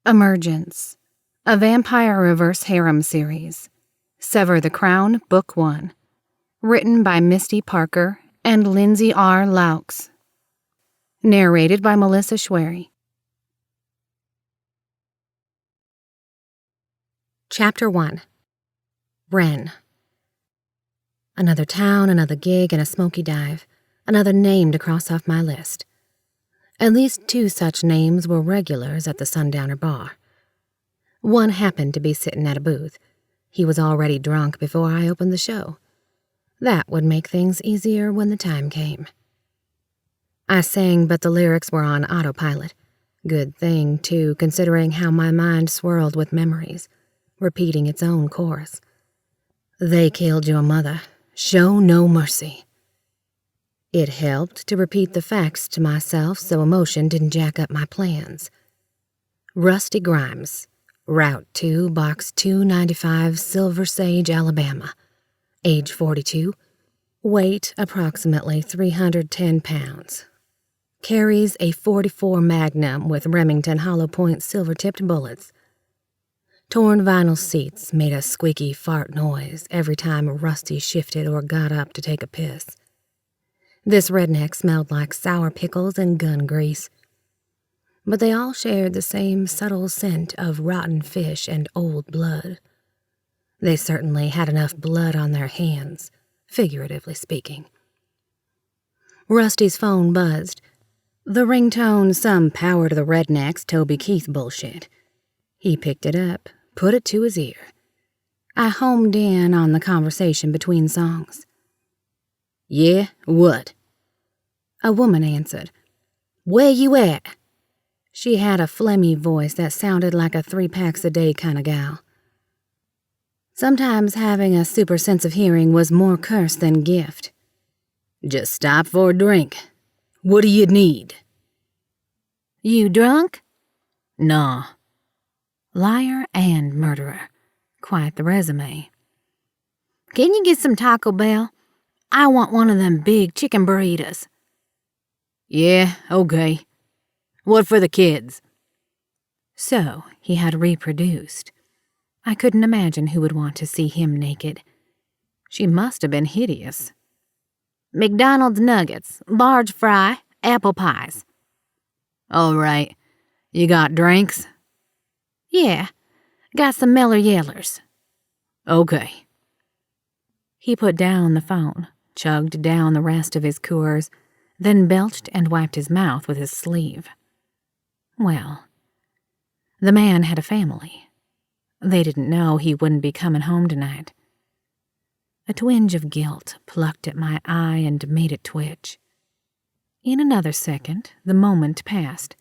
Emergence, a vampire reverse harem series. Sever the Crown, Book 1. Written by Mysti Parker and Lindsey R. Loucks. Narrated by Melissa Schwairy. Chapter 1. Wren. Another town, another gig, and a smoky dive. Another name to cross off my list. At least 2 such names were regulars at the Sundowner bar. One happened to be sitting at a booth. He was already drunk before I opened the show. That would make things easier when the time came. I sang, but the lyrics were on autopilot. Good thing, too, considering how my mind swirled with memories, repeating its own chorus. They killed your mother. Show no mercy. It helped to repeat the facts to myself so emotion didn't jack up my plans. Rusty Grimes, Route 2, Box 295, Silver Sage, Alabama. Age 42. Weight approximately 310 pounds. Carries a .44 Magnum with Remington hollow point silver-tipped bullets. Torn vinyl seats made a squeaky fart noise every time Rusty shifted or got up to take a piss. This redneck smelled like sour pickles and gun grease. But they all shared the same subtle scent of rotten fish and old blood. They certainly had enough blood on their hands, figuratively speaking. Rusty's phone buzzed. The ringtone some power to the rednecks Toby Keith bullshit. He picked it up, put it to his ear. I homed in on the conversation between songs. "Yeah, what?" A woman answered. "Where you at?" She had a phlegmy voice that sounded like a 3-packs-a-day kind of gal. Sometimes having a super sense of hearing was more curse than gift. "Just stop for a drink. What do you need?" "You drunk?" "Nah." Liar and murderer. Quite the resume. "Can you get some Taco Bell? I want one of them big chicken burritos." "Yeah, okay. What for the kids?" So, he had reproduced. I couldn't imagine who would want to see him naked. She must have been hideous. "McDonald's nuggets, large fry, apple pies." "All right. You got drinks?" "Yeah, got some Meller Yellers." "Okay." He put down the phone, chugged down the rest of his Coors, then belched and wiped his mouth with his sleeve. Well, the man had a family. They didn't know he wouldn't be coming home tonight. A twinge of guilt plucked at my eye and made it twitch. In another second, the moment passed.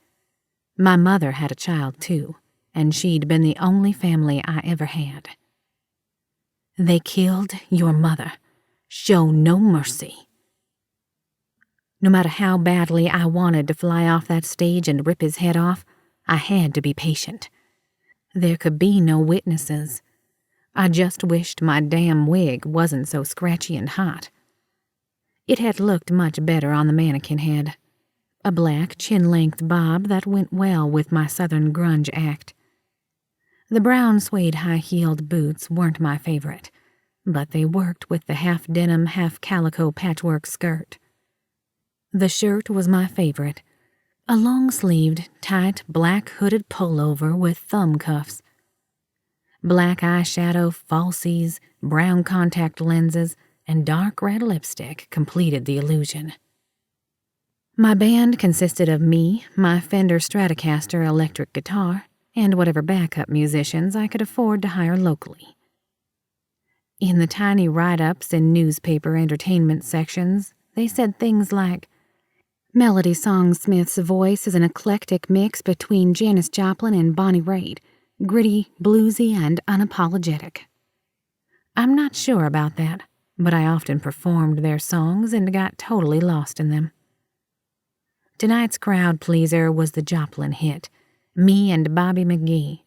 My mother had a child, too, and she'd been the only family I ever had. They killed your mother. Show no mercy. No matter how badly I wanted to fly off that stage and rip his head off, I had to be patient. There could be no witnesses. I just wished my damn wig wasn't so scratchy and hot. It had looked much better on the mannequin head. A black chin-length bob that went well with my southern grunge act. The brown suede high-heeled boots weren't my favorite, but they worked with the half-denim, half-calico patchwork skirt. The shirt was my favorite, a long-sleeved, tight, black hooded pullover with thumb cuffs. Black eyeshadow, falsies, brown contact lenses, and dark red lipstick completed the illusion. My band consisted of me, my Fender Stratocaster electric guitar, and whatever backup musicians I could afford to hire locally. In the tiny write-ups in newspaper entertainment sections, they said things like, "Melody Songsmith's voice is an eclectic mix between Janis Joplin and Bonnie Raitt, gritty, bluesy, and unapologetic." I'm not sure about that, but I often performed their songs and got totally lost in them. Tonight's crowd pleaser was the Joplin hit, Me and Bobby McGee.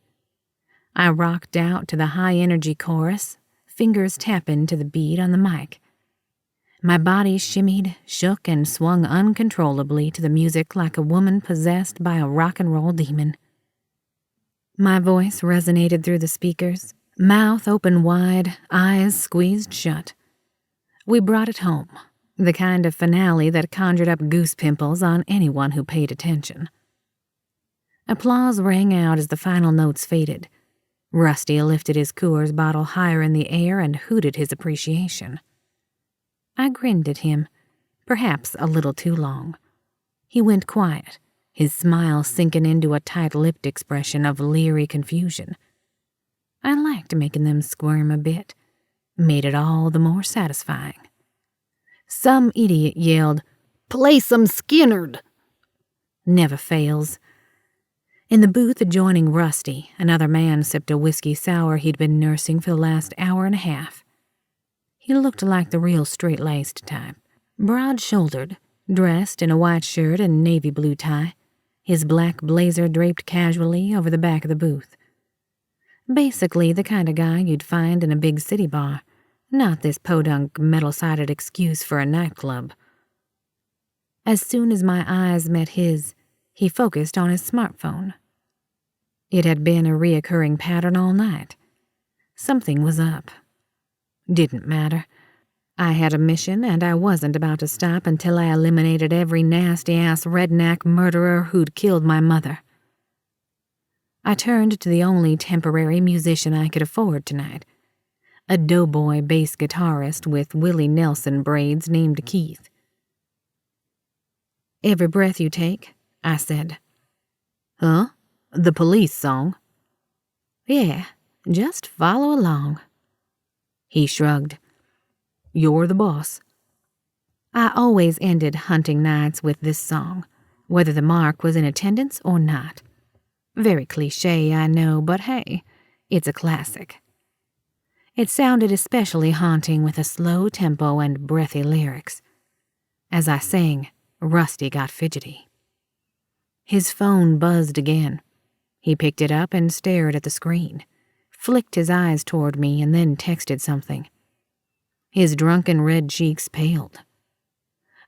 I rocked out to the high-energy chorus, fingers tapping to the beat on the mic. My body shimmied, shook, and swung uncontrollably to the music like a woman possessed by a rock and roll demon. My voice resonated through the speakers, mouth open wide, eyes squeezed shut. We brought it home, the kind of finale that conjured up goose pimples on anyone who paid attention. Applause rang out as the final notes faded. Rusty lifted his Coors bottle higher in the air and hooted his appreciation. I grinned at him, perhaps a little too long. He went quiet, his smile sinking into a tight-lipped expression of leery confusion. I liked making them squirm a bit, made it all the more satisfying. Some idiot yelled, "Play some Skinnerd!" Never fails. In the booth adjoining Rusty, another man sipped a whiskey sour he'd been nursing for the last hour and a half. He looked like the real straight-laced type, broad-shouldered, dressed in a white shirt and navy blue tie, his black blazer draped casually over the back of the booth. Basically the kind of guy you'd find in a big city bar, not this podunk metal-sided excuse for a nightclub. As soon as my eyes met his, he focused on his smartphone. It had been a reoccurring pattern all night. Something was up. Didn't matter. I had a mission, and I wasn't about to stop until I eliminated every nasty-ass redneck murderer who'd killed my mother. I turned to the only temporary musician I could afford tonight, a doughboy bass guitarist with Willie Nelson braids named Keith. "Every breath you take," I said. "Huh? The Police song?" "Yeah, just follow along." He shrugged. "You're the boss." I always ended hunting nights with this song, whether the mark was in attendance or not. Very cliché, I know, but hey, it's a classic. It sounded especially haunting with a slow tempo and breathy lyrics. As I sang, Rusty got fidgety. His phone buzzed again. He picked it up and stared at the screen, flicked his eyes toward me, and then texted something. His drunken red cheeks paled.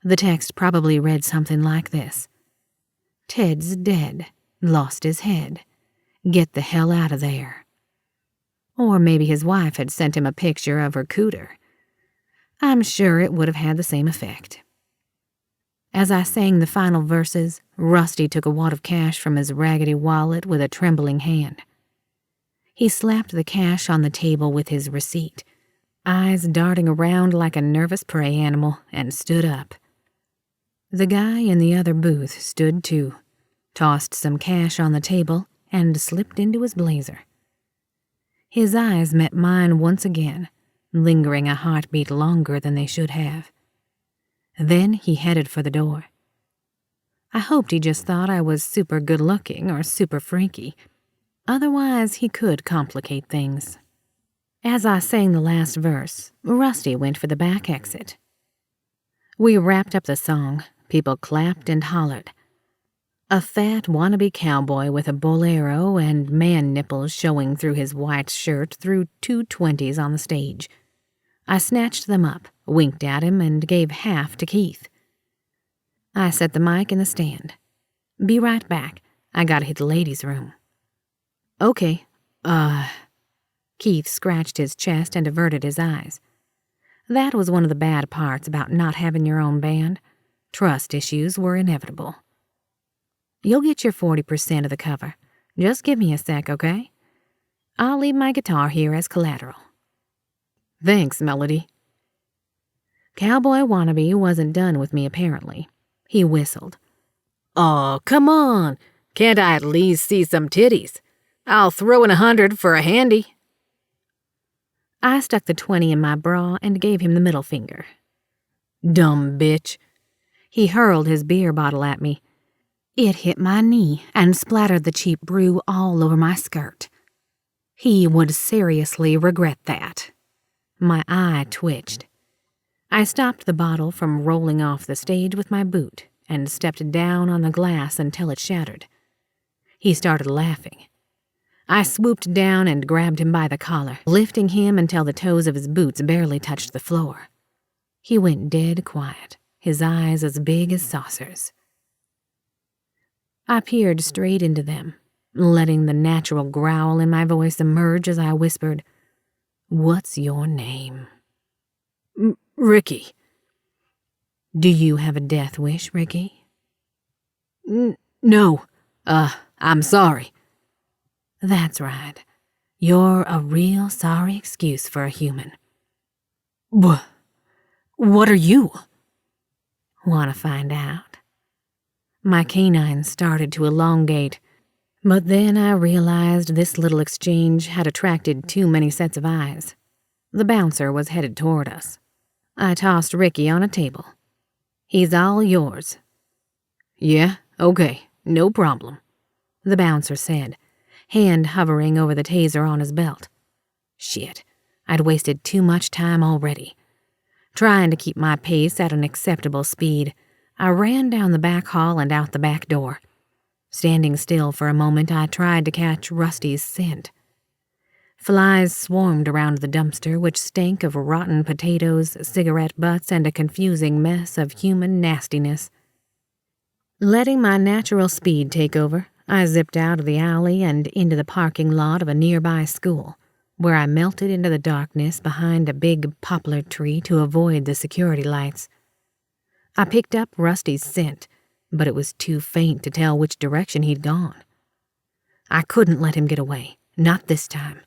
The text probably read something like this: "Ted's dead, lost his head. Get the hell out of there." Or maybe his wife had sent him a picture of her cooter. I'm sure it would have had the same effect. As I sang the final verses, Rusty took a wad of cash from his raggedy wallet with a trembling hand. He slapped the cash on the table with his receipt, eyes darting around like a nervous prey animal, and stood up. The guy in the other booth stood too, tossed some cash on the table, and slipped into his blazer. His eyes met mine once again, lingering a heartbeat longer than they should have. Then he headed for the door. I hoped he just thought I was super good-looking or super freaky. Otherwise, he could complicate things. As I sang the last verse, Rusty went for the back exit. We wrapped up the song. People clapped and hollered. A fat wannabe cowboy with a bolero and man nipples showing through his white shirt threw 2 20s on the stage. I snatched them up, winked at him, and gave half to Keith. I set the mic in the stand. "Be right back. I gotta hit the ladies' room." "Okay. Keith scratched his chest and averted his eyes. That was one of the bad parts about not having your own band. Trust issues were inevitable. "You'll get your 40% of the cover. Just give me a sec, okay? I'll leave my guitar here as collateral." "Thanks, Melody." Cowboy wannabe wasn't done with me, apparently. He whistled. "Oh, come on. Can't I at least see some titties? I'll throw in 100 for a handy." I stuck the 20 in my bra and gave him the middle finger. "Dumb bitch." He hurled his beer bottle at me. It hit my knee and splattered the cheap brew all over my skirt. He would seriously regret that. My eye twitched. I stopped the bottle from rolling off the stage with my boot and stepped down on the glass until it shattered. He started laughing. I swooped down and grabbed him by the collar, lifting him until the toes of his boots barely touched the floor. He went dead quiet, his eyes as big as saucers. I peered straight into them, letting the natural growl in my voice emerge as I whispered, "What's your name?" "Ricky." "Do you have a death wish, Ricky?" "No. I'm sorry." "That's right. You're a real sorry excuse for a human." What are you?" "Want to find out?" My canines started to elongate, but then I realized this little exchange had attracted too many sets of eyes. The bouncer was headed toward us. I tossed Ricky on a table. "He's all yours." "Yeah, okay, no problem," the bouncer said, hand hovering over the taser on his belt. Shit, I'd wasted too much time already. Trying to keep my pace at an acceptable speed, I ran down the back hall and out the back door. Standing still for a moment, I tried to catch Rusty's scent. Flies swarmed around the dumpster, which stank of rotten potatoes, cigarette butts, and a confusing mess of human nastiness. Letting my natural speed take over, I zipped out of the alley and into the parking lot of a nearby school, where I melted into the darkness behind a big poplar tree to avoid the security lights. I picked up Rusty's scent, but it was too faint to tell which direction he'd gone. I couldn't let him get away, not this time.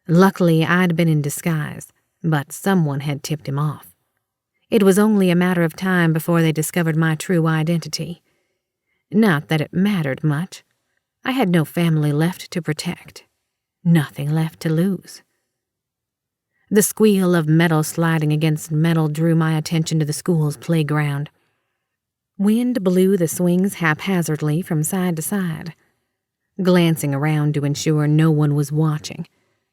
Luckily, I'd been in disguise, but someone had tipped him off. It was only a matter of time before they discovered my true identity. Not that it mattered much. I had no family left to protect. Nothing left to lose. The squeal of metal sliding against metal drew my attention to the school's playground. Wind blew the swings haphazardly from side to side. Glancing around to ensure no one was watching,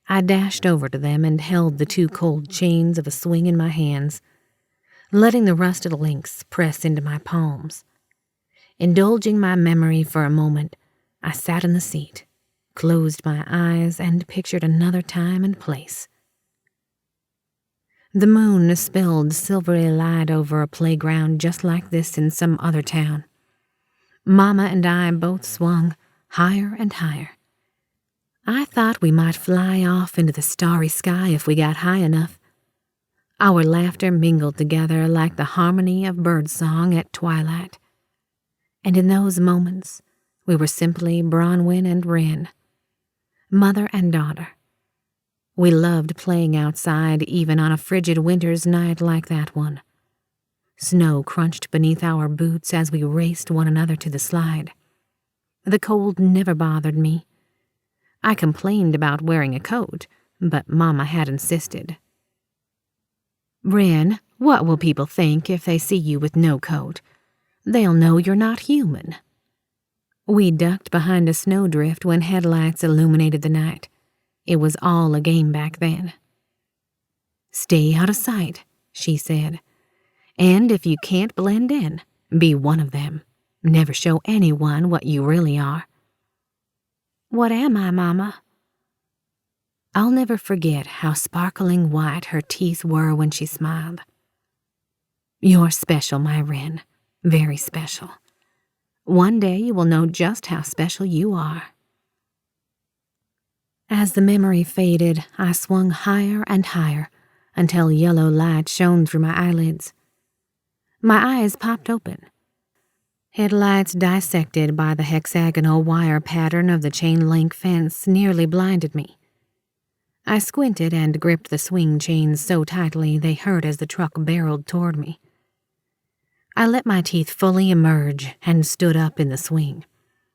I dashed over to them and held the two cold chains of a swing in my hands, letting the rusted links press into my palms. Indulging my memory for a moment, I sat in the seat, closed my eyes, and pictured another time and place. The moon spilled silvery light over a playground just like this in some other town. Mama and I both swung higher and higher. I thought we might fly off into the starry sky if we got high enough. Our laughter mingled together like the harmony of birdsong at twilight. And in those moments, we were simply Bronwyn and Wren, mother and daughter. We loved playing outside even on a frigid winter's night like that one. Snow crunched beneath our boots as we raced one another to the slide. The cold never bothered me. I complained about wearing a coat, but Mama had insisted. "Wren, what will people think if they see you with no coat? They'll know you're not human." We ducked behind a snowdrift when headlights illuminated the night. It was all a game back then. "Stay out of sight," she said. "And if you can't blend in, be one of them. Never show anyone what you really are." "What am I, Mama?" I'll never forget how sparkling white her teeth were when she smiled. "You're special, my Wren. Very special. One day you will know just how special you are." As the memory faded, I swung higher and higher until yellow light shone through my eyelids. My eyes popped open. Headlights dissected by the hexagonal wire pattern of the chain-link fence nearly blinded me. I squinted and gripped the swing chains so tightly they hurt as the truck barreled toward me. I let my teeth fully emerge and stood up in the swing,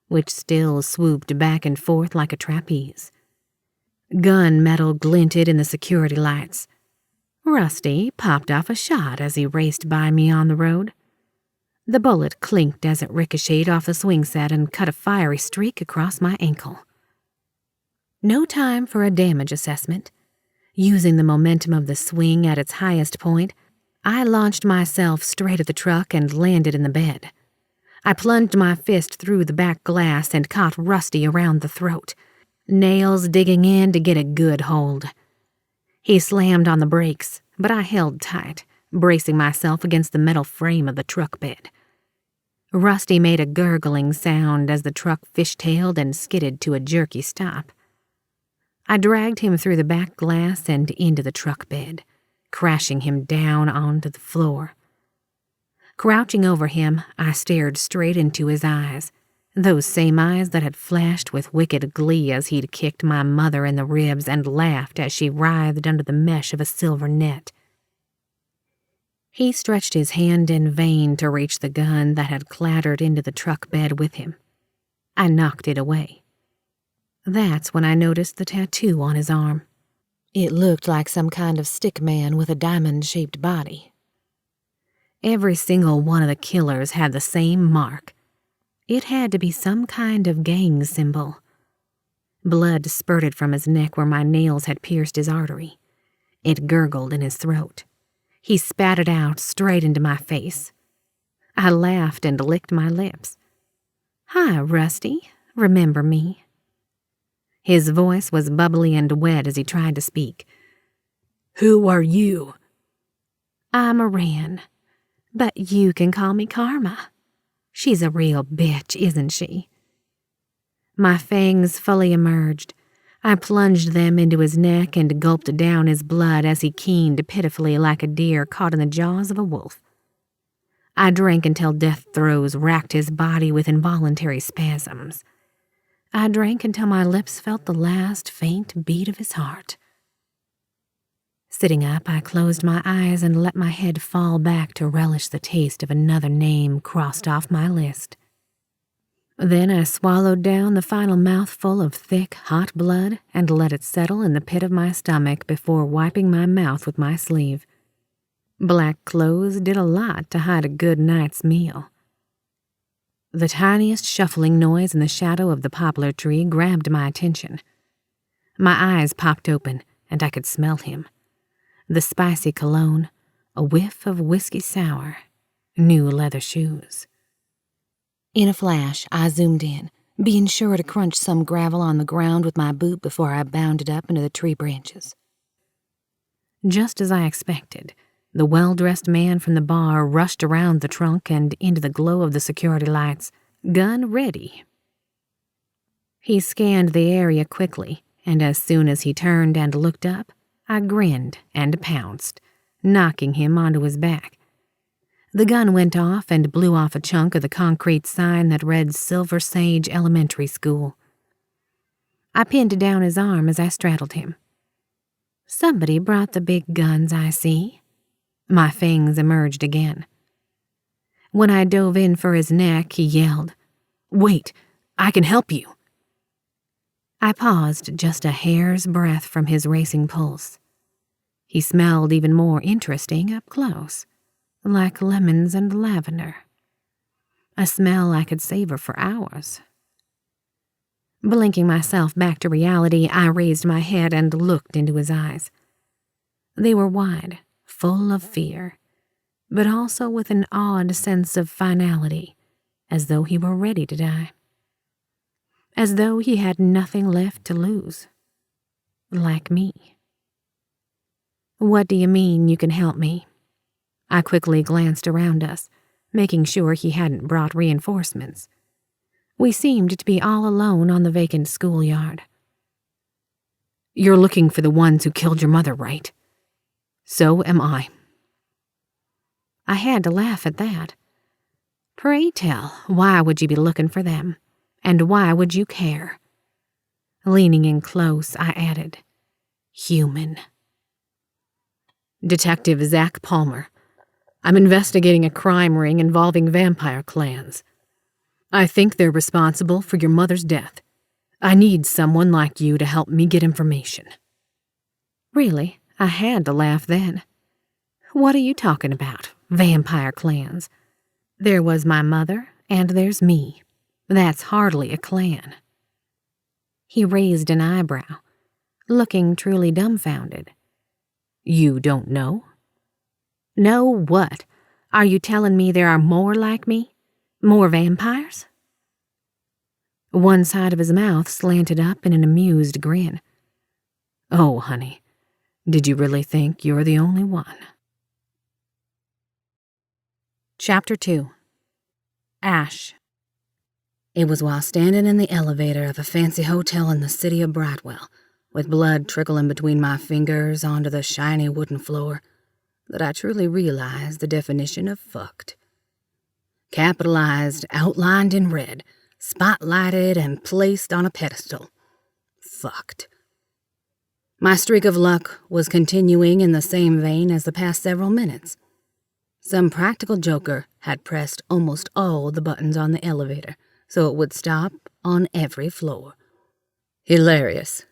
which still swooped back and forth like a trapeze. Gun metal glinted in the security lights. Rusty popped off a shot as he raced by me on the road. The bullet clinked as it ricocheted off the swing set and cut a fiery streak across my ankle. No time for a damage assessment. Using the momentum of the swing at its highest point, I launched myself straight at the truck and landed in the bed. I plunged my fist through the back glass and caught Rusty around the throat, nails digging in to get a good hold. He slammed on the brakes, but I held tight, bracing myself against the metal frame of the truck bed. Rusty made a gurgling sound as the truck fishtailed and skidded to a jerky stop. I dragged him through the back glass and into the truck bed, crashing him down onto the floor. Crouching over him, I stared straight into his eyes, those same eyes that had flashed with wicked glee as he'd kicked my mother in the ribs and laughed as she writhed under the mesh of a silver net. He stretched his hand in vain to reach the gun that had clattered into the truck bed with him. I knocked it away. That's when I noticed the tattoo on his arm. It looked like some kind of stick man with a diamond-shaped body. Every single one of the killers had the same mark. It had to be some kind of gang symbol. Blood spurted from his neck where my nails had pierced his artery. It gurgled in his throat. He spat it out straight into my face. I laughed and licked my lips. "Hi, Rusty. Remember me?" His voice was bubbly and wet as he tried to speak. "Who are you?" "I'm a Wren, but you can call me Karma. She's a real bitch, isn't she?" My fangs fully emerged. I plunged them into his neck and gulped down his blood as he keened pitifully like a deer caught in the jaws of a wolf. I drank until death throes racked his body with involuntary spasms. I drank until my lips felt the last faint beat of his heart. Sitting up, I closed my eyes and let my head fall back to relish the taste of another name crossed off my list. Then I swallowed down the final mouthful of thick, hot blood and let it settle in the pit of my stomach before wiping my mouth with my sleeve. Black clothes did a lot to hide a good night's meal. The tiniest shuffling noise in the shadow of the poplar tree grabbed my attention. My eyes popped open, and I could smell him. The spicy cologne, a whiff of whiskey sour, new leather shoes. In a flash, I zoomed in, being sure to crunch some gravel on the ground with my boot before I bounded up into the tree branches. Just as I expected, the well-dressed man from the bar rushed around the trunk and into the glow of the security lights, gun ready. He scanned the area quickly, and as soon as he turned and looked up, I grinned and pounced, knocking him onto his back. The gun went off and blew off a chunk of the concrete sign that read Silver Sage Elementary School. I pinned down his arm as I straddled him. "Somebody brought the big guns, I see." My fangs emerged again. When I dove in for his neck, he yelled, "Wait, I can help you." I paused just a hair's breadth from his racing pulse. He smelled even more interesting up close, like lemons and lavender. A smell I could savor for hours. Blinking myself back to reality, I raised my head and looked into his eyes. They were wide, full of fear, but also with an odd sense of finality, as though he were ready to die. As though he had nothing left to lose. Like me. "What do you mean you can help me?" I quickly glanced around us, making sure he hadn't brought reinforcements. We seemed to be all alone on the vacant schoolyard. "You're looking for the ones who killed your mother, right? So am I." I had to laugh at that. "Pray tell, why would you be looking for them? And why would you care?" Leaning in close, I added, "Human." "Detective Zach Palmer. I'm investigating a crime ring involving vampire clans. I think they're responsible for your mother's death. I need someone like you to help me get information." Really, I had to laugh then. What are you talking about, vampire clans? There was my mother, and there's me. That's hardly a clan. He raised an eyebrow, looking truly dumbfounded. "You don't know?" "Know what? Are you telling me there are more like me? More vampires?" One side of his mouth slanted up in an amused grin. "Oh, honey, did you really think you're the only one?" Chapter 2. Ashe. It was while standing in the elevator of a fancy hotel in the city of Bradwell, with blood trickling between my fingers onto the shiny wooden floor, that I truly realized the definition of fucked. Capitalized, outlined in red, spotlighted, and placed on a pedestal. Fucked. My streak of luck was continuing in the same vein as the past several minutes. Some practical joker had pressed almost all the buttons on the elevator, so it would stop on every floor. Hilarious.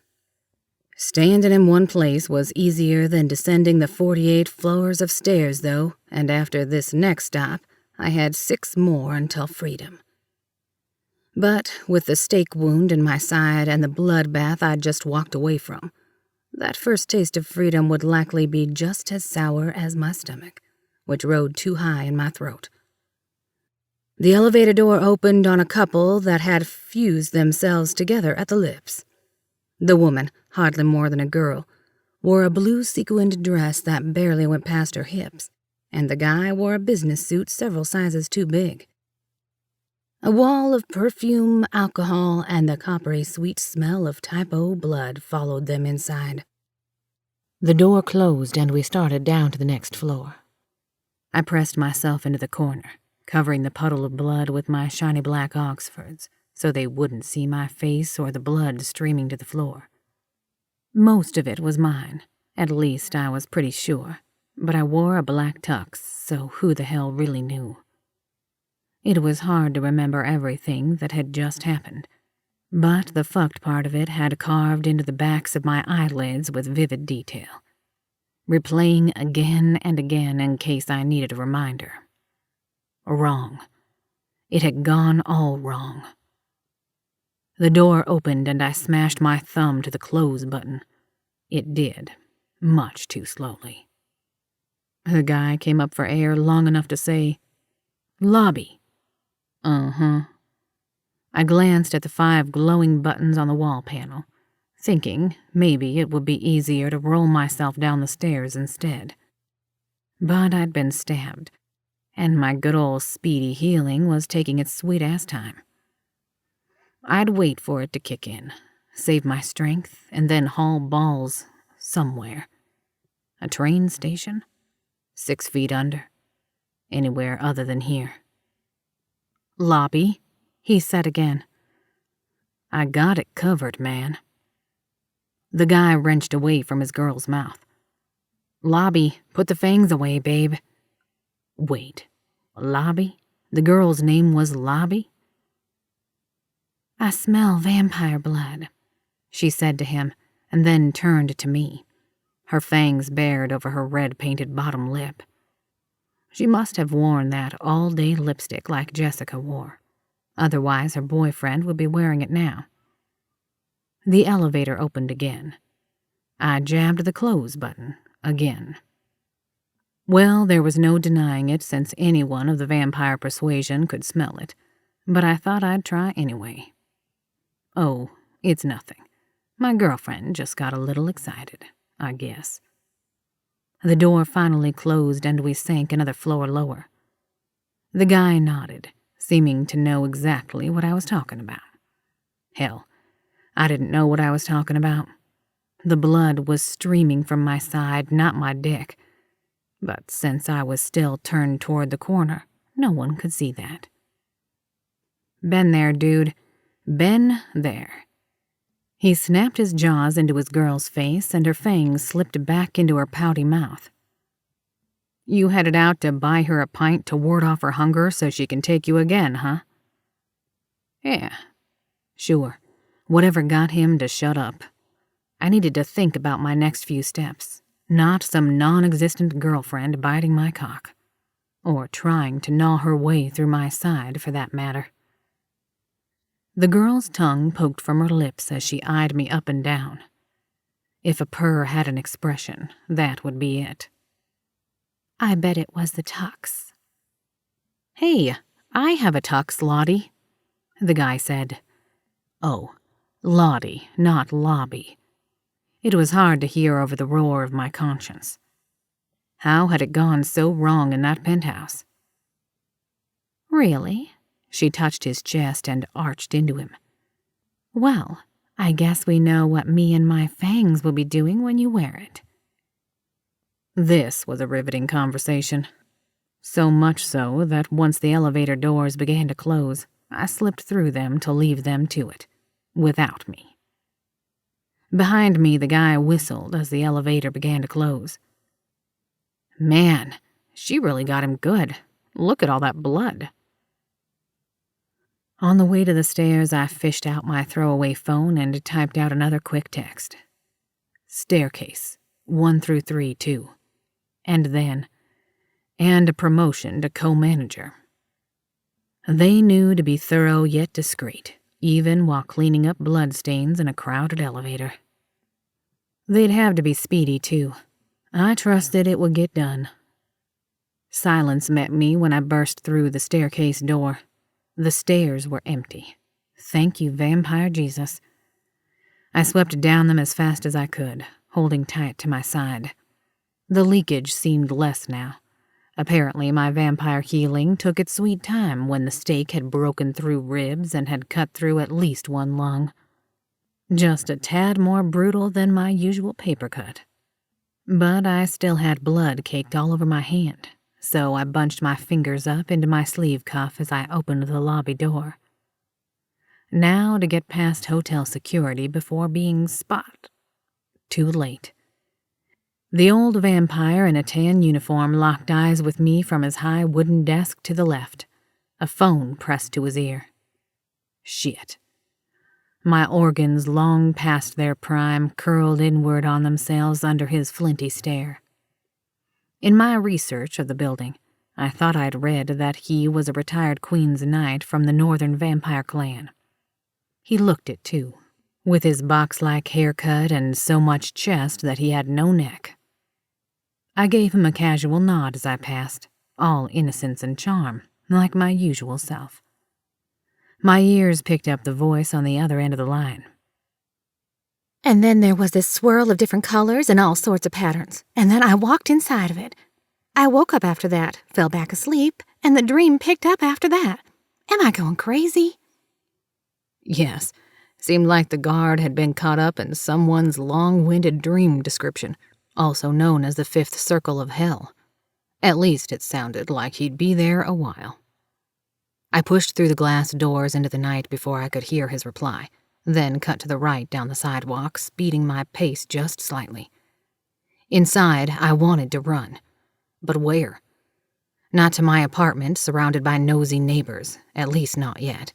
Standing in one place was easier than descending the 48 floors of stairs, though, and after this next stop, I had 6 more until freedom. But with the stake wound in my side and the bloodbath I'd just walked away from, that first taste of freedom would likely be just as sour as my stomach, which rode too high in my throat. The elevator door opened on a couple that had fused themselves together at the lips. The woman, hardly more than a girl, wore a blue sequined dress that barely went past her hips, and the guy wore a business suit several sizes too big. A wall of perfume, alcohol, and the coppery sweet smell of typo blood followed them inside. The door closed and we started down to the next floor. I pressed myself into the corner, covering the puddle of blood with my shiny black Oxfords, so they wouldn't see my face or the blood streaming to the floor. Most of it was mine, at least I was pretty sure, but I wore a black tux, so who the hell really knew? It was hard to remember everything that had just happened, but the fucked part of it had carved into the backs of my eyelids with vivid detail, replaying again and again in case I needed a reminder. Wrong. It had gone all wrong. The door opened and I smashed my thumb to the close button. It did, much too slowly. The guy came up for air long enough to say, "Lobby." Uh-huh. I glanced at the 5 glowing buttons on the wall panel, thinking maybe it would be easier to roll myself down the stairs instead. But I'd been stabbed, and my good old speedy healing was taking its sweet-ass time. I'd wait for it to kick in, save my strength, and then haul balls somewhere. A train station? 6 feet under? Anywhere other than here. "Lobby," he said again. "I got it covered, man." The guy wrenched away from his girl's mouth. "Lobby, put the fangs away, babe." Wait, Lobby? The girl's name was Lobby? "I smell vampire blood," she said to him, and then turned to me, her fangs bared over her red-painted bottom lip. She must have worn that all-day lipstick like Jessica wore. Otherwise, her boyfriend would be wearing it now. The elevator opened again. I jabbed the close button again. Well, there was no denying it since anyone of the vampire persuasion could smell it, but I thought I'd try anyway. Oh, it's nothing. My girlfriend just got a little excited, I guess. The door finally closed and we sank another floor lower. The guy nodded, seeming to know exactly what I was talking about. Hell, I didn't know what I was talking about. The blood was streaming from my side, not my dick. But since I was still turned toward the corner, no one could see that. "Been there, dude. Been there." He snapped his jaws into his girl's face and her fangs slipped back into her pouty mouth. "You headed out to buy her a pint to ward off her hunger so she can take you again, huh?" "Yeah, sure. Whatever got him to shut up. I needed to think about my next few steps, not some non-existent girlfriend biting my cock. Or trying to gnaw her way through my side, for that matter. The girl's tongue poked from her lips as she eyed me up and down. If a purr had an expression, that would be it. "I bet it was the tux." "Hey, I have a tux, Lottie," the guy said. Oh, Lottie, not Lobby. It was hard to hear over the roar of my conscience. How had it gone so wrong in that penthouse? "Really? She touched his chest and arched into him. "Well, I guess we know what me and my fangs will be doing when you wear it." This was a riveting conversation. So much so that once the elevator doors began to close, I slipped through them to leave them to it, without me. Behind me, the guy whistled as the elevator began to close. Man, she really got him good. Look at all that blood. On the way to the stairs, I fished out my throwaway phone and typed out another quick text. Staircase, 1 through 3, too. And then, and a promotion to co-manager. They knew to be thorough yet discreet, even while cleaning up bloodstains in a crowded elevator. They'd have to be speedy, too. I trusted it would get done. Silence met me when I burst through the staircase door. The stairs were empty. Thank you, Vampire Jesus. I swept down them as fast as I could, holding tight to my side. The leakage seemed less now. Apparently, my vampire healing took its sweet time when the stake had broken through ribs and had cut through at least one lung. Just a tad more brutal than my usual paper cut. But I still had blood caked all over my hand, so I bunched my fingers up into my sleeve cuff as I opened the lobby door. Now to get past hotel security before being spot. Too late. The old vampire in a tan uniform locked eyes with me from his high wooden desk to the left, a phone pressed to his ear. Shit. My organs, long past their prime, curled inward on themselves under his flinty stare. In my research of the building, I thought I'd read that he was a retired Queen's Knight from the Northern Vampire Clan. He looked it, too, with his box-like haircut and so much chest that he had no neck. I gave him a casual nod as I passed, all innocence and charm, like my usual self. My ears picked up the voice on the other end of the line. And then there was this swirl of different colors and all sorts of patterns, and then I walked inside of it. I woke up after that, fell back asleep, and the dream picked up after that. Am I going crazy? Yes, seemed like the guard had been caught up in someone's long-winded dream description, also known as the fifth circle of hell. At least it sounded like he'd be there a while. I pushed through the glass doors into the night before I could hear his reply, then cut to the right down the sidewalk, speeding my pace just slightly. Inside, I wanted to run. But where? Not to my apartment, surrounded by nosy neighbors, at least not yet.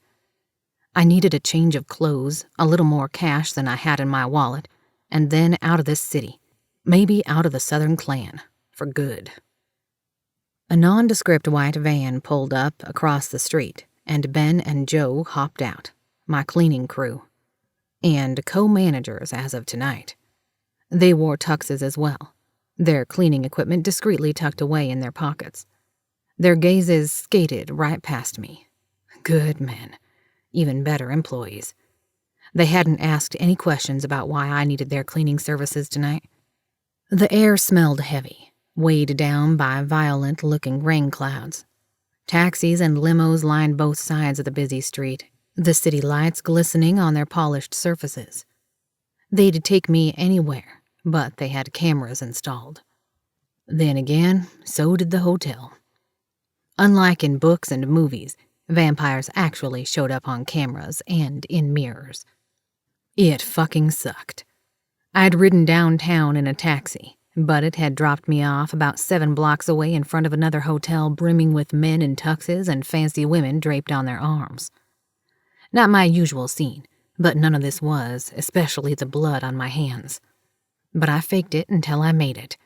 I needed a change of clothes, a little more cash than I had in my wallet, and then out of this city. Maybe out of the Southern Clan, for good. A nondescript white van pulled up across the street, and Ben and Joe hopped out, my cleaning crew, and co-managers as of tonight. They wore tuxes as well, their cleaning equipment discreetly tucked away in their pockets. Their gazes skated right past me. Good men, even better employees. They hadn't asked any questions about why I needed their cleaning services tonight. The air smelled heavy, weighed down by violent-looking rain clouds. Taxis and limos lined both sides of the busy street, the city lights glistening on their polished surfaces. They'd take me anywhere, but they had cameras installed. Then again, so did the hotel. Unlike in books and movies, vampires actually showed up on cameras and in mirrors. It fucking sucked. I'd ridden downtown in a taxi, but it had dropped me off about 7 blocks away in front of another hotel brimming with men in tuxes and fancy women draped on their arms. Not my usual scene, but none of this was, especially the blood on my hands. But I faked it until I made it,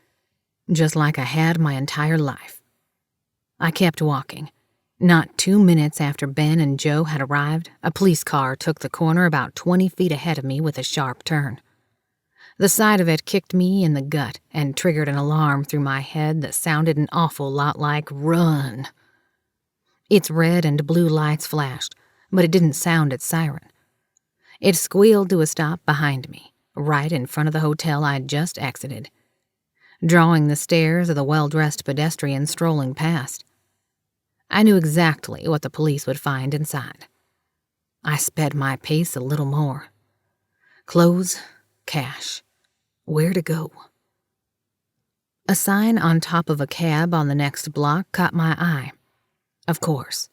just like I had my entire life. I kept walking. Not 2 minutes after Ben and Joe had arrived, a police car took the corner about 20 feet ahead of me with a sharp turn. The sight of it kicked me in the gut and triggered an alarm through my head that sounded an awful lot like run. Its red and blue lights flashed, but it didn't sound its siren. It squealed to a stop behind me, right in front of the hotel I'd just exited, drawing the stares of the well-dressed pedestrian strolling past. I knew exactly what the police would find inside. I sped my pace a little more. Clothes, cash, where to go? A sign on top of a cab on the next block caught my eye. Of course,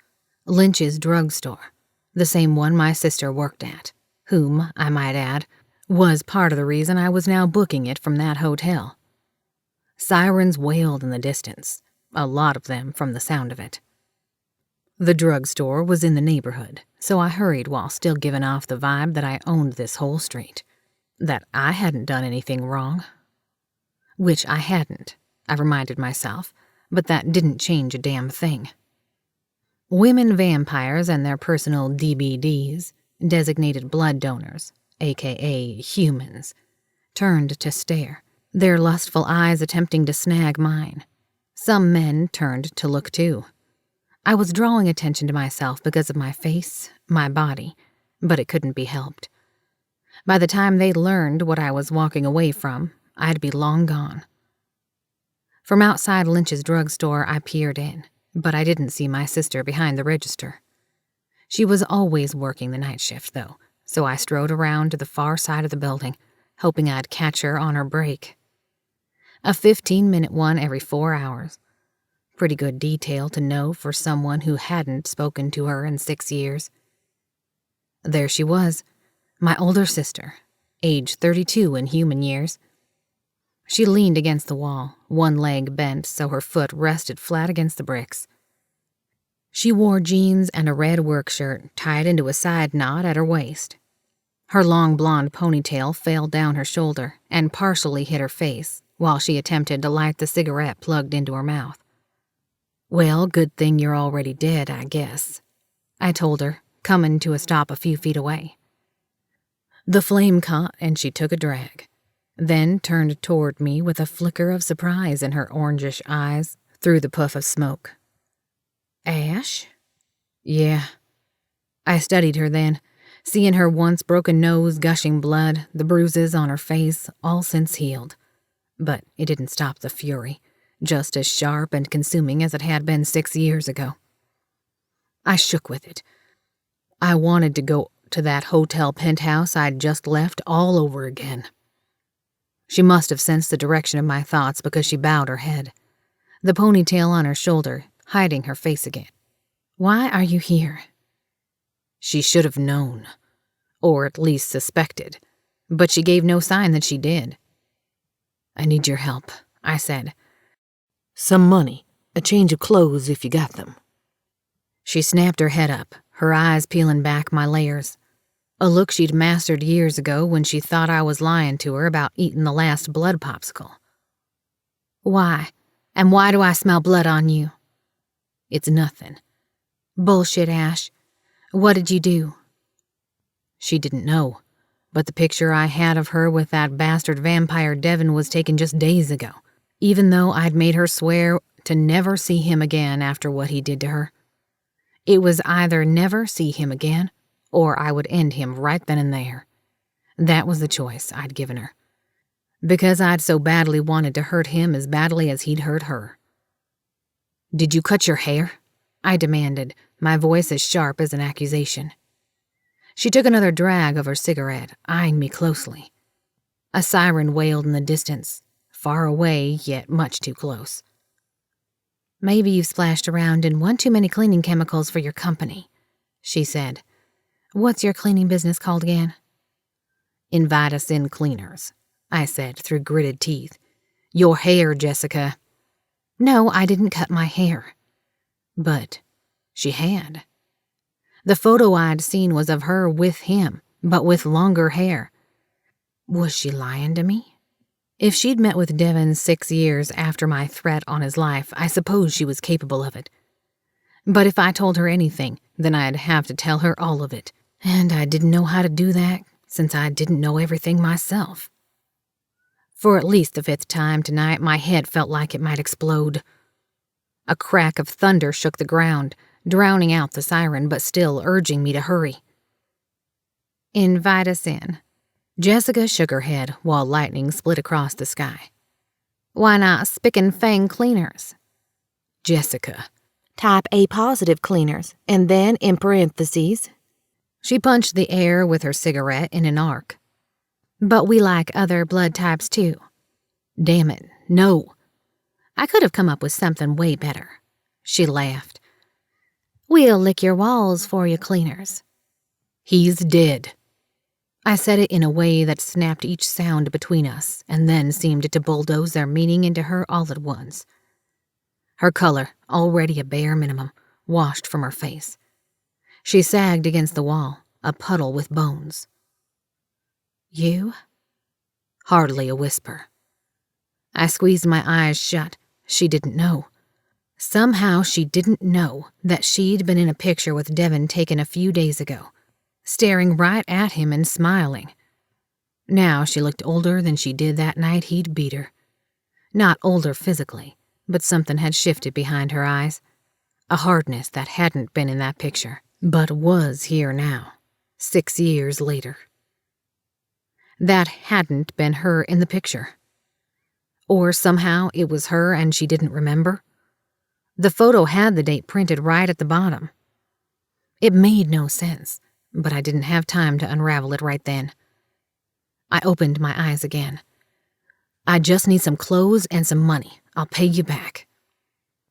Lynch's drugstore, the same one my sister worked at, whom, I might add, was part of the reason I was now booking it from that hotel. Sirens wailed in the distance, a lot of them from the sound of it. The drugstore was in the neighborhood, so I hurried while still giving off the vibe that I owned this whole street, that I hadn't done anything wrong. Which I hadn't, I reminded myself, but that didn't change a damn thing. Women vampires and their personal DBDs, designated blood donors, aka humans, turned to stare, their lustful eyes attempting to snag mine. Some men turned to look too. I was drawing attention to myself because of my face, my body, but it couldn't be helped. By the time they learned what I was walking away from, I'd be long gone. From outside Lynch's drugstore, I peered in, but I didn't see my sister behind the register. She was always working the night shift, though, so I strode around to the far side of the building, hoping I'd catch her on her break. A 15-minute one every 4 hours. Pretty good detail to know for someone who hadn't spoken to her in 6 years. There she was, my older sister, age 32 in human years. She leaned against the wall, one leg bent so her foot rested flat against the bricks. She wore jeans and a red work shirt tied into a side knot at her waist. Her long blonde ponytail fell down her shoulder and partially hit her face while she attempted to light the cigarette plugged into her mouth. Well, good thing you're already dead, I guess, I told her, coming to a stop a few feet away. The flame caught and she took a drag, then turned toward me with a flicker of surprise in her orangish eyes through the puff of smoke. Ashe? Yeah. I studied her then, seeing her once broken nose gushing blood, the bruises on her face, all since healed. But it didn't stop the fury, just as sharp and consuming as it had been 6 years ago. I shook with it. I wanted to go to that hotel penthouse I'd just left all over again. She must have sensed the direction of my thoughts because she bowed her head, the ponytail on her shoulder hiding her face again. Why are you here? She should have known, or at least suspected, but she gave no sign that she did. I need your help, I said. Some money, a change of clothes if you got them. She snapped her head up, her eyes peeling back my layers. A look she'd mastered years ago when she thought I was lying to her about eating the last blood popsicle. Why? And why do I smell blood on you? It's nothing. Bullshit, Ashe. What did you do? She didn't know, but the picture I had of her with that bastard vampire Devon was taken just days ago, even though I'd made her swear to never see him again after what he did to her. It was either never see him again, or I would end him right then and there. That was the choice I'd given her, because I'd so badly wanted to hurt him as badly as he'd hurt her. Did you cut your hair? I demanded, my voice as sharp as an accusation. She took another drag of her cigarette, eyeing me closely. A siren wailed in the distance, far away yet much too close. Maybe you've splashed around in one too many cleaning chemicals for your company, she said. What's your cleaning business called again? Invite us in cleaners, I said through gritted teeth. Your hair, Jessica. No, I didn't cut my hair. But she had. The photo I'd seen was of her with him, but with longer hair. Was she lying to me? If she'd met with Devon 6 years after my threat on his life, I suppose she was capable of it. But if I told her anything, then I'd have to tell her all of it, and I didn't know how to do that since I didn't know everything myself. For at least the 5th time tonight, my head felt like it might explode. A crack of thunder shook the ground, drowning out the siren but still urging me to hurry. Invite us in. Jessica shook her head while lightning split across the sky. Why not spick and fang cleaners? Jessica, type A positive cleaners, and then in parentheses. She punched the air with her cigarette in an arc. But we like other blood types too. Damn it, no. I could have come up with something way better. She laughed. We'll lick your walls for you cleaners. He's dead. I said it in a way that snapped each sound between us and then seemed to bulldoze their meaning into her all at once. Her color, already a bare minimum, washed from her face. She sagged against the wall, a puddle with bones. You? Hardly a whisper. I squeezed my eyes shut. She didn't know. Somehow she didn't know that she'd been in a picture with Devon taken a few days ago, staring right at him and smiling. Now she looked older than she did that night he'd beat her. Not older physically, but something had shifted behind her eyes. A hardness that hadn't been in that picture, but was here now, 6 years later. That hadn't been her in the picture. Or somehow it was her and she didn't remember. The photo had the date printed right at the bottom. It made no sense, but I didn't have time to unravel it right then. I opened my eyes again. I just need some clothes and some money. I'll pay you back.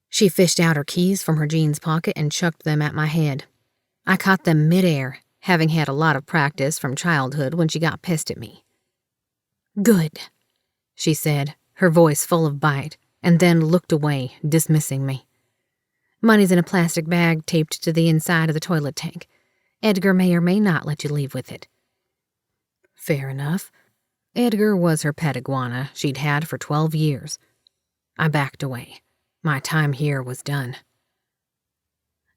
She fished out her keys from her jeans pocket and chucked them at my head. I caught them midair, having had a lot of practice from childhood when she got pissed at me. Good, she said, her voice full of bite, and then looked away, dismissing me. Money's in a plastic bag taped to the inside of the toilet tank. Edgar may or may not let you leave with it. Fair enough. Edgar was her pet iguana she'd had for 12 years. I backed away. My time here was done.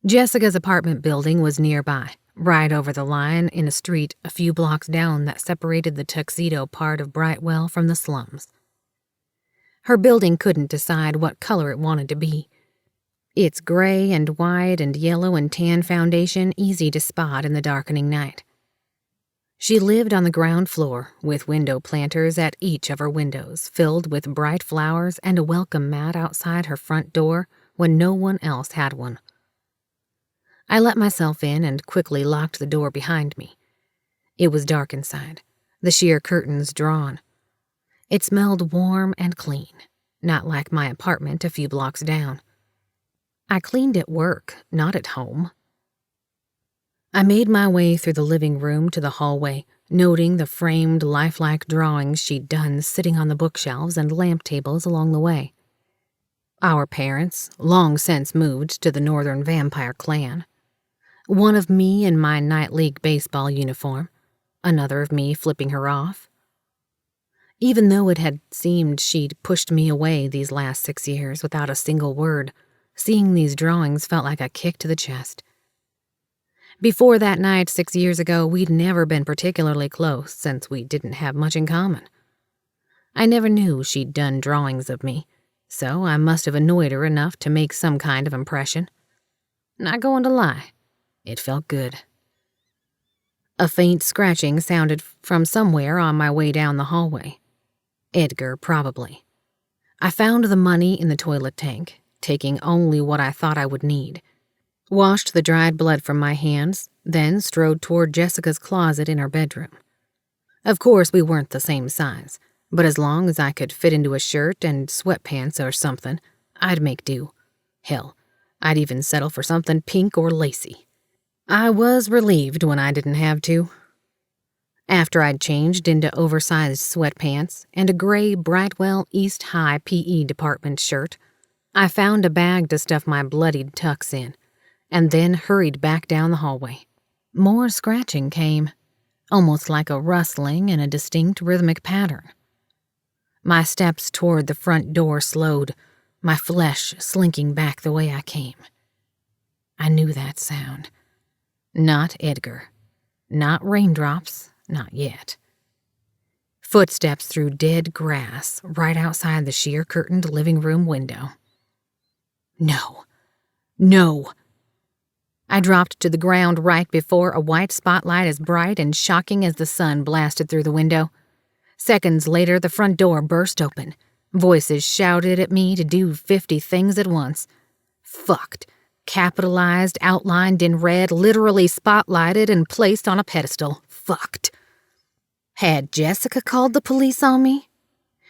Jessica's apartment building was nearby, right over the line in a street a few blocks down that separated the Tuxedo part of Brightwell from the slums. Her building couldn't decide what color it wanted to be. Its gray and white and yellow and tan foundation easy to spot in the darkening night. She lived on the ground floor, with window planters at each of her windows, filled with bright flowers and a welcome mat outside her front door when no one else had one. I let myself in and quickly locked the door behind me. It was dark inside, the sheer curtains drawn. It smelled warm and clean, not like my apartment a few blocks down. I cleaned at work, not at home. I made my way through the living room to the hallway, noting the framed, lifelike drawings she'd done sitting on the bookshelves and lamp tables along the way. Our parents, long since moved to the Northern Vampire Clan. One of me in my Night League baseball uniform, another of me flipping her off. Even though it had seemed she'd pushed me away these last 6 years without a single word, seeing these drawings felt like a kick to the chest. Before that night 6 years ago, we'd never been particularly close since we didn't have much in common. I never knew she'd done drawings of me, so I must have annoyed her enough to make some kind of impression. Not going to lie, it felt good. A faint scratching sounded from somewhere on my way down the hallway. Edgar, probably. I found the money in the toilet tank, taking only what I thought I would need. Washed the dried blood from my hands, then strode toward Jessica's closet in her bedroom. Of course, we weren't the same size, but as long as I could fit into a shirt and sweatpants or something, I'd make do. Hell, I'd even settle for something pink or lacy. I was relieved when I didn't have to. After I'd changed into oversized sweatpants and a gray Brightwell East High PE department shirt, I found a bag to stuff my bloodied tucks in, and then hurried back down the hallway. More scratching came, almost like a rustling in a distinct rhythmic pattern. My steps toward the front door slowed, my flesh slinking back the way I came. I knew that sound. Not Edgar. Not raindrops, not yet. Footsteps through dead grass right outside the sheer curtained living room window. No. No. I dropped to the ground right before a white spotlight as bright and shocking as the sun blasted through the window. Seconds later, the front door burst open. Voices shouted at me to do 50 things at once. Fucked. Capitalized, outlined in red, literally spotlighted and placed on a pedestal. Fucked. Had Jessica called the police on me?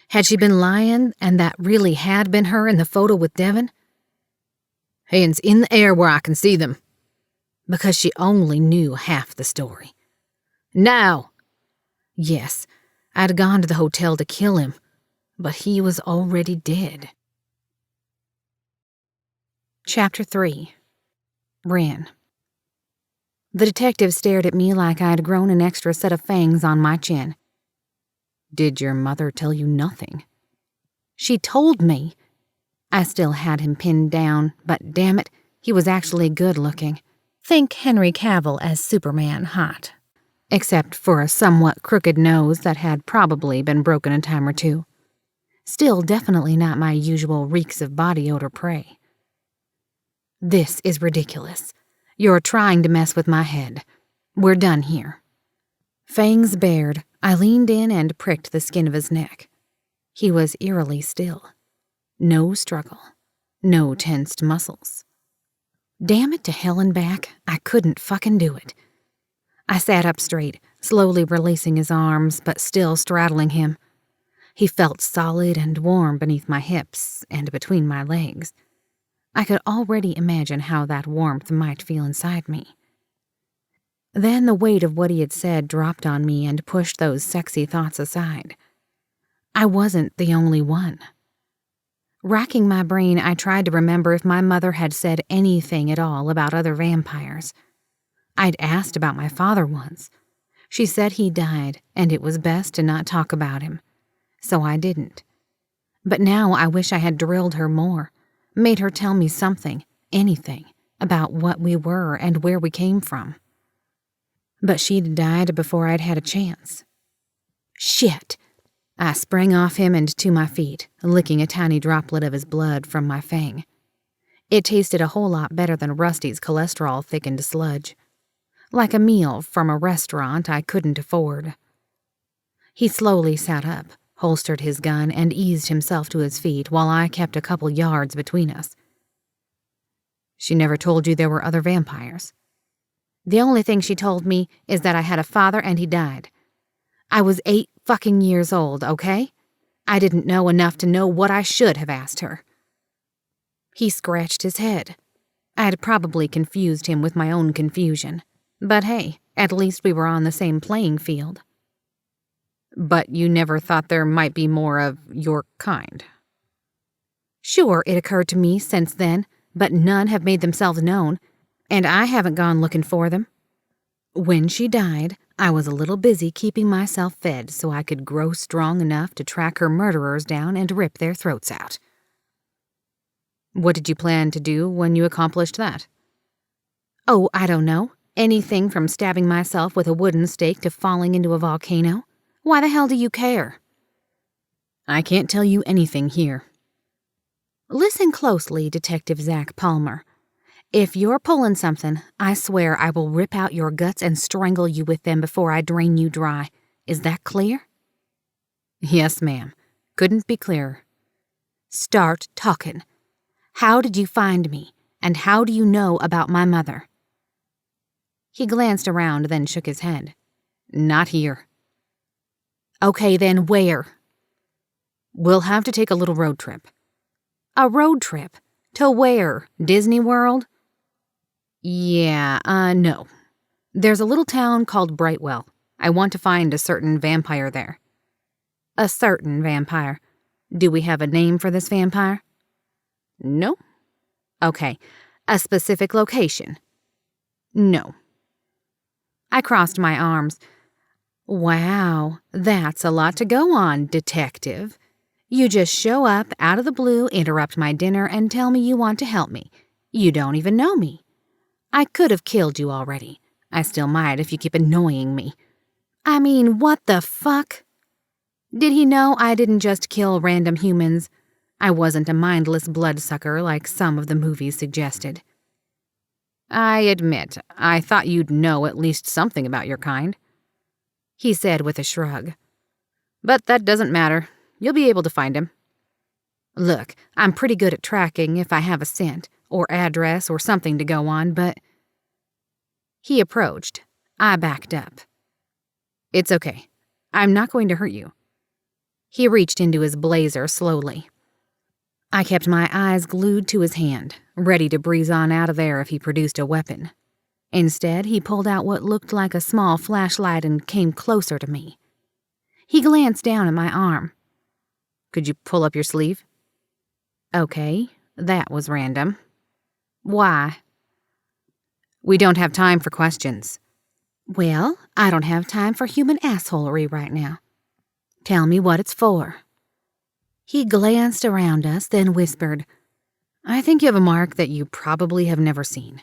Had she been lying and that really had been her in the photo with Devon? Hands in the air where I can see them. Because she only knew half the story. Now! Yes, I'd gone to the hotel to kill him, but he was already dead. Chapter 3. Wren. The detective stared at me like I'd grown an extra set of fangs on my chin. Did your mother tell you nothing? She told me. I still had him pinned down, but damn it, he was actually good looking. Think Henry Cavill as Superman hot. Except for a somewhat crooked nose that had probably been broken a time or two. Still definitely not my usual reeks of body odor prey. This is ridiculous. You're trying to mess with my head. We're done here. Fangs bared, I leaned in and pricked the skin of his neck. He was eerily still. No struggle. No tensed muscles. Damn it to hell and back, I couldn't fucking do it. I sat up straight, slowly releasing his arms, but still straddling him. He felt solid and warm beneath my hips and between my legs. I could already imagine how that warmth might feel inside me. Then the weight of what he had said dropped on me and pushed those sexy thoughts aside. I wasn't the only one. Racking my brain, I tried to remember if my mother had said anything at all about other vampires. I'd asked about my father once. She said he died, and it was best to not talk about him. So I didn't. But now I wish I had drilled her more, made her tell me something, anything, about what we were and where we came from. But she'd died before I'd had a chance. Shit! I sprang off him and to my feet, licking a tiny droplet of his blood from my fang. It tasted a whole lot better than Rusty's cholesterol-thickened sludge. Like a meal from a restaurant I couldn't afford. He slowly sat up, holstered his gun, and eased himself to his feet while I kept a couple yards between us. She never told you there were other vampires? The only thing she told me is that I had a father and he died. I was 8 fucking years old, okay? I didn't know enough to know what I should have asked her. He scratched his head. I'd probably confused him with my own confusion. But hey, at least we were on the same playing field. But you never thought there might be more of your kind? Sure, it occurred to me since then, but none have made themselves known, and I haven't gone looking for them. When she died, I was a little busy keeping myself fed so I could grow strong enough to track her murderers down and rip their throats out. What did you plan to do when you accomplished that? Oh, I don't know. Anything from stabbing myself with a wooden stake to falling into a volcano. Why the hell do you care? I can't tell you anything here. Listen closely, Detective Zach Palmer. If you're pulling something, I swear I will rip out your guts and strangle you with them before I drain you dry. Is that clear? Yes, ma'am. Couldn't be clearer. Start talking. How did you find me, and how do you know about my mother? He glanced around, then shook his head. Not here. Okay, then where? We'll have to take a little road trip. A road trip? To where? Disney World? Yeah, no. There's a little town called Brightwell. I want to find a certain vampire there. A certain vampire. Do we have a name for this vampire? No. Okay. A specific location? No. I crossed my arms. Wow, that's a lot to go on, detective. You just show up out of the blue, interrupt my dinner, and tell me you want to help me. You don't even know me. I could have killed you already. I still might if you keep annoying me. I mean, what the fuck? Did he know I didn't just kill random humans? I wasn't a mindless bloodsucker like some of the movies suggested. I admit, I thought you'd know at least something about your kind, he said with a shrug. But that doesn't matter. You'll be able to find him. Look, I'm pretty good at tracking if I have a scent. or address or something to go on, but... He approached. I backed up. It's okay. I'm not going to hurt you. He reached into his blazer slowly. I kept my eyes glued to his hand, ready to breeze on out of there if he produced a weapon. Instead, he pulled out what looked like a small flashlight and came closer to me. He glanced down at my arm. Could you pull up your sleeve? Okay, that was random. Why? We don't have time for questions. Well, I don't have time for human assholery right now. Tell me what it's for. He glanced around us, then whispered, I think you have a mark that you probably have never seen.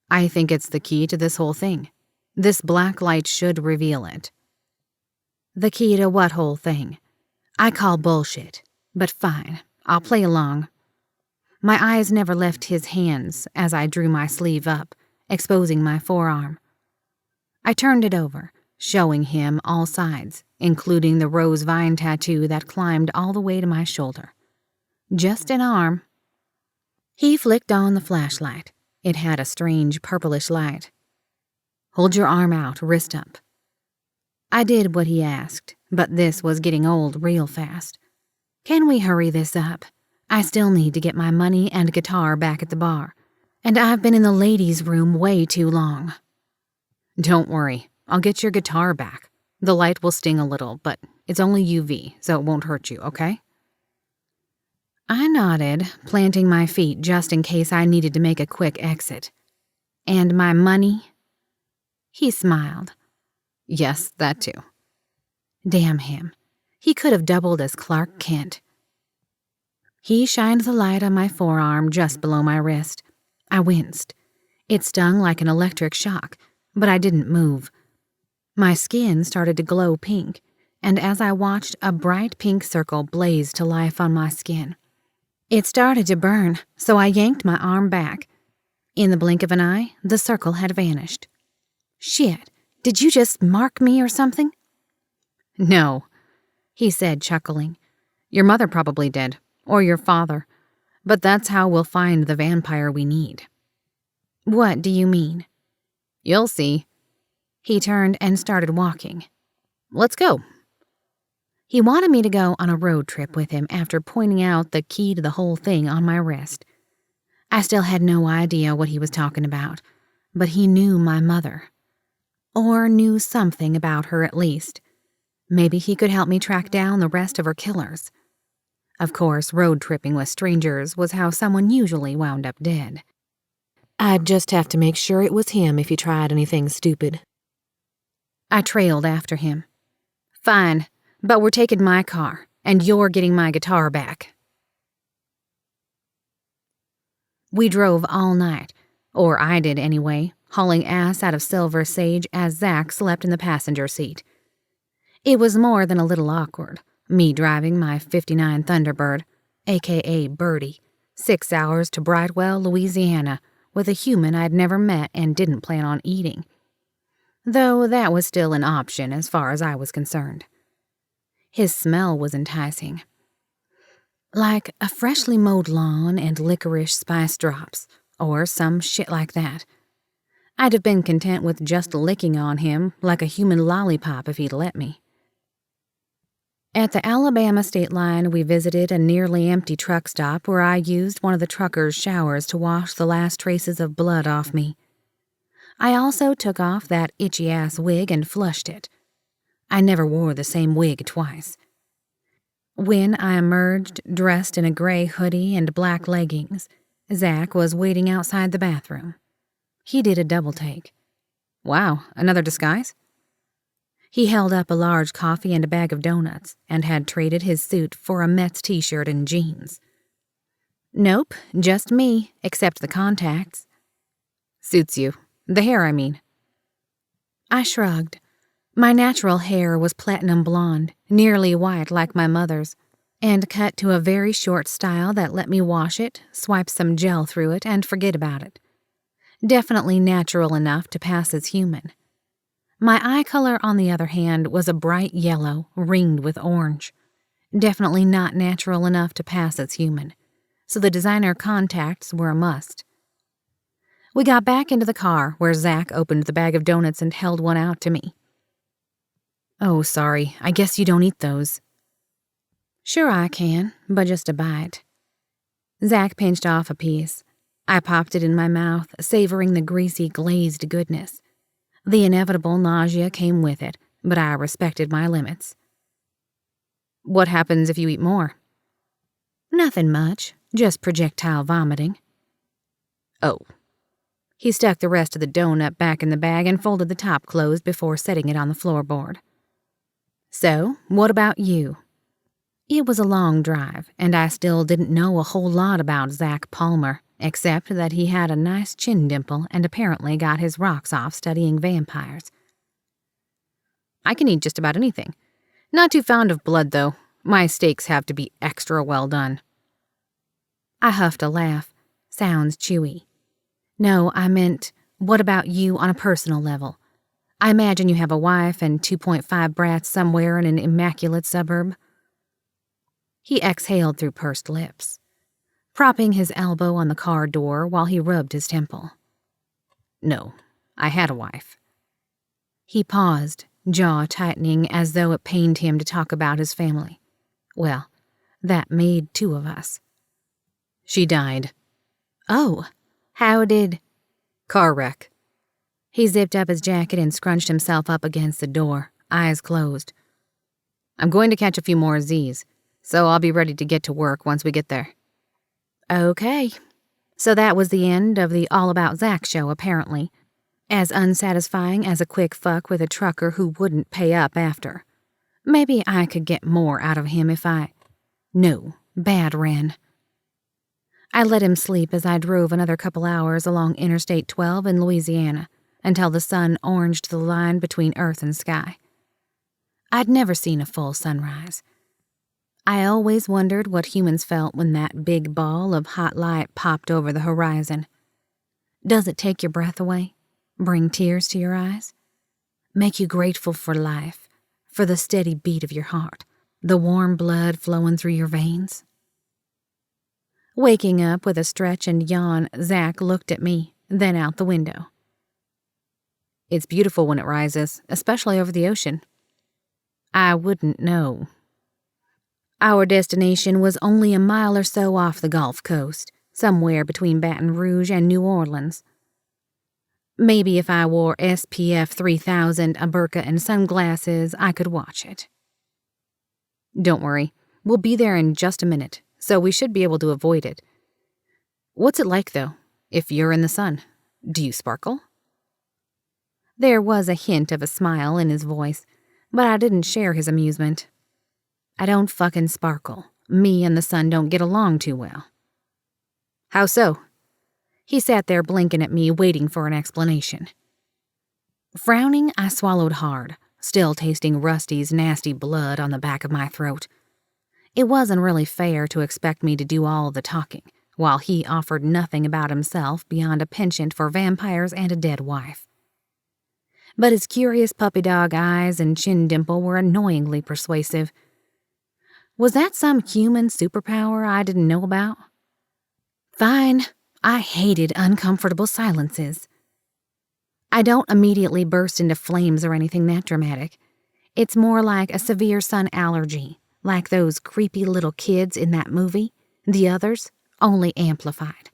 I think it's the key to this whole thing. This black light should reveal it. The key to what whole thing? I call bullshit, but fine, I'll play along. My eyes never left his hands as I drew my sleeve up, exposing my forearm. I turned it over, showing him all sides, including the rose vine tattoo that climbed all the way to my shoulder. Just an arm. He flicked on the flashlight. It had a strange purplish light. Hold your arm out, wrist up. I did what he asked, but this was getting old real fast. Can we hurry this up? I still need to get my money and guitar back at the bar, and I've been in the ladies' room way too long. Don't worry, I'll get your guitar back. The light will sting a little, but it's only UV, so it won't hurt you, okay? I nodded, planting my feet just in case I needed to make a quick exit. And my money? He smiled. Yes, that too. Damn him. He could have doubled as Clark Kent. He shined the light on my forearm just below my wrist. I winced. It stung like an electric shock, but I didn't move. My skin started to glow pink, and as I watched, a bright pink circle blaze to life on my skin. It started to burn, so I yanked my arm back. In the blink of an eye, the circle had vanished. Shit, did you just mark me or something? No, he said, chuckling. Your mother probably did, or your father, but that's how we'll find the vampire we need. What do you mean? You'll see. He turned and started walking. Let's go. He wanted me to go on a road trip with him after pointing out the key to the whole thing on my wrist. I still had no idea what he was talking about, but he knew my mother. Or knew something about her at least. Maybe he could help me track down the rest of her killers. Of course, road tripping with strangers was how someone usually wound up dead. I'd just have to make sure it was him if he tried anything stupid. I trailed after him. Fine. But we're taking my car, and you're getting my guitar back. We drove all night, or I did anyway, hauling ass out of Silver Sage as Zach slept in the passenger seat. It was more than a little awkward, me driving my '59 Thunderbird, aka Birdie, 6 hours to Bridewell, Louisiana, with a human I'd never met and didn't plan on eating. Though that was still an option as far as I was concerned. His smell was enticing. Like a freshly mowed lawn and licorice spice drops, or some shit like that. I'd have been content with just licking on him like a human lollipop if he'd let me. At the Alabama state line, we visited a nearly empty truck stop where I used one of the truckers' showers to wash the last traces of blood off me. I also took off that itchy-ass wig and flushed it. I never wore the same wig twice. When I emerged, dressed in a gray hoodie and black leggings, Zach was waiting outside the bathroom. He did a double take. Wow, another disguise? He held up a large coffee and a bag of donuts and had traded his suit for a Mets t-shirt and jeans. Nope, just me, except the contacts. Suits you. The hair, I mean. I shrugged. My natural hair was platinum blonde, nearly white like my mother's, and cut to a very short style that let me wash it, swipe some gel through it, and forget about it. Definitely natural enough to pass as human. My eye color, on the other hand, was a bright yellow, ringed with orange. Definitely not natural enough to pass as human. so the designer contacts were a must. We got back into the car, where Zach opened the bag of donuts and held one out to me. "Oh, sorry, I guess you don't eat those." "Sure I can, but just a bite." Zach pinched off a piece. I popped it in my mouth, savoring the greasy, glazed goodness. The inevitable nausea came with it, but I respected my limits. "What happens if you eat more?" "Nothing much, just projectile vomiting." "Oh." He stuck the rest of the donut back in the bag and folded the top closed before setting it on the floorboard. "So, what about you?" It was a long drive, and I still didn't know a whole lot about Zach Palmer, except that he had a nice chin dimple and apparently got his rocks off studying vampires. "I can eat just about anything. Not too fond of blood, though. My steaks have to be extra well done." I huffed a laugh. Sounds chewy. "No, I meant, what about you on a personal level? I imagine you have a wife and 2.5 brats somewhere in an immaculate suburb." He exhaled through pursed lips, propping his elbow on the car door while he rubbed his temple. "No, I had a wife." He paused, jaw tightening as though it pained him to talk about his family. Well, that made 2 of us. "She died." "Oh, how did—" "Car wreck." He zipped up his jacket and scrunched himself up against the door, eyes closed. "I'm going to catch a few more Z's, so I'll be ready to get to work once we get there." Okay. So that was the end of the All About Zach show, apparently. As unsatisfying as a quick fuck with a trucker who wouldn't pay up after. Maybe I could get more out of him if I— No, bad Wren. I let him sleep as I drove another couple hours along Interstate 12 in Louisiana until the sun oranged the line between earth and sky. I'd never seen a full sunrise. I always wondered what humans felt when that big ball of hot light popped over the horizon. Does it take your breath away? Bring tears to your eyes? Make you grateful for life, for the steady beat of your heart, the warm blood flowing through your veins? Waking up with a stretch and yawn, Zach looked at me, then out the window. "It's beautiful when it rises, especially over the ocean." I wouldn't know. Our destination was only a mile or so off the Gulf Coast, somewhere between Baton Rouge and New Orleans. Maybe if I wore SPF 3000, a burqa, and sunglasses, I could watch it. "Don't worry, we'll be there in just a minute, so we should be able to avoid it. What's it like, though, if you're in the sun? Do you sparkle?" There was a hint of a smile in his voice, but I didn't share his amusement. I don't fucking sparkle. Me and the sun don't get along too well. "How so?" He sat there blinking at me, waiting for an explanation. Frowning, I swallowed hard, still tasting Rusty's nasty blood on the back of my throat. It wasn't really fair to expect me to do all the talking, while he offered nothing about himself beyond a penchant for vampires and a dead wife. But his curious puppy dog eyes and chin dimple were annoyingly persuasive. Was that some human superpower I didn't know about? Fine. I hated uncomfortable silences. I don't immediately burst into flames or anything that dramatic. It's more like a severe sun allergy, like those creepy little kids in that movie, The Others, only amplified.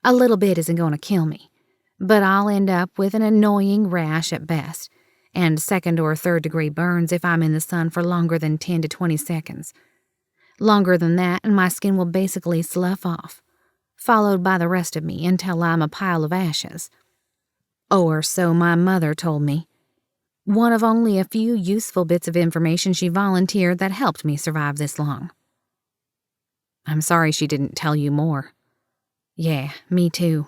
A little bit isn't going to kill me, but I'll end up with an annoying rash at best, and 2nd or 3rd degree burns if I'm in the sun for longer than 10 to 20 seconds. Longer than that, and my skin will basically slough off, followed by the rest of me until I'm a pile of ashes. Or so my mother told me. One of only a few useful bits of information she volunteered that helped me survive this long. I'm sorry she didn't tell you more. Yeah, me too.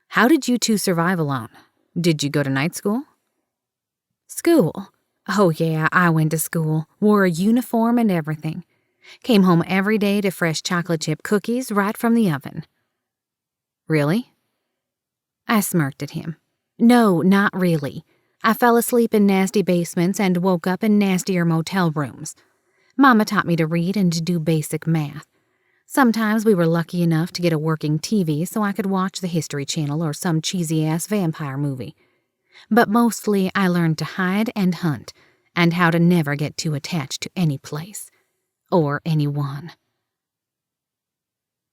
How did you 2 survive alone? Did you go to night school? School? Oh yeah, I went to school, wore a uniform and everything. Came home every day to fresh chocolate chip cookies right from the oven. Really? I smirked at him. No, not really. I fell asleep in nasty basements and woke up in nastier motel rooms. Mama taught me to read and to do basic math. Sometimes we were lucky enough to get a working TV so I could watch the History Channel or some cheesy-ass vampire movie. But mostly I learned to hide and hunt, and how to never get too attached to any place. Or anyone.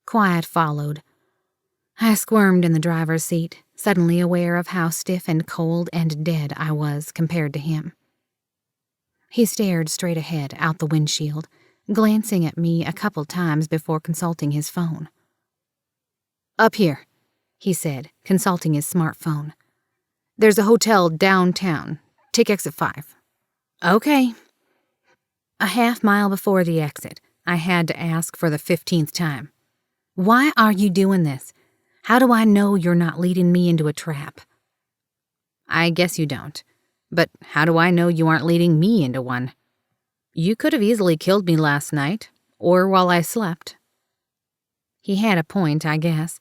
Quiet followed. I squirmed in the driver's seat, suddenly aware of how stiff and cold and dead I was compared to him. He stared straight ahead out the windshield, glancing at me a couple times before consulting his phone. "Up here," he said, consulting his smartphone. "There's a hotel downtown. Take exit 5. "Okay." A half-mile before the exit, I had to ask for the 15th time. "Why are you doing this? How do I know you're not leading me into a trap?" "I guess you don't. But how do I know you aren't leading me into one? You could have easily killed me last night, or while I slept." He had a point, I guess.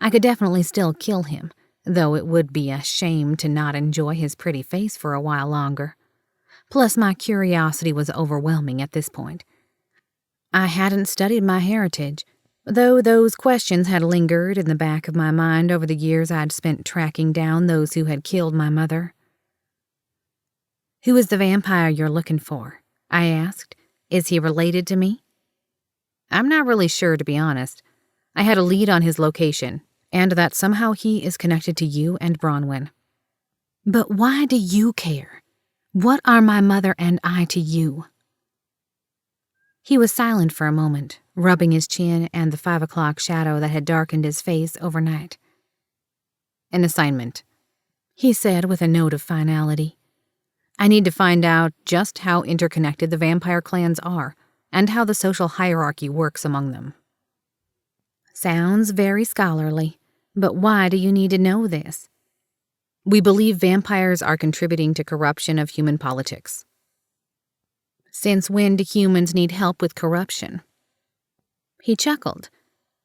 I could definitely still kill him, though it would be a shame to not enjoy his pretty face for a while longer. Plus, my curiosity was overwhelming at this point. I hadn't studied my heritage, though those questions had lingered in the back of my mind over the years I'd spent tracking down those who had killed my mother. "Who is the vampire you're looking for?" I asked. "Is he related to me?" "I'm not really sure, to be honest. I had a lead on his location, and that somehow he is connected to you and Bronwyn." "But why do you care? What are my mother and I to you?" He was silent for a moment, rubbing his chin and the 5 o'clock shadow that had darkened his face overnight. "An assignment," he said with a note of finality. "I need to find out just how interconnected the vampire clans are, and how the social hierarchy works among them." Sounds very scholarly, but why do you need to know this? "We believe vampires are contributing to corruption of human politics." "Since when do humans need help with corruption?" He chuckled.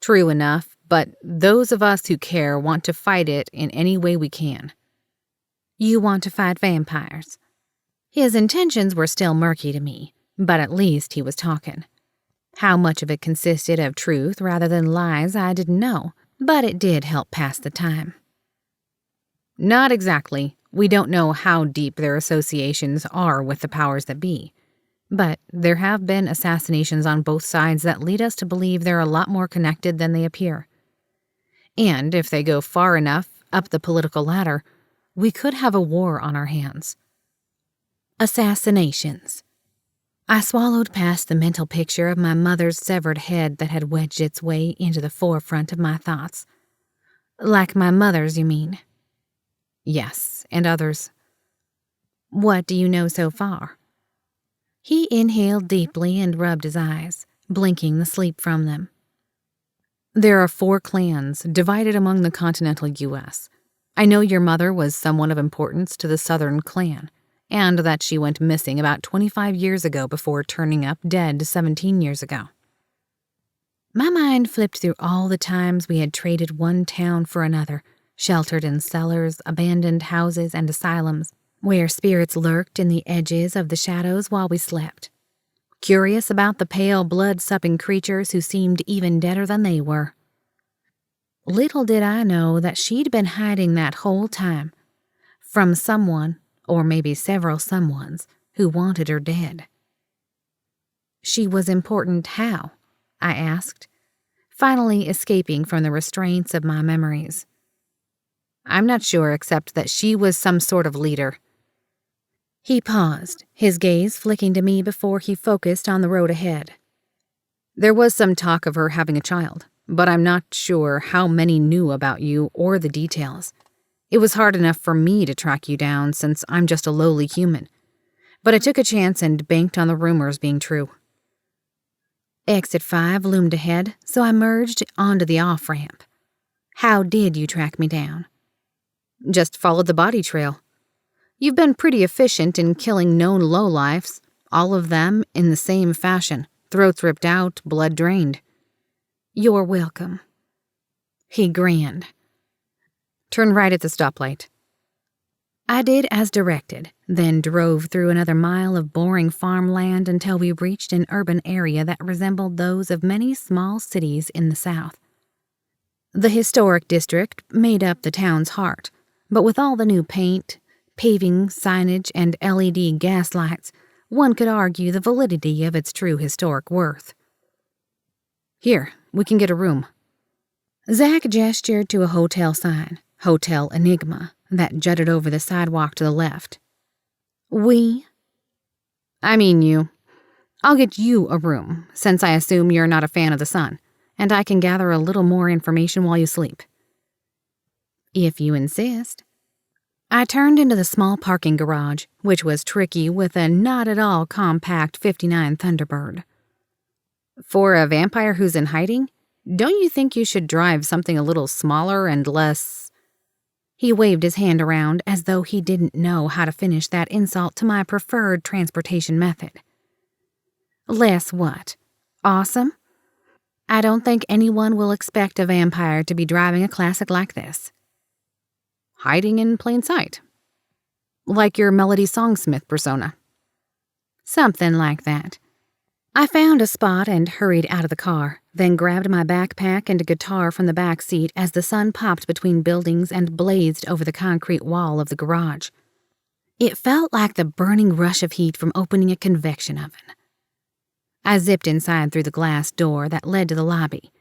"True enough, but those of us who care want to fight it in any way we can." "You want to fight vampires?" His intentions were still murky to me, but at least he was talking. How much of it consisted of truth rather than lies I didn't know, but it did help pass the time. "Not exactly. We don't know how deep their associations are with the powers that be. But there have been assassinations on both sides that lead us to believe they're a lot more connected than they appear. And if they go far enough up the political ladder, we could have a war on our hands." Assassinations. I swallowed past the mental picture of my mother's severed head that had wedged its way into the forefront of my thoughts. "Like my mother's, you mean?" "Yes, and others." "What do you know so far?" He inhaled deeply and rubbed his eyes, blinking the sleep from them. "There are 4 clans divided among the continental U.S. I know your mother was someone of importance to the Southern clan, and that she went missing about 25 years ago before turning up dead 17 years ago." My mind flipped through all the times we had traded one town for another, sheltered in cellars, abandoned houses, and asylums, where spirits lurked in the edges of the shadows while we slept. Curious about the pale, blood-supping creatures who seemed even deader than they were. Little did I know that she'd been hiding that whole time. From someone, or maybe several someones, who wanted her dead. "She was important how?" I asked, finally escaping from the restraints of my memories. "I'm not sure, except that she was some sort of leader." He paused, his gaze flicking to me before he focused on the road ahead. "There was some talk of her having a child, but I'm not sure how many knew about you or the details. It was hard enough for me to track you down since I'm just a lowly human, but I took a chance and banked on the rumors being true." Exit 5 loomed ahead, so I merged onto the off-ramp. "How did you track me down?" "Just followed the body trail. You've been pretty efficient in killing known lowlifes, all of them in the same fashion, throats ripped out, blood drained." "You're welcome." He grinned. "Turn right at the stoplight." I did as directed, then drove through another mile of boring farmland until we reached an urban area that resembled those of many small cities in the south. The historic district made up the town's heart, but with all the new paint, paving, signage, and LED gas lights, one could argue the validity of its true historic worth. "Here, we can get a room." Zach gestured to a hotel sign, Hotel Enigma, that jutted over the sidewalk to the left. "We?" "I mean you. I'll get you a room, since I assume you're not a fan of the sun, and I can gather a little more information while you sleep." "If you insist." I turned into the small parking garage, which was tricky with a not at all compact 59 Thunderbird. "For a vampire who's in hiding, don't you think you should drive something a little smaller and less—" He waved his hand around as though he didn't know how to finish that insult to my preferred transportation method. "Less what? Awesome? I don't think anyone will expect a vampire to be driving a classic like this." "Hiding in plain sight. Like your Melody Songsmith persona." "Something like that." I found a spot and hurried out of the car, then grabbed my backpack and a guitar from the back seat as the sun popped between buildings and blazed over the concrete wall of the garage. It felt like the burning rush of heat from opening a convection oven. I zipped inside through the glass door that led to the lobby.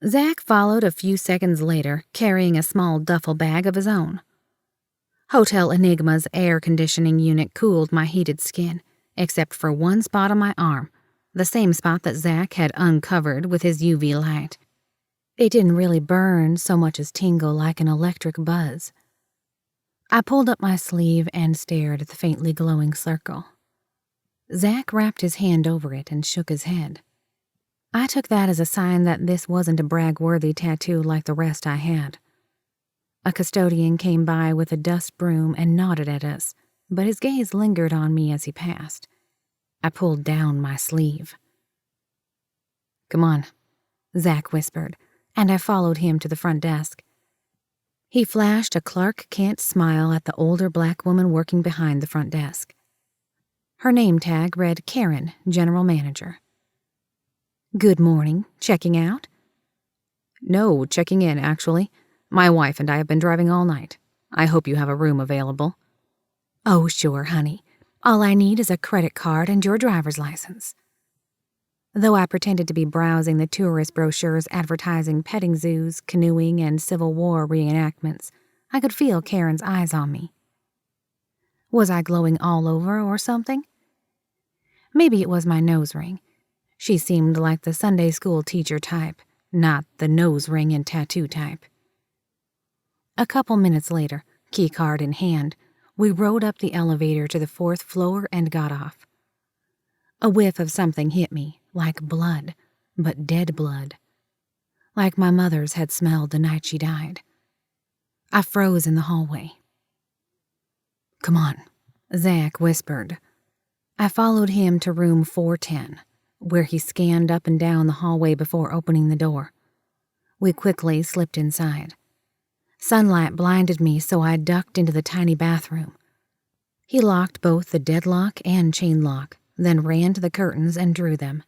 Zach followed a few seconds later, carrying a small duffel bag of his own. Hotel Enigma's air conditioning unit cooled my heated skin, except for one spot on my arm, the same spot that Zach had uncovered with his UV light. It didn't really burn so much as tingle like an electric buzz. I pulled up my sleeve and stared at the faintly glowing circle. Zach wrapped his hand over it and shook his head. I took that as a sign that this wasn't a brag-worthy tattoo like the rest I had. A custodian came by with a dust broom and nodded at us, but his gaze lingered on me as he passed. I pulled down my sleeve. "Come on," Zach whispered, and I followed him to the front desk. He flashed a Clark Kent smile at the older black woman working behind the front desk. Her name tag read Karen, General Manager. "Good morning. Checking out?" "No, checking in, actually. My wife and I have been driving all night. I hope you have a room available." "Oh, sure, honey. All I need is a credit card and your driver's license." Though I pretended to be browsing the tourist brochures advertising petting zoos, canoeing, and Civil War reenactments, I could feel Karen's eyes on me. Was I glowing all over or something? Maybe it was my nose ring. She seemed like the Sunday school teacher type, not the nose ring and tattoo type. A couple minutes later, keycard in hand, we rode up the elevator to the 4th floor and got off. A whiff of something hit me, like blood, but dead blood. Like my mother's had smelled the night she died. I froze in the hallway. "Come on," Zach whispered. I followed him to room 410, where he scanned up and down the hallway before opening the door. We quickly slipped inside. Sunlight blinded me, so I ducked into the tiny bathroom. He locked both the deadlock and chain lock, then ran to the curtains and drew them.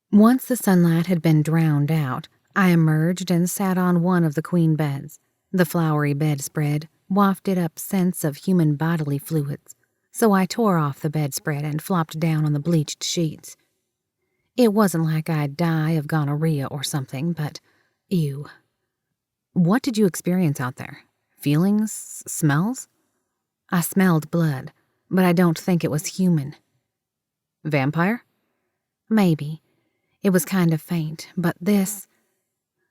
Once the sunlight had been drowned out, I emerged and sat on one of the queen beds. The flowery bedspread wafted up scents of human bodily fluids, so I tore off the bedspread and flopped down on the bleached sheets. It wasn't like I'd die of gonorrhea or something, but ew. What did you experience out there? Feelings? Smells? I smelled blood, but I don't think it was human. Vampire? Maybe. It was kind of faint, but this...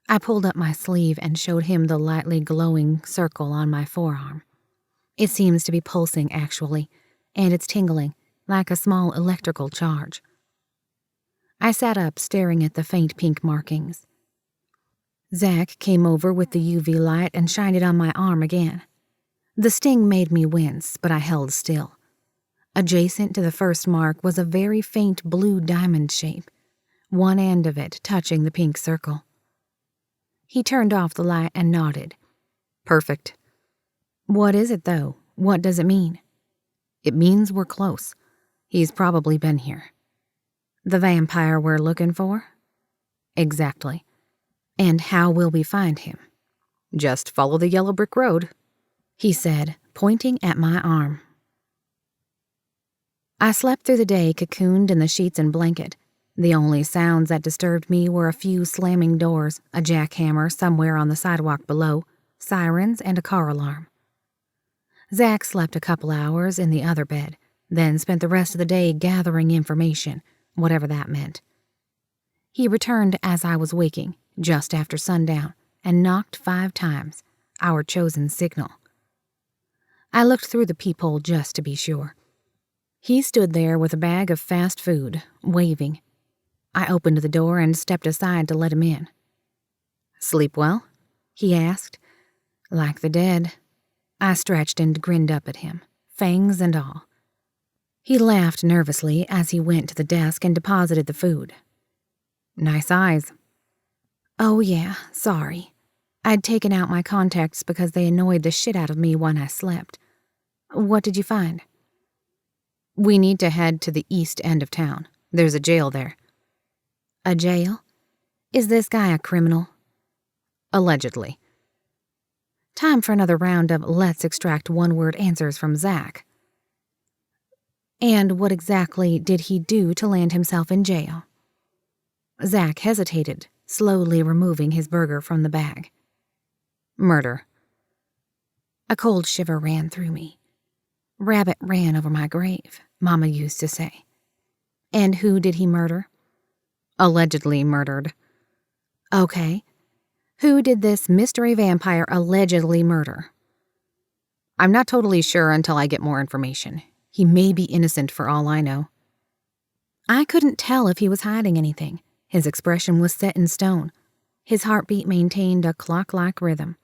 I pulled up my sleeve and showed him the lightly glowing circle on my forearm. It seems to be pulsing, actually, and it's tingling, like a small electrical charge. I sat up, staring at the faint pink markings. Zach came over with the UV light and shined it on my arm again. The sting made me wince, but I held still. Adjacent to the first mark was a very faint blue diamond shape, one end of it touching the pink circle. He turned off the light and nodded. "Perfect." "What is it, though? What does it mean? It means we're close. He's probably been here. The vampire we're looking for? Exactly. And how will we find him? Just follow the yellow brick road, he said, pointing at my arm. I slept through the day cocooned in the sheets and blanket. The only sounds that disturbed me were a few slamming doors, a jackhammer somewhere on the sidewalk below, sirens, and a car alarm. Zach slept a couple hours in the other bed, then spent the rest of the day gathering information, whatever that meant. He returned as I was waking, just after sundown, and knocked 5 times, our chosen signal. I looked through the peephole just to be sure. He stood there with a bag of fast food, waving. I opened the door and stepped aside to let him in. "Sleep well?" he asked. "Like the dead." I stretched and grinned up at him, fangs and all. He laughed nervously as he went to the desk and deposited the food. "Nice eyes." "Oh yeah, sorry. I'd taken out my contacts because they annoyed the shit out of me when I slept. What did you find?" "We need to head to the east end of town. There's a jail there." "A jail? Is this guy a criminal?" "Allegedly." Time for another round of let's extract one-word answers from Zach. "And what exactly did he do to land himself in jail?" Zach hesitated, slowly removing his burger from the bag. "Murder." A cold shiver ran through me. "Rabbit ran over my grave," Mama used to say. "And who did he murder?" "Allegedly murdered." "Okay. Who did this mystery vampire allegedly murder?" "I'm not totally sure until I get more information. He may be innocent for all I know." I couldn't tell if he was hiding anything. His expression was set in stone. His heartbeat maintained a clock-like rhythm.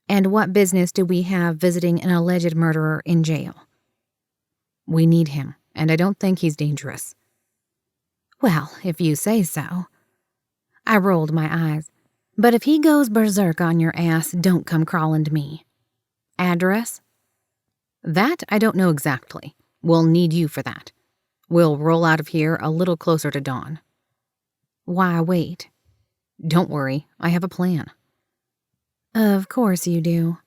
"And what business do we have visiting an alleged murderer in jail?" "We need him, and I don't think he's dangerous." "Well, if you say so." I rolled my eyes. "But if he goes berserk on your ass, don't come crawling to me." "Address?" "That I don't know exactly. We'll need you for that. We'll roll out of here a little closer to dawn." "Why wait?" "Don't worry, I have a plan." "Of course you do."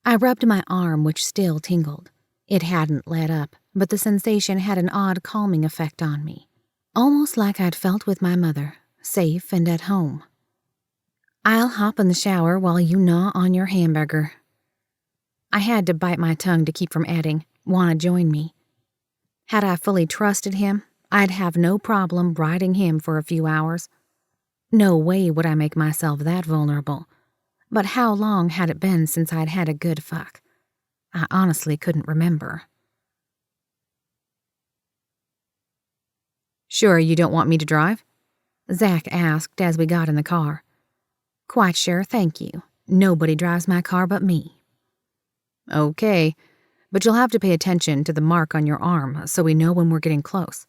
I rubbed my arm, which still tingled. It hadn't let up, but the sensation had an odd calming effect on me, almost like I'd felt with my mother, safe and at home. "I'll hop in the shower while you gnaw on your hamburger." I had to bite my tongue to keep from adding, "Wanna join me?" Had I fully trusted him, I'd have no problem riding him for a few hours. No way would I make myself that vulnerable. But how long had it been since I'd had a good fuck? I honestly couldn't remember. "Sure you don't want me to drive?" Zach asked as we got in the car. "Quite sure, thank you. Nobody drives my car but me." "Okay, but you'll have to pay attention to the mark on your arm so we know when we're getting close."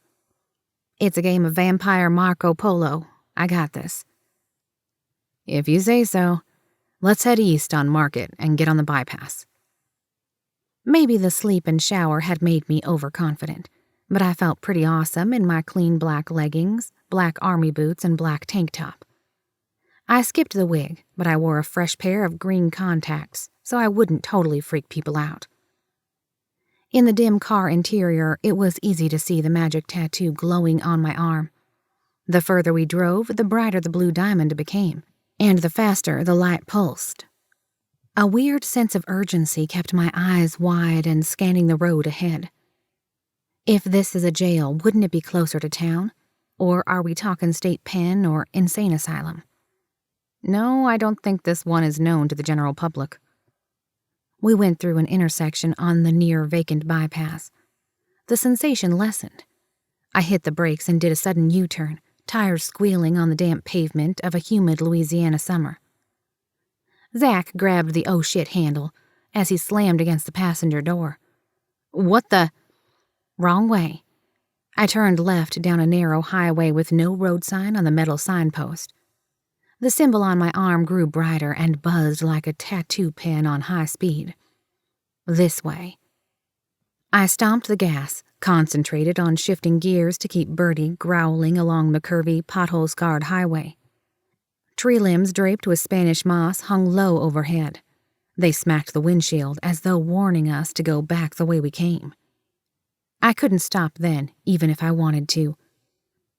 "It's a game of vampire Marco Polo. I got this." "If you say so. Let's head east on Market and get on the bypass." Maybe the sleep and shower had made me overconfident, but I felt pretty awesome in my clean black leggings, black army boots, and black tank top. I skipped the wig, but I wore a fresh pair of green contacts so I wouldn't totally freak people out. In the dim car interior, it was easy to see the magic tattoo glowing on my arm. The further we drove, the brighter the blue diamond became, and the faster the light pulsed. A weird sense of urgency kept my eyes wide and scanning the road ahead. If this is a jail, wouldn't it be closer to town? Or are we talking state pen or insane asylum? No, I don't think this one is known to the general public. We went through an intersection on the near-vacant bypass. The sensation lessened. I hit the brakes and did a sudden U-turn, tires squealing on the damp pavement of a humid Louisiana summer. Zach grabbed the oh shit handle as he slammed against the passenger door. "What the?" "Wrong way." I turned left down a narrow highway with no road sign on the metal signpost. The symbol on my arm grew brighter and buzzed like a tattoo pen on high speed. This way. I stomped the gas, concentrated on shifting gears to keep Birdie growling along the curvy, pothole-scarred highway. Tree limbs draped with Spanish moss hung low overhead. They smacked the windshield as though warning us to go back the way we came. I couldn't stop then, even if I wanted to.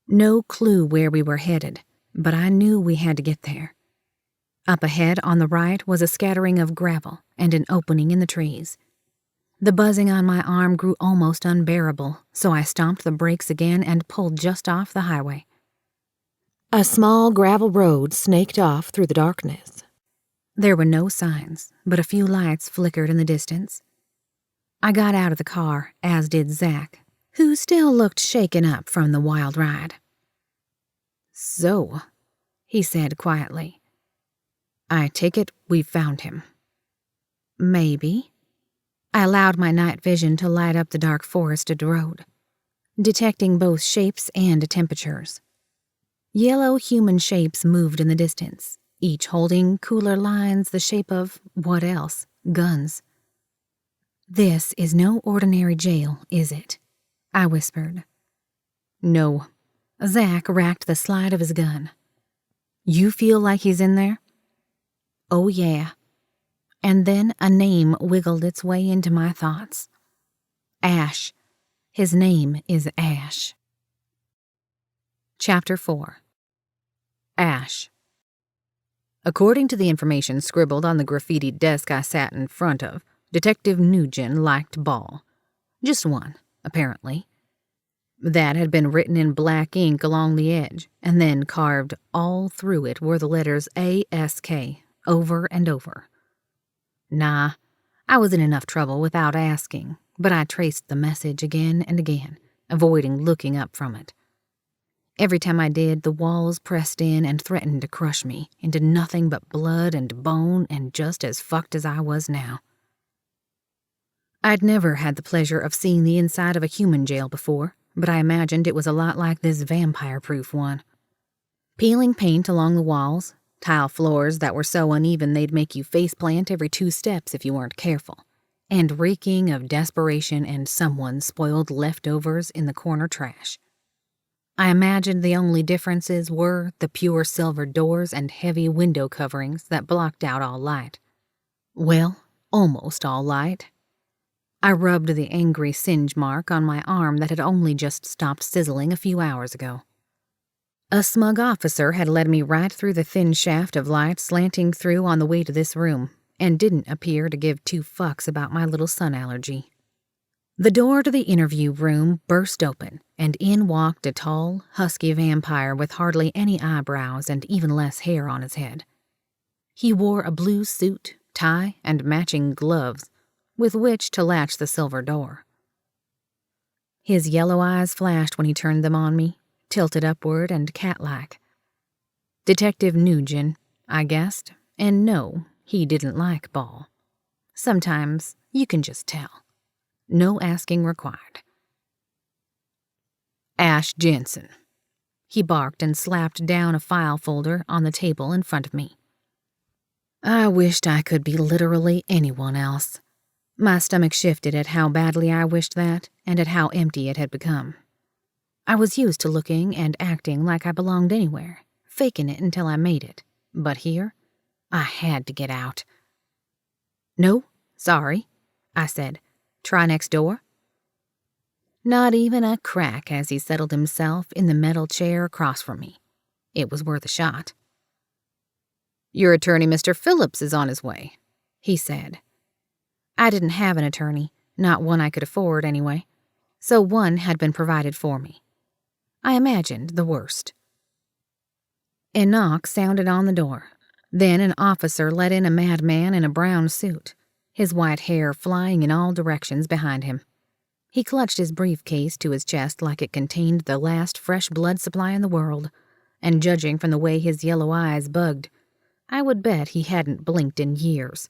No clue where we were headed, but I knew we had to get there. Up ahead on the right was a scattering of gravel and an opening in the trees. The buzzing on my arm grew almost unbearable, so I stomped the brakes again and pulled just off the highway. A small gravel road snaked off through the darkness. There were no signs, but a few lights flickered in the distance. I got out of the car, as did Zach, who still looked shaken up from the wild ride. "So," he said quietly, "I take it we've found him." "Maybe." I allowed my night vision to light up the dark forested road, detecting both shapes and temperatures. Yellow human shapes moved in the distance, each holding cooler lines the shape of, what else, guns. "This is no ordinary jail, is it?" I whispered. "No." Zach racked the slide of his gun. "You feel like he's in there?" "Oh, yeah." And then a name wiggled its way into my thoughts. Ashe. His name is Ashe. Chapter 4. Ashe. According to the information scribbled on the graffitied desk I sat in front of, Detective Nugent liked ball. Just one, apparently. That had been written in black ink along the edge, and then carved all through it were the letters ASK, over and over. Nah, I was in enough trouble without asking, but I traced the message again and again, avoiding looking up from it. Every time I did, the walls pressed in and threatened to crush me into nothing but blood and bone and just as fucked as I was now. I'd never had the pleasure of seeing the inside of a human jail before, but I imagined it was a lot like this vampire-proof one. Peeling paint along the walls, tile floors that were so uneven they'd make you faceplant every 2 steps if you weren't careful, and reeking of desperation and someone's spoiled leftovers in the corner trash. I imagined the only differences were the pure silver doors and heavy window coverings that blocked out all light. Well, almost all light. I rubbed the angry singe mark on my arm that had only just stopped sizzling a few hours ago. A smug officer had led me right through the thin shaft of light slanting through on the way to this room, and didn't appear to give 2 fucks about my little sun allergy. The door to the interview room burst open, and in walked a tall, husky vampire with hardly any eyebrows and even less hair on his head. He wore a blue suit, tie, and matching gloves, with which to latch the silver door. His yellow eyes flashed when he turned them on me, tilted upward and cat-like. Detective Nugent, I guessed, and no, he didn't like ball. Sometimes you can just tell. No asking required. "Ashe Jensen," he barked and slapped down a file folder on the table in front of me. I wished I could be literally anyone else. My stomach shifted at how badly I wished that, and at how empty it had become. I was used to looking and acting like I belonged anywhere, faking it until I made it. But here, I had to get out. "No, sorry," I said. "Try next door." Not even a crack as he settled himself in the metal chair across from me. It was worth a shot. "Your attorney, Mr. Phillips, is on his way," he said. I didn't have an attorney, not one I could afford anyway, so one had been provided for me. I imagined the worst. A knock sounded on the door. Then an officer let in a madman in a brown suit, his white hair flying in all directions behind him. He clutched his briefcase to his chest like it contained the last fresh blood supply in the world, and judging from the way his yellow eyes bugged, I would bet he hadn't blinked in years.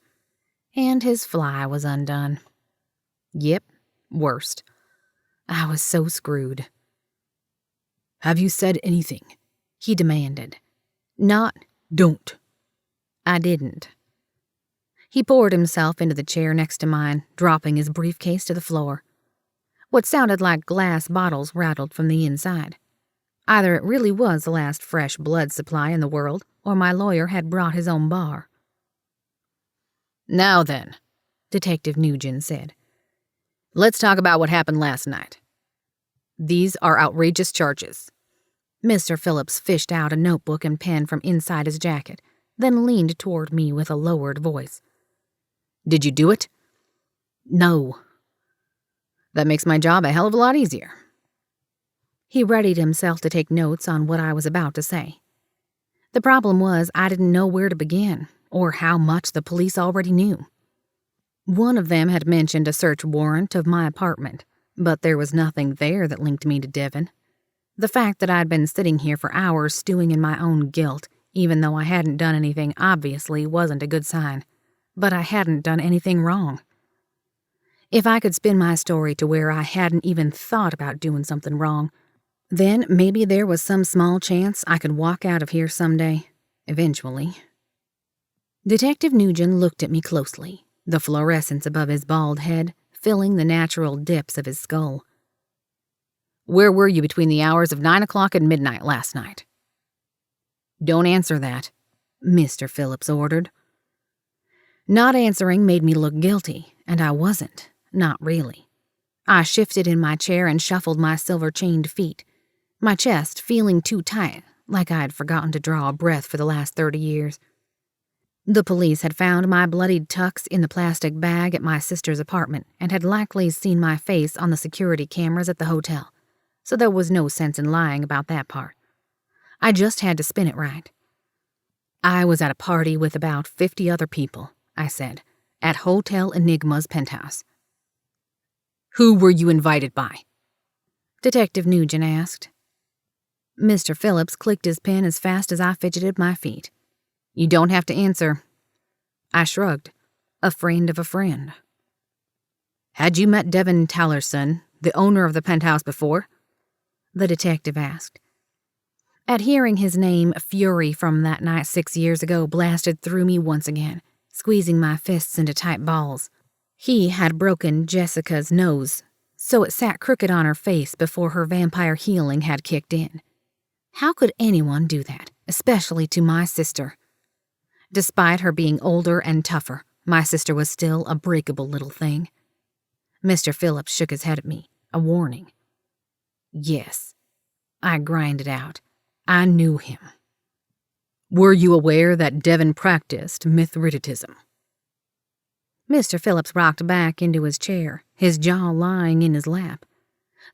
And his fly was undone. Yep, worst. I was so screwed. "Have you said anything?" he demanded. Don't. I didn't. He poured himself into the chair next to mine, dropping his briefcase to the floor. What sounded like glass bottles rattled from the inside. Either it really was the last fresh blood supply in the world, or my lawyer had brought his own bar. "Now then," Detective Nugent said. "Let's talk about what happened last night. These are outrageous charges." Mr. Phillips fished out a notebook and pen from inside his jacket, then leaned toward me with a lowered voice. "Did you do it?" "No." "That makes my job a hell of a lot easier." He readied himself to take notes on what I was about to say. The problem was I didn't know where to begin, or how much the police already knew. One of them had mentioned a search warrant of my apartment, but there was nothing there that linked me to Devon. The fact that I'd been sitting here for hours stewing in my own guilt, even though I hadn't done anything, obviously wasn't a good sign. But I hadn't done anything wrong. If I could spin my story to where I hadn't even thought about doing something wrong, then maybe there was some small chance I could walk out of here someday, eventually. Detective Nugent looked at me closely, the fluorescence above his bald head filling the natural dips of his skull. "Where were you between the hours of 9 o'clock and midnight last night?" "Don't answer that," Mr. Phillips ordered. Not answering made me look guilty, and I wasn't, not really. I shifted in my chair and shuffled my silver-chained feet, my chest feeling too tight, like I had forgotten to draw a breath for the last 30 years. The police had found my bloodied tux in the plastic bag at my sister's apartment and had likely seen my face on the security cameras at the hotel, so there was no sense in lying about that part. I just had to spin it right. "I was at a party with about 50 other people," I said, "at Hotel Enigma's penthouse." "Who were you invited by?" Detective Nugent asked. Mr. Phillips clicked his pen as fast as I fidgeted my feet. "You don't have to answer." I shrugged. A friend of a friend. "Had you met Devin Tallerson, the owner of the penthouse, before?" The detective asked. At hearing his name, fury from that night 6 years ago blasted through me once again, squeezing my fists into tight balls. He had broken Jessica's nose, so it sat crooked on her face before her vampire healing had kicked in. How could anyone do that, especially to my sister? Despite her being older and tougher, my sister was still a breakable little thing. Mr. Phillips shook his head at me, a warning. Yes, I grinded out. I knew him. "Were you aware that Devin practiced Mithridatism?" Mr. Phillips rocked back into his chair, his jaw lying in his lap.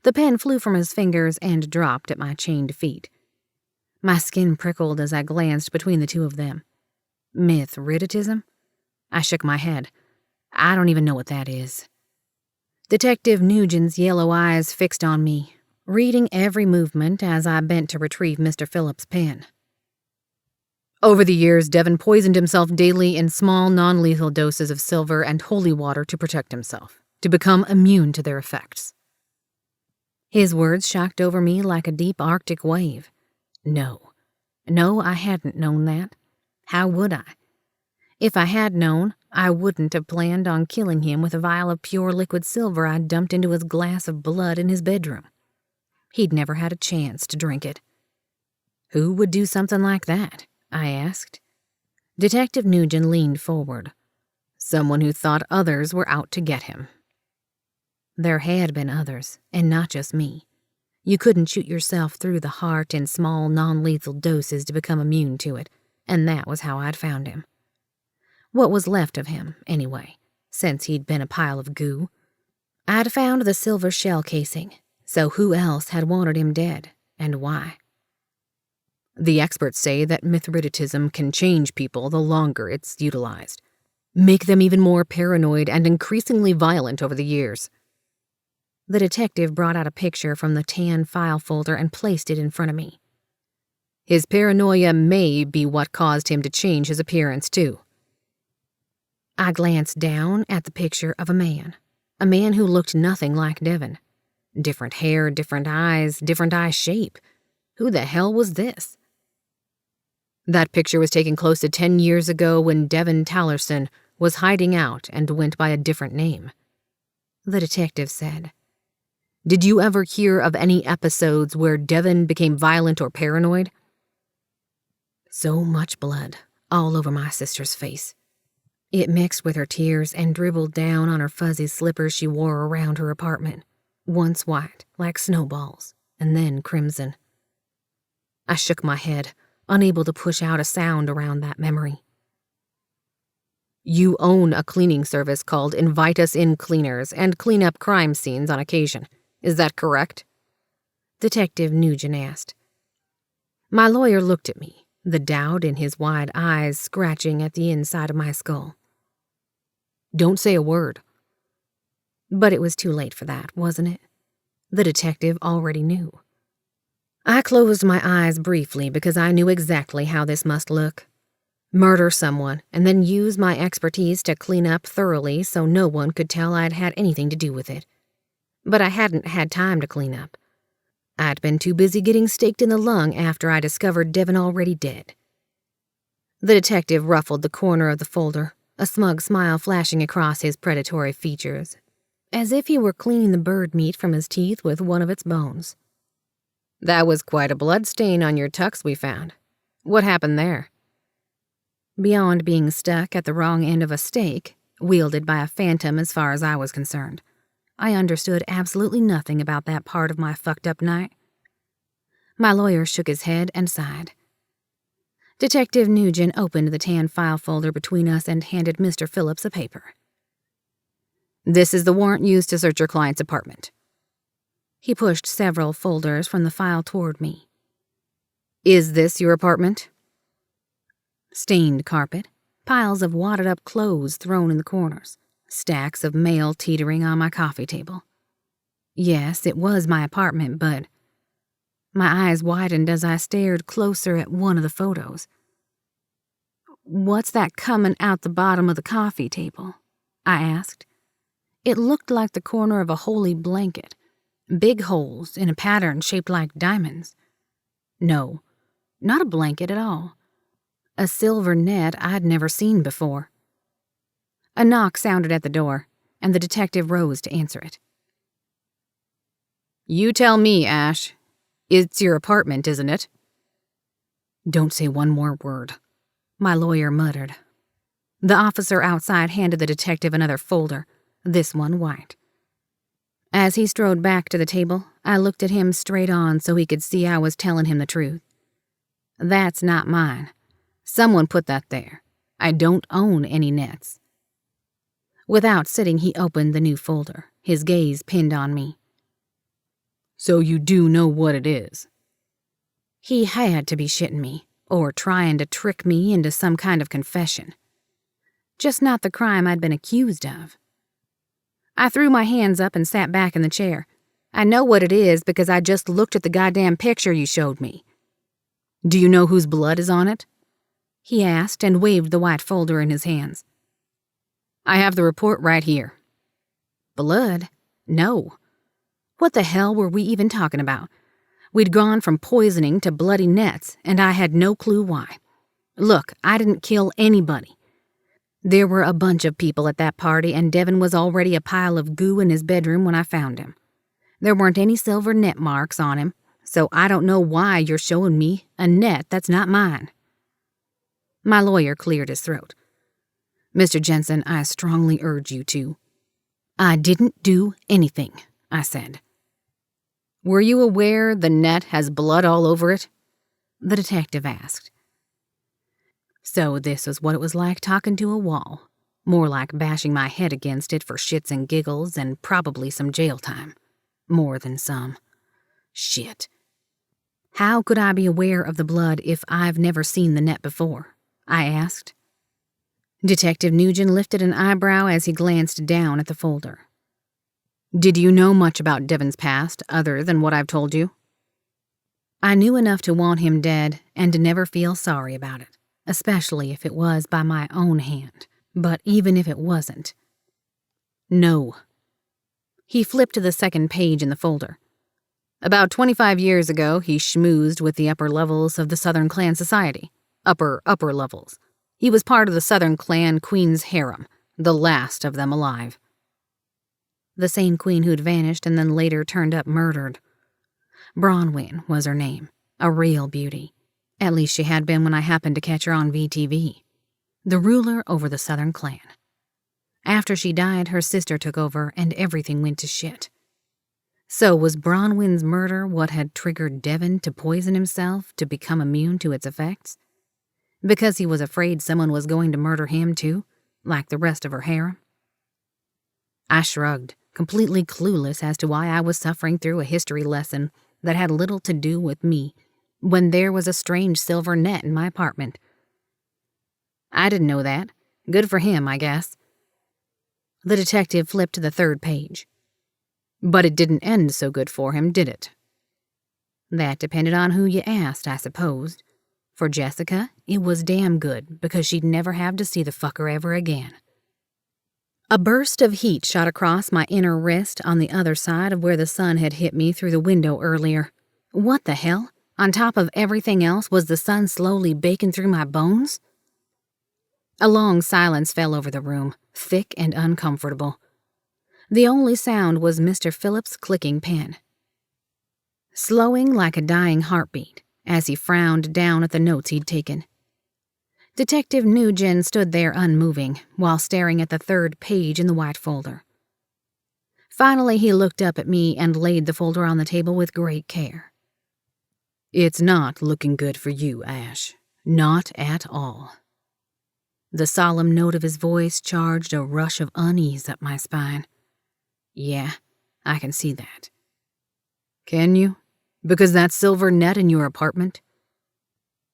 The pen flew from his fingers and dropped at my chained feet. My skin prickled as I glanced between the two of them. Mithridatism? I shook my head. I don't even know what that is. Detective Nugent's yellow eyes fixed on me, reading every movement as I bent to retrieve Mr. Phillips' pen. "Over the years, Devin poisoned himself daily in small, non-lethal doses of silver and holy water to protect himself, to become immune to their effects." His words shocked over me like a deep Arctic wave. No, I hadn't known that. How would I? If I had known, I wouldn't have planned on killing him with a vial of pure liquid silver I'd dumped into his glass of blood in his bedroom. He'd never had a chance to drink it. Who would do something like that? I asked. Detective Nugent leaned forward. Someone who thought others were out to get him. There had been others, and not just me. You couldn't shoot yourself through the heart in small, non-lethal doses to become immune to it, and that was how I'd found him. What was left of him, anyway, since he'd been a pile of goo. I'd found the silver shell casing, so who else had wanted him dead, and why? The experts say that Mithridatism can change people the longer it's utilized, make them even more paranoid and increasingly violent over the years. The detective brought out a picture from the tan file folder and placed it in front of me. His paranoia may be what caused him to change his appearance, too. I glanced down at the picture of a man who looked nothing like Devin. Different hair, different eyes, different eye shape. Who the hell was this? That picture was taken close to 10 years ago when Devin Tallerson, was hiding out and went by a different name," the detective said. "Did you ever hear of any episodes where Devon became violent or paranoid?" So much blood all over my sister's face. It mixed with her tears and dribbled down on her fuzzy slippers she wore around her apartment, once white, like snowballs, and then crimson. I shook my head, unable to push out a sound around that memory. "You own a cleaning service called Invite Us In Cleaners and clean up crime scenes on occasion. Is that correct?" Detective Nugent asked. My lawyer looked at me, the doubt in his wide eyes scratching at the inside of my skull. "Don't say a word." But it was too late for that, wasn't it? The detective already knew. I closed my eyes briefly because I knew exactly how this must look. Murder someone and then use my expertise to clean up thoroughly so no one could tell I'd had anything to do with it. But I hadn't had time to clean up. I'd been too busy getting staked in the lung after I discovered Devon already dead. The detective ruffled the corner of the folder, a smug smile flashing across his predatory features, as if he were cleaning the bird meat from his teeth with one of its bones. "That was quite a bloodstain on your tux we found. What happened there?" Beyond being stuck at the wrong end of a stake, wielded by a phantom as far as I was concerned, I understood absolutely nothing about that part of my fucked up night. My lawyer shook his head and sighed. Detective Nugent opened the tan file folder between us and handed Mr. Phillips a paper. "This is the warrant used to search your client's apartment." He pushed several folders from the file toward me. "Is this your apartment?" Stained carpet, piles of wadded-up clothes thrown in the corners, stacks of mail teetering on my coffee table. Yes, it was my apartment, but... My eyes widened as I stared closer at one of the photos. "What's that coming out the bottom of the coffee table?" I asked. It looked like the corner of a holy blanket, big holes in a pattern shaped like diamonds. No, not a blanket at all. A silver net I'd never seen before. A knock sounded at the door, and the detective rose to answer it. "You tell me, Ashe. It's your apartment, isn't it?" "Don't say one more word," my lawyer muttered. The officer outside handed the detective another folder, this one white. As he strode back to the table, I looked at him straight on so he could see I was telling him the truth. "That's not mine. Someone put that there. I don't own any nets." Without sitting, he opened the new folder, his gaze pinned on me. "So you do know what it is?" He had to be shitting me, or trying to trick me into some kind of confession. Just not the crime I'd been accused of. I threw my hands up and sat back in the chair. "I know what it is because I just looked at the goddamn picture you showed me." "Do you know whose blood is on it?" he asked and waved the white folder in his hands. "I have the report right here." Blood? No. What the hell were we even talking about? We'd gone from poisoning to bloody nets, and I had no clue why. Look, I didn't kill anybody. There were a bunch of people at that party, and Devon was already a pile of goo in his bedroom when I found him. There weren't any silver net marks on him, so I don't know why you're showing me a net that's not mine. My lawyer cleared his throat. "Mr. Jensen, I strongly urge you to." "I didn't do anything," I said. "Were you aware the net has blood all over it?" the detective asked. So this was what it was like talking to a wall. More like bashing my head against it for shits and giggles and probably some jail time. More than some. Shit. How could I be aware of the blood if I've never seen the net before? I asked. Detective Nugent lifted an eyebrow as he glanced down at the folder. "Did you know much about Devon's past other than what I've told you?" I knew enough to want him dead and to never feel sorry about it, especially if it was by my own hand. But even if it wasn't. No. He flipped to the second page in the folder. "About 25 years ago, he schmoozed with the upper levels of the Southern Clan Society. Upper levels. He was part of the Southern Clan Queen's harem, the last of them alive. The same queen who'd vanished and then later turned up murdered. Bronwyn was her name, a real beauty. At least she had been when I happened to catch her on VTV. The ruler over the Southern Clan. After she died, her sister took over and everything went to shit. So was Bronwyn's murder what had triggered Devon to poison himself to become immune to its effects? Because he was afraid someone was going to murder him too, like the rest of her harem? I shrugged, completely clueless as to why I was suffering through a history lesson that had little to do with me when there was a strange silver net in my apartment. I didn't know that. Good for him, I guess. The detective flipped to the 3rd page. But it didn't end so good for him, did it? That depended on who you asked, I supposed. For Jessica, it was damn good because she'd never have to see the fucker ever again. A burst of heat shot across my inner wrist on the other side of where the sun had hit me through the window earlier. What the hell? On top of everything else, was the sun slowly baking through my bones? A long silence fell over the room, thick and uncomfortable. The only sound was Mr. Phillips' clicking pen, slowing like a dying heartbeat as he frowned down at the notes he'd taken. Detective Nugent stood there unmoving while staring at the 3rd page in the white folder. Finally, he looked up at me and laid the folder on the table with great care. "It's not looking good for you, Ashe. Not at all." The solemn note of his voice charged a rush of unease up my spine. "Yeah, I can see that." "Can you? Because that silver net in your apartment?"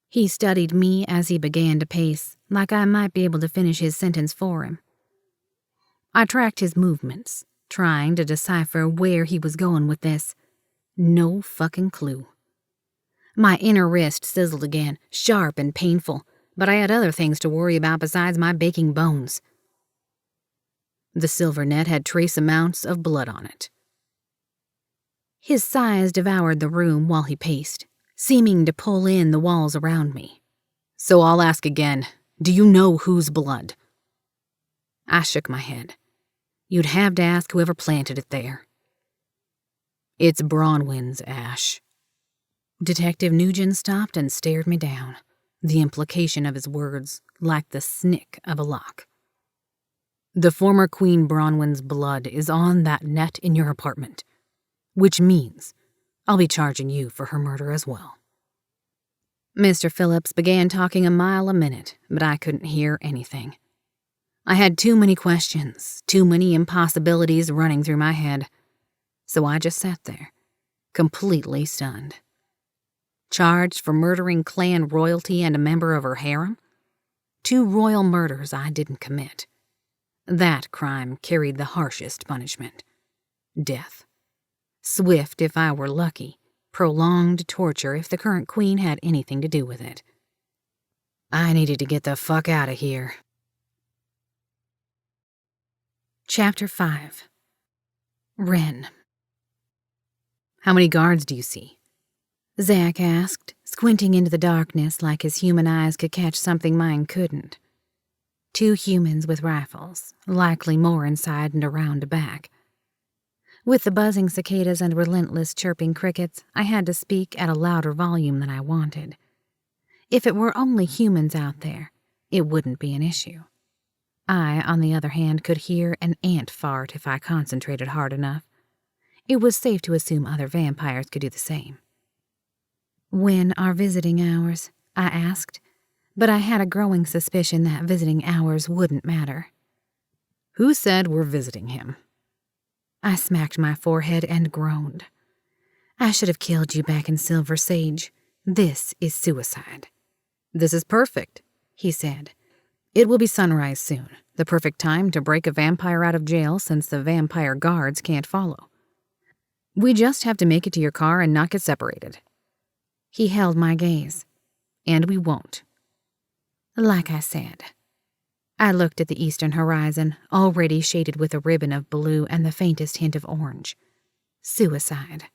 He studied me as he began to pace, like I might be able to finish his sentence for him. I tracked his movements, trying to decipher where he was going with this. No fucking clue. My inner wrist sizzled again, sharp and painful, but I had other things to worry about besides my baking bones. The silver net had trace amounts of blood on it. His sighs devoured the room while he paced, seeming to pull in the walls around me. "So I'll ask again, do you know whose blood?" I shook my head. "You'd have to ask whoever planted it there." "It's Bronwyn's, Ashe." Detective Nugent stopped and stared me down, the implication of his words like the snick of a lock. "The former Queen Bronwyn's blood is on that net in your apartment, which means I'll be charging you for her murder as well." Mr. Phillips began talking a mile a minute, but I couldn't hear anything. I had too many questions, too many impossibilities running through my head, so I just sat there, completely stunned. Charged for murdering clan royalty and a member of her harem? 2 royal murders I didn't commit. That crime carried the harshest punishment. Death. Swift if I were lucky, prolonged torture if the current queen had anything to do with it. I needed to get the fuck out of here. Chapter 5. Wren. "How many guards do you see?" Zach asked, squinting into the darkness like his human eyes could catch something mine couldn't. 2 humans with rifles, likely more inside and around the back. With the buzzing cicadas and relentless chirping crickets, I had to speak at a louder volume than I wanted. If it were only humans out there, it wouldn't be an issue. I, on the other hand, could hear an ant fart if I concentrated hard enough. It was safe to assume other vampires could do the same. "When are visiting hours?" I asked, but I had a growing suspicion that visiting hours wouldn't matter. "Who said we're visiting him?" I smacked my forehead and groaned. "I should have killed you back in Silver Sage. This is suicide." "This is perfect," he said. "It will be sunrise soon, the perfect time to break a vampire out of jail since the vampire guards can't follow. We just have to make it to your car and not get separated." He held my gaze. "And we won't." Like I said. I looked at the eastern horizon, already shaded with a ribbon of blue and the faintest hint of orange. Suicide.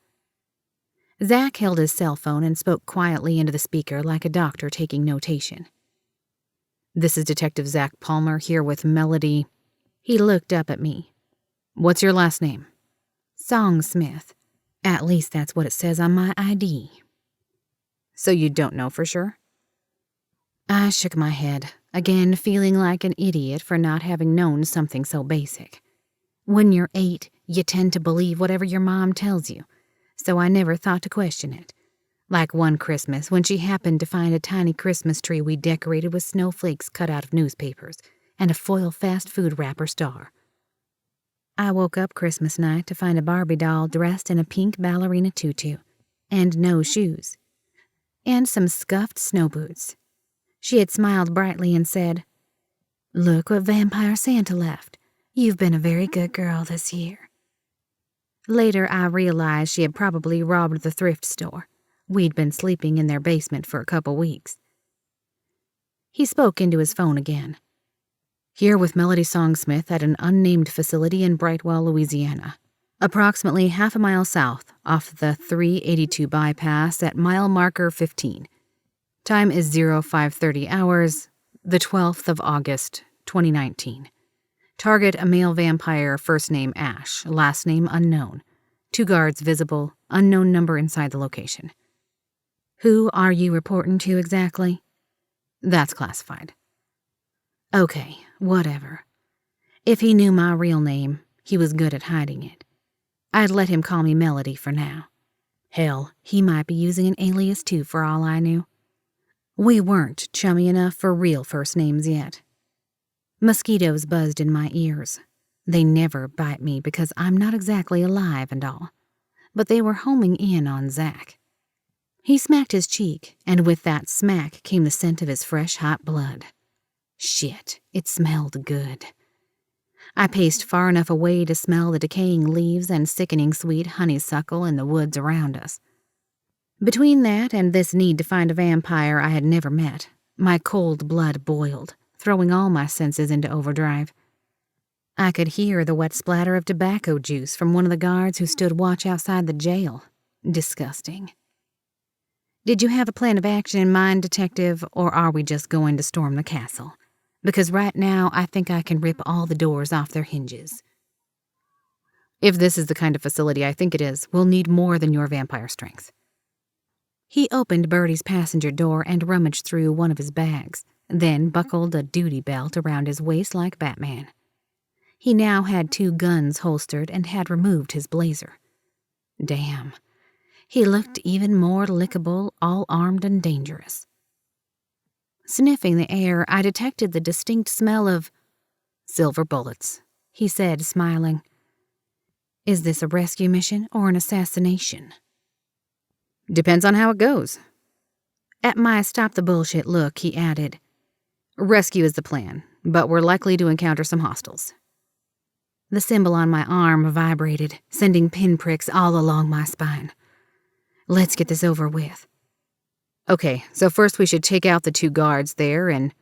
Zach held his cell phone and spoke quietly into the speaker like a doctor taking notation. This is Detective Zach Palmer here with Melody. He looked up at me. What's your last name? Songsmith. At least that's what it says on my ID. So you don't know for sure? I shook my head, again feeling like an idiot for not having known something so basic. When you're 8, you tend to believe whatever your mom tells you, so I never thought to question it. Like one Christmas when she happened to find a tiny Christmas tree we decorated with snowflakes cut out of newspapers and a foil fast food wrapper star. I woke up Christmas night to find a Barbie doll dressed in a pink ballerina tutu and no shoes, and some scuffed snow boots. She had smiled brightly and said, "Look what Vampire Santa left. You've been a very good girl this year." Later, I realized she had probably robbed the thrift store. We'd been sleeping in their basement for a couple weeks. He spoke into his phone again. Here with Melody Songsmith at an unnamed facility in Brightwell, Louisiana. Approximately half a mile south, off the 382 bypass at mile marker 15. Time is 0530 hours, the 12th of August, 2019. Target a male vampire, first name Ashe, last name unknown. 2 guards visible, unknown number inside the location. Who are you reporting to exactly? That's classified. Okay, whatever. If he knew my real name, he was good at hiding it. I'd let him call me Melody for now. Hell, he might be using an alias too for all I knew. We weren't chummy enough for real first names yet. Mosquitoes buzzed in my ears. They never bite me because I'm not exactly alive and all, but they were homing in on Zach. He smacked his cheek, and with that smack came the scent of his fresh, hot blood. Shit, it smelled good. I paced far enough away to smell the decaying leaves and sickening sweet honeysuckle in the woods around us. Between that and this need to find a vampire I had never met, my cold blood boiled, throwing all my senses into overdrive. I could hear the wet splatter of tobacco juice from one of the guards who stood watch outside the jail. Disgusting. Did you have a plan of action in mind, Detective, or are we just going to storm the castle? Because right now, I think I can rip all the doors off their hinges. If this is the kind of facility I think it is, we'll need more than your vampire strength. He opened Birdie's passenger door and rummaged through one of his bags, then buckled a duty belt around his waist like Batman. He now had 2 guns holstered and had removed his blazer. Damn. He looked even more lickable, all armed and dangerous. Sniffing the air, I detected the distinct smell of silver bullets, he said, smiling. Is this a rescue mission or an assassination? Depends on how it goes. At my stop-the-bullshit look, he added, Rescue is the plan, but we're likely to encounter some hostiles. The symbol on my arm vibrated, sending pinpricks all along my spine. Let's get this over with. Okay, so first we should take out the 2 guards there and...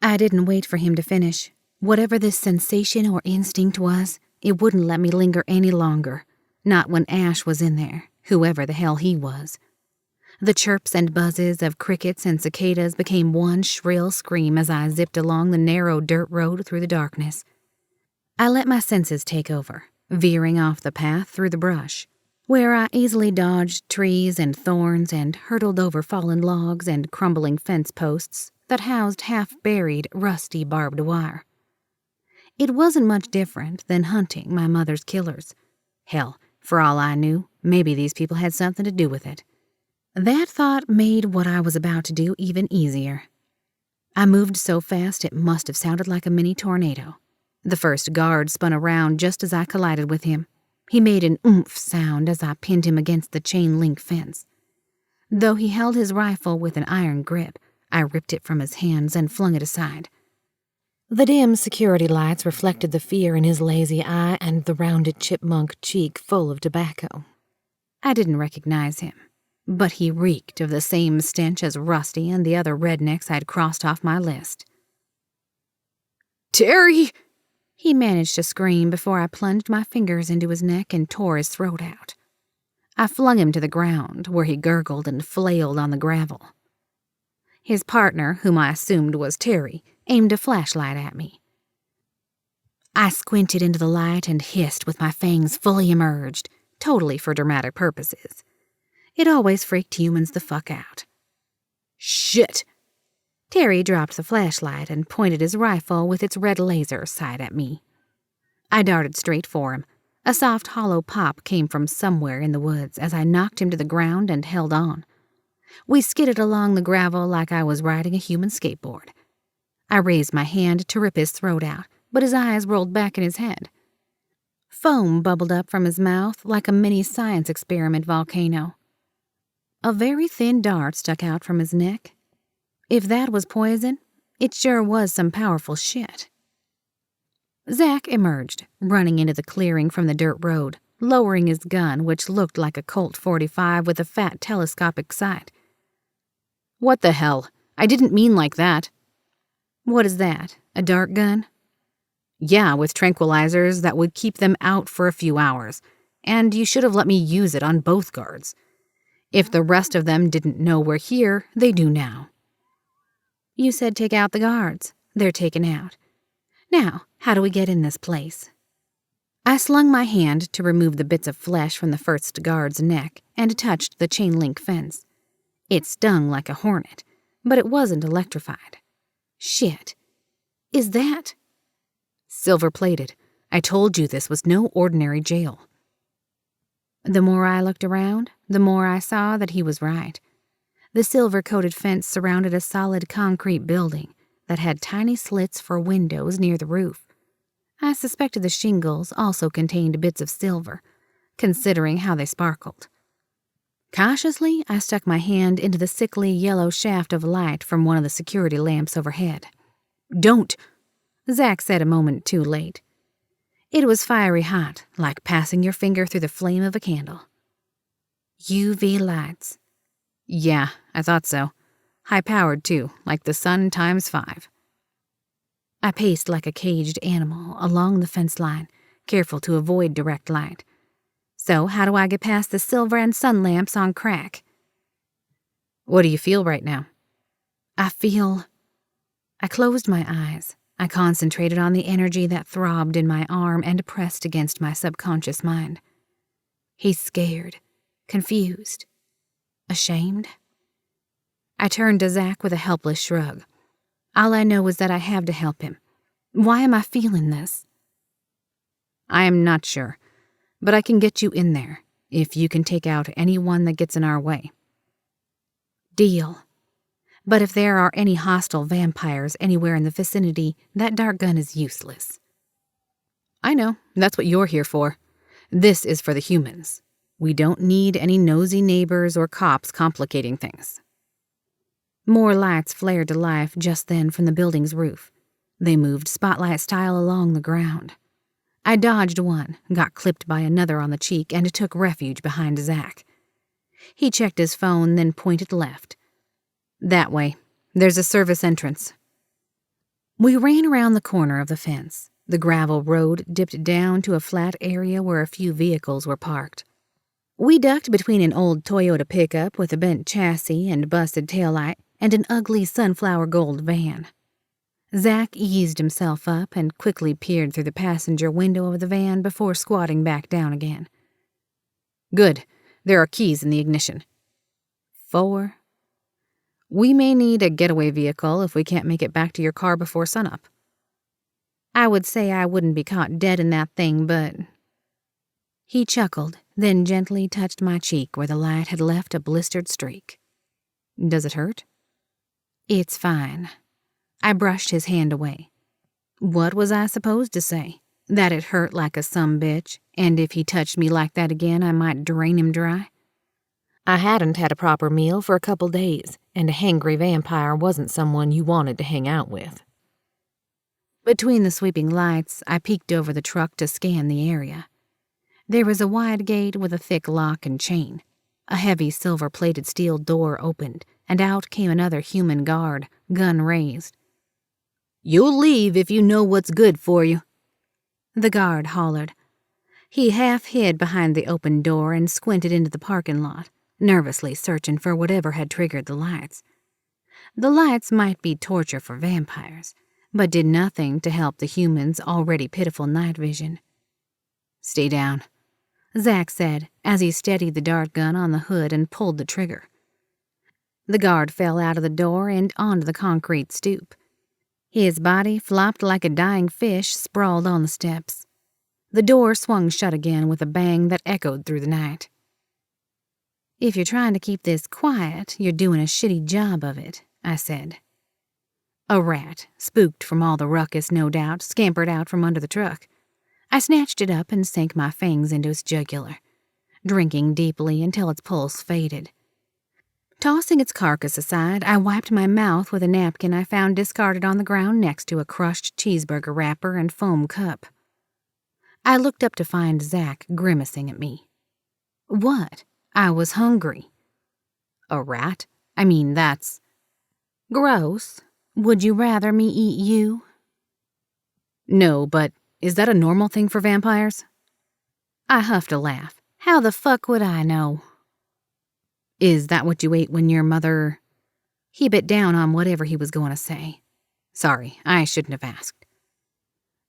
I didn't wait for him to finish. Whatever this sensation or instinct was, it wouldn't let me linger any longer. Not when Ashe was in there, whoever the hell he was. The chirps and buzzes of crickets and cicadas became one shrill scream as I zipped along the narrow dirt road through the darkness. I let my senses take over, veering off the path through the brush, where I easily dodged trees and thorns and hurtled over fallen logs and crumbling fence posts that housed half-buried, rusty barbed wire. It wasn't much different than hunting my mother's killers. Hell, for all I knew, maybe these people had something to do with it. That thought made what I was about to do even easier. I moved so fast it must have sounded like a mini tornado. The first guard spun around just as I collided with him. He made an oomph sound as I pinned him against the chain-link fence. Though he held his rifle with an iron grip, I ripped it from his hands and flung it aside. The dim security lights reflected the fear in his lazy eye and the rounded chipmunk cheek full of tobacco. I didn't recognize him, but he reeked of the same stench as Rusty and the other rednecks I'd crossed off my list. "Terry!" He managed to scream before I plunged my fingers into his neck and tore his throat out. I flung him to the ground, where he gurgled and flailed on the gravel. His partner, whom I assumed was Terry, aimed a flashlight at me. I squinted into the light and hissed with my fangs fully emerged, totally for dramatic purposes. It always freaked humans the fuck out. Shit! Terry dropped the flashlight and pointed his rifle with its red laser sight at me. I darted straight for him. A soft, hollow pop came from somewhere in the woods as I knocked him to the ground and held on. We skidded along the gravel like I was riding a human skateboard. I raised my hand to rip his throat out, but his eyes rolled back in his head. Foam bubbled up from his mouth like a mini science experiment volcano. A very thin dart stuck out from his neck. If that was poison, it sure was some powerful shit. Zach emerged, running into the clearing from the dirt road, lowering his gun, which looked like a Colt 45 with a fat telescopic sight. What the hell? I didn't mean like that. What is that, a dart gun? Yeah, with tranquilizers that would keep them out for a few hours, and you should have let me use it on both guards. If the rest of them didn't know we're here, they do now. You said take out the guards. They're taken out. Now, how do we get in this place? I slung my hand to remove the bits of flesh from the first guard's neck and touched the chain-link fence. It stung like a hornet, but it wasn't electrified. Shit. Is that? Silver-plated. I told you this was no ordinary jail. The more I looked around, the more I saw that he was right. The silver-coated fence surrounded a solid concrete building that had tiny slits for windows near the roof. I suspected the shingles also contained bits of silver, considering how they sparkled. Cautiously, I stuck my hand into the sickly yellow shaft of light from one of the security lamps overhead. Don't, Zach said a moment too late. It was fiery hot, like passing your finger through the flame of a candle. UV lights. Yeah, I thought so. High-powered, too, like the sun times 5. I paced like a caged animal along the fence line, careful to avoid direct light. So how do I get past the silver and sun lamps on crack? What do you feel right now? I closed my eyes. I concentrated on the energy that throbbed in my arm and pressed against my subconscious mind. He's scared, confused, ashamed. I turned to Zach with a helpless shrug. All I know is that I have to help him. Why am I feeling this? I am not sure, but I can get you in there if you can take out anyone that gets in our way. Deal. But if there are any hostile vampires anywhere in the vicinity, that dart gun is useless. I know, that's what you're here for. This is for the humans. We don't need any nosy neighbors or cops complicating things. More lights flared to life just then from the building's roof. They moved spotlight-style along the ground. I dodged one, got clipped by another on the cheek, and took refuge behind Zach. He checked his phone, then pointed left. That way. There's a service entrance. We ran around the corner of the fence. The gravel road dipped down to a flat area where a few vehicles were parked. We ducked between an old Toyota pickup with a bent chassis and busted taillight and an ugly sunflower gold van. Zach eased himself up and quickly peered through the passenger window of the van before squatting back down again. Good. There are keys in the ignition. 4. We may need a getaway vehicle if we can't make it back to your car before sunup. I would say I wouldn't be caught dead in that thing, but... He chuckled, then gently touched my cheek where the light had left a blistered streak. Does it hurt? It's fine. I brushed his hand away. What was I supposed to say? That it hurt like a sumbitch, and if he touched me like that again, I might drain him dry? I hadn't had a proper meal for a couple days, and a hangry vampire wasn't someone you wanted to hang out with. Between the sweeping lights, I peeked over the truck to scan the area. There was a wide gate with a thick lock and chain. A heavy silver-plated steel door opened, and out came another human guard, gun raised. "You'll leave if you know what's good for you," the guard hollered. He half hid behind the open door and squinted into the parking lot, nervously searching for whatever had triggered the lights. The lights might be torture for vampires, but did nothing to help the humans' already pitiful night vision. "Stay down," Zach said as he steadied the dart gun on the hood and pulled the trigger. The guard fell out of the door and onto the concrete stoop. His body flopped like a dying fish sprawled on the steps. The door swung shut again with a bang that echoed through the night. "If you're trying to keep this quiet, you're doing a shitty job of it," I said. A rat, spooked from all the ruckus no doubt, scampered out from under the truck. I snatched it up and sank my fangs into its jugular, drinking deeply until its pulse faded. Tossing its carcass aside, I wiped my mouth with a napkin I found discarded on the ground next to a crushed cheeseburger wrapper and foam cup. I looked up to find Zach grimacing at me. What? I was hungry. A rat? I mean, that's gross. Would you rather me eat you? No, but is that a normal thing for vampires? I huffed a laugh. How the fuck would I know? Is that what you ate when your mother... He bit down on whatever he was going to say. Sorry, I shouldn't have asked.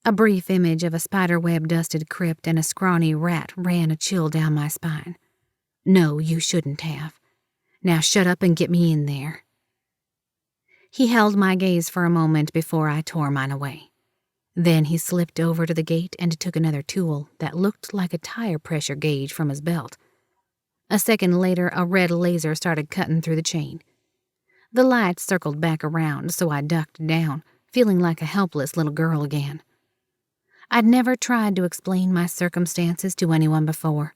A brief image of a spiderweb-dusted crypt and a scrawny rat ran a chill down my spine. No, you shouldn't have. Now shut up and get me in there. He held my gaze for a moment before I tore mine away. Then he slipped over to the gate and took another tool that looked like a tire pressure gauge from his belt. A second later, a red laser started cutting through the chain. The light circled back around, so I ducked down, feeling like a helpless little girl again. I'd never tried to explain my circumstances to anyone before.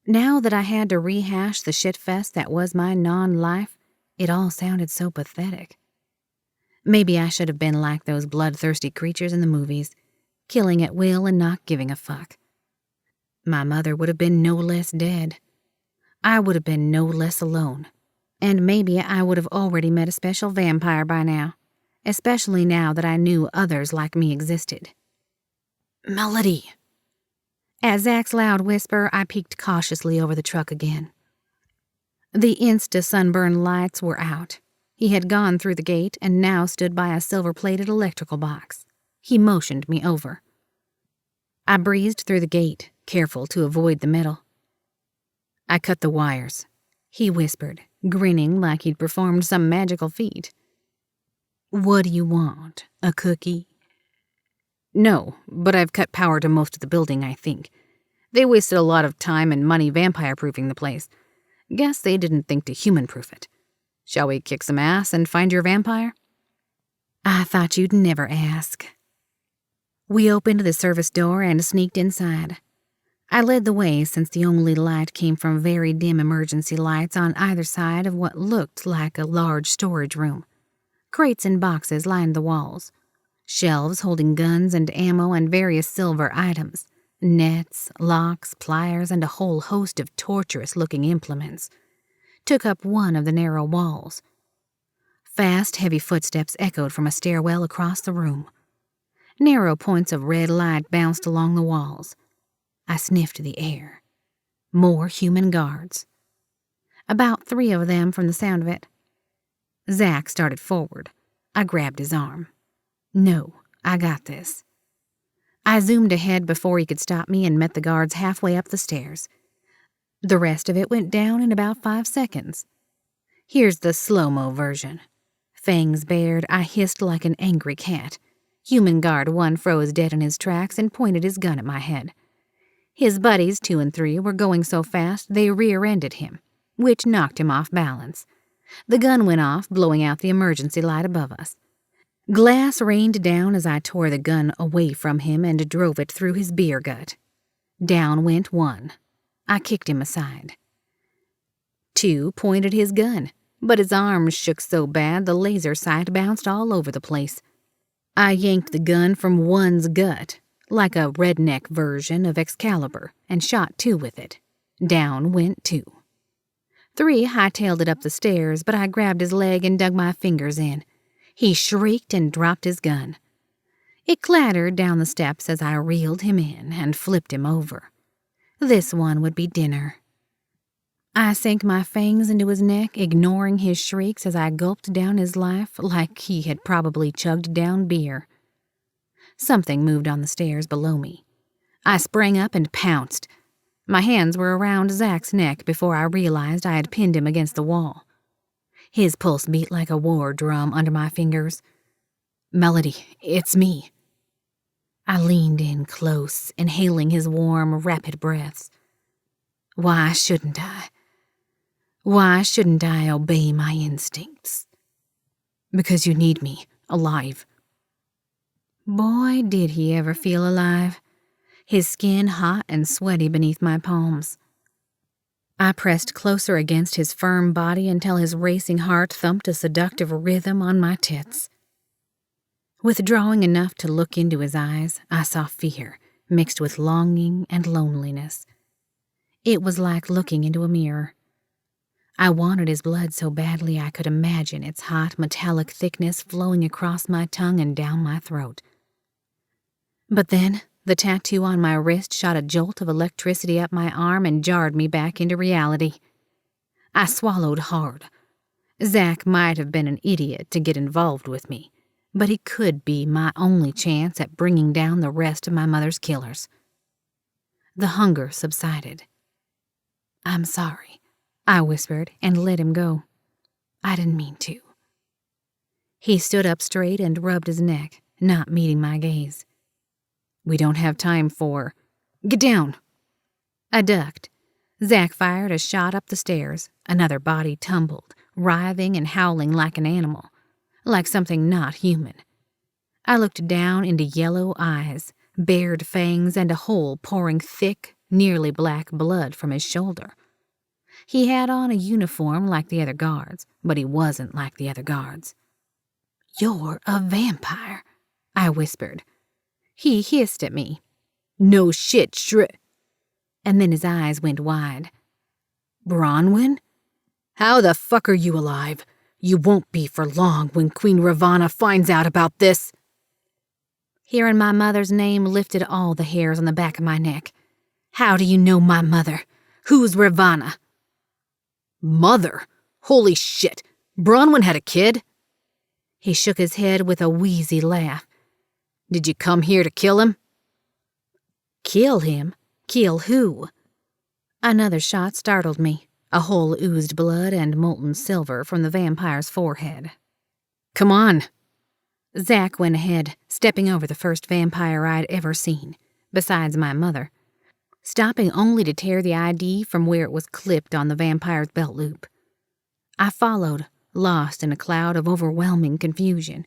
Now that I had to rehash the shitfest that was my non-life, it all sounded so pathetic. Maybe I should have been like those bloodthirsty creatures in the movies, killing at will and not giving a fuck. My mother would have been no less dead. I would have been no less alone. And maybe I would have already met a special vampire by now, especially now that I knew others like me existed. Melody. At Zach's loud whisper, I peeked cautiously over the truck again. The insta-sunburn lights were out. He had gone through the gate and now stood by a silver-plated electrical box. He motioned me over. I breezed through the gate, careful to avoid the metal. I cut the wires, he whispered, grinning like he'd performed some magical feat. What do you want? A cookie? No, but I've cut power to most of the building, I think. They wasted a lot of time and money vampire-proofing the place. Guess they didn't think to human-proof it. Shall we kick some ass and find your vampire? I thought you'd never ask. We opened the service door and sneaked inside. I led the way since the only light came from very dim emergency lights on either side of what looked like a large storage room. Crates and boxes lined the walls. Shelves holding guns and ammo and various silver items. Nets, locks, pliers, and a whole host of torturous-looking implements took up one of the narrow walls. Fast, heavy footsteps echoed from a stairwell across the room. Narrow points of red light bounced along the walls. I sniffed the air. More human guards. About 3 of them from the sound of it. Zach started forward. I grabbed his arm. No, I got this. I zoomed ahead before he could stop me and met the guards halfway up the stairs. The rest of it went down in about 5 seconds. Here's the slow-mo version. Fangs bared, I hissed like an angry cat. Human guard 1 froze dead in his tracks and pointed his gun at my head. His buddies 2 and 3 were going so fast they rear-ended him, which knocked him off balance. The gun went off, blowing out the emergency light above us. Glass rained down as I tore the gun away from him and drove it through his beer gut. Down went 1. I kicked him aside. 2 pointed his gun, but his arms shook so bad the laser sight bounced all over the place. I yanked the gun from 1's gut, like a redneck version of Excalibur, and shot 2 with it. Down went 2. 3 hightailed it up the stairs, but I grabbed his leg and dug my fingers in. He shrieked and dropped his gun. It clattered down the steps as I reeled him in and flipped him over. This one would be dinner. I sank my fangs into his neck, ignoring his shrieks as I gulped down his life like he had probably chugged down beer. Something moved on the stairs below me. I sprang up and pounced. My hands were around Zach's neck before I realized I had pinned him against the wall. His pulse beat like a war drum under my fingers. "Melody, it's me." I leaned in close, inhaling his warm, rapid breaths. Why shouldn't I? Why shouldn't I obey my instincts? Because you need me, alive. Boy, did he ever feel alive. His skin hot and sweaty beneath my palms. I pressed closer against his firm body until his racing heart thumped a seductive rhythm on my tits. Withdrawing enough to look into his eyes, I saw fear, mixed with longing and loneliness. It was like looking into a mirror. I wanted his blood so badly I could imagine its hot, metallic thickness flowing across my tongue and down my throat. But then, the tattoo on my wrist shot a jolt of electricity up my arm and jarred me back into reality. I swallowed hard. Zach might have been an idiot to get involved with me, but he could be my only chance at bringing down the rest of my mother's killers. The hunger subsided. "I'm sorry," I whispered and let him go. "I didn't mean to." He stood up straight and rubbed his neck, not meeting my gaze. "We don't have time for... Get down!" I ducked. Zach fired a shot up the stairs. Another body tumbled, writhing and howling like an animal, like something not human. I looked down into yellow eyes, bared fangs, and a hole pouring thick, nearly black blood from his shoulder. He had on a uniform like the other guards, but he wasn't like the other guards. "You're a vampire," I whispered. He hissed at me. "No shit, And then his eyes went wide. "Bronwyn? How the fuck are you alive? You won't be for long when Queen Ravana finds out about this." Hearing my mother's name lifted all the hairs on the back of my neck. "How do you know my mother? Who's Ravana?" "Mother? Holy shit! Bronwyn had a kid?" He shook his head with a wheezy laugh. "Did you come here to kill him?" "Kill him? Kill who?" Another shot startled me. A hole oozed blood and molten silver from the vampire's forehead. "Come on." Zach went ahead, stepping over the first vampire I'd ever seen, besides my mother, stopping only to tear the ID from where it was clipped on the vampire's belt loop. I followed, lost in a cloud of overwhelming confusion.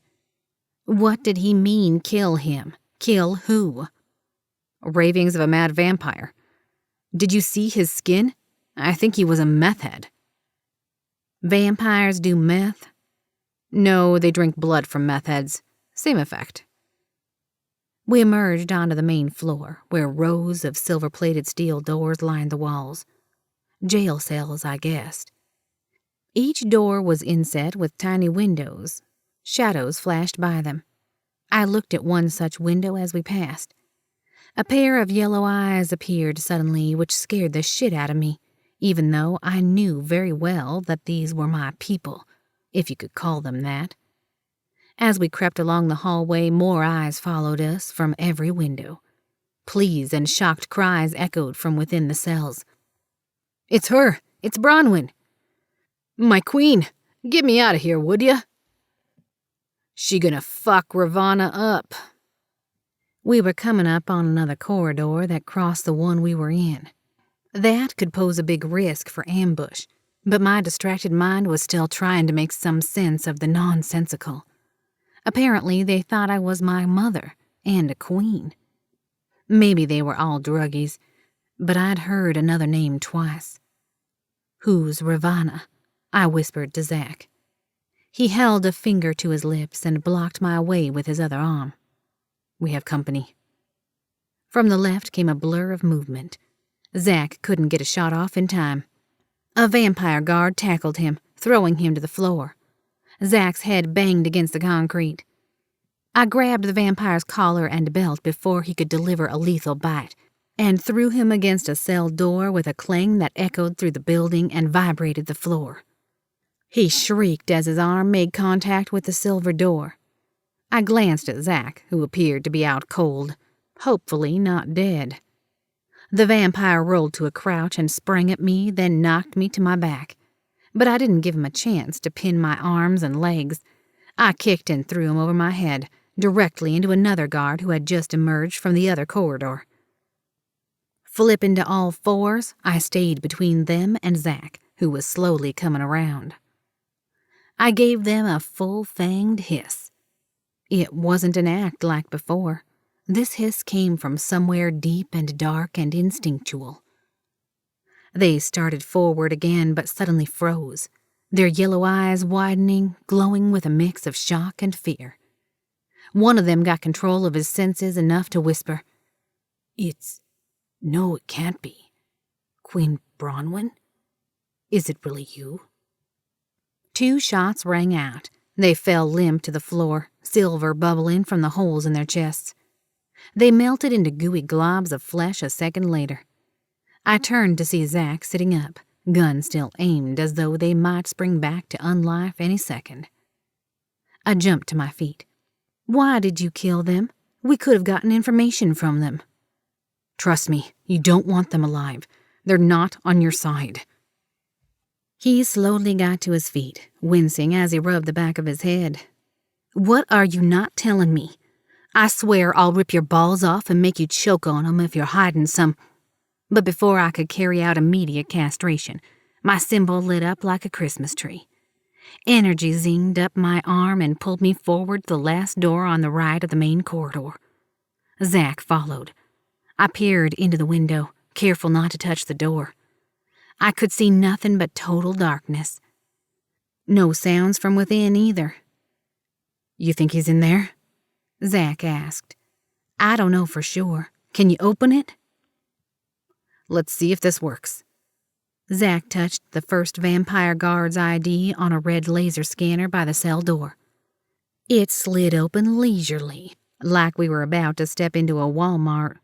What did he mean, kill him? Kill who? "Ravings of a mad vampire. Did you see his skin? I think he was a meth head." "Vampires do meth?" "No, they drink blood from meth heads. Same effect." We emerged onto the main floor, where rows of silver-plated steel doors lined the walls. Jail cells, I guessed. Each door was inset with tiny windows. Shadows flashed by them. I looked at one such window as we passed. A pair of yellow eyes appeared suddenly, which scared the shit out of me, even though I knew very well that these were my people, if you could call them that. As we crept along the hallway, more eyes followed us from every window. Pleas and shocked cries echoed from within the cells. "It's her! It's Bronwyn! My queen! Get me out of here, would ya? She gonna fuck Ravana up." We were coming up on another corridor that crossed the one we were in. That could pose a big risk for ambush, but my distracted mind was still trying to make some sense of the nonsensical. Apparently, they thought I was my mother and a queen. Maybe they were all druggies, but I'd heard another name twice. "Who's Ravana?" I whispered to Zach. He held a finger to his lips and blocked my way with his other arm. "We have company." From the left came a blur of movement. Zach couldn't get a shot off in time. A vampire guard tackled him, throwing him to the floor. Zach's head banged against the concrete. I grabbed the vampire's collar and belt before he could deliver a lethal bite. and threw him against a cell door with a clang that echoed through the building and vibrated the floor. He shrieked as his arm made contact with the silver door. I glanced at Zach, who appeared to be out cold, hopefully not dead. The vampire rolled to a crouch and sprang at me, then knocked me to my back. But I didn't give him a chance to pin my arms and legs. I kicked and threw him over my head, directly into another guard who had just emerged from the other corridor. Flipping to all fours, I stayed between them and Zach, who was slowly coming around. I gave them a full-fanged hiss. It wasn't an act like before. This hiss came from somewhere deep and dark and instinctual. They started forward again, but suddenly froze, their yellow eyes widening, glowing with a mix of shock and fear. One of them got control of his senses enough to whisper, No, it can't be. Queen Bronwyn? Is it really you?" 2 shots rang out. They fell limp to the floor, silver bubbling from the holes in their chests. They melted into gooey globs of flesh a second later. I turned to see Zach sitting up, gun still aimed as though they might spring back to unlife any second. I jumped to my feet. "Why did you kill them? We could have gotten information from them." "Trust me, you don't want them alive. They're not on your side." He slowly got to his feet, wincing as he rubbed the back of his head. "What are you not telling me? I swear I'll rip your balls off and make you choke on them if you're hiding some—" But before I could carry out immediate castration, my symbol lit up like a Christmas tree. Energy zinged up my arm and pulled me forward to the last door on the right of the main corridor. Zach followed. I peered into the window, careful not to touch the door. I could see nothing but total darkness. No sounds from within either. "You think he's in there?" Zach asked. "I don't know for sure. Can you open it?" "Let's see if this works." Zach touched the first vampire guard's ID on a red laser scanner by the cell door. It slid open leisurely, like we were about to step into a Walmart.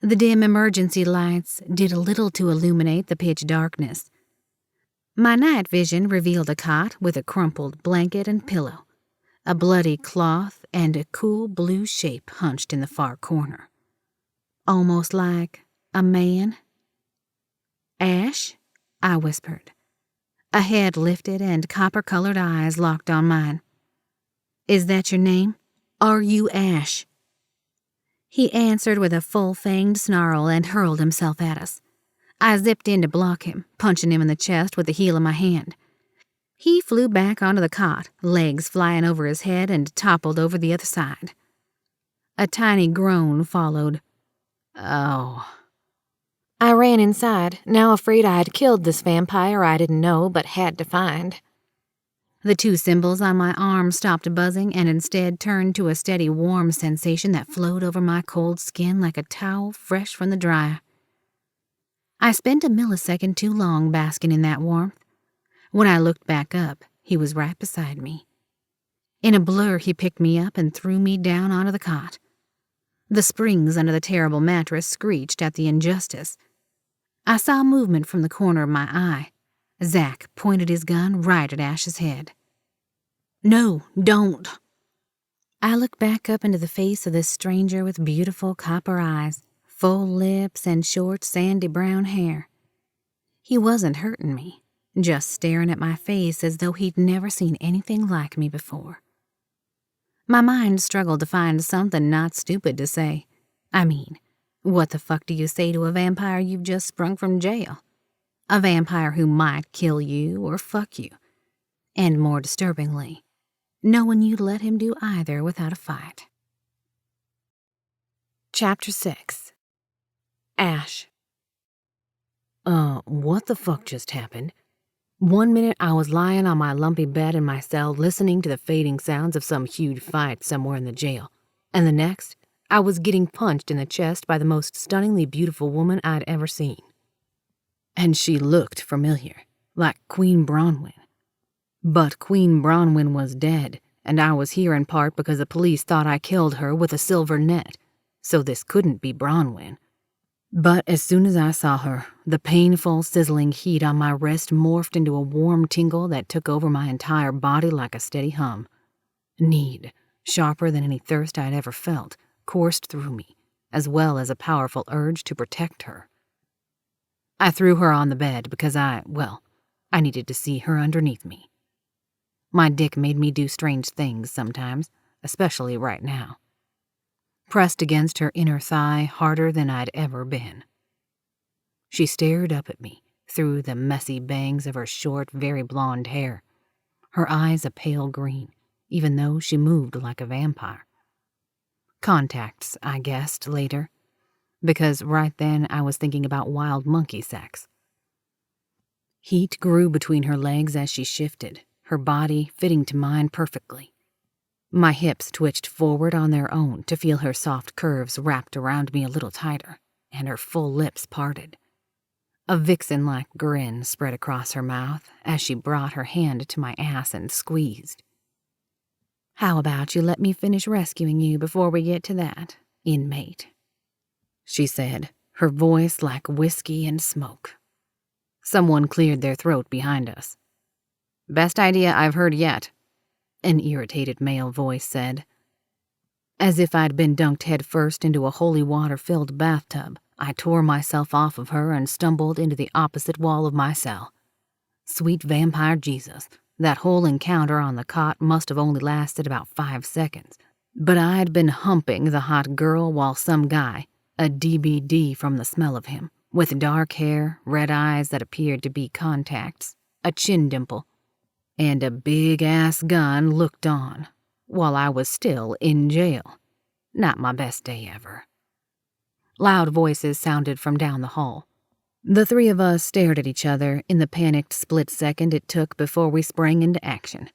The dim emergency lights did a little to illuminate the pitch darkness. My night vision revealed a cot with a crumpled blanket and pillow, a bloody cloth, and a cool blue shape hunched in the far corner. Almost like a man. "Ashe?" I whispered. A head lifted and copper-colored eyes locked on mine. "Is that your name? Are you Ashe?" He answered with a full-fanged snarl and hurled himself at us. I zipped in to block him, punching him in the chest with the heel of my hand. He flew back onto the cot, legs flying over his head, and toppled over the other side. A tiny groan followed. "Oh." I ran inside, now afraid I had killed this vampire I didn't know but had to find. The 2 symbols on my arm stopped buzzing and instead turned to a steady warm sensation that flowed over my cold skin like a towel fresh from the dryer. I spent a millisecond too long basking in that warmth. When I looked back up, he was right beside me. In a blur, he picked me up and threw me down onto the cot. The springs under the terrible mattress screeched at the injustice. I saw movement from the corner of my eye. Zach pointed his gun right at Ashe's head. "No, don't." I looked back up into the face of this stranger with beautiful copper eyes, full lips, and short, sandy brown hair. He wasn't hurting me, just staring at my face as though he'd never seen anything like me before. My mind struggled to find something not stupid to say. I mean, what the fuck do you say to a vampire you've just sprung from jail? A vampire who might kill you or fuck you. And more disturbingly, knowing you'd let him do either without a fight. Chapter 6. Ashe. What the fuck just happened? One minute I was lying on my lumpy bed in my cell listening to the fading sounds of some huge fight somewhere in the jail. And the next, I was getting punched in the chest by the most stunningly beautiful woman I'd ever seen. And she looked familiar, like Queen Bronwyn. But Queen Bronwyn was dead, and I was here in part because the police thought I killed her with a silver net, so this couldn't be Bronwyn. But as soon as I saw her, the painful, sizzling heat on my wrist morphed into a warm tingle that took over my entire body like a steady hum. Need, sharper than any thirst I'd ever felt, coursed through me, as well as a powerful urge to protect her. I threw her on the bed because I needed to see her underneath me. My dick made me do strange things sometimes, especially right now. Pressed against her inner thigh harder than I'd ever been. She stared up at me through the messy bangs of her short, very blonde hair, her eyes a pale green, even though she moved like a vampire. Contacts, I guessed later, because right then I was thinking about wild monkey sex. Heat grew between her legs as she shifted, her body fitting to mine perfectly. My hips twitched forward on their own to feel her soft curves wrapped around me a little tighter, and her full lips parted. A vixen-like grin spread across her mouth as she brought her hand to my ass and squeezed. "How about you let me finish rescuing you before we get to that, inmate?" she said, her voice like whiskey and smoke. Someone cleared their throat behind us. "Best idea I've heard yet," an irritated male voice said. As if I'd been dunked headfirst into a holy water-filled bathtub, I tore myself off of her and stumbled into the opposite wall of my cell. Sweet vampire Jesus, that whole encounter on the cot must have only lasted about 5 seconds, but I'd been humping the hot girl while some guy, a DBD from the smell of him, with dark hair, red eyes that appeared to be contacts, a chin dimple, and a big-ass gun looked on, while I was still in jail. Not my best day ever. Loud voices sounded from down the hall. The three of us stared at each other in the panicked split second it took before we sprang into action.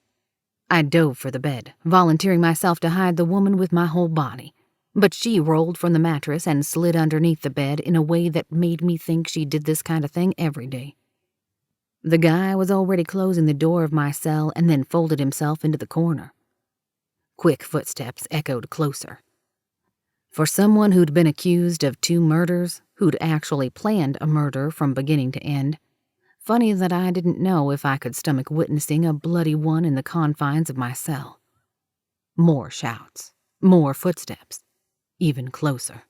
I dove for the bed, volunteering myself to hide the woman with my whole body, but she rolled from the mattress and slid underneath the bed in a way that made me think she did this kind of thing every day. The guy was already closing the door of my cell and then folded himself into the corner. Quick footsteps echoed closer. For someone who'd been accused of 2 murders, who'd actually planned a murder from beginning to end, funny that I didn't know if I could stomach witnessing a bloody one in the confines of my cell. More shouts, more footsteps, even closer.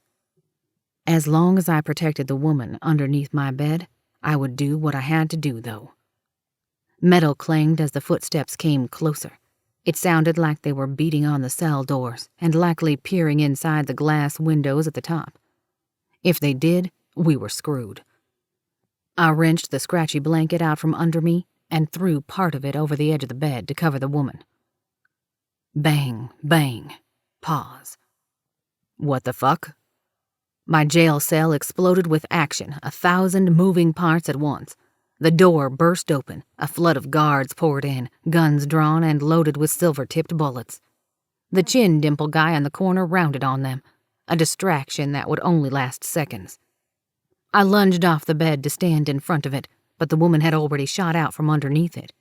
As long as I protected the woman underneath my bed, I would do what I had to do, though. Metal clanged as the footsteps came closer. It sounded like they were beating on the cell doors and likely peering inside the glass windows at the top. If they did, we were screwed. I wrenched the scratchy blanket out from under me and threw part of it over the edge of the bed to cover the woman. Bang, bang, pause. What the fuck? My jail cell exploded with action, 1,000 moving parts at once. The door burst open, a flood of guards poured in, guns drawn and loaded with silver-tipped bullets. The chin dimple guy in the corner rounded on them, a distraction that would only last seconds. I lunged off the bed to stand in front of it, but the woman had already shot out from underneath it.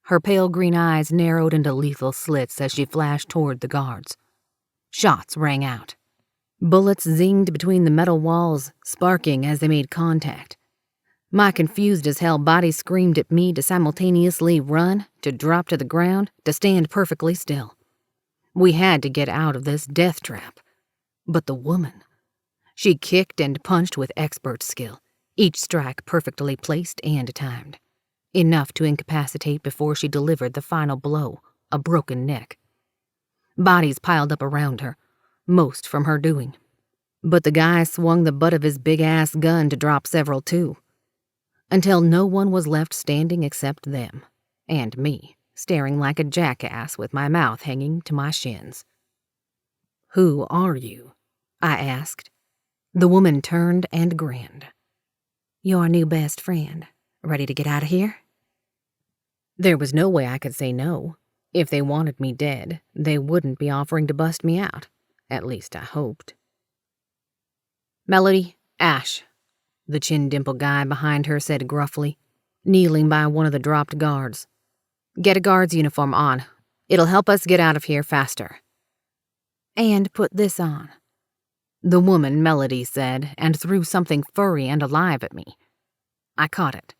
Her pale green eyes narrowed into lethal slits as she flashed toward the guards. Shots rang out. Bullets zinged between the metal walls, sparking as they made contact. My confused-as-hell body screamed at me to simultaneously run, to drop to the ground, to stand perfectly still. We had to get out of this death trap. But the woman... She kicked and punched with expert skill, each strike perfectly placed and timed. Enough to incapacitate before she delivered the final blow, a broken neck. Bodies piled up around her, most from her doing. But the guy swung the butt of his big-ass gun to drop several too, until no one was left standing except them, and me, staring like a jackass with my mouth hanging to my shins. "Who are you?" I asked. The woman turned and grinned. "Your new best friend. Ready to get out of here?" There was no way I could say no. If they wanted me dead, they wouldn't be offering to bust me out. At least I hoped. "Melody, Ashe," the chin dimple guy behind her said gruffly, kneeling by one of the dropped guards. "Get a guard's uniform on. It'll help us get out of here faster." "And put this on." The woman, Melody said, and threw something furry and alive at me. I caught it.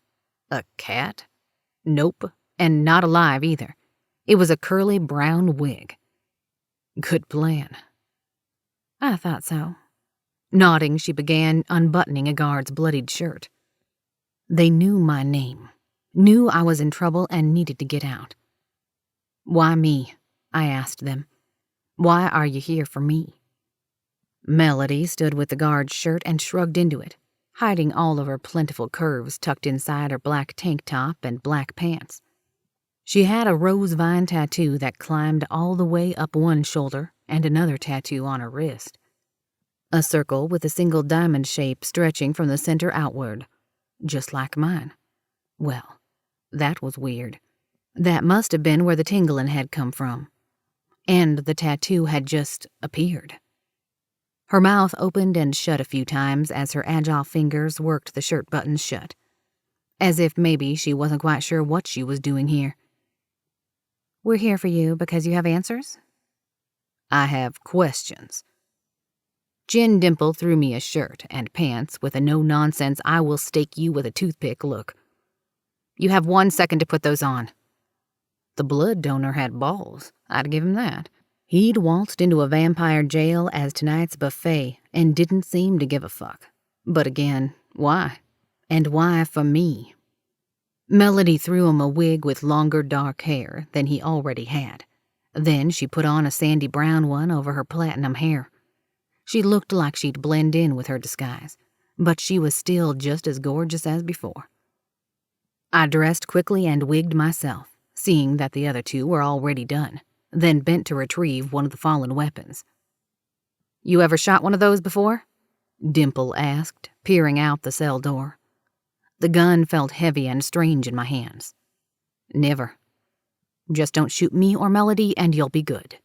A cat? Nope, and not alive either. It was a curly brown wig. Good plan. I thought so. Nodding, she began unbuttoning a guard's bloodied shirt. They knew my name, knew I was in trouble and needed to get out. Why me? I asked them. Why are you here for me? Melody stood with the guard's shirt and shrugged into it, hiding all of her plentiful curves tucked inside her black tank top and black pants. She had a rose vine tattoo that climbed all the way up one shoulder and another tattoo on her wrist. A circle with a single diamond shape stretching from the center outward, just like mine. Well, that was weird. That must have been where the tingling had come from. And the tattoo had just appeared. Her mouth opened and shut a few times as her agile fingers worked the shirt buttons shut, as if maybe she wasn't quite sure what she was doing here. We're here for you because you have answers? I have questions. Jen Dimple threw me a shirt and pants with a no-nonsense I will stake you with a toothpick look. You have 1 second to put those on. The blood donor had balls, I'd give him that. He'd waltzed into a vampire jail as tonight's buffet and didn't seem to give a fuck. But again, why? And why for me? Melody threw him a wig with longer dark hair than he already had. Then she put on a sandy brown one over her platinum hair. She looked like she'd blend in with her disguise, but she was still just as gorgeous as before. I dressed quickly and wigged myself, seeing that the other two were already done, then bent to retrieve one of the fallen weapons. You ever shot one of those before? Dimple asked, peering out the cell door. The gun felt heavy and strange in my hands. Never. Just don't shoot me or Melody and you'll be good.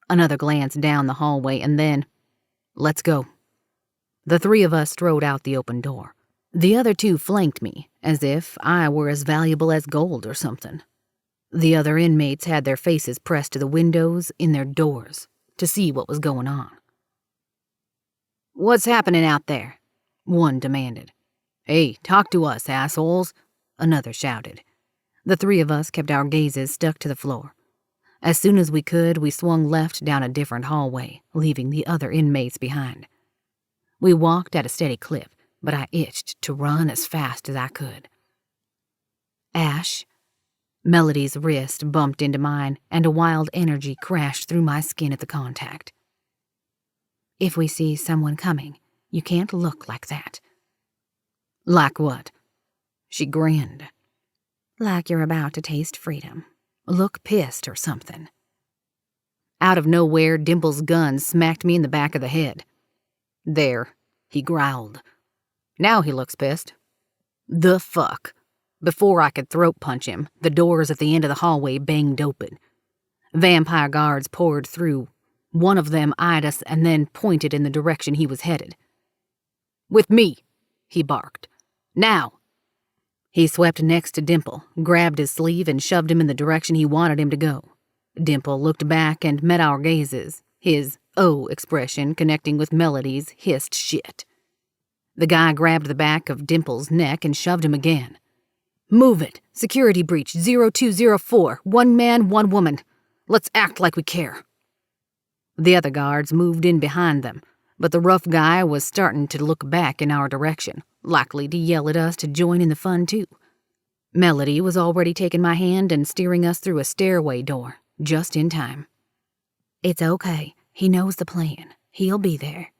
Another glance down the hallway and then, let's go. The three of us strode out the open door. The other two flanked me, as if I were as valuable as gold or something. The other inmates had their faces pressed to the windows in their doors to see what was going on. What's happening out there? One demanded. Hey, talk to us, assholes, another shouted. The three of us kept our gazes stuck to the floor. As soon as we could, we swung left down a different hallway, leaving the other inmates behind. We walked at a steady clip, but I itched to run as fast as I could. Ashe. Melody's wrist bumped into mine, and a wild energy crashed through my skin at the contact. If we see someone coming, you can't look like that. Like what? She grinned. Like you're about to taste freedom. Look pissed or something. Out of nowhere, Dimple's gun smacked me in the back of the head. There, he growled. Now he looks pissed. The fuck? Before I could throat punch him, the doors at the end of the hallway banged open. Vampire guards poured through. One of them eyed us and then pointed in the direction he was headed. With me, he barked. Now. He swept next to Dimple, grabbed his sleeve and shoved him in the direction he wanted him to go. Dimple looked back and met our gazes, his "oh" expression connecting with Melody's hissed shit. The guy grabbed the back of Dimple's neck and shoved him again. Move it. Security breach 0204. 1 man, 1 woman. Let's act like we care. The other guards moved in behind them, but the rough guy was starting to look back in our direction, likely to yell at us to join in the fun too. Melody was already taking my hand and steering us through a stairway door, just in time. It's okay. He knows the plan. He'll be there.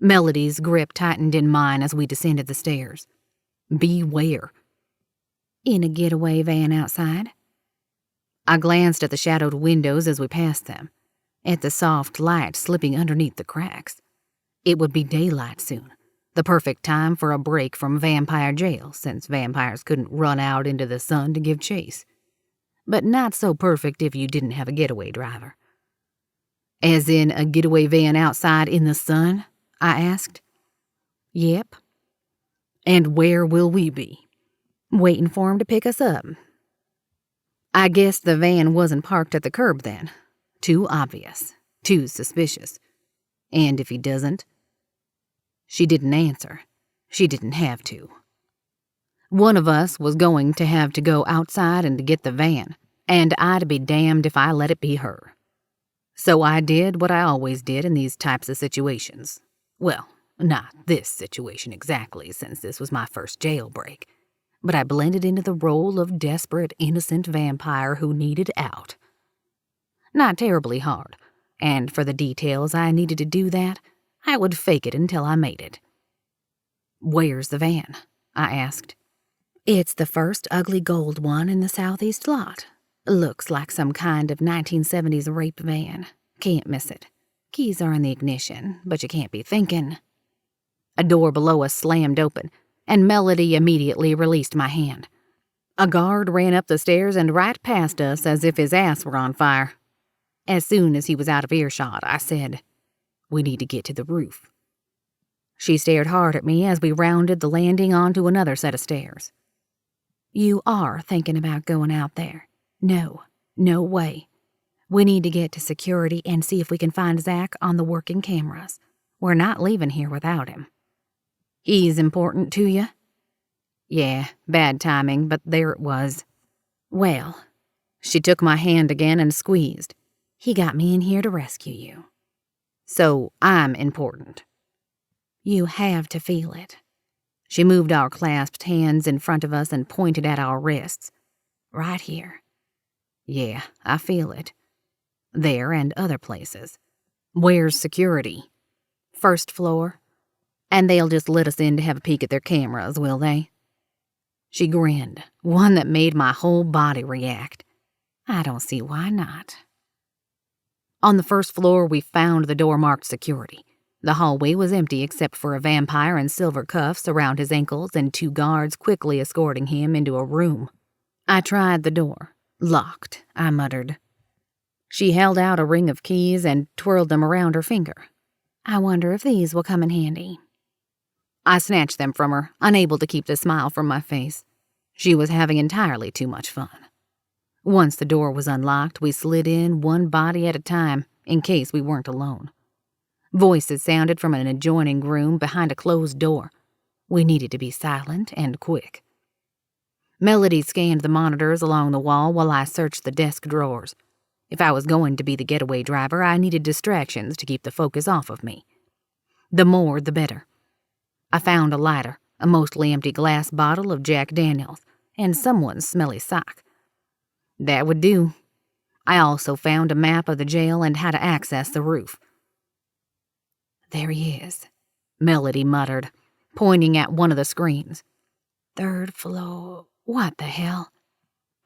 Melody's grip tightened in mine as we descended the stairs. Beware. In a getaway van outside? I glanced at the shadowed windows as we passed them, at the soft light slipping underneath the cracks. It would be daylight soon, the perfect time for a break from vampire jail, since vampires couldn't run out into the sun to give chase. But not so perfect if you didn't have a getaway driver. As in a getaway van outside in the sun? I asked. Yep. And where will we be? Waiting for him to pick us up. I guess the van wasn't parked at the curb then. Too obvious. Too suspicious. And if he doesn't? She didn't answer. She didn't have to. One of us was going to have to go outside and get the van, and I'd be damned if I let it be her. So I did what I always did in these types of situations. Well, not this situation exactly, since this was my first jailbreak, but I blended into the role of desperate, innocent vampire who needed out. Not terribly hard, and for the details I needed to do that, I would fake it until I made it. "Where's the van?" I asked. "It's the first ugly gold one in the southeast lot. Looks like some kind of 1970s rape van. Can't miss it. Keys are in the ignition, but you can't be thinking." A door below us slammed open, and Melody immediately released my hand. A guard ran up the stairs and right past us as if his ass were on fire. As soon as he was out of earshot, I said, "We need to get to the roof." She stared hard at me as we rounded the landing onto another set of stairs. "You are thinking about going out there? No way. We need to get to security and see if we can find Zach on the working cameras. We're not leaving here without him." "He's important to you?" "Yeah, bad timing, but there it was." "Well," she took my hand again and squeezed. "He got me in here to rescue you." "So I'm important." "You have to feel it." She moved our clasped hands in front of us and pointed at our wrists. "Right here." "Yeah, I feel it. There and other places." "Where's security?" "First floor. And they'll just let us in to have a peek at their cameras, will they?" She grinned, one that made my whole body react. I don't see why not. On the first floor, we found the door marked security. The hallway was empty except for a vampire in silver cuffs around his ankles and 2 guards quickly escorting him into a room. I tried the door. "Locked," I muttered. She held out a ring of keys and twirled them around her finger. "I wonder if these will come in handy." I snatched them from her, unable to keep the smile from my face. She was having entirely too much fun. Once the door was unlocked, we slid in one body at a time, in case we weren't alone. Voices sounded from an adjoining room behind a closed door. We needed to be silent and quick. Melody scanned the monitors along the wall while I searched the desk drawers. If I was going to be the getaway driver, I needed distractions to keep the focus off of me. The more, the better. I found a lighter, a mostly empty glass bottle of Jack Daniels, and someone's smelly sock. That would do. I also found a map of the jail and how to access the roof. "There he is," Melody muttered, pointing at one of the screens. "3rd floor. What the hell?"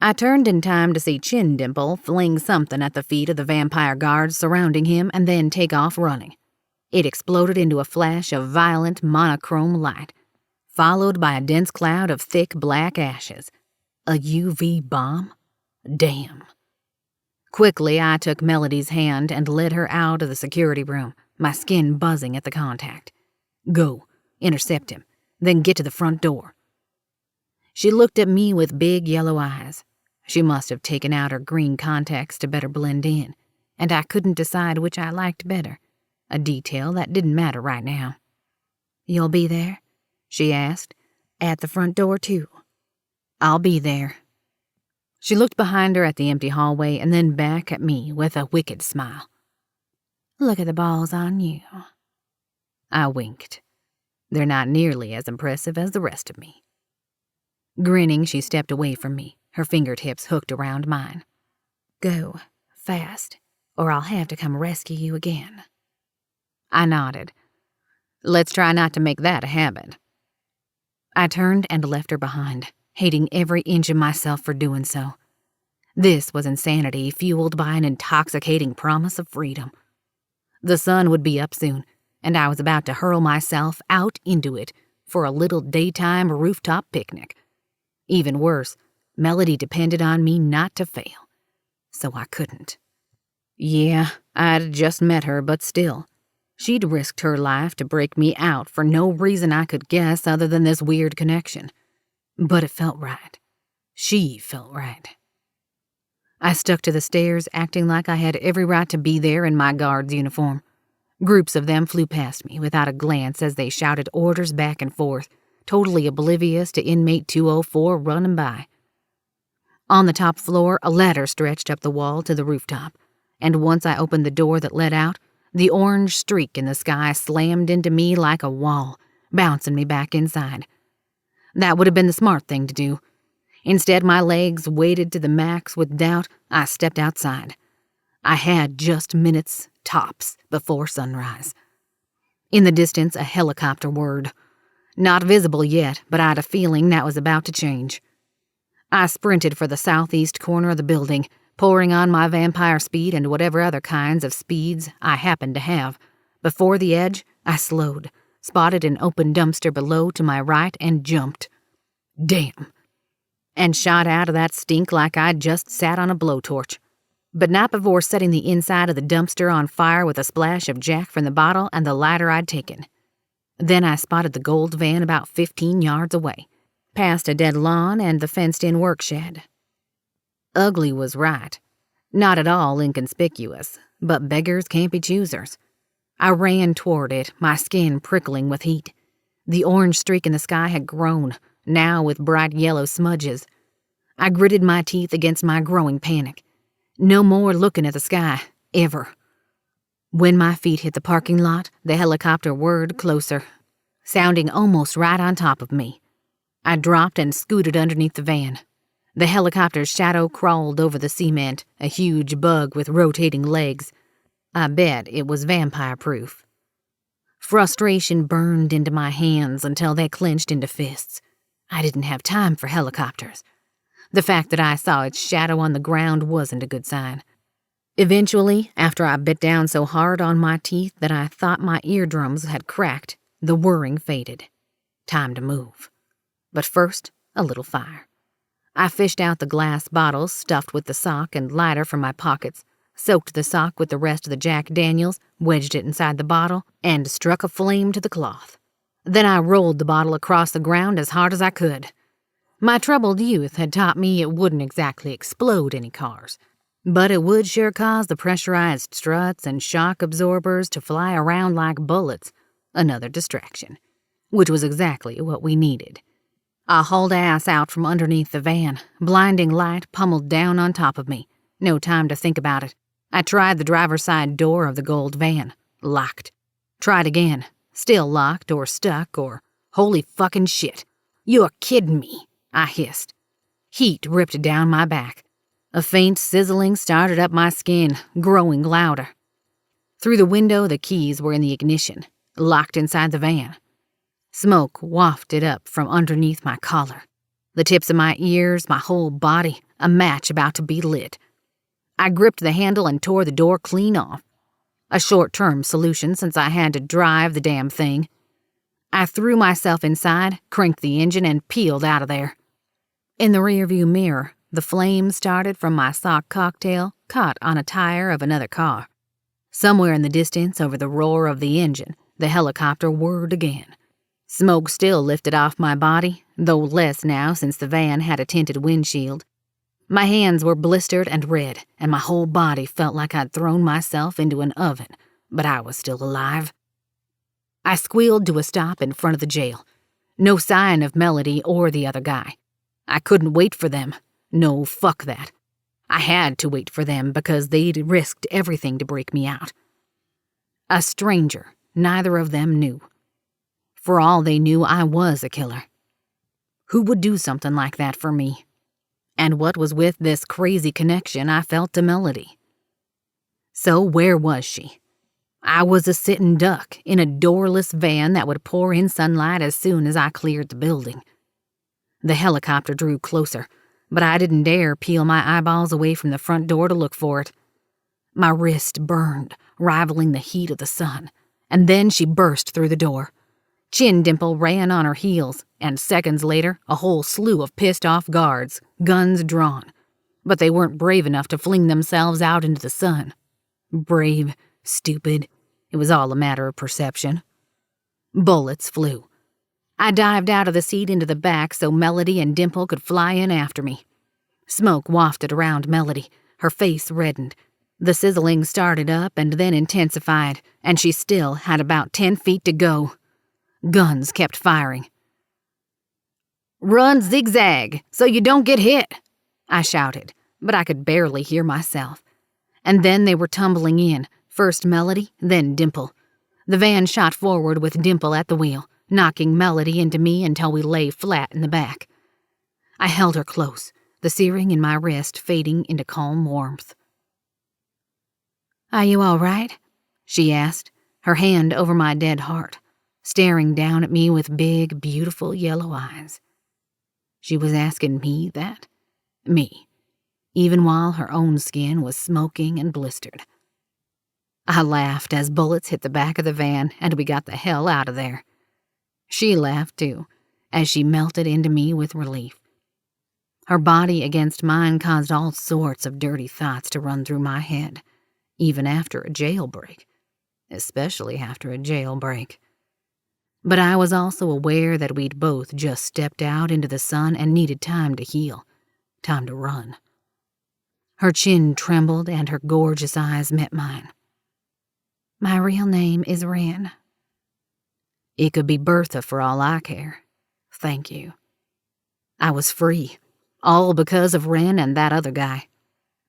I turned in time to see Chin Dimple fling something at the feet of the vampire guards surrounding him and then take off running. It exploded into a flash of violent monochrome light, followed by a dense cloud of thick black ashes. A UV bomb? Damn. Quickly, I took Melody's hand and led her out of the security room, my skin buzzing at the contact. "Go, intercept him, then get to the front door." She looked at me with big yellow eyes. She must have taken out her green contacts to better blend in, and I couldn't decide which I liked better, a detail that didn't matter right now. "You'll be there?" she asked. "At the front door, too?" "I'll be there." She looked behind her at the empty hallway and then back at me with a wicked smile. "Look at the balls on you." I winked. They're not nearly as impressive as the rest of me. Grinning, she stepped away from me, her fingertips hooked around mine. "Go, fast, or I'll have to come rescue you again." I nodded. "Let's try not to make that a habit." I turned and left her behind, hating every inch of myself for doing so. This was insanity fueled by an intoxicating promise of freedom. The sun would be up soon, and I was about to hurl myself out into it for a little daytime rooftop picnic. Even worse, Melody depended on me not to fail, so I couldn't. Yeah, I'd just met her, but still. She'd risked her life to break me out for no reason I could guess other than this weird connection. But it felt right. She felt right. I stuck to the stairs, acting like I had every right to be there in my guard's uniform. Groups of them flew past me without a glance as they shouted orders back and forth, totally oblivious to inmate 204 running by. On the top floor, a ladder stretched up the wall to the rooftop, and once I opened the door that led out, the orange streak in the sky slammed into me like a wall, bouncing me back inside. That would have been the smart thing to do. Instead, my legs weighted to the max with doubt. I stepped outside. I had just minutes, tops, before sunrise. In the distance, a helicopter whirred. Not visible yet, but I had a feeling that was about to change. I sprinted for the southeast corner of the building, pouring on my vampire speed and whatever other kinds of speeds I happened to have. Before the edge, I slowed, spotted an open dumpster below to my right, and jumped. Damn. And shot out of that stink like I'd just sat on a blowtorch. But not before setting the inside of the dumpster on fire with a splash of Jack from the bottle and the lighter I'd taken. Then I spotted the gold van about 15 yards away, past a dead lawn and the fenced-in work shed. Ugly was right. Not at all inconspicuous, but beggars can't be choosers. I ran toward it, my skin prickling with heat. The orange streak in the sky had grown, now with bright yellow smudges. I gritted my teeth against my growing panic. No more looking at the sky, ever. When my feet hit the parking lot, the helicopter whirred closer, sounding almost right on top of me. I dropped and scooted underneath the van. The helicopter's shadow crawled over the cement, a huge bug with rotating legs. I bet it was vampire-proof. Frustration burned into my hands until they clenched into fists. I didn't have time for helicopters. The fact that I saw its shadow on the ground wasn't a good sign. Eventually, after I bit down so hard on my teeth that I thought my eardrums had cracked, the whirring faded. Time to move. But first, a little fire. I fished out the glass bottles stuffed with the sock and lighter from my pockets, soaked the sock with the rest of the Jack Daniels, wedged it inside the bottle, and struck a flame to the cloth. Then I rolled the bottle across the ground as hard as I could. My troubled youth had taught me it wouldn't exactly explode any cars, but it would sure cause the pressurized struts and shock absorbers to fly around like bullets, another distraction, which was exactly what we needed. I hauled ass out from underneath the van, blinding light pummeled down on top of me. No time to think about it. I tried the driver's side door of the gold van. Locked. Tried again. Still locked or stuck or... Holy fucking shit. You're kidding me, I hissed. Heat ripped down my back. A faint sizzling started up my skin, growing louder. Through the window, the keys were in the ignition, locked inside the van. Smoke wafted up from underneath my collar. The tips of my ears, my whole body, a match about to be lit. I gripped the handle and tore the door clean off. A short-term solution since I had to drive the damn thing. I threw myself inside, cranked the engine, and peeled out of there. In the rearview mirror, the flame started from my sock cocktail, caught on a tire of another car. Somewhere in the distance, over the roar of the engine, the helicopter whirred again. Smoke still lifted off my body, though less now since the van had a tinted windshield. My hands were blistered and red, and my whole body felt like I'd thrown myself into an oven, but I was still alive. I squealed to a stop in front of the jail. No sign of Melody or the other guy. I couldn't wait for them. No, fuck that. I had to wait for them because they'd risked everything to break me out. A stranger, neither of them knew. For all they knew, I was a killer. Who would do something like that for me? And what was with this crazy connection I felt to Melody? So where was she? I was a sitting duck in a doorless van that would pour in sunlight as soon as I cleared the building. The helicopter drew closer, but I didn't dare peel my eyeballs away from the front door to look for it. My wrist burned, rivaling the heat of the sun, and then she burst through the door. Chin Dimple ran on her heels, and seconds later, a whole slew of pissed-off guards, guns drawn. But they weren't brave enough to fling themselves out into the sun. Brave, stupid, it was all a matter of perception. Bullets flew. I dived out of the seat into the back so Melody and Dimple could fly in after me. Smoke wafted around Melody, her face reddened. The sizzling started up and then intensified, and she still had about 10 feet to go. Guns kept firing. "Run zigzag, so you don't get hit," I shouted, but I could barely hear myself. And then they were tumbling in, first Melody, then Dimple. The van shot forward with Dimple at the wheel, knocking Melody into me until we lay flat in the back. I held her close, the searing in my wrist fading into calm warmth. "Are you all right?" she asked, her hand over my dead heart, staring down at me with big, beautiful yellow eyes. She was asking me that? Me, even while her own skin was smoking and blistered. I laughed as bullets hit the back of the van and we got the hell out of there. She laughed too, as she melted into me with relief. Her body against mine caused all sorts of dirty thoughts to run through my head, even after a jailbreak, especially after a jailbreak. But I was also aware that we'd both just stepped out into the sun and needed time to heal, time to run. Her chin trembled and her gorgeous eyes met mine. "My real name is Wren." It could be Bertha for all I care. Thank you. I was free, all because of Wren and that other guy.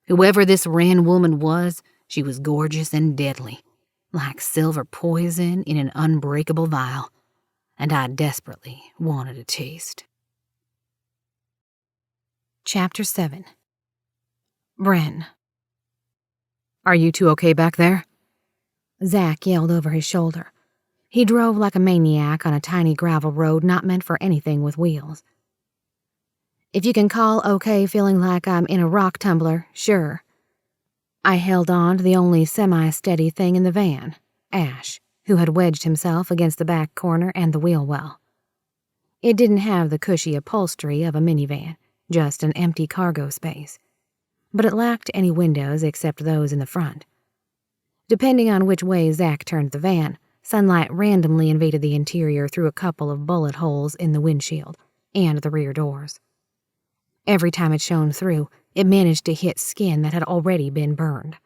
Whoever this Wren woman was, she was gorgeous and deadly, like silver poison in an unbreakable vial, and I desperately wanted a taste. Chapter 7. Wren. "Are you two okay back there?" Zach yelled over his shoulder. He drove like a maniac on a tiny gravel road not meant for anything with wheels. "If you can call okay feeling like I'm in a rock tumbler, sure." I held on to the only semi-steady thing in the van, Ashe, who had wedged himself against the back corner and the wheel well. It didn't have the cushy upholstery of a minivan, just an empty cargo space, but it lacked any windows except those in the front. Depending on which way Zach turned the van, sunlight randomly invaded the interior through a couple of bullet holes in the windshield and the rear doors. Every time it shone through, it managed to hit skin that had already been burned.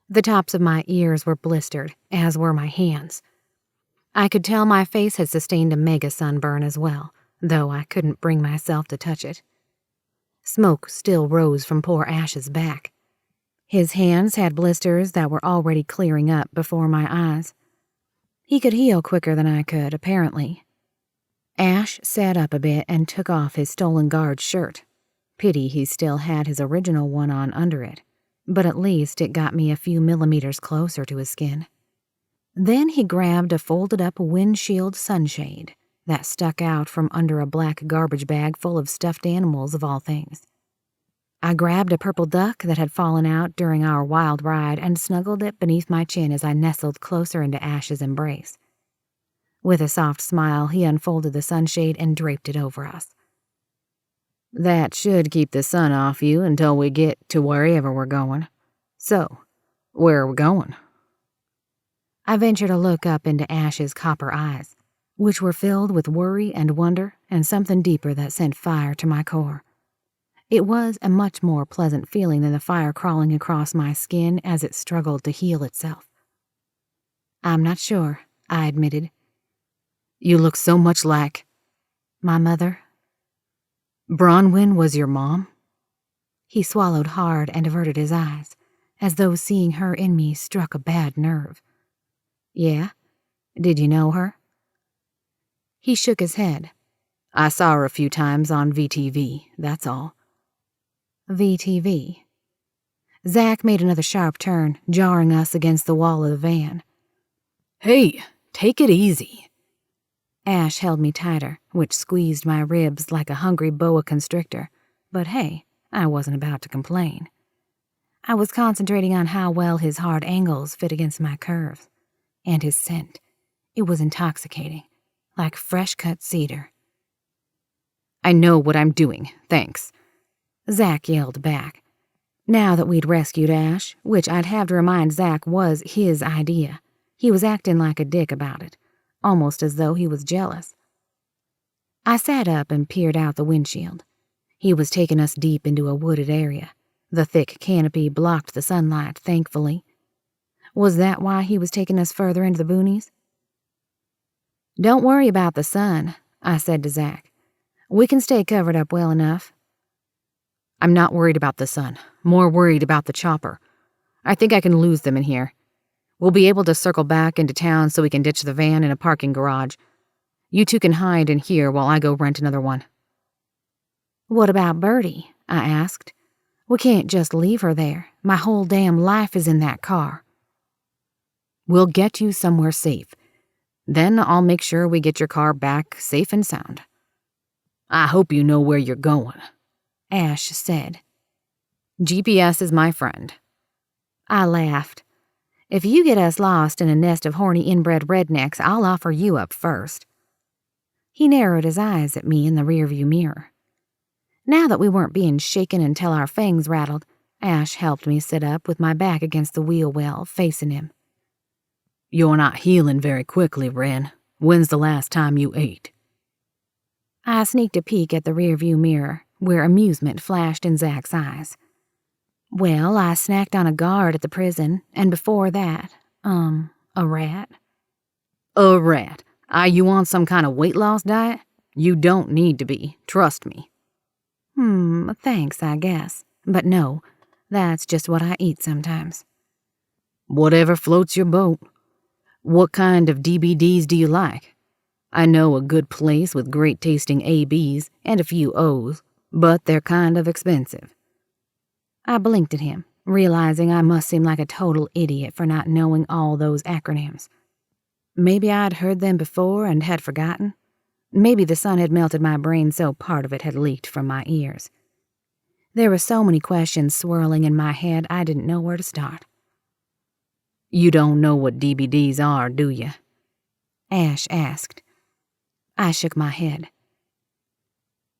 The tops of my ears were blistered, as were my hands. I could tell my face had sustained a mega sunburn as well, though I couldn't bring myself to touch it. Smoke still rose from poor Ashe's back. His hands had blisters that were already clearing up before my eyes. He could heal quicker than I could, apparently. Ashe sat up a bit and took off his stolen guard's shirt. Pity he still had his original one on under it, but at least it got me a few millimeters closer to his skin. Then he grabbed a folded-up windshield sunshade that stuck out from under a black garbage bag full of stuffed animals of all things. I grabbed a purple duck that had fallen out during our wild ride and snuggled it beneath my chin as I nestled closer into Ashe's embrace. With a soft smile, he unfolded the sunshade and draped it over us. "That should keep the sun off you until we get to wherever we're going. So, where are we going?" I ventured a look up into Ashe's copper eyes, which were filled with worry and wonder and something deeper that sent fire to my core. It was a much more pleasant feeling than the fire crawling across my skin as it struggled to heal itself. "I'm not sure," I admitted. "You look so much like..." "My mother." "Bronwyn was your mom?" He swallowed hard and averted his eyes, as though seeing her in me struck a bad nerve. "Yeah? Did you know her?" He shook his head. "I saw her a few times on VTV, that's all." VTV. Zach made another sharp turn, jarring us against the wall of the van. "Hey, take it easy." Ashe held me tighter, which squeezed my ribs like a hungry boa constrictor. But hey, I wasn't about to complain. I was concentrating on how well his hard angles fit against my curves. And his scent. It was intoxicating, like fresh-cut cedar. "I know what I'm doing, thanks," Zach yelled back. Now that we'd rescued Ashe, which I'd have to remind Zach was his idea, he was acting like a dick about it, almost as though he was jealous. I sat up and peered out the windshield. He was taking us deep into a wooded area. The thick canopy blocked the sunlight, thankfully. Was that why he was taking us further into the boonies? "Don't worry about the sun," I said to Zach. "We can stay covered up well enough." "I'm not worried about the sun. More worried about the chopper. I think I can lose them in here. We'll be able to circle back into town so we can ditch the van in a parking garage. You two can hide in here while I go rent another one." "What about Bertie?" I asked. "We can't just leave her there. My whole damn life is in that car." "We'll get you somewhere safe. Then I'll make sure we get your car back safe and sound." "I hope you know where you're going," Ashe said. "GPS is my friend." I laughed. "If you get us lost in a nest of horny inbred rednecks, I'll offer you up first." He narrowed his eyes at me in the rearview mirror. Now that we weren't being shaken until our fangs rattled, Ashe helped me sit up with my back against the wheel well, facing him. "You're not healing very quickly, Wren. When's the last time you ate?" I sneaked a peek at the rearview mirror, where amusement flashed in Zach's eyes. "Well, I snacked on a guard at the prison, and before that, a rat." "A rat? Are you on some kind of weight loss diet? You don't need to be, trust me." Thanks, I guess. But no, that's just what I eat sometimes." "Whatever floats your boat. What kind of DBDs do you like? I know a good place with great tasting ABs and a few O's, but they're kind of expensive." I blinked at him, realizing I must seem like a total idiot for not knowing all those acronyms. Maybe I'd heard them before and had forgotten. Maybe the sun had melted my brain so part of it had leaked from my ears. There were so many questions swirling in my head I didn't know where to start. "You don't know what DBDs are, do you?" Ashe asked. I shook my head.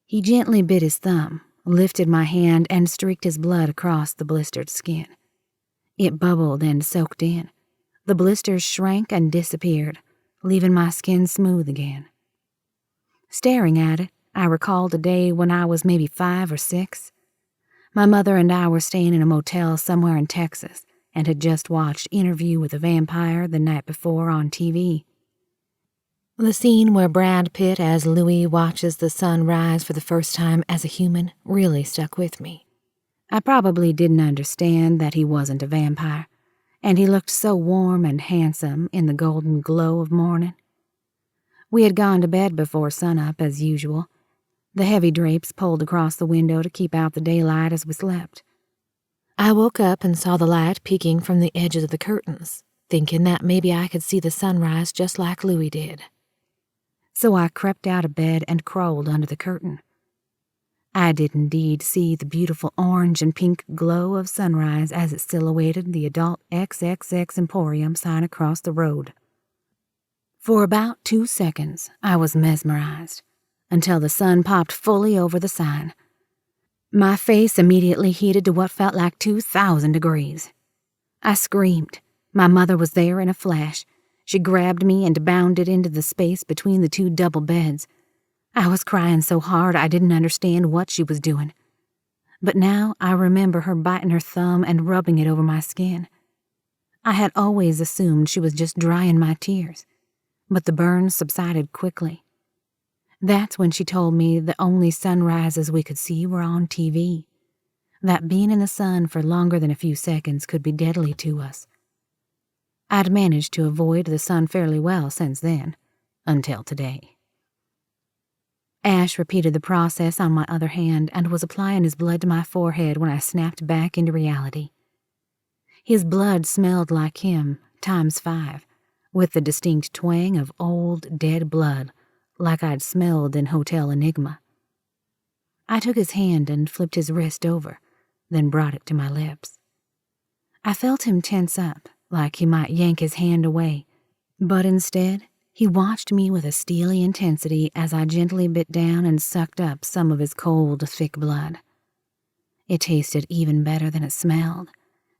He gently bit his thumb, lifted my hand, and streaked his blood across the blistered skin. It bubbled and soaked in. The blisters shrank and disappeared, leaving my skin smooth again. Staring at it, I recalled a day when I was maybe 5 or 6. My mother and I were staying in a motel somewhere in Texas and had just watched Interview with a Vampire the night before on TV. The scene where Brad Pitt as Louis watches the sun rise for the first time as a human really stuck with me. I probably didn't understand that he wasn't a vampire, and he looked so warm and handsome in the golden glow of morning. We had gone to bed before sunup as usual, the heavy drapes pulled across the window to keep out the daylight as we slept. I woke up and saw the light peeking from the edges of the curtains, thinking that maybe I could see the sunrise just like Louis did. So I crept out of bed and crawled under the curtain. I did indeed see the beautiful orange and pink glow of sunrise as it silhouetted the adult XXX Emporium sign across the road. For about 2 seconds, I was mesmerized, until the sun popped fully over the sign. My face immediately heated to what felt like 2,000 degrees. I screamed. My mother was there in a flash. She grabbed me and bounded into the space between the 2 double beds. I was crying so hard I didn't understand what she was doing. But now I remember her biting her thumb and rubbing it over my skin. I had always assumed she was just drying my tears, but the burns subsided quickly. That's when she told me the only sunrises we could see were on TV, that being in the sun for longer than a few seconds could be deadly to us. I'd managed to avoid the sun fairly well since then, until today. Ashe repeated the process on my other hand and was applying his blood to my forehead when I snapped back into reality. His blood smelled like him, ×5, with the distinct twang of old, dead blood, like I'd smelled in Hotel Enigma. I took his hand and flipped his wrist over, then brought it to my lips. I felt him tense up, like he might yank his hand away, but instead, he watched me with a steely intensity as I gently bit down and sucked up some of his cold, thick blood. It tasted even better than it smelled,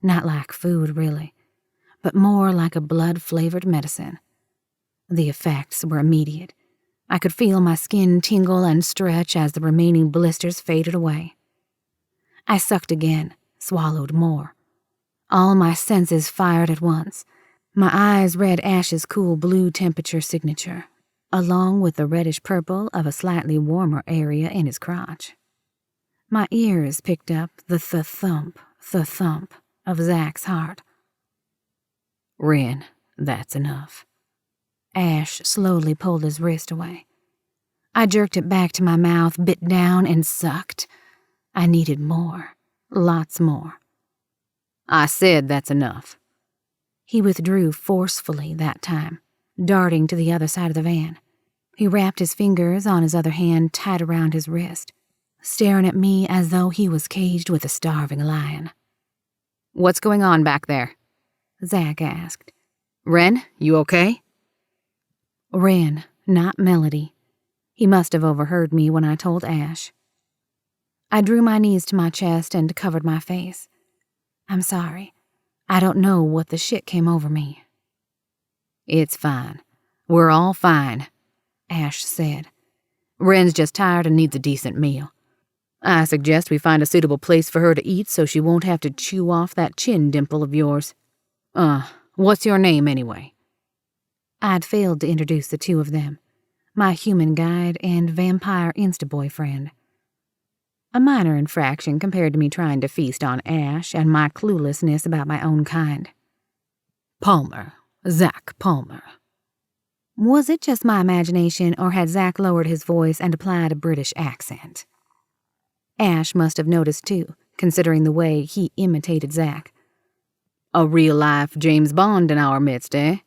not like food, really, but more like a blood-flavored medicine. The effects were immediate. I could feel my skin tingle and stretch as the remaining blisters faded away. I sucked again, swallowed more. All my senses fired at once. My eyes read Ashe's cool blue temperature signature, along with the reddish purple of a slightly warmer area in his crotch. My ears picked up the thump of Zach's heart. Wren, that's enough. Ashe slowly pulled his wrist away. I jerked it back to my mouth, bit down, and sucked. I needed more, lots more. I said that's enough. He withdrew forcefully that time, darting to the other side of the van. He wrapped his fingers on his other hand tight around his wrist, staring at me as though he was caged with a starving lion. What's going on back there? Zach asked. Wren, you okay? Wren, not Melody. He must have overheard me when I told Ashe. I drew my knees to my chest and covered my face. I'm sorry. I don't know what the shit came over me. It's fine. We're all fine, Ashe said. Wren's just tired and needs a decent meal. I suggest we find a suitable place for her to eat so she won't have to chew off that chin dimple of yours. What's your name anyway? I'd failed to introduce the two of them, my human guide and vampire insta-boyfriend. A minor infraction compared to me trying to feast on Ashe and my cluelessness about my own kind. Palmer. Zach Palmer. Was it just my imagination, or had Zach lowered his voice and applied a British accent? Ashe must have noticed too, considering the way he imitated Zach. A real-life James Bond in our midst, eh?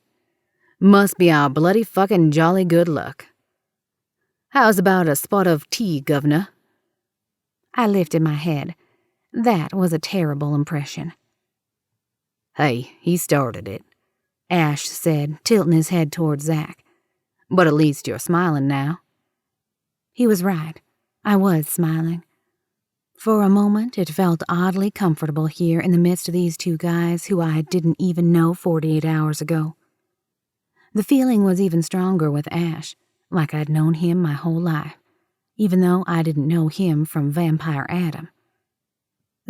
Must be our bloody fucking jolly good luck. How's about a spot of tea, governor? I lifted my head. That was a terrible impression. Hey, he started it, Ashe said, tilting his head toward Zach. But at least you're smiling now. He was right. I was smiling. For a moment, it felt oddly comfortable here in the midst of these two guys who I didn't even know 48 hours ago. The feeling was even stronger with Ashe, like I'd known him my whole life, even though I didn't know him from Vampire Adam.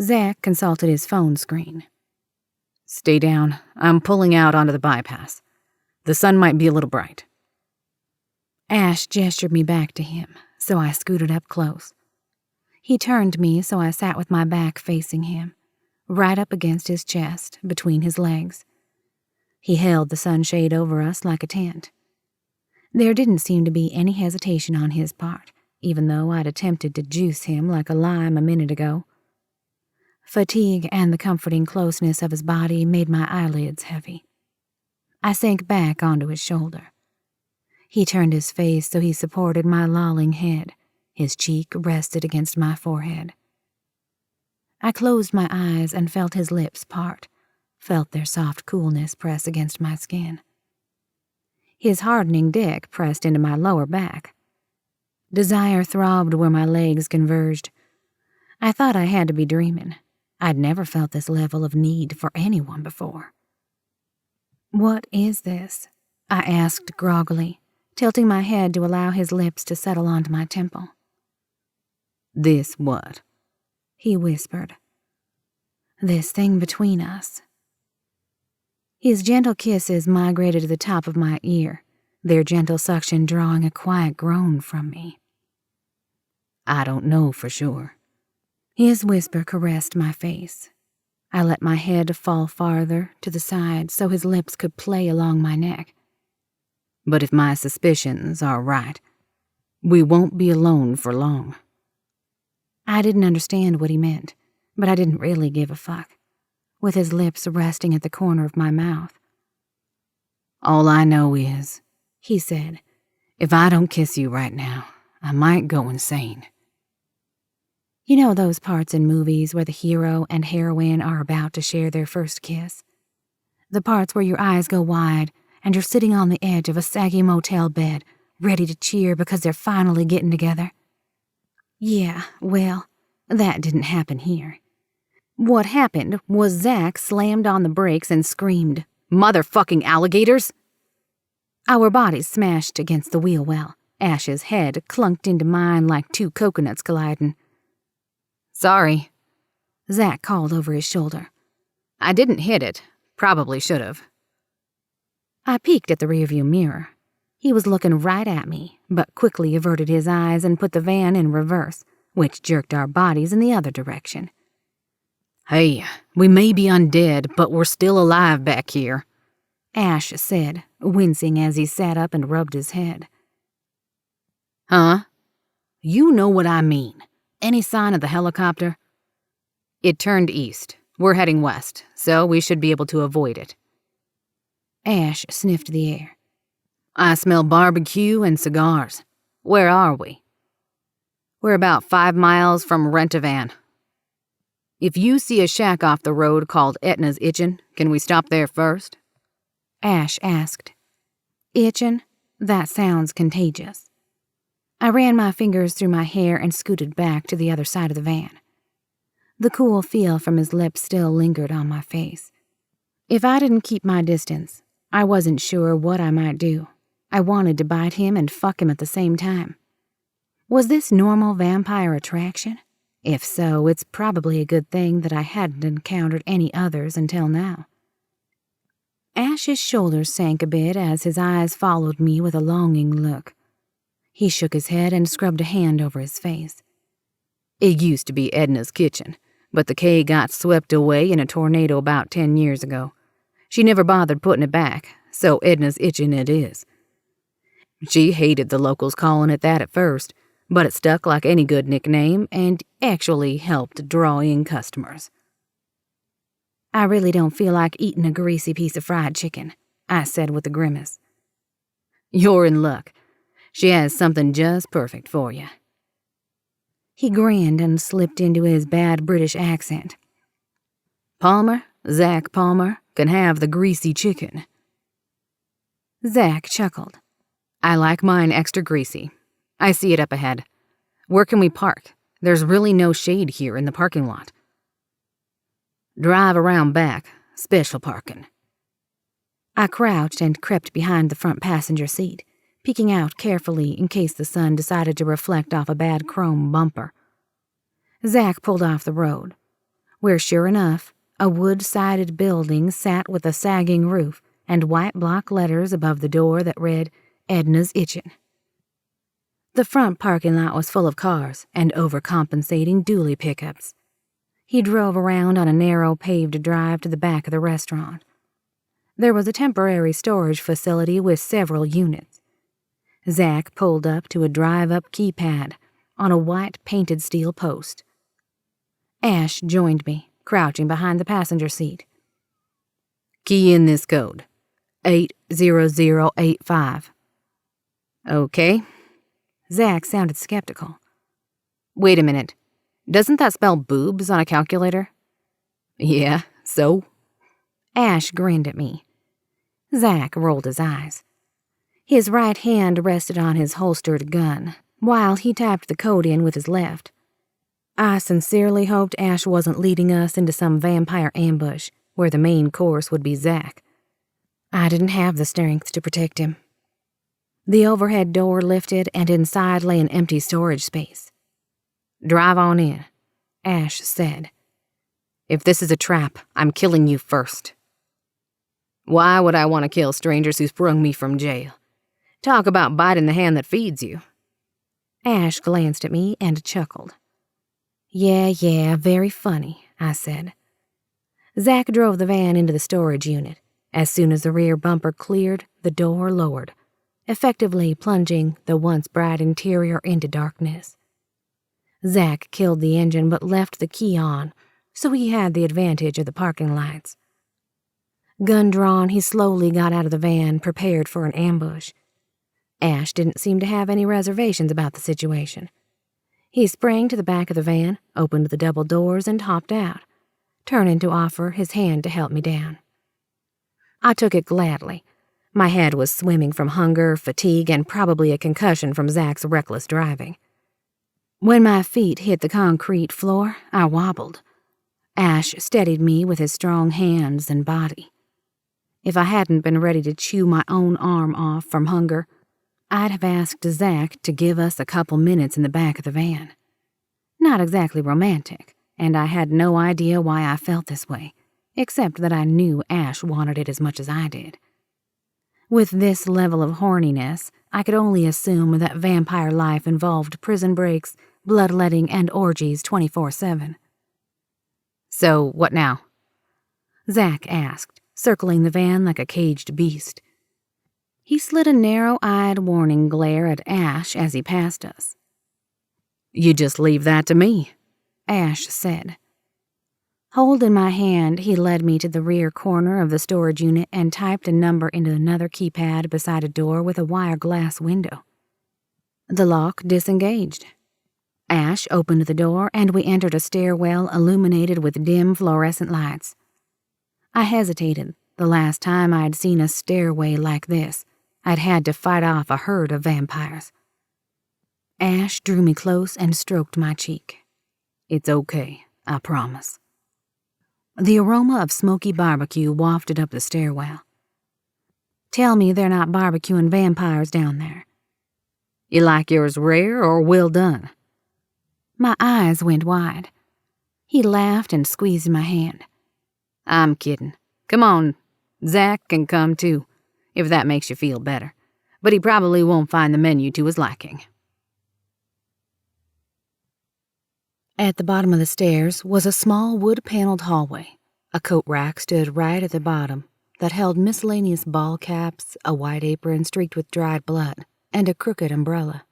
Zach consulted his phone screen. Stay down. I'm pulling out onto the bypass. The sun might be a little bright. Ashe gestured me back to him, so I scooted up close. He turned me so I sat with my back facing him, right up against his chest, between his legs. He held the sunshade over us like a tent. There didn't seem to be any hesitation on his part, even though I'd attempted to juice him like a lime a minute ago. Fatigue and the comforting closeness of his body made my eyelids heavy. I sank back onto his shoulder. He turned his face so he supported my lolling head. His cheek rested against my forehead. I closed my eyes and felt his lips part, felt their soft coolness press against my skin. His hardening dick pressed into my lower back. Desire throbbed where my legs converged. I thought I had to be dreaming. I'd never felt this level of need for anyone before. What is this? I asked groggily, tilting my head to allow his lips to settle onto my temple. This what? He whispered. This thing between us. His gentle kisses migrated to the top of my ear, their gentle suction drawing a quiet groan from me. I don't know for sure. His whisper caressed my face. I let my head fall farther to the side so his lips could play along my neck. But if my suspicions are right, we won't be alone for long. I didn't understand what he meant, but I didn't really give a fuck, with his lips resting at the corner of my mouth. All I know is, he said, if I don't kiss you right now, I might go insane. You know those parts in movies where the hero and heroine are about to share their first kiss? The parts where your eyes go wide and you're sitting on the edge of a saggy motel bed, ready to cheer because they're finally getting together? Yeah, well, that didn't happen here. What happened was Zach slammed on the brakes and screamed, "Motherfucking alligators!" Our bodies smashed against the wheel well. Ashe's head clunked into mine like two coconuts colliding. Sorry. Zach called over his shoulder. I didn't hit it. Probably should have. I peeked at the rearview mirror. He was looking right at me, but quickly averted his eyes and put the van in reverse, which jerked our bodies in the other direction. Hey, we may be undead, but we're still alive back here, Ashe said, wincing as he sat up and rubbed his head. Huh? You know what I mean. Any sign of the helicopter? It turned east. We're heading west, so we should be able to avoid it. Ashe sniffed the air. I smell barbecue and cigars. Where are we? We're about 5 miles from Rent-A-Van. If you see a shack off the road called Etna's Itchin', can we stop there first? Ashe asked. Itchin'? That sounds contagious. I ran my fingers through my hair and scooted back to the other side of the van. The cool feel from his lips still lingered on my face. If I didn't keep my distance, I wasn't sure what I might do. I wanted to bite him and fuck him at the same time. Was this normal vampire attraction? If so, it's probably a good thing that I hadn't encountered any others until now. Ashe's shoulders sank a bit as his eyes followed me with a longing look. He shook his head and scrubbed a hand over his face. It used to be Edna's kitchen, but the K got swept away in a tornado about 10 years ago. She never bothered putting it back, so Edna's Itchin' it is. She hated the locals calling it that at first, but it stuck like any good nickname and actually helped draw in customers. I really don't feel like eating a greasy piece of fried chicken, I said with a grimace. You're in luck. She has something just perfect for you. He grinned and slipped into his bad British accent. Palmer, Zach Palmer, can have the greasy chicken. Zach chuckled. I like mine extra greasy. I see it up ahead. Where can we park? There's really no shade here in the parking lot. Drive around back. Special parking. I crouched and crept behind the front passenger seat, peeking out carefully in case the sun decided to reflect off a bad chrome bumper. Zach pulled off the road, where sure enough, a wood-sided building sat with a sagging roof and white block letters above the door that read, Edna's Itchin'. The front parking lot was full of cars and overcompensating dually pickups. He drove around on a narrow paved drive to the back of the restaurant. There was a temporary storage facility with several units. Zach pulled up to a drive-up keypad on a white painted steel post. Ashe joined me, crouching behind the passenger seat. Key in this code, 80085. Okay. Zach sounded skeptical. Wait a minute. Doesn't that spell boobs on a calculator? Yeah, so? Ashe grinned at me. Zach rolled his eyes. His right hand rested on his holstered gun, while he tapped the code in with his left. I sincerely hoped Ashe wasn't leading us into some vampire ambush, where the main course would be Zach. I didn't have the strength to protect him. The overhead door lifted, and inside lay an empty storage space. Drive on in, Ashe said. If this is a trap, I'm killing you first. Why would I want to kill strangers who sprung me from jail? Talk about biting the hand that feeds you. Ashe glanced at me and chuckled. Yeah, very funny, I said. Zach drove the van into the storage unit. As soon as the rear bumper cleared, the door lowered, effectively plunging the once bright interior into darkness. Zach killed the engine but left the key on, so he had the advantage of the parking lights. Gun drawn, he slowly got out of the van, prepared for an ambush. Ashe didn't seem to have any reservations about the situation. He sprang to the back of the van, opened the double doors, and hopped out, turning to offer his hand to help me down. I took it gladly. My head was swimming from hunger, fatigue, and probably a concussion from Zach's reckless driving. When my feet hit the concrete floor, I wobbled. Ashe steadied me with his strong hands and body. If I hadn't been ready to chew my own arm off from hunger, I'd have asked Zach to give us a couple minutes in the back of the van. Not exactly romantic, and I had no idea why I felt this way, except that I knew Ashe wanted it as much as I did. With this level of horniness, I could only assume that vampire life involved prison breaks, bloodletting, and orgies 24/7. "So, what now?" Zach asked, circling the van like a caged beast. He slid a narrow-eyed warning glare at Ashe as he passed us. "You just leave that to me," Ashe said. Holding my hand, he led me to the rear corner of the storage unit and typed a number into another keypad beside a door with a wire glass window. The lock disengaged. Ashe opened the door, and we entered a stairwell illuminated with dim fluorescent lights. I hesitated. The last time I'd seen a stairway like this, I'd had to fight off a herd of vampires. Ashe drew me close and stroked my cheek. "It's okay, I promise." The aroma of smoky barbecue wafted up the stairwell. "Tell me they're not barbecuing vampires down there." "You like yours rare or well done?" My eyes went wide. He laughed and squeezed my hand. "I'm kidding. Come on, Zach can come too, if that makes you feel better. But he probably won't find the menu to his liking." At the bottom of the stairs was a small wood-paneled hallway. A coat rack stood right at the bottom that held miscellaneous ball caps, a white apron streaked with dried blood, and a crooked umbrella.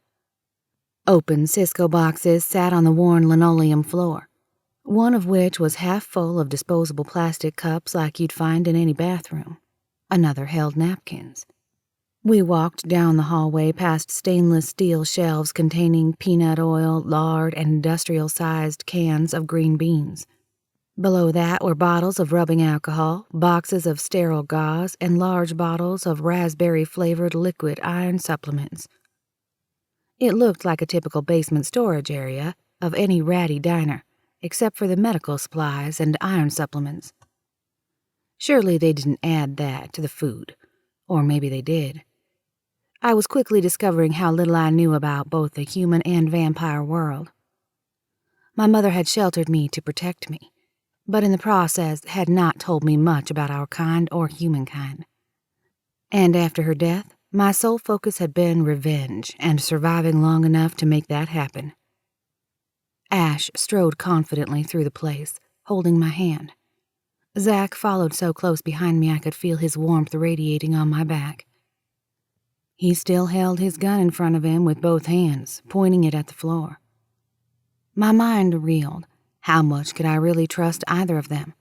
Open Cisco boxes sat on the worn linoleum floor, one of which was half full of disposable plastic cups like you'd find in any bathroom. Another held napkins. We walked down the hallway past stainless steel shelves containing peanut oil, lard, and industrial-sized cans of green beans. Below that were bottles of rubbing alcohol, boxes of sterile gauze, and large bottles of raspberry-flavored liquid iron supplements. It looked like a typical basement storage area of any ratty diner, except for the medical supplies and iron supplements. Surely they didn't add that to the food, or maybe they did. I was quickly discovering how little I knew about both the human and vampire world. My mother had sheltered me to protect me, but in the process had not told me much about our kind or humankind. And after her death, my sole focus had been revenge and surviving long enough to make that happen. Ashe strode confidently through the place, holding my hand. Zach followed so close behind me I could feel his warmth radiating on my back. He still held his gun in front of him with both hands, pointing it at the floor. My mind reeled. How much could I really trust either of them?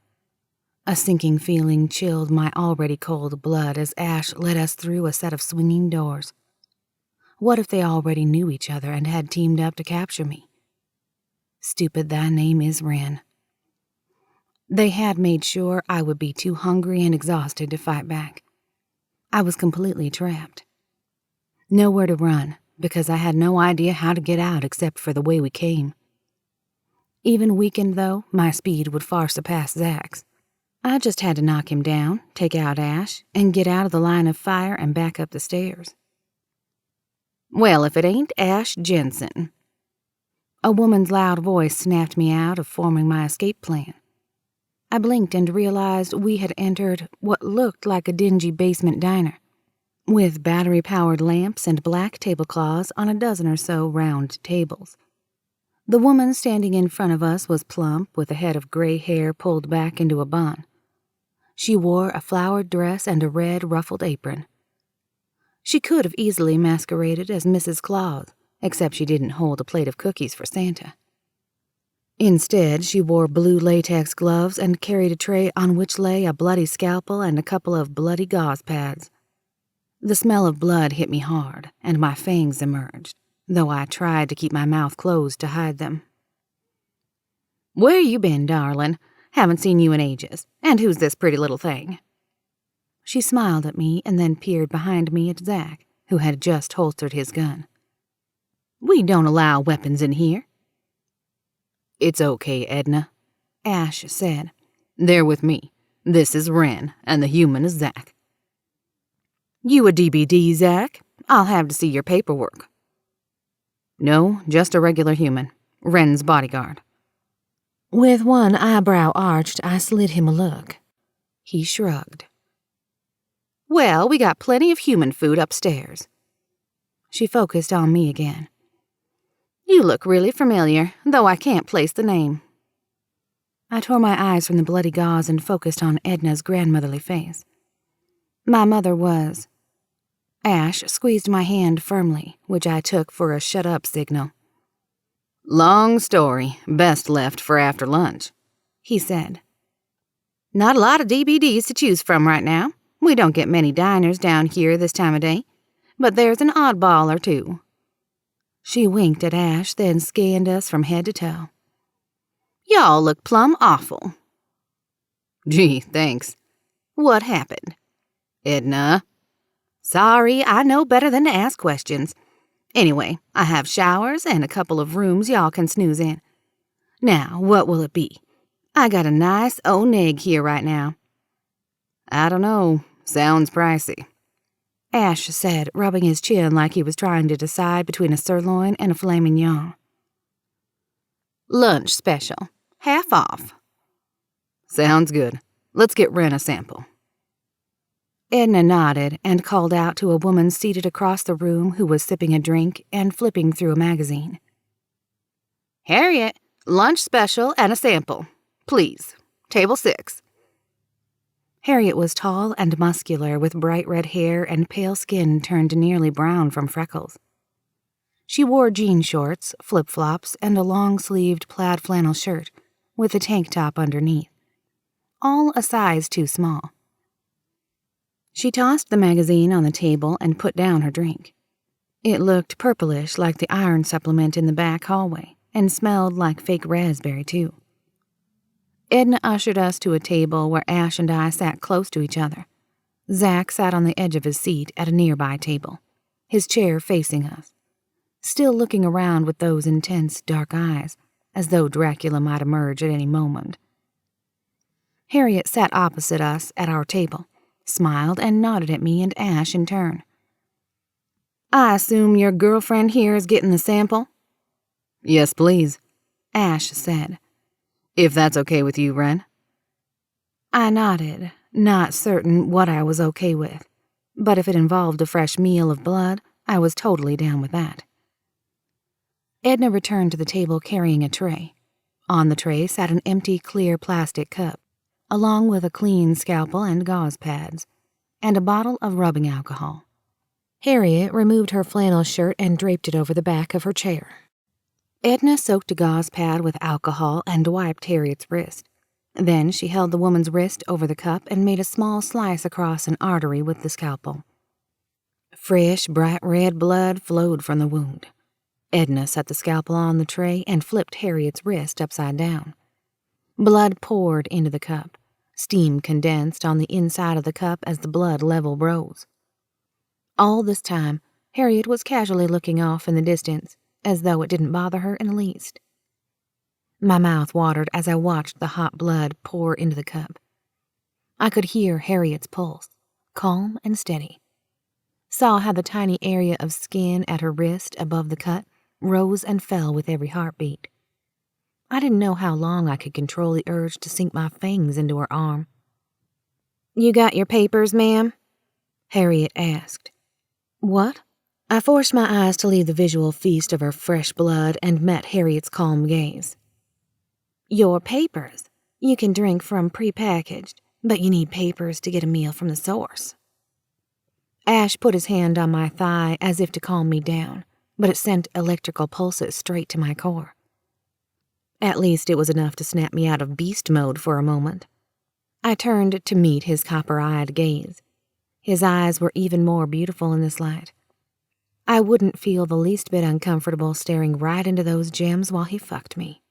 A sinking feeling chilled my already cold blood as Ashe led us through a set of swinging doors. What if they already knew each other and had teamed up to capture me? Stupid thy name is, Wren. They had made sure I would be too hungry and exhausted to fight back. I was completely trapped. Nowhere to run, because I had no idea how to get out except for the way we came. Even weakened, though, my speed would far surpass Zach's. I just had to knock him down, take out Ashe, and get out of the line of fire and back up the stairs. "Well, if it ain't Ashe Jensen." A woman's loud voice snapped me out of forming my escape plan. I blinked and realized we had entered what looked like a dingy basement diner, with battery-powered lamps and black tablecloths on a dozen or so round tables. The woman standing in front of us was plump, with a head of gray hair pulled back into a bun. She wore a flowered dress and a red ruffled apron. She could have easily masqueraded as Mrs. Claus, except she didn't hold a plate of cookies for Santa. Instead, she wore blue latex gloves and carried a tray on which lay a bloody scalpel and a couple of bloody gauze pads. The smell of blood hit me hard, and my fangs emerged, though I tried to keep my mouth closed to hide them. "Where you been, darling? Haven't seen you in ages. And who's this pretty little thing?" She smiled at me and then peered behind me at Zach, who had just holstered his gun. "We don't allow weapons in here." "It's okay, Edna," Ashe said. "They're with me. This is Wren, and the human is Zach." "You a DBD, Zach? I'll have to see your paperwork." "No, just a regular human. Wren's bodyguard." With one eyebrow arched, I slid him a look. He shrugged. Well, we got plenty of human food upstairs. She focused on me again. You look really familiar, though I can't place the name. I tore my eyes from the bloody gauze and focused on Edna's grandmotherly face. My mother was. Ashe squeezed my hand firmly, which I took for a shut-up signal. Long story, best left for after lunch, he said. Not a lot of DVDs to choose from right now. We don't get many diners down here this time of day, but there's an oddball or two. She winked at Ashe, then scanned us from head to toe. Y'all look plumb awful. Gee, thanks. What happened? Edna? Sorry, I know better than to ask questions. Anyway, I have showers and a couple of rooms y'all can snooze in. Now, what will it be? I got a nice old egg here right now. I don't know. Sounds pricey. Ashe said, rubbing his chin like he was trying to decide between a sirloin and a filet mignon. Lunch special. Half off. Sounds good. Let's get Wren a sample. Edna nodded and called out to a woman seated across the room who was sipping a drink and flipping through a magazine. Harriet, lunch special and a sample. Please. Table 6. Harriet was tall and muscular with bright red hair and pale skin turned nearly brown from freckles. She wore jean shorts, flip-flops, and a long-sleeved plaid flannel shirt with a tank top underneath, all a size too small. She tossed the magazine on the table and put down her drink. It looked purplish like the iron supplement in the back hallway and smelled like fake raspberry, too. Edna ushered us to a table where Ashe and I sat close to each other. Zach sat on the edge of his seat at a nearby table, his chair facing us, still looking around with those intense, dark eyes, as though Dracula might emerge at any moment. Harriet sat opposite us at our table, smiled and nodded at me and Ashe in turn. I assume your girlfriend here is getting the sample? Yes, please, Ashe said. If that's okay with you, Wren. I nodded, not certain what I was okay with, but if it involved a fresh meal of blood, I was totally down with that. Edna returned to the table carrying a tray. On the tray sat an empty, clear plastic cup, along with a clean scalpel and gauze pads, and a bottle of rubbing alcohol. Harriet removed her flannel shirt and draped it over the back of her chair. Edna soaked a gauze pad with alcohol and wiped Harriet's wrist. Then she held the woman's wrist over the cup and made a small slice across an artery with the scalpel. Fresh, bright red blood flowed from the wound. Edna set the scalpel on the tray and flipped Harriet's wrist upside down. Blood poured into the cup. Steam condensed on the inside of the cup as the blood level rose. All this time, Harriet was casually looking off in the distance, as though it didn't bother her in the least. My mouth watered as I watched the hot blood pour into the cup. I could hear Harriet's pulse, calm and steady. Saw how the tiny area of skin at her wrist above the cut rose and fell with every heartbeat. I didn't know how long I could control the urge to sink my fangs into her arm. You got your papers, ma'am? Harriet asked. What? I forced my eyes to leave the visual feast of her fresh blood and met Harriet's calm gaze. Your papers. You can drink from prepackaged, but you need papers to get a meal from the source. Ashe put his hand on my thigh as if to calm me down, but it sent electrical pulses straight to my core. At least it was enough to snap me out of beast mode for a moment. I turned to meet his copper-eyed gaze. His eyes were even more beautiful in this light. I wouldn't feel the least bit uncomfortable staring right into those gems while he fucked me.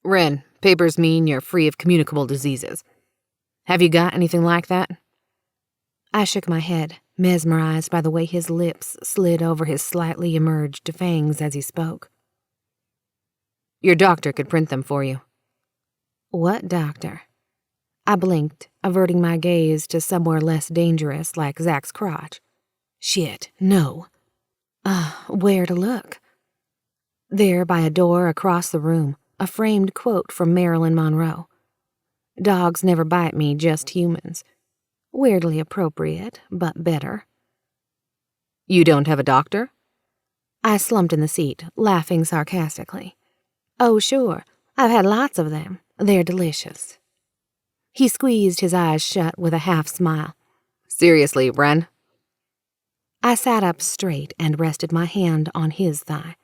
Wren, papers mean you're free of communicable diseases. Have you got anything like that? I shook my head, mesmerized by the way his lips slid over his slightly emerged fangs as he spoke. Your doctor could print them for you. What doctor? I blinked, averting my gaze to somewhere less dangerous like Zach's crotch. Shit, no. Where to look? There, by a door across the room, a framed quote from Marilyn Monroe. "Dogs never bite me, just humans." Weirdly appropriate, but better. You don't have a doctor? I slumped in the seat, laughing sarcastically. "Oh, sure. I've had lots of them. They're delicious." He squeezed his eyes shut with a half smile. Seriously, Wren? I sat up straight and rested my hand on his thigh.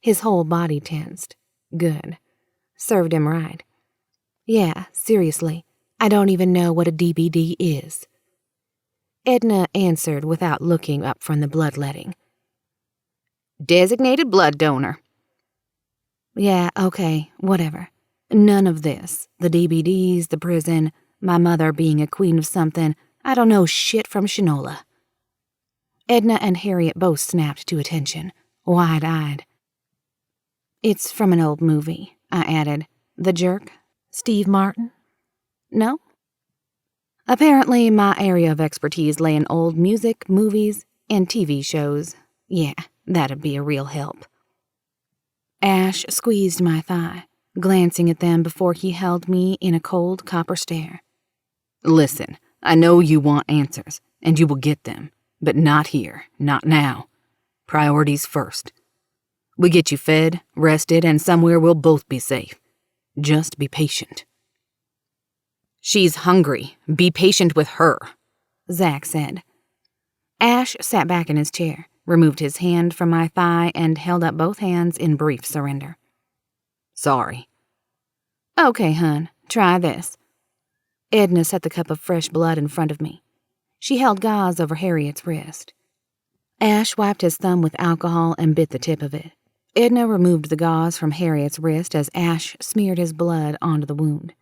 His whole body tensed. Good. Served him right. Yeah, seriously. I don't even know what a DBD is. Edna answered without looking up from the bloodletting. Designated blood donor. Yeah, okay, whatever. None of this. The DBDs, the prison, my mother being a queen of something. I don't know shit from Shinola. Edna and Harriet both snapped to attention, wide-eyed. It's from an old movie, I added. The Jerk? Steve Martin? No? Apparently, my area of expertise lay in old music, movies, and TV shows. Yeah, that'd be a real help. Ashe squeezed my thigh, glancing at them before he held me in a cold copper stare. Listen, I know you want answers, and you will get them, but not here, not now. Priorities first. We get you fed, rested, and somewhere we'll both be safe. Just be patient. She's hungry. Be patient with her, Zach said. Ashe sat back in his chair, removed his hand from my thigh, and held up both hands in brief surrender. Sorry. Okay, hun, try this. Edna set the cup of fresh blood in front of me. She held gauze over Harriet's wrist. Ashe wiped his thumb with alcohol and bit the tip of it. Edna removed the gauze from Harriet's wrist as Ashe smeared his blood onto the wound.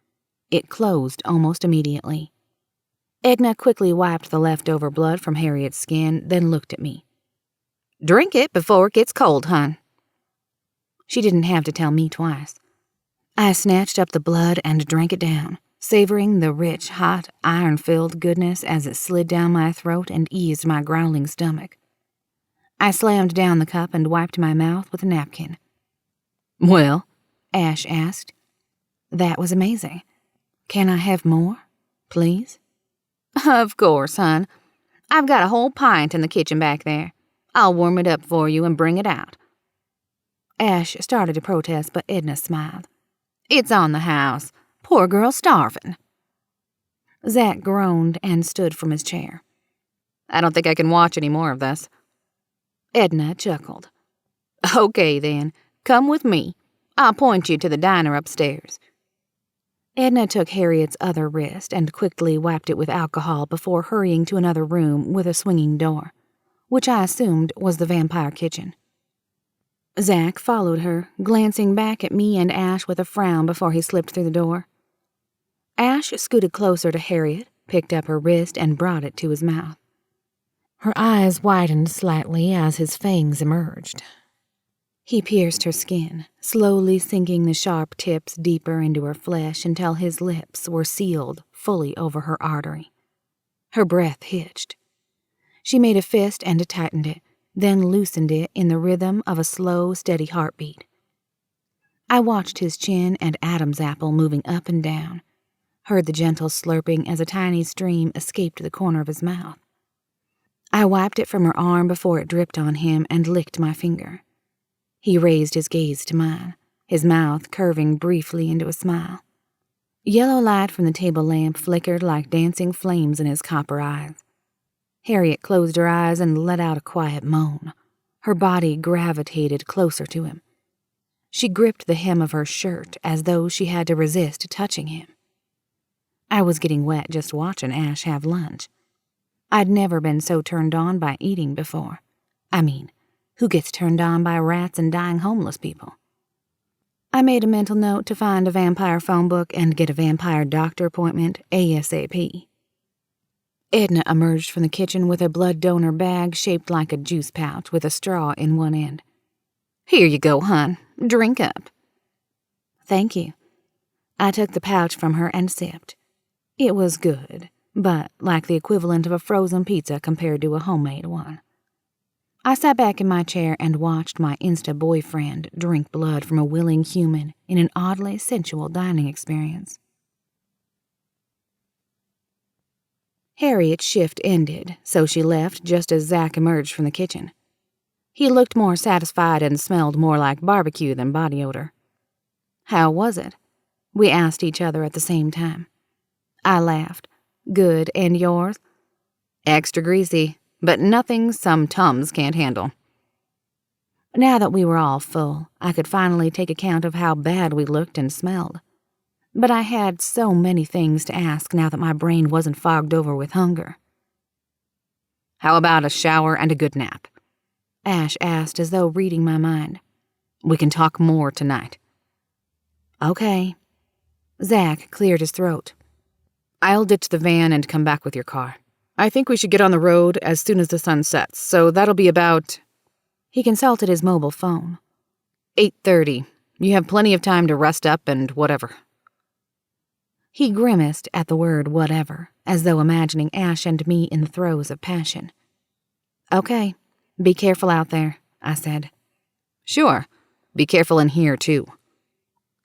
It closed almost immediately. Edna quickly wiped the leftover blood from Harriet's skin, then looked at me. Drink it before it gets cold, hun. She didn't have to tell me twice. I snatched up the blood and drank it down, savoring the rich, hot, iron-filled goodness as it slid down my throat and eased my growling stomach. I slammed down the cup and wiped my mouth with a napkin. Well? Ashe asked. That was amazing. Can I have more, please? Of course, hun. I've got a whole pint in the kitchen back there. I'll warm it up for you and bring it out. Ashe started to protest, but Edna smiled. It's on the house. Poor girl starving. Zach groaned and stood from his chair. I don't think I can watch any more of this. Edna chuckled. Okay, then. Come with me. I'll point you to the diner upstairs. Edna took Harriet's other wrist and quickly wiped it with alcohol before hurrying to another room with a swinging door, which I assumed was the vampire kitchen. Zach followed her, glancing back at me and Ashe with a frown before he slipped through the door. Ashe scooted closer to Harriet, picked up her wrist, and brought it to his mouth. Her eyes widened slightly as his fangs emerged. He pierced her skin, slowly sinking the sharp tips deeper into her flesh until his lips were sealed fully over her artery. Her breath hitched. She made a fist and tightened it, then loosened it in the rhythm of a slow, steady heartbeat. I watched his chin and Adam's apple moving up and down, heard the gentle slurping as a tiny stream escaped the corner of his mouth. I wiped it from her arm before it dripped on him and licked my finger. He raised his gaze to mine, his mouth curving briefly into a smile. Yellow light from the table lamp flickered like dancing flames in his copper eyes. Harriet closed her eyes and let out a quiet moan. Her body gravitated closer to him. She gripped the hem of her shirt as though she had to resist touching him. I was getting wet just watching Ashe have lunch. I'd never been so turned on by eating before. I mean, who gets turned on by rats and dying homeless people? I made a mental note to find a vampire phone book and get a vampire doctor appointment ASAP. Edna emerged from the kitchen with a blood donor bag shaped like a juice pouch with a straw in one end. Here you go, hun. Drink up. Thank you. I took the pouch from her and sipped. It was good, but like the equivalent of a frozen pizza compared to a homemade one. I sat back in my chair and watched my Insta-boyfriend drink blood from a willing human in an oddly sensual dining experience. Harriet's shift ended, so she left just as Zach emerged from the kitchen. He looked more satisfied and smelled more like barbecue than body odor. How was it? We asked each other at the same time. I laughed. Good, and yours? Extra greasy, but nothing some Tums can't handle. Now that we were all full, I could finally take account of how bad we looked and smelled. But I had so many things to ask now that my brain wasn't fogged over with hunger. How about a shower and a good nap? Ashe asked as though reading my mind. We can talk more tonight. Okay. Zach cleared his throat. I'll ditch the van and come back with your car. I think we should get on the road as soon as the sun sets, so that'll be about... He consulted his mobile phone. 8:30. You have plenty of time to rest up and whatever. He grimaced at the word whatever, as though imagining Ashe and me in the throes of passion. Okay, be careful out there, I said. Sure, be careful in here too.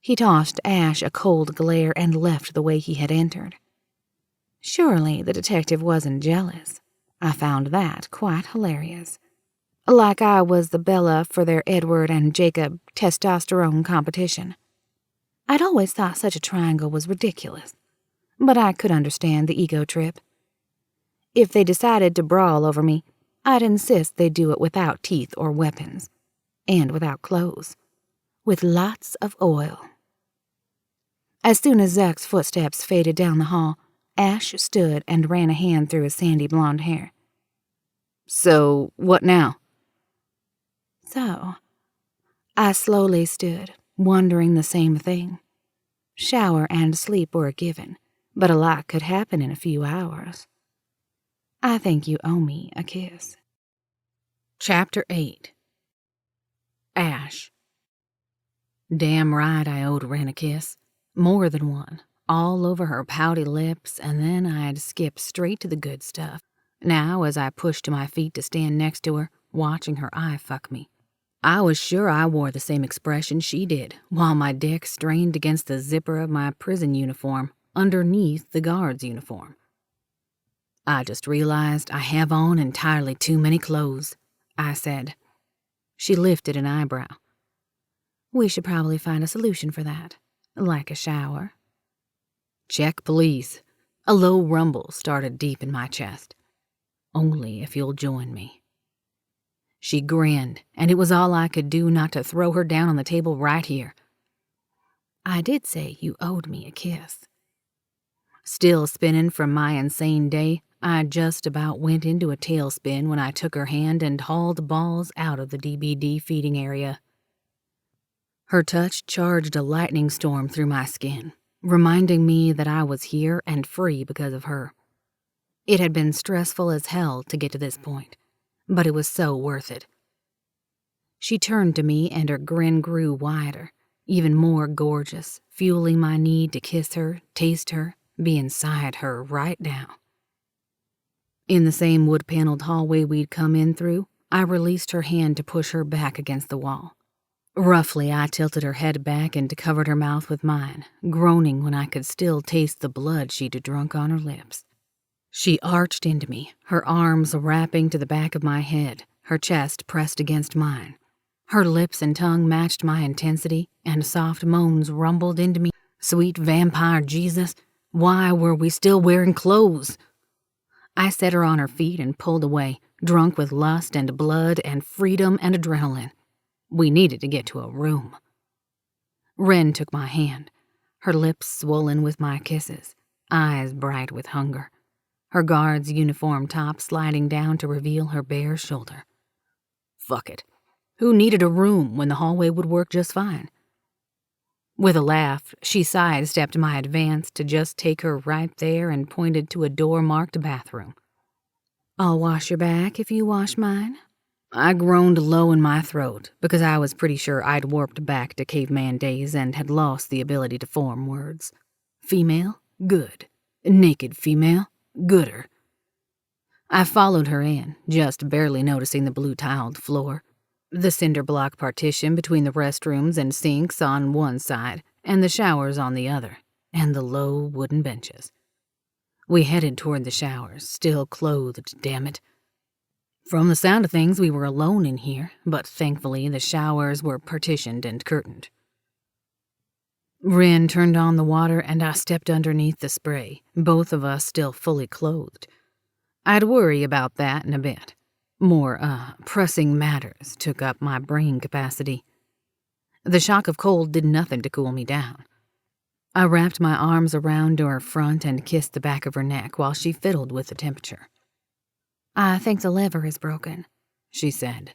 He tossed Ashe a cold glare and left the way he had entered. Surely the detective wasn't jealous. I found that quite hilarious. Like I was the Bella for their Edward and Jacob testosterone competition. I'd always thought such a triangle was ridiculous, but I could understand the ego trip. If they decided to brawl over me, I'd insist they do it without teeth or weapons, and without clothes, with lots of oil. As soon as Zach's footsteps faded down the hall, Ashe stood and ran a hand through his sandy blonde hair. So, what now? So, I slowly stood, wondering the same thing. Shower and sleep were a given, but a lot could happen in a few hours. I think you owe me a kiss. Chapter 8. Ashe. Damn right I owed Wren a kiss. More than one. All over her pouty lips, and then I'd skip straight to the good stuff. Now, as I pushed to my feet to stand next to her, watching her eye fuck me, I was sure I wore the same expression she did, while my dick strained against the zipper of my prison uniform, underneath the guard's uniform. I just realized I have on entirely too many clothes, I said. She lifted an eyebrow. We should probably find a solution for that, like a shower. Check, please. A low rumble started deep in my chest. Only if you'll join me. She grinned, and it was all I could do not to throw her down on the table right here. I did say you owed me a kiss. Still spinning from my insane day, I just about went into a tailspin when I took her hand and hauled balls out of the DBD feeding area. Her touch charged a lightning storm through my skin, reminding me that I was here and free because of her. It had been stressful as hell to get to this point, but it was so worth it. She turned to me and her grin grew wider, even more gorgeous, fueling my need to kiss her, taste her, be inside her right now. In the same wood-paneled hallway we'd come in through, I released her hand to push her back against the wall. Roughly, I tilted her head back and covered her mouth with mine, groaning when I could still taste the blood she'd drunk on her lips. She arched into me, her arms wrapping to the back of my head, her chest pressed against mine. Her lips and tongue matched my intensity, and soft moans rumbled into me. Sweet vampire Jesus, why were we still wearing clothes? I set her on her feet and pulled away, drunk with lust and blood and freedom and adrenaline. We needed to get to a room. Wren took my hand, her lips swollen with my kisses, eyes bright with hunger. Her guard's uniform top sliding down to reveal her bare shoulder. Fuck it. Who needed a room when the hallway would work just fine? With a laugh, she sidestepped my advance to just take her right there and pointed to a door-marked bathroom. I'll wash your back if you wash mine. I groaned low in my throat because I was pretty sure I'd warped back to caveman days and had lost the ability to form words. Female? Good. Naked female? Gooder. I followed her in, just barely noticing the blue-tiled floor, the cinder block partition between the restrooms and sinks on one side and the showers on the other, and the low wooden benches. We headed toward the showers, still clothed, damn it. From the sound of things, we were alone in here, but thankfully the showers were partitioned and curtained. Wren turned on the water and I stepped underneath the spray, both of us still fully clothed. I'd worry about that in a bit. More, pressing matters took up my brain capacity. The shock of cold did nothing to cool me down. I wrapped my arms around her front and kissed the back of her neck while she fiddled with the temperature. "I think the lever is broken," she said.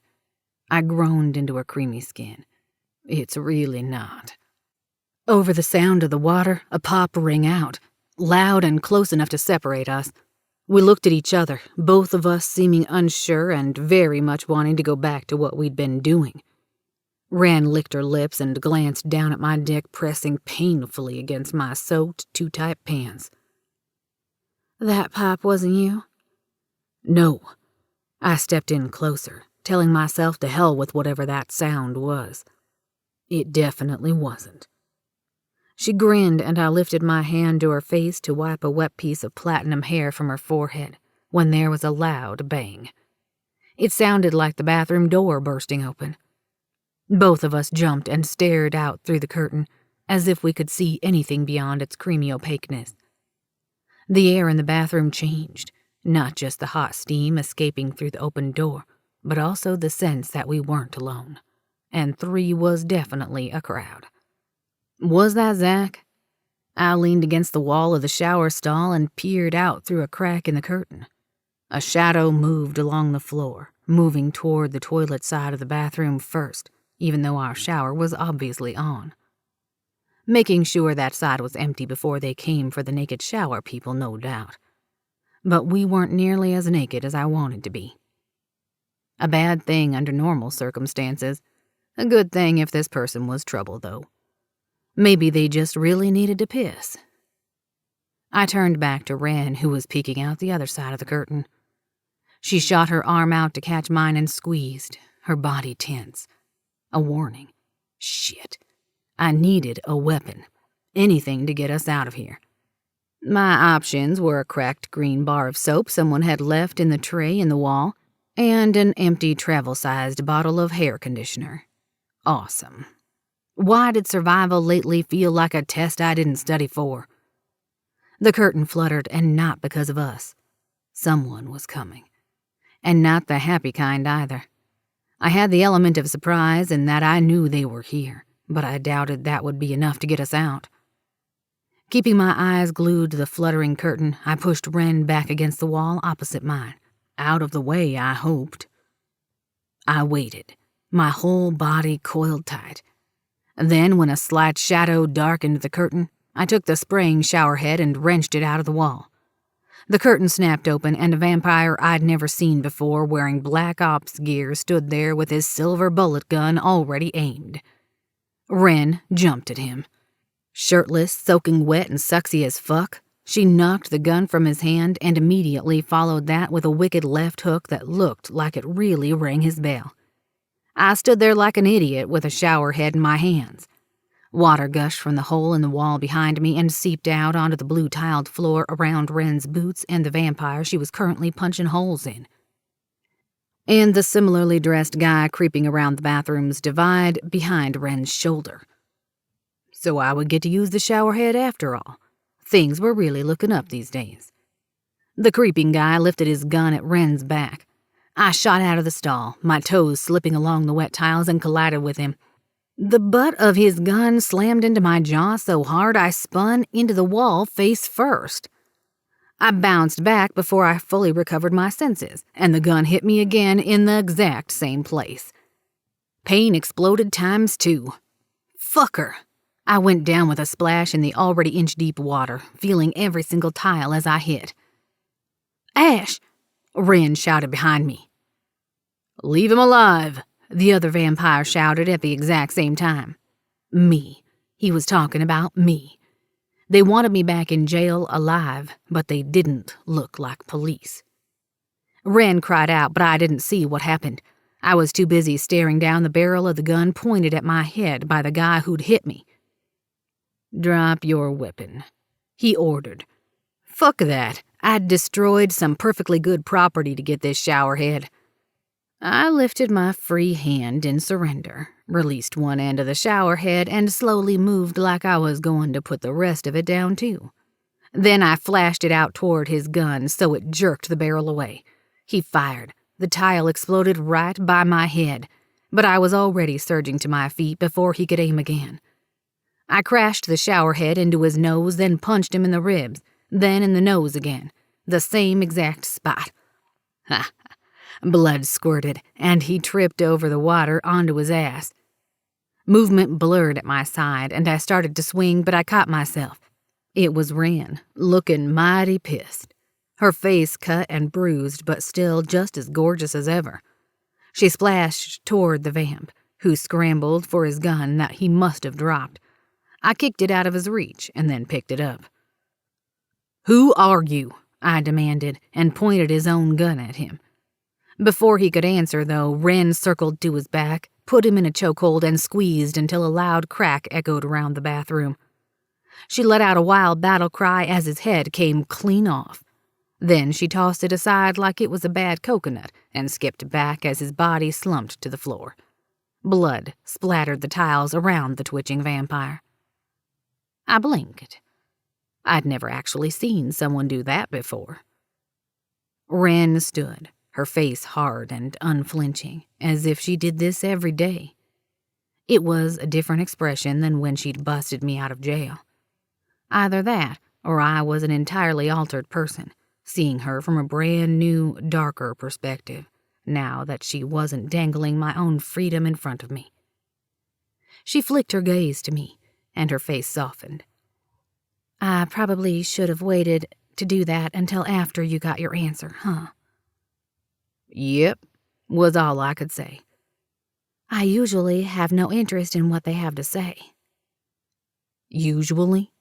I groaned into her creamy skin. "It's really not." Over the sound of the water, a pop rang out, loud and close enough to separate us. We looked at each other, both of us seeming unsure and very much wanting to go back to what we'd been doing. Wren licked her lips and glanced down at my dick pressing painfully against my soaked, too-tight pants. "That pop wasn't you?" "No." I stepped in closer, telling myself to hell with whatever that sound was. It definitely wasn't. She grinned and I lifted my hand to her face to wipe a wet piece of platinum hair from her forehead when there was a loud bang. It sounded like the bathroom door bursting open. Both of us jumped and stared out through the curtain as if we could see anything beyond its creamy opaqueness. The air in the bathroom changed, not just the hot steam escaping through the open door, but also the sense that we weren't alone, and 3 was definitely a crowd. Was that Zach? I leaned against the wall of the shower stall and peered out through a crack in the curtain. A shadow moved along the floor, moving toward the toilet side of the bathroom first, even though our shower was obviously on. Making sure that side was empty before they came for the naked shower people, no doubt. But we weren't nearly as naked as I wanted to be. A bad thing under normal circumstances. A good thing if this person was trouble, though. Maybe they just really needed to piss. I turned back to Wren, who was peeking out the other side of the curtain. She shot her arm out to catch mine and squeezed, her body tense. A warning. Shit. I needed a weapon. Anything to get us out of here. My options were a cracked green bar of soap someone had left in the tray in the wall, and an empty travel-sized bottle of hair conditioner. Awesome. Why did survival lately feel like a test I didn't study for? The curtain fluttered, and not because of us. Someone was coming. And not the happy kind either. I had the element of surprise in that I knew they were here, but I doubted that would be enough to get us out. Keeping my eyes glued to the fluttering curtain, I pushed Wren back against the wall opposite mine. Out of the way, I hoped. I waited, my whole body coiled tight. Then, when a slight shadow darkened the curtain, I took the spraying shower head and wrenched it out of the wall. The curtain snapped open, and a vampire I'd never seen before wearing Black Ops gear stood there with his silver bullet gun already aimed. Wren jumped at him. Shirtless, soaking wet, and sucksy as fuck, she knocked the gun from his hand and immediately followed that with a wicked left hook that looked like it really rang his bell. I stood there like an idiot with a shower head in my hands. Water gushed from the hole in the wall behind me and seeped out onto the blue-tiled floor around Wren's boots and the vampire she was currently punching holes in. And the similarly dressed guy creeping around the bathroom's divide behind Wren's shoulder. So I would get to use the shower head after all. Things were really looking up these days. The creeping guy lifted his gun at Wren's back. I shot out of the stall, my toes slipping along the wet tiles, and collided with him. The butt of his gun slammed into my jaw so hard I spun into the wall face first. I bounced back before I fully recovered my senses, and the gun hit me again in the exact same place. Pain exploded ×2. Fucker! I went down with a splash in the already inch-deep water, feeling every single tile as I hit. "Ashe!" Wren shouted behind me. "Leave him alive," the other vampire shouted at the exact same time. Me. He was talking about me. They wanted me back in jail alive, but they didn't look like police. Wren cried out, but I didn't see what happened. I was too busy staring down the barrel of the gun pointed at my head by the guy who'd hit me. "Drop your weapon," he ordered. Fuck that. I'd destroyed some perfectly good property to get this showerhead. I lifted my free hand in surrender, released one end of the showerhead, and slowly moved like I was going to put the rest of it down too. Then I flashed it out toward his gun so it jerked the barrel away. He fired. The tile exploded right by my head, but I was already surging to my feet before he could aim again. I crashed the showerhead into his nose, then punched him in the ribs, then in the nose again, the same exact spot. Ha! Blood squirted, and he tripped over the water onto his ass. Movement blurred at my side, and I started to swing, but I caught myself. It was Wren, looking mighty pissed. Her face cut and bruised, but still just as gorgeous as ever. She splashed toward the vamp, who scrambled for his gun that he must have dropped. I kicked it out of his reach and then picked it up. "Who are you?" I demanded, and pointed his own gun at him. Before he could answer, though, Wren circled to his back, put him in a chokehold, and squeezed until a loud crack echoed around the bathroom. She let out a wild battle cry as his head came clean off. Then she tossed it aside like it was a bad coconut and skipped back as his body slumped to the floor. Blood splattered the tiles around the twitching vampire. I blinked. I'd never actually seen someone do that before. Wren stood, her face hard and unflinching, as if she did this every day. It was a different expression than when she'd busted me out of jail. Either that, or I was an entirely altered person, seeing her from a brand new, darker perspective, now that she wasn't dangling my own freedom in front of me. She flicked her gaze to me, and her face softened. "I probably should have waited to do that until after you got your answer, huh?" "Yep," was all I could say. "I usually have no interest in what they have to say." "Usually?"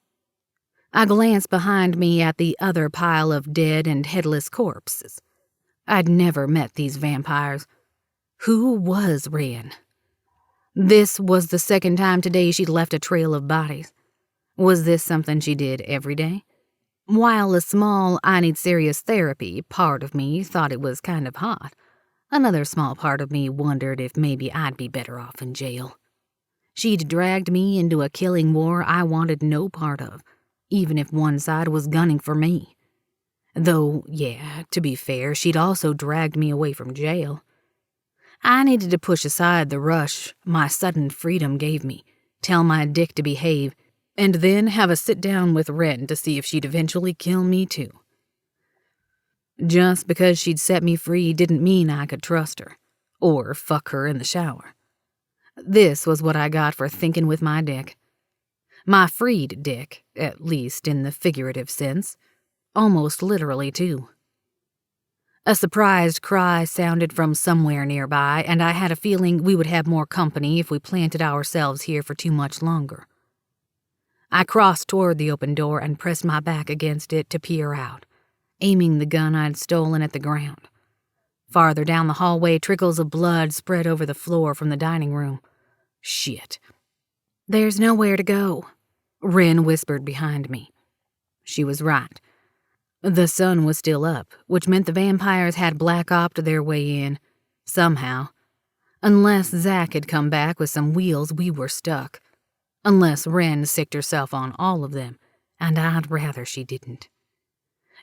I glanced behind me at the other pile of dead and headless corpses. I'd never met these vampires. Who was Wren? This was the second time today she'd left a trail of bodies. Was this something she did every day? While a small, I need serious therapy part of me thought it was kind of hot, another small part of me wondered if maybe I'd be better off in jail. She'd dragged me into a killing war I wanted no part of, even if one side was gunning for me. Though, yeah, to be fair, she'd also dragged me away from jail. I needed to push aside the rush my sudden freedom gave me, tell my dick to behave, and then have a sit-down with Wren to see if she'd eventually kill me too. Just because she'd set me free didn't mean I could trust her, or fuck her in the shower. This was what I got for thinking with my dick. My freed dick, at least in the figurative sense, almost literally too. A surprised cry sounded from somewhere nearby, and I had a feeling we would have more company if we planted ourselves here for too much longer. I crossed toward the open door and pressed my back against it to peer out, aiming the gun I'd stolen at the ground. Farther down the hallway, trickles of blood spread over the floor from the dining room. Shit. "There's nowhere to go," Wren whispered behind me. She was right. The sun was still up, which meant the vampires had black-opped their way in, somehow. Unless Zach had come back with some wheels, we were stuck. Unless Wren sicked herself on all of them, and I'd rather she didn't.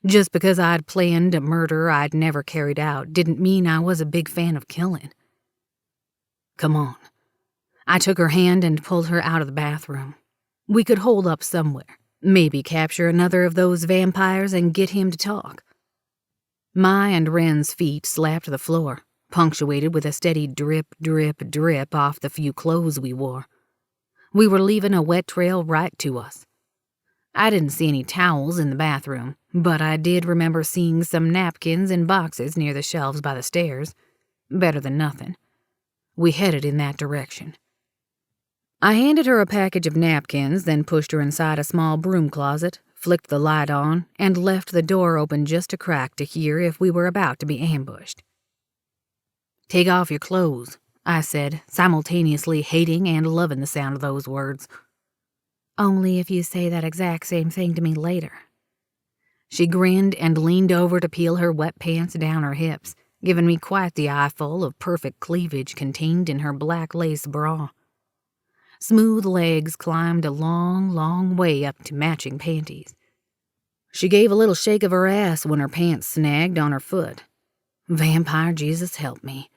Just because I'd planned a murder I'd never carried out didn't mean I was a big fan of killing. "Come on." I took her hand and pulled her out of the bathroom. We could hold up somewhere, maybe capture another of those vampires and get him to talk. My and Wren's feet slapped the floor, punctuated with a steady drip, drip, drip off the few clothes we wore. We were leaving a wet trail right to us. I didn't see any towels in the bathroom, but I did remember seeing some napkins and boxes near the shelves by the stairs. Better than nothing. We headed in that direction. I handed her a package of napkins, then pushed her inside a small broom closet, flicked the light on, and left the door open just a crack to hear if we were about to be ambushed. "Take off your clothes," I said, simultaneously hating and loving the sound of those words. "Only if you say that exact same thing to me later." She grinned and leaned over to peel her wet pants down her hips, giving me quite the eyeful of perfect cleavage contained in her black lace bra. Smooth legs climbed a long, long way up to matching panties. She gave a little shake of her ass when her pants snagged on her foot. Vampire Jesus help me.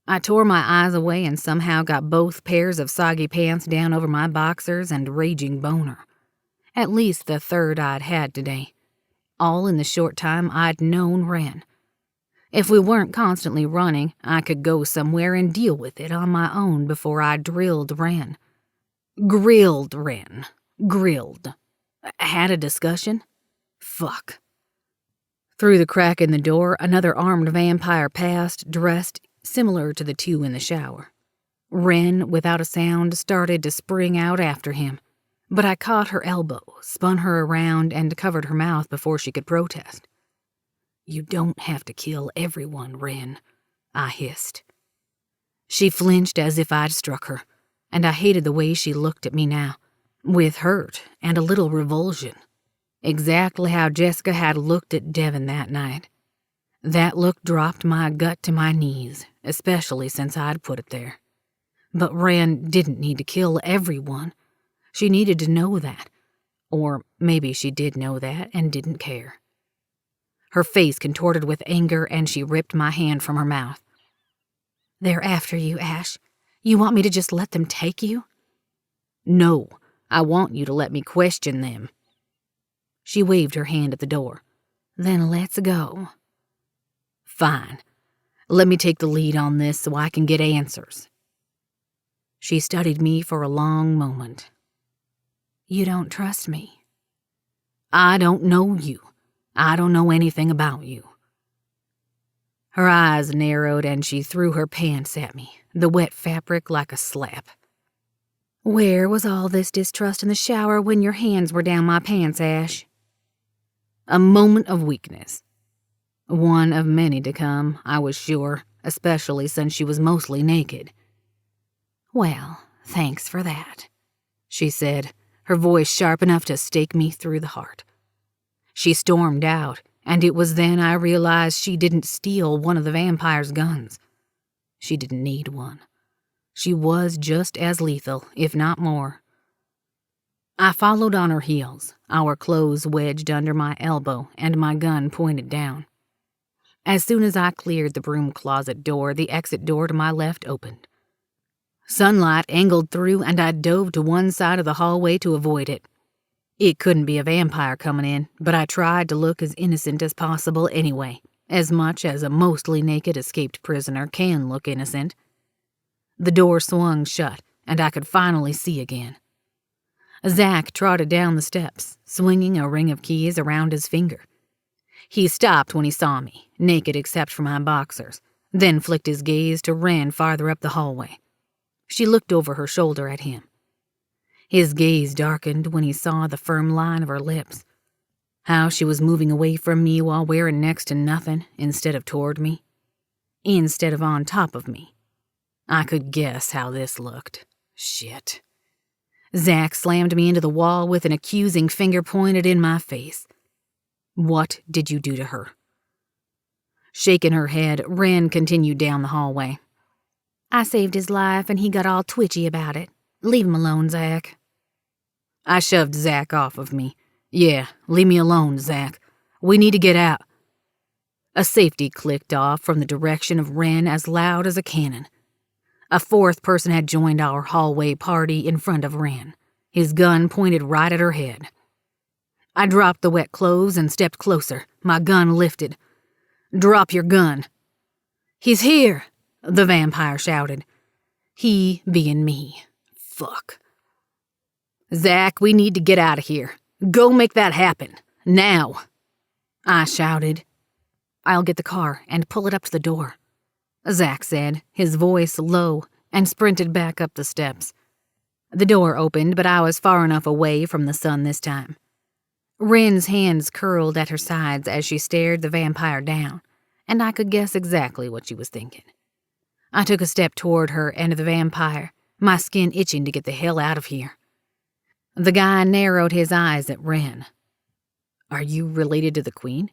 I tore my eyes away and somehow got both pairs of soggy pants down over my boxers and raging boner. At least the third I'd had today. All in the short time I'd known Wren. If we weren't constantly running, I could go somewhere and deal with it on my own before I drilled Wren. Grilled Wren. Grilled. Had a discussion? Fuck. Through the crack in the door, another armed vampire passed, dressed similar to the two in the shower. Wren, without a sound, started to spring out after him, but I caught her elbow, spun her around, and covered her mouth before she could protest. "You don't have to kill everyone, Wren," I hissed. She flinched as if I'd struck her, and I hated the way she looked at me now, with hurt and a little revulsion. Exactly how Jessica had looked at Devin that night. That look dropped my gut to my knees, especially since I'd put it there. But Wren didn't need to kill everyone. She needed to know that. Or maybe she did know that and didn't care. Her face contorted with anger, and she ripped my hand from her mouth. "They're after you, Ashe. You want me to just let them take you?" "No, I want you to let me question them." She waved her hand at the door. "Then let's go." "Fine. Let me take the lead on this so I can get answers." She studied me for a long moment. "You don't trust me." "I don't know you. I don't know anything about you." Her eyes narrowed and she threw her pants at me, the wet fabric like a slap. "Where was all this distrust in the shower when your hands were down my pants, Ashe?" A moment of weakness. One of many to come, I was sure, especially since she was mostly naked. "Well, thanks for that," she said, her voice sharp enough to stake me through the heart. She stormed out, and it was then I realized she didn't steal one of the vampire's guns. She didn't need one. She was just as lethal, if not more. I followed on her heels, our clothes wedged under my elbow and my gun pointed down. As soon as I cleared the broom closet door, the exit door to my left opened. Sunlight angled through, and I dove to one side of the hallway to avoid it. It couldn't be a vampire coming in, but I tried to look as innocent as possible anyway, as much as a mostly naked escaped prisoner can look innocent. The door swung shut, and I could finally see again. Zach trotted down the steps, swinging a ring of keys around his finger. He stopped when he saw me, naked except for my boxers, then flicked his gaze to Wren farther up the hallway. She looked over her shoulder at him. His gaze darkened when he saw the firm line of her lips. How she was moving away from me while wearing next to nothing instead of toward me. Instead of on top of me. I could guess how this looked. Shit. Zach slammed me into the wall with an accusing finger pointed in my face. "What did you do to her?" Shaking her head, Wren continued down the hallway. "I saved his life and he got all twitchy about it. Leave him alone, Zach." I shoved Zach off of me. "Yeah, leave me alone, Zach. We need to get out." A safety clicked off from the direction of Wren as loud as a cannon. A fourth person had joined our hallway party in front of Wren, his gun pointed right at her head. I dropped the wet clothes and stepped closer, my gun lifted. "Drop your gun." "He's here," the vampire shouted. He being me. Fuck. "Zach, we need to get out of here. Go make that happen. Now," I shouted. "I'll get the car and pull it up to the door," Zach said, his voice low, and sprinted back up the steps. The door opened, but I was far enough away from the sun this time. Wren's hands curled at her sides as she stared the vampire down, and I could guess exactly what she was thinking. I took a step toward her and the vampire, my skin itching to get the hell out of here. The guy narrowed his eyes at Wren. "Are you related to the Queen?"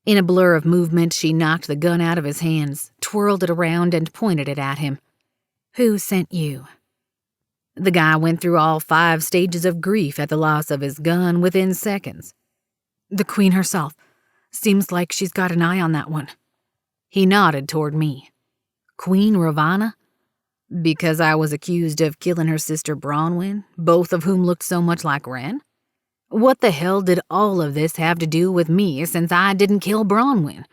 In a blur of movement, she knocked the gun out of his hands, twirled it around, and pointed it at him. "Who sent you?" The guy went through all 5 stages of grief at the loss of his gun within seconds. "The Queen herself. Seems like she's got an eye on that one." He nodded toward me. "Queen Ravana?" Because I was accused of killing her sister Bronwyn, both of whom looked so much like Wren? What the hell did all of this have to do with me since I didn't kill Bronwyn?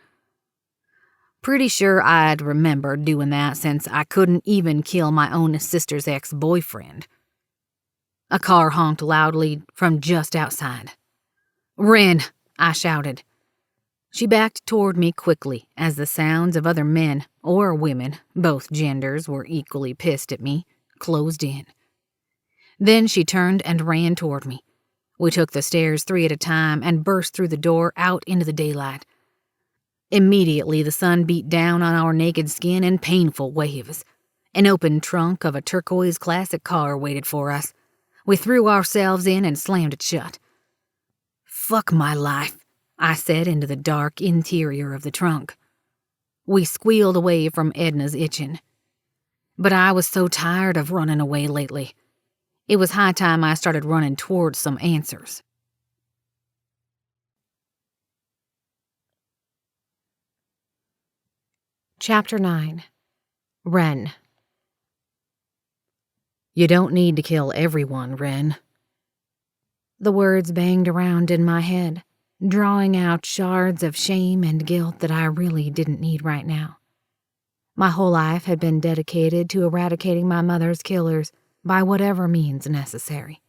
Pretty sure I'd remember doing that since I couldn't even kill my own sister's ex-boyfriend. A car honked loudly from just outside. "Wren!" I shouted. She backed toward me quickly as the sounds of other men, or women, both genders were equally pissed at me, closed in. Then she turned and ran toward me. We took the stairs 3 at a time and burst through the door out into the daylight. Immediately the sun beat down on our naked skin in painful waves. An open trunk of a turquoise classic car waited for us. We threw ourselves in and slammed it shut. "Fuck my life," I said into the dark interior of the trunk. We squealed away from Edna's itching. But I was so tired of running away lately. It was high time I started running towards some answers. Chapter 9. Wren. "You don't need to kill everyone, Wren." The words banged around in my head, drawing out shards of shame and guilt that I really didn't need right now. My whole life had been dedicated to eradicating my mother's killers by whatever means necessary.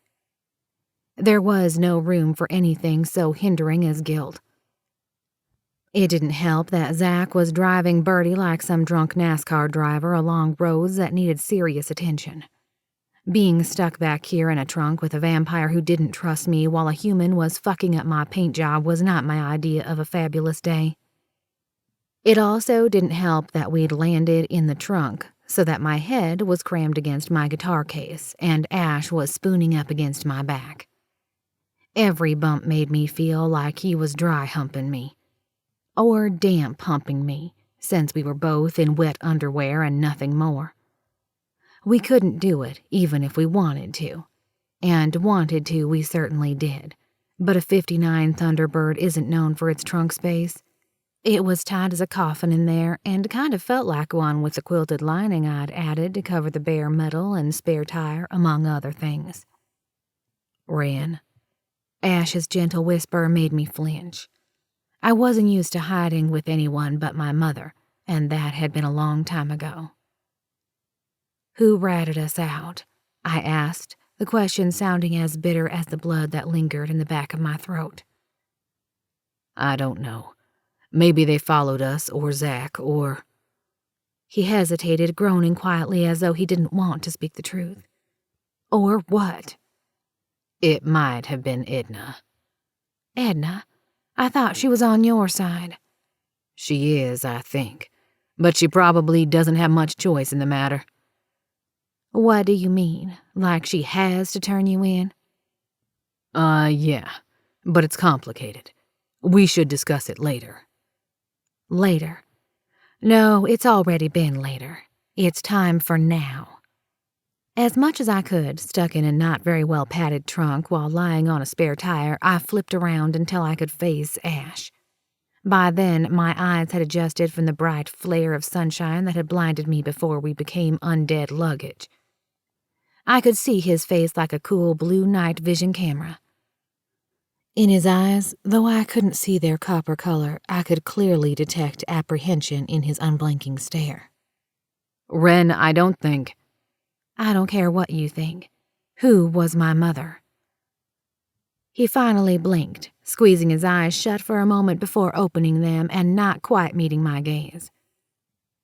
There was no room for anything so hindering as guilt. It didn't help that Zach was driving Bertie like some drunk NASCAR driver along roads that needed serious attention. Being stuck back here in a trunk with a vampire who didn't trust me while a human was fucking up my paint job was not my idea of a fabulous day. It also didn't help that we'd landed in the trunk so that my head was crammed against my guitar case and Ashe was spooning up against my back. Every bump made me feel like he was dry humping me. Or damp humping me, since we were both in wet underwear and nothing more. We couldn't do it, even if we wanted to. And wanted to we certainly did. But a 59 Thunderbird isn't known for its trunk space. It was tied as a coffin in there and kind of felt like one with the quilted lining I'd added to cover the bare metal and spare tire, among other things. "Wren." Ashe's gentle whisper made me flinch. I wasn't used to hiding with anyone but my mother, and that had been a long time ago. "Who ratted us out?" I asked, the question sounding as bitter as the blood that lingered in the back of my throat. "I don't know. Maybe they followed us, or Zach, or—" He hesitated, groaning quietly as though he didn't want to speak the truth. "Or what?" "It might have been Edna." "Edna? I thought she was on your side." "She is, I think. But she probably doesn't have much choice in the matter." "What do you mean? Like she has to turn you in?" Yeah. But it's complicated. We should discuss it later." "Later? No, it's already been later. It's time for now." As much as I could, stuck in a not very well padded trunk while lying on a spare tire, I flipped around until I could face Ashe. By then, my eyes had adjusted from the bright flare of sunshine that had blinded me before we became undead luggage. I could see his face like a cool blue night vision camera. In his eyes, though I couldn't see their copper color, I could clearly detect apprehension in his unblinking stare. "Wren, I don't think—" "I don't care what you think. Who was my mother?" He finally blinked, squeezing his eyes shut for a moment before opening them and not quite meeting my gaze.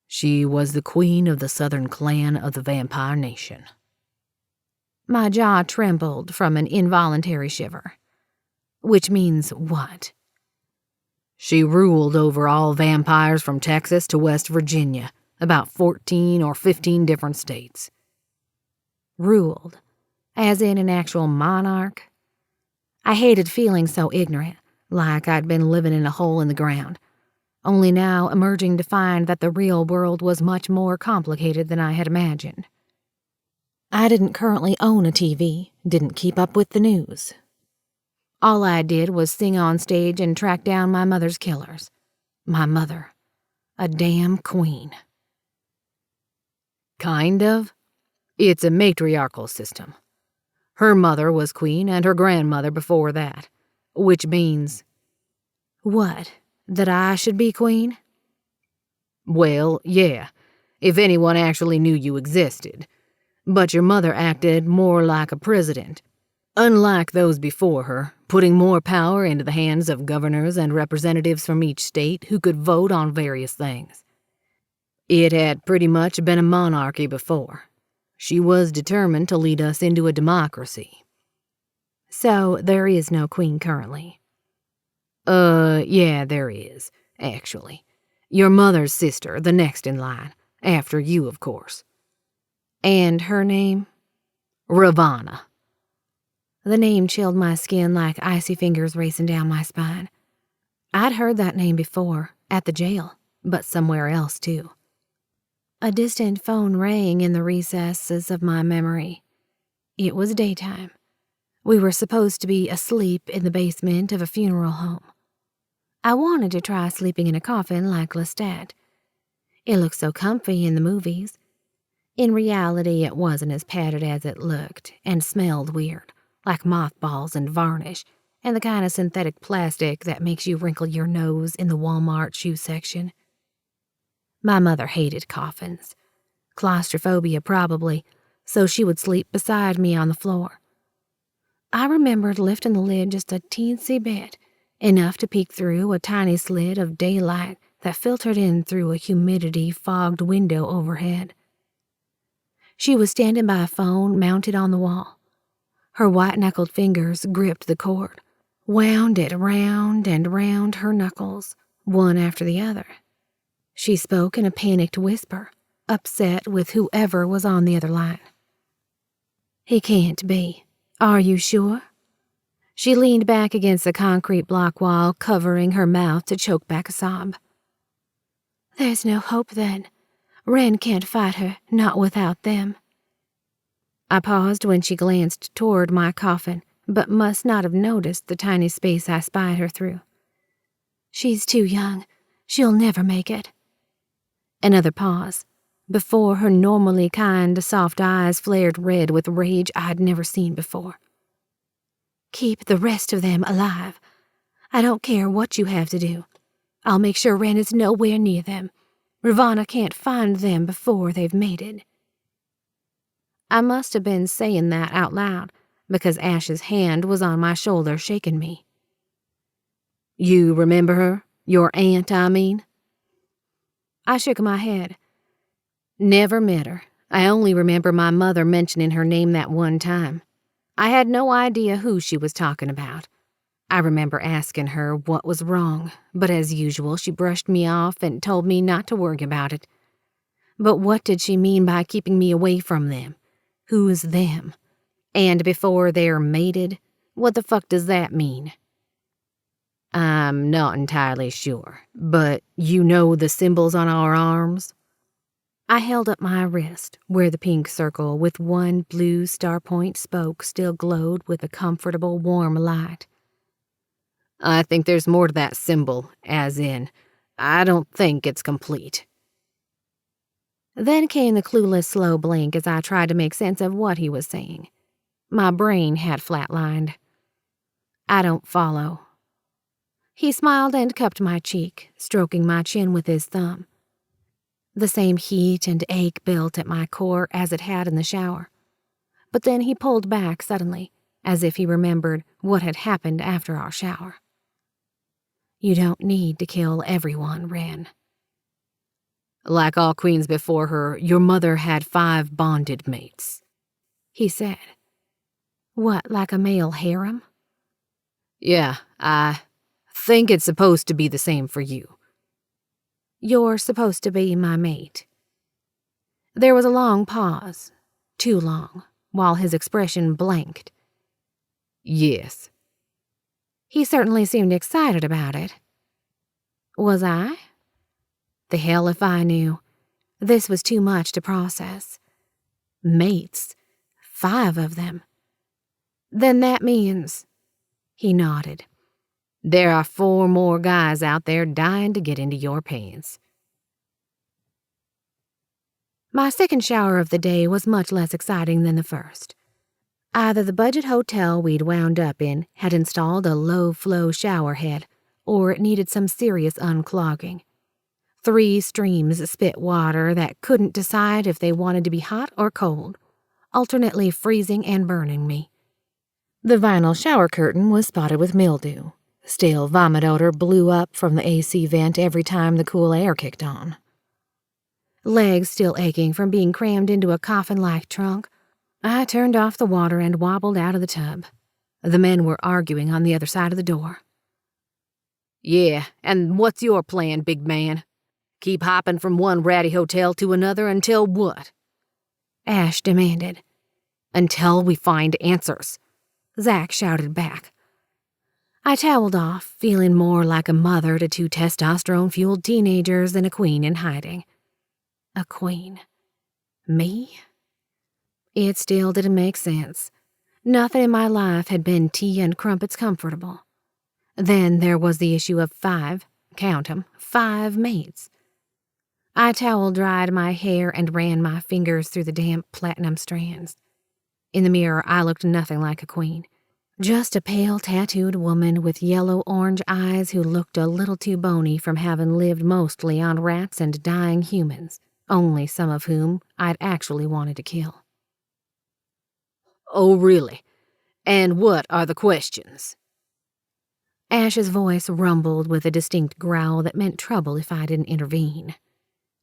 "She was the queen of the southern clan of the Vampire Nation." My jaw trembled from an involuntary shiver. Which means what? She ruled over all vampires from Texas to West Virginia, about 14 or 15 different states. Ruled? As in an actual monarch? I hated feeling so ignorant, like I'd been living in a hole in the ground, only now emerging to find that the real world was much more complicated than I had imagined. I didn't currently own a TV, didn't keep up with the news. All I did was sing on stage and track down my mother's killers. My mother. A damn queen. Kind of. It's a matriarchal system. Her mother was queen and her grandmother before that, which means... What? That I should be queen? Well, yeah, if anyone actually knew you existed. But your mother acted more like a president, unlike those before her, putting more power into the hands of governors and representatives from each state who could vote on various things. It had pretty much been a monarchy before. She was determined to lead us into a democracy. So there is no queen currently? Yeah, there is, actually. Your mother's sister, the next in line, after you, of course. And her name? Ravana. The name chilled my skin like icy fingers racing down my spine. I'd heard that name before, at the jail, but somewhere else too. A distant phone rang in the recesses of my memory. It was daytime. We were supposed to be asleep in the basement of a funeral home. I wanted to try sleeping in a coffin like Lestat. It looked so comfy in the movies. In reality, it wasn't as padded as it looked and smelled weird, like mothballs and varnish, and the kind of synthetic plastic that makes you wrinkle your nose in the Walmart shoe section. My mother hated coffins. Claustrophobia, probably, so she would sleep beside me on the floor. I remembered lifting the lid just a teensy bit, enough to peek through a tiny slit of daylight that filtered in through a humidity-fogged window overhead. She was standing by a phone mounted on the wall. Her white-knuckled fingers gripped the cord, wound it round and round her knuckles, one after the other. She spoke in a panicked whisper, upset with whoever was on the other line. "He can't be. Are you sure?" She leaned back against the concrete block wall, covering her mouth to choke back a sob. "There's no hope then. Wren can't fight her, not without them." I paused when she glanced toward my coffin, but must not have noticed the tiny space I spied her through. "She's too young. She'll never make it." Another pause, before her normally kind, soft eyes flared red with rage I'd never seen before. "Keep the rest of them alive. I don't care what you have to do. I'll make sure Wren is nowhere near them. Ravana can't find them before they've mated." I must have been saying that out loud, because Ashe's hand was on my shoulder shaking me. "You remember her? Your aunt, I mean?" I shook my head. "Never met her. I only remember my mother mentioning her name that one time. I had no idea who she was talking about. I remember asking her what was wrong, but as usual, she brushed me off and told me not to worry about it. But what did she mean by keeping me away from them? Who's them? And before they're mated? What the fuck does that mean?" "I'm not entirely sure, but you know the symbols on our arms?" I held up my wrist, where the pink circle with one blue star point spoke still glowed with a comfortable, warm light. "I think there's more to that symbol, as in, I don't think it's complete." Then came the clueless, slow blink as I tried to make sense of what he was saying. My brain had flatlined. "I don't follow." He smiled and cupped my cheek, stroking my chin with his thumb. The same heat and ache built at my core as it had in the shower. But then he pulled back suddenly, as if he remembered what had happened after our shower. "You don't need to kill everyone, Wren." "Like all queens before her, your mother had 5 bonded mates," he said. "What, like a male harem?" Yeah, I think it's supposed to be the same for you. You're supposed to be my mate. There was a long pause, too long, while his expression blanked. Yes. He certainly seemed excited about it. Was I? The hell if I knew. This was too much to process. Mates. 5 of them. Then that means... He nodded. There are 4 more guys out there dying to get into your pants. My second shower of the day was much less exciting than the first. Either the budget hotel we'd wound up in had installed a low-flow shower head, or it needed some serious unclogging. 3 streams spit water that couldn't decide if they wanted to be hot or cold, alternately freezing and burning me. The vinyl shower curtain was spotted with mildew. Stale vomit odor blew up from the AC vent every time the cool air kicked on. Legs still aching from being crammed into a coffin-like trunk, I turned off the water and wobbled out of the tub. The men were arguing on the other side of the door. Yeah, and what's your plan, big man? Keep hopping from one ratty hotel to another until what? Ashe demanded. Until we find answers. Zach shouted back. I toweled off, feeling more like a mother to 2 testosterone-fueled teenagers than a queen in hiding. A queen. Me? It still didn't make sense. Nothing in my life had been tea and crumpets comfortable. Then there was the issue of 5, count 'em, 5 mates. I towel-dried my hair and ran my fingers through the damp platinum strands. In the mirror, I looked nothing like a queen. Just a pale, tattooed woman with yellow-orange eyes who looked a little too bony from having lived mostly on rats and dying humans, only some of whom I'd actually wanted to kill. Oh, really? And what are the questions? Ashe's voice rumbled with a distinct growl that meant trouble if I didn't intervene.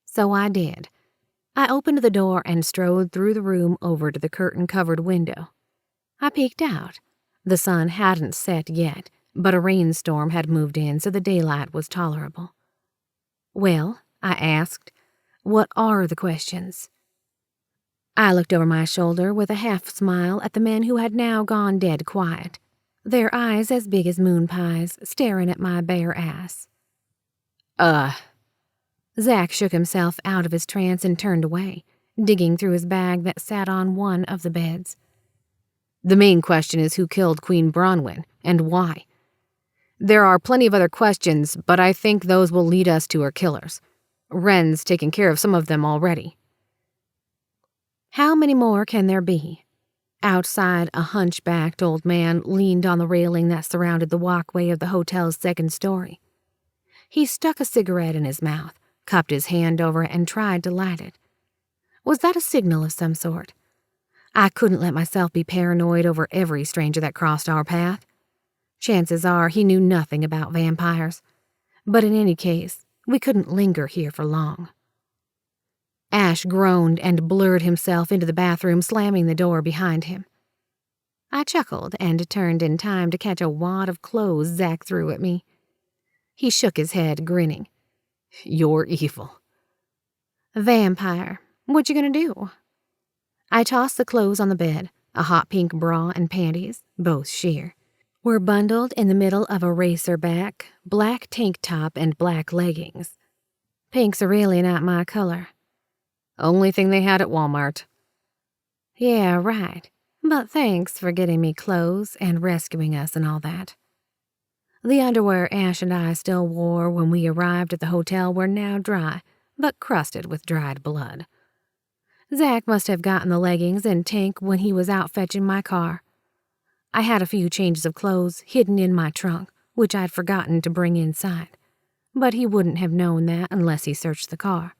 So I did. I opened the door and strode through the room over to the curtain-covered window. I peeked out. The sun hadn't set yet, but a rainstorm had moved in, so the daylight was tolerable. Well, I asked, what are the questions? I looked over my shoulder with a half-smile at the men who had now gone dead quiet, their eyes as big as moon pies, staring at my bare ass. Zach shook himself out of his trance and turned away, digging through his bag that sat on one of the beds. The main question is who killed Queen Bronwyn, and why. There are plenty of other questions, but I think those will lead us to her killers. Wren's taken care of some of them already. How many more can there be? Outside, a hunchbacked old man leaned on the railing that surrounded the walkway of the hotel's second story. He stuck a cigarette in his mouth, cupped his hand over it, and tried to light it. Was that a signal of some sort? I couldn't let myself be paranoid over every stranger that crossed our path. Chances are he knew nothing about vampires. But in any case, we couldn't linger here for long. Ashe groaned and blurred himself into the bathroom, slamming the door behind him. I chuckled and turned in time to catch a wad of clothes Zach threw at me. He shook his head, grinning. You're evil. Vampire. What you gonna do? I tossed the clothes on the bed. A hot pink bra and panties, both sheer, were bundled in the middle of a racer-back, black tank top and black leggings. Pink's really not my color. Only thing they had at Walmart. Yeah, right. But thanks for getting me clothes and rescuing us and all that. The underwear Ashe and I still wore when we arrived at the hotel were now dry, but crusted with dried blood. Zach must have gotten the leggings and tank when he was out fetching my car. I had a few changes of clothes hidden in my trunk, which I'd forgotten to bring inside, but he wouldn't have known that unless he searched the car.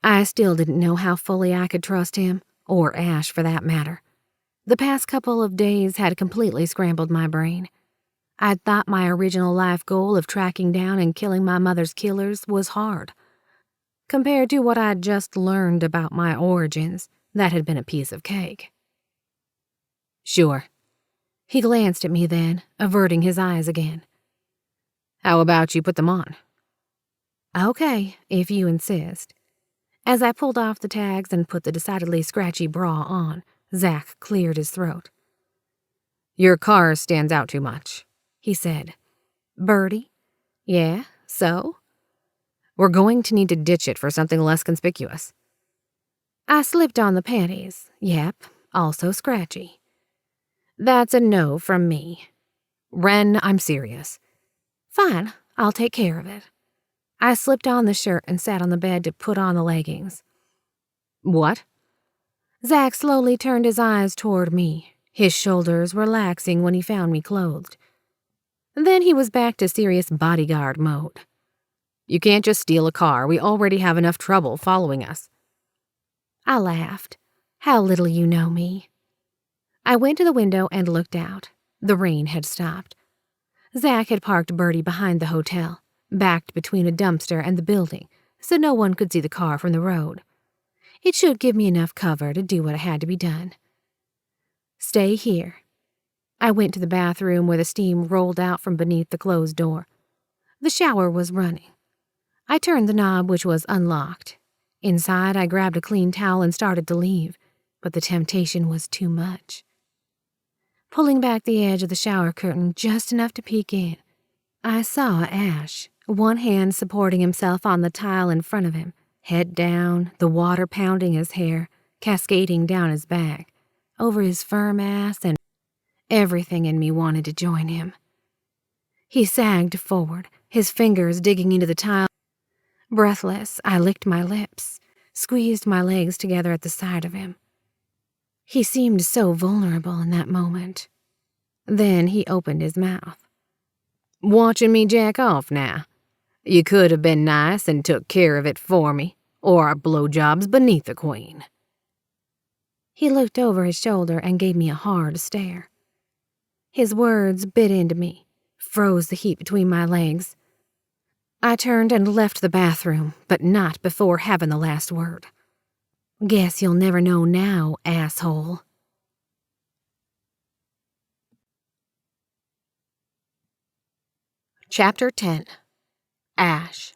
I still didn't know how fully I could trust him, or Ashe for that matter. The past couple of days had completely scrambled my brain. I'd thought my original life goal of tracking down and killing my mother's killers was hard. Compared to what I'd just learned about my origins, that had been a piece of cake. Sure. He glanced at me then, averting his eyes again. How about you put them on? Okay, if you insist. As I pulled off the tags and put the decidedly scratchy bra on, Zach cleared his throat. Your car stands out too much, he said. Birdie? Yeah, so? We're going to need to ditch it for something less conspicuous. I slipped on the panties. Yep, also scratchy. That's a no from me. Wren, I'm serious. Fine, I'll take care of it. I slipped on the shirt and sat on the bed to put on the leggings. What? Zach slowly turned his eyes toward me, his shoulders relaxing when he found me clothed. Then he was back to serious bodyguard mode. You can't just steal a car. We already have enough trouble following us. I laughed. How little you know me. I went to the window and looked out. The rain had stopped. Zach had parked Birdie behind the hotel, backed between a dumpster and the building, so no one could see the car from the road. It should give me enough cover to do what had to be done. Stay here. I went to the bathroom where the steam rolled out from beneath the closed door. The shower was running. I turned the knob, which was unlocked. Inside, I grabbed a clean towel and started to leave, but the temptation was too much. Pulling back the edge of the shower curtain just enough to peek in, I saw Ashe, one hand supporting himself on the tile in front of him, head down, the water pounding his hair, cascading down his back, over his firm ass, and everything in me wanted to join him. He sagged forward, his fingers digging into the tile. Breathless, I licked my lips, squeezed my legs together at the side of him. He seemed so vulnerable in that moment. Then he opened his mouth. Watching me jack off now. You could have been nice and took care of it for me, or our blowjob's beneath the queen. He looked over his shoulder and gave me a hard stare. His words bit into me, froze the heat between my legs. I turned and left the bathroom, but not before having the last word. Guess you'll never know now, asshole. Chapter 10. Ashe.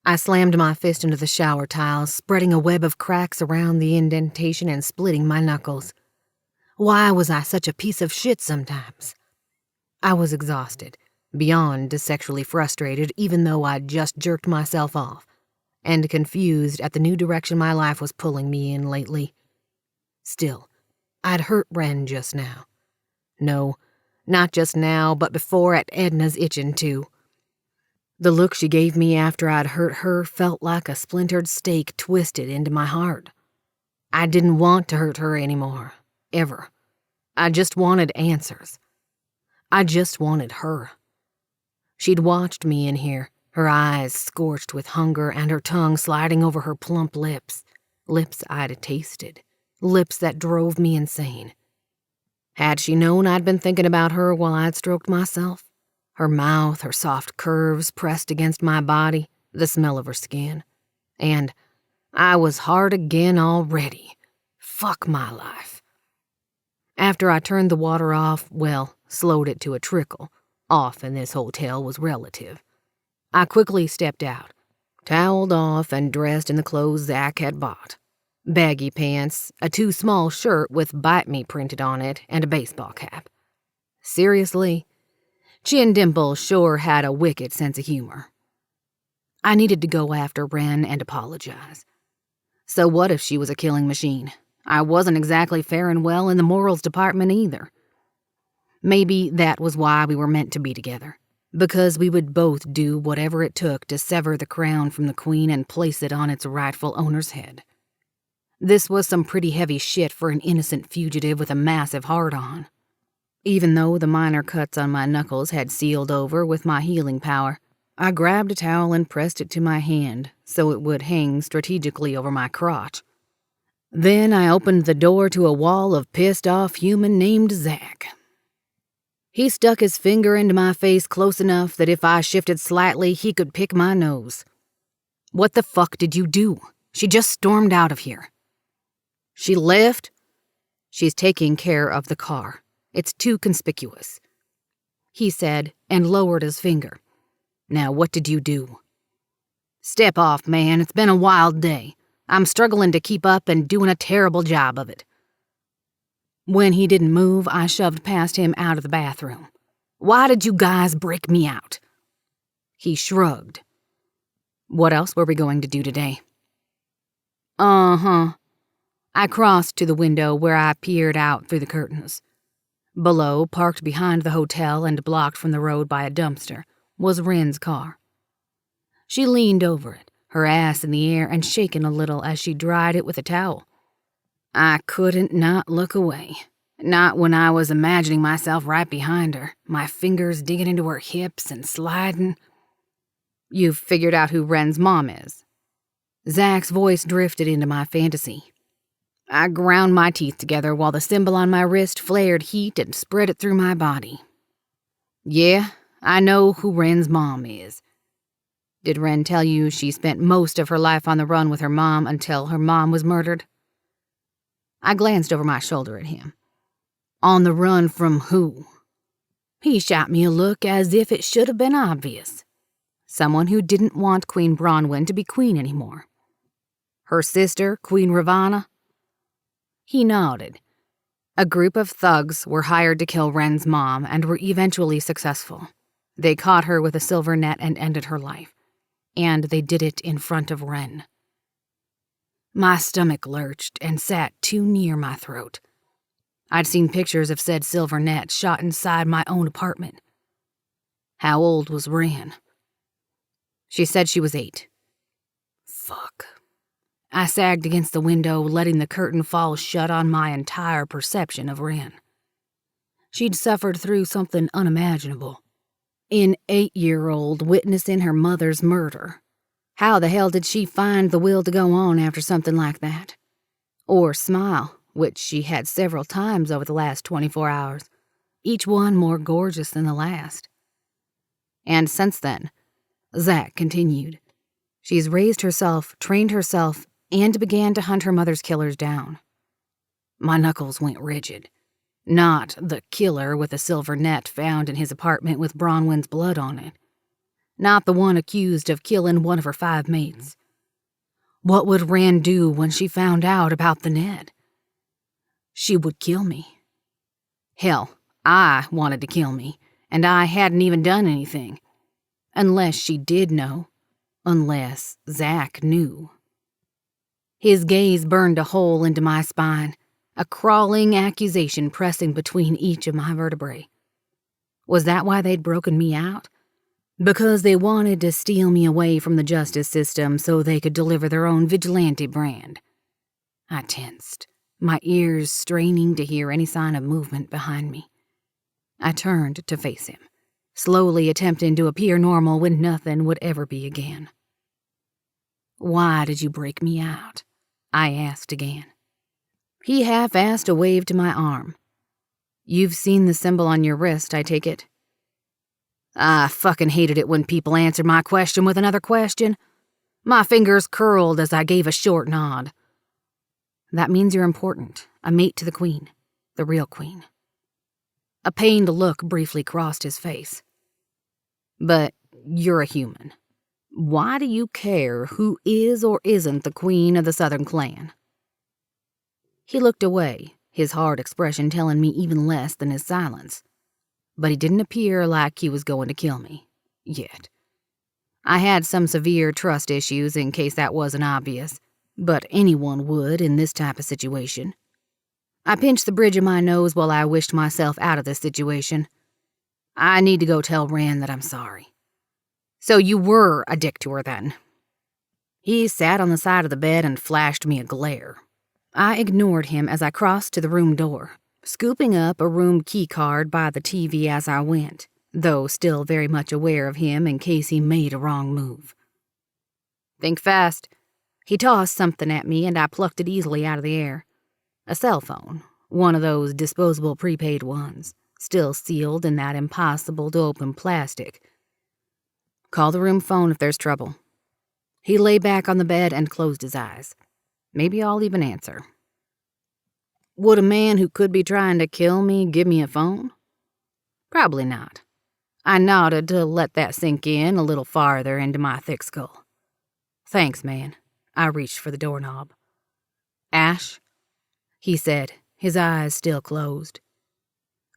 I slammed my fist into the shower tiles, spreading a web of cracks around the indentation and splitting my knuckles. Why was I such a piece of shit sometimes? I was exhausted, beyond sexually frustrated even though I'd just jerked myself off, and confused at the new direction my life was pulling me in lately. Still, I'd hurt Wren just now. No, not just now, but before at Edna's itching too. The look she gave me after I'd hurt her felt like a splintered stake twisted into my heart. I didn't want to hurt her anymore, ever. I just wanted answers. I just wanted her. She'd watched me in here, her eyes scorched with hunger and her tongue sliding over her plump lips. Lips I'd tasted. Lips that drove me insane. Had she known I'd been thinking about her while I'd stroked myself? Her mouth, her soft curves pressed against my body, the smell of her skin. And I was hard again already. Fuck my life. After I turned the water off, well, slowed it to a trickle. Off in this hotel was relative. I quickly stepped out, toweled off and dressed in the clothes Zach had bought. Baggy pants, a too small shirt with "Bite Me" printed on it, and a baseball cap. Seriously, Chin Dimple sure had a wicked sense of humor. I needed to go after Wren and apologize. So what if she was a killing machine? I wasn't exactly faring well in the morals department either. Maybe that was why we were meant to be together, because we would both do whatever it took to sever the crown from the queen and place it on its rightful owner's head. This was some pretty heavy shit for an innocent fugitive with a massive heart-on. Even though the minor cuts on my knuckles had sealed over with my healing power, I grabbed a towel and pressed it to my hand so it would hang strategically over my crotch. Then I opened the door to a wall of pissed-off human named Zach. He stuck his finger into my face close enough that if I shifted slightly, he could pick my nose. What the fuck did you do? She just stormed out of here. She left? She's taking care of the car. It's too conspicuous," he said and lowered his finger. "Now what did you do?" "Step off, man. It's been a wild day. I'm struggling to keep up and doing a terrible job of it." When he didn't move, I shoved past him out of the bathroom. "Why did you guys break me out?" He shrugged. "What else were we going to do today?" "Uh-huh." I crossed to the window where I peered out through the curtains. Below, parked behind the hotel and blocked from the road by a dumpster, was Wren's car. She leaned over it, her ass in the air and shaking a little as she dried it with a towel. I couldn't not look away. Not when I was imagining myself right behind her, my fingers digging into her hips and sliding. "You've figured out who Wren's mom is?" Zach's voice drifted into my fantasy. I ground my teeth together while the symbol on my wrist flared heat and spread it through my body. "Yeah, I know who Wren's mom is." "Did Wren tell you she spent most of her life on the run with her mom until her mom was murdered?" I glanced over my shoulder at him. "On the run from who?" He shot me a look as if it should have been obvious. Someone who didn't want Queen Bronwyn to be queen anymore. "Her sister, Queen Ravana?" He nodded. A group of thugs were hired to kill Wren's mom and were eventually successful. They caught her with a silver net and ended her life. And they did it in front of Wren. My stomach lurched and sat too near my throat. I'd seen pictures of said silver net shot inside my own apartment. How old was Wren? She said she was 8. Fuck. I sagged against the window, letting the curtain fall shut on my entire perception of Wren. She'd suffered through something unimaginable. An 8-year-old witnessing her mother's murder. How the hell did she find the will to go on after something like that? Or smile, which she had several times over the last 24 hours, each one more gorgeous than the last. And since then, Zach continued. She's raised herself, trained herself, and began to hunt her mother's killers down. My knuckles went rigid. Not the killer with a silver net found in his apartment with Bronwyn's blood on it. Not the one accused of killing one of her 5 mates. What would Wren do when she found out about the net? She would kill me. Hell, I wanted to kill me, and I hadn't even done anything. Unless she did know. Unless Zach knew. His gaze burned a hole into my spine, a crawling accusation pressing between each of my vertebrae. Was that why they'd broken me out? Because they wanted to steal me away from the justice system so they could deliver their own vigilante brand. I tensed, my ears straining to hear any sign of movement behind me. I turned to face him, slowly attempting to appear normal when nothing would ever be again. "Why did you break me out?" I asked again. He half-assed a wave to my arm. "You've seen the symbol on your wrist, I take it?" I fucking hated it when people answered my question with another question. My fingers curled as I gave a short nod. "That means you're important, a mate to the queen, the real queen." A pained look briefly crossed his face. "But you're a human. Why do you care who is or isn't the queen of the Southern clan?" He looked away, his hard expression telling me even less than his silence. But he didn't appear like he was going to kill me. Yet. I had some severe trust issues in case that wasn't obvious, but anyone would in this type of situation. I pinched the bridge of my nose while I wished myself out of this situation. I need to go tell Wren that I'm sorry. "So you were a dick to her then?" He sat on the side of the bed and flashed me a glare. I ignored him as I crossed to the room door, scooping up a room key card by the TV as I went, though still very much aware of him in case he made a wrong move. "Think fast." He tossed something at me and I plucked it easily out of the air. A cell phone, one of those disposable prepaid ones, still sealed in that impossible-to-open plastic. "Call the room phone if there's trouble." He lay back on the bed and closed his eyes. Maybe I'll even answer. Would a man who could be trying to kill me give me a phone? Probably not. I nodded to let that sink in a little farther into my thick skull. Thanks, man. I reached for the doorknob. Ashe, he said, his eyes still closed.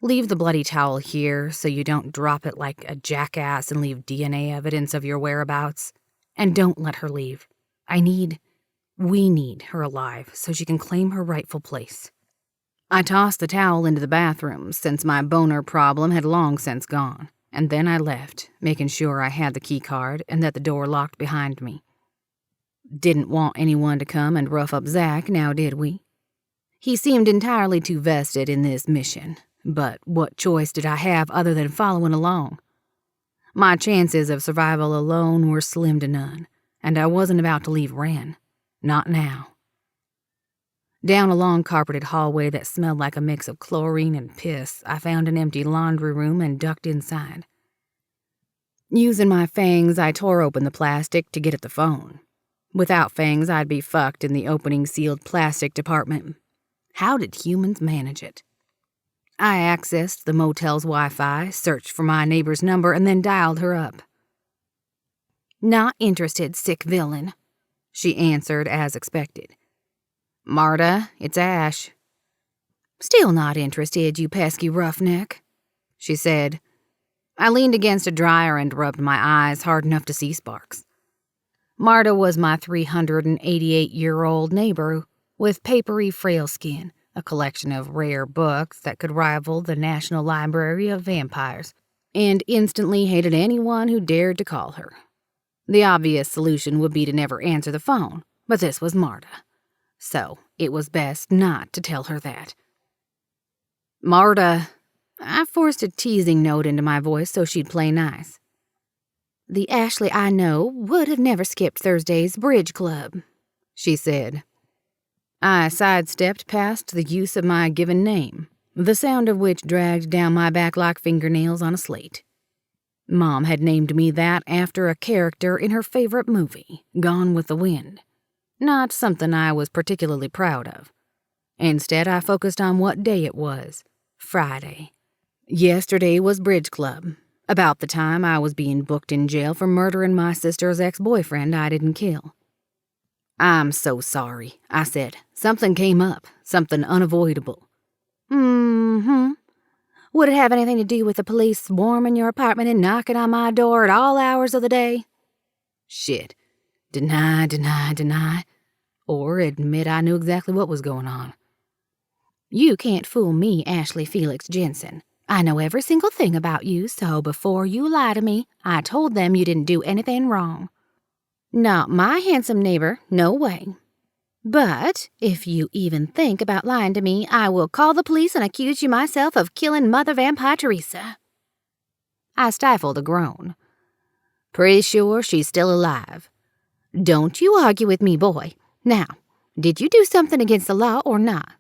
Leave the bloody towel here so you don't drop it like a jackass and leave DNA evidence of your whereabouts. And don't let her leave. We need her alive so she can claim her rightful place. I tossed the towel into the bathroom since my boner problem had long since gone, and then I left, making sure I had the key card and that the door locked behind me. Didn't want anyone to come and rough up Zach, now did we? He seemed entirely too vested in this mission, but what choice did I have other than following along? My chances of survival alone were slim to none, and I wasn't about to leave Wren. Not now. Down a long carpeted hallway that smelled like a mix of chlorine and piss, I found an empty laundry room and ducked inside. Using my fangs, I tore open the plastic to get at the phone. Without fangs, I'd be fucked in the opening sealed plastic department. How did humans manage it? I accessed the motel's Wi-Fi, searched for my neighbor's number, and then dialed her up. "Not interested, sick villain," she answered as expected. "Marta, it's Ashe." "Still not interested, you pesky roughneck," she said. I leaned against a dryer and rubbed my eyes hard enough to see sparks. Marta was my 388-year-old neighbor with papery, frail skin, a collection of rare books that could rival the National Library of Vampires, and instantly hated anyone who dared to call her. The obvious solution would be to never answer the phone, but this was Marta. So it was best not to tell her that. "Marta," I forced a teasing note into my voice so she'd play nice. "The Ashley I know would have never skipped Thursday's bridge club," she said. I sidestepped past the use of my given name, the sound of which dragged down my back like fingernails on a slate. Mom had named me that after a character in her favorite movie, Gone with the Wind. Not something I was particularly proud of. Instead, I focused on what day it was. Friday. Yesterday was bridge club, about the time I was being booked in jail for murdering my sister's ex-boyfriend I didn't kill. "I'm so sorry," I said. "Something came up, something unavoidable." Would it have anything to do with the police swarming your apartment and knocking on my door at all hours of the day? Shit. Deny. Or admit I knew exactly what was going on. "You can't fool me, Ashley Felix Jensen. I know every single thing about you, so before you lie to me, I told them you didn't do anything wrong. Not my handsome neighbor, no way. But if you even think about lying to me, I will call the police and accuse you myself of killing Mother Vampire Teresa." I stifled a groan. "Pretty sure she's still alive." "Don't you argue with me, boy. Now, did you do something against the law or not?"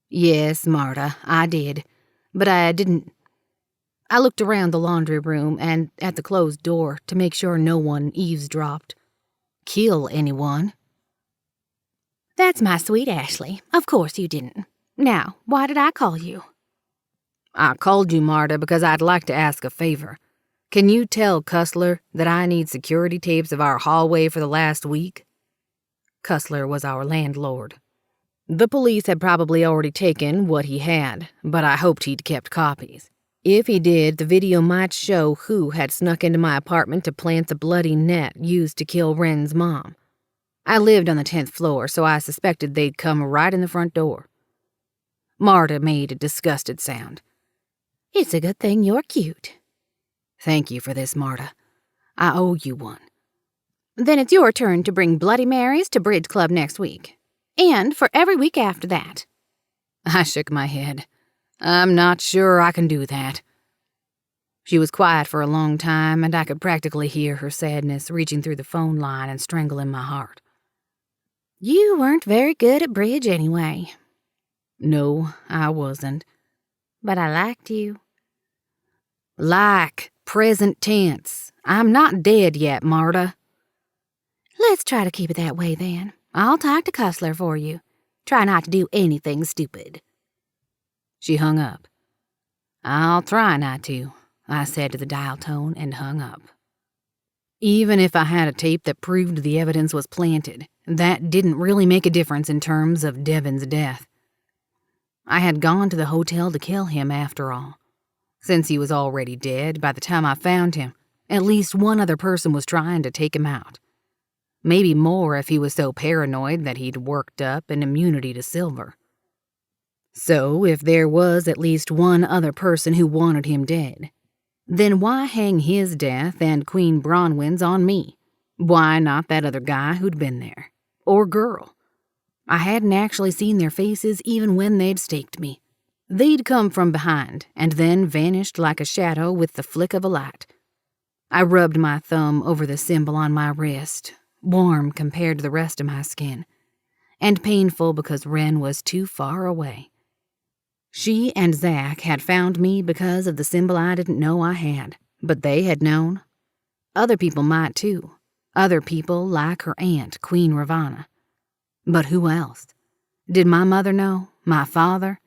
"Yes, Marta, I did. But I didn't." I looked around the laundry room and at the closed door to make sure no one eavesdropped. "Kill anyone?" "That's my sweet Ashley. Of course you didn't. Now, why did I call you?" "I called you, Marta, because I'd like to ask a favor. Can you tell Cussler that I need security tapes of our hallway for the last week?" Cussler was our landlord. The police had probably already taken what he had, but I hoped he'd kept copies. If he did, the video might show who had snuck into my apartment to plant the bloody net used to kill Wren's mom. I lived on the 10th floor, so I suspected they'd come right in the front door. Marta made a disgusted sound. "It's a good thing you're cute." "Thank you for this, Marta. I owe you one." "Then it's your turn to bring Bloody Marys to Bridge Club next week. And for every week after that." I shook my head. "I'm not sure I can do that." She was quiet for a long time, and I could practically hear her sadness reaching through the phone line and strangling my heart. "You weren't very good at bridge anyway." "No, I wasn't." "But I liked you." "Like, present tense. I'm not dead yet, Marta." "Let's try to keep it that way then. I'll talk to Cussler for you. Try not to do anything stupid." She hung up. "I'll try not to," I said to the dial tone and hung up. Even if I had a tape that proved the evidence was planted, that didn't really make a difference in terms of Devon's death. I had gone to the hotel to kill him after all. Since he was already dead by the time I found him, at least one other person was trying to take him out. Maybe more if he was so paranoid that he'd worked up an immunity to silver. So if there was at least one other person who wanted him dead, then why hang his death and Queen Bronwyn's on me? Why not that other guy who'd been there? Or girl? I hadn't actually seen their faces even when they'd staked me. They'd come from behind and then vanished like a shadow with the flick of a light. I rubbed my thumb over the symbol on my wrist, warm compared to the rest of my skin, and painful because Wren was too far away. She and Zach had found me because of the symbol I didn't know I had, but they had known. Other people might too. Other people like her aunt, Queen Ravana. But who else? Did my mother know? My father?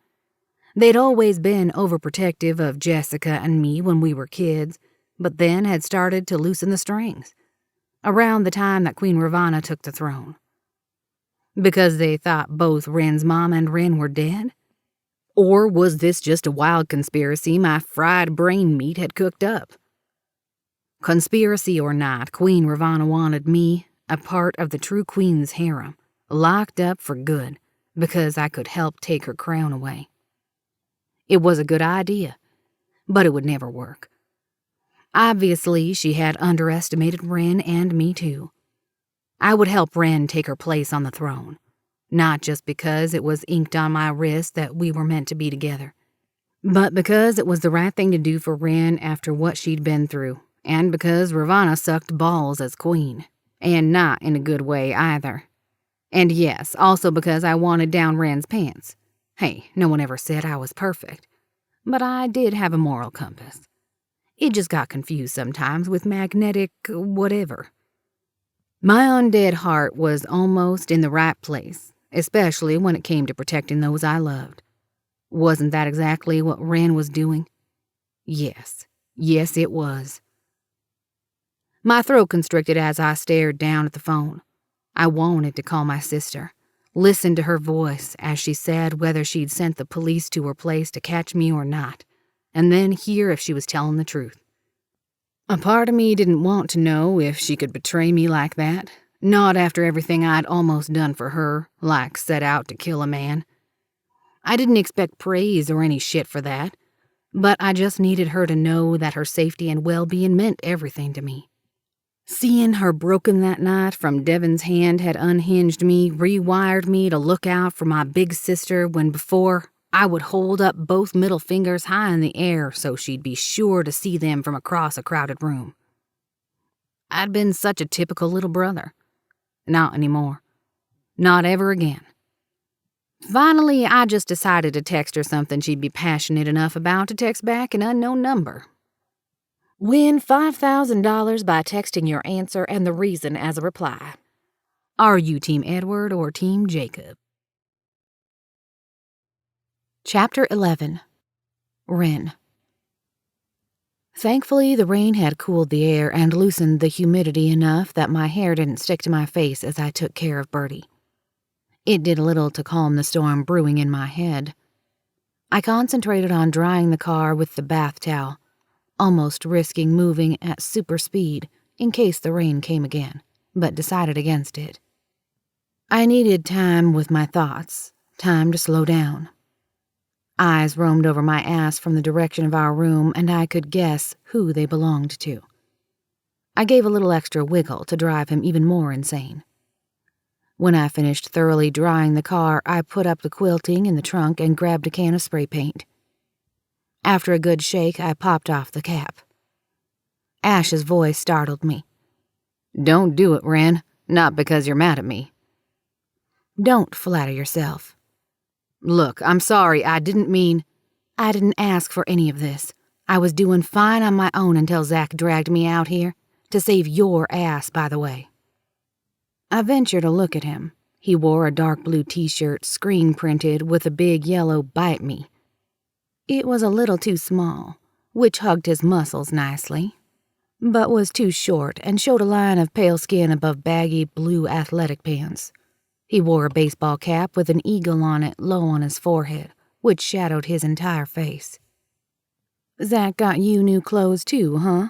They'd always been overprotective of Jessica and me when we were kids, but then had started to loosen the strings, around the time that Queen Ravana took the throne. Because they thought both Wren's mom and Wren were dead? Or was this just a wild conspiracy my fried brain meat had cooked up? Conspiracy or not, Queen Ravana wanted me, a part of the true queen's harem, locked up for good, because I could help take her crown away. It was a good idea, but it would never work. Obviously, she had underestimated Wren and me too. I would help Wren take her place on the throne, not just because it was inked on my wrist that we were meant to be together, but because it was the right thing to do for Wren after what she'd been through, and because Ravana sucked balls as queen, and not in a good way either. And yes, also because I wanted down Wren's pants. Hey, no one ever said I was perfect, but I did have a moral compass. It just got confused sometimes with magnetic whatever. My undead heart was almost in the right place, especially when it came to protecting those I loved. Wasn't that exactly what Wren was doing? Yes, it was. My throat constricted as I stared down at the phone. I wanted to call my sister, listen to her voice as she said whether she'd sent the police to her place to catch me or not, and then hear if she was telling the truth. A part of me didn't want to know if she could betray me like that, not after everything I'd almost done for her, like set out to kill a man. I didn't expect praise or any shit for that, but I just needed her to know that her safety and well-being meant everything to me. Seeing her broken that night from Devon's hand had unhinged me, rewired me to look out for my big sister when before I would hold up both middle fingers high in the air so she'd be sure to see them from across a crowded room. I'd been such a typical little brother. Not anymore. Not ever again. Finally, I just decided to text her something she'd be passionate enough about to text back an unknown number. Win $5,000 by texting your answer and the reason as a reply. Are you Team Edward or Team Jacob? Chapter 11. Wren. Thankfully, the rain had cooled the air and loosened the humidity enough that my hair didn't stick to my face as I took care of Bertie. It did little to calm the storm brewing in my head. I concentrated on drying the car with the bath towel, almost risking moving at super speed in case the rain came again, but decided against it. I needed time with my thoughts, time to slow down. Eyes roamed over my ass from the direction of our room, and I could guess who they belonged to. I gave a little extra wiggle to drive him even more insane. When I finished thoroughly drying the car, I put up the quilting in the trunk and grabbed a can of spray paint. After a good shake, I popped off the cap. Ashe's voice startled me. Don't do it, Wren. Not because you're mad at me. Don't flatter yourself. Look, I'm sorry, I didn't mean... I didn't ask for any of this. I was doing fine on my own until Zach dragged me out here. To save your ass, by the way. I ventured a look at him, He wore a dark blue t-shirt screen printed with a big yellow "Bite Me." It was a little too small, which hugged his muscles nicely, but was too short and showed a line of pale skin above baggy blue athletic pants. He wore a baseball cap with an eagle on it low on his forehead, which shadowed his entire face. "Zach got you new clothes too, huh?"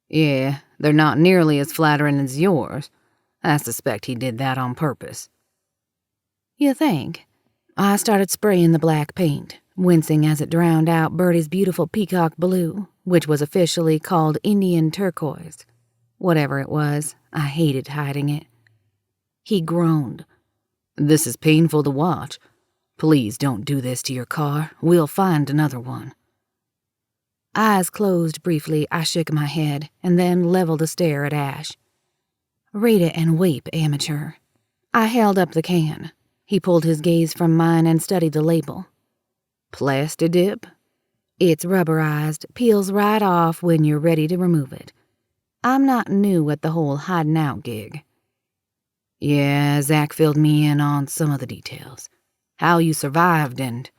Yeah, they're not nearly as flattering as yours. I suspect he did that on purpose. "You think?" I started spraying the black paint, wincing as it drowned out Bertie's beautiful peacock blue, which was officially called Indian turquoise. Whatever it was, I hated hiding it. He groaned. "This is painful to watch. Please don't do this to your car. We'll find another one." Eyes closed briefly, I shook my head and then leveled a stare at Ashe. "Read it and weep, amateur." I held up the can. He pulled his gaze from mine and studied the label. "Plastidip?" "It's rubberized, peels right off when you're ready to remove it. I'm not new at the whole hiding out gig." "Yeah, Zach filled me in on some of the details. How you survived and—"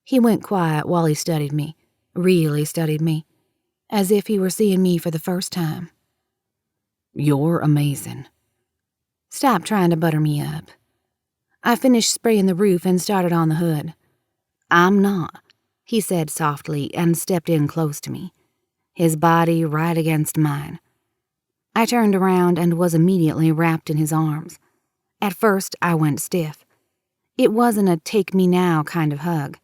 He went quiet while he studied me, really studied me, as if he were seeing me for the first time. "You're amazing." "Stop trying to butter me up." I finished spraying the roof and started on the hood. "I'm not," he said softly and stepped in close to me, his body right against mine. I turned around and was immediately wrapped in his arms. At first, I went stiff. It wasn't a take-me-now kind of hug.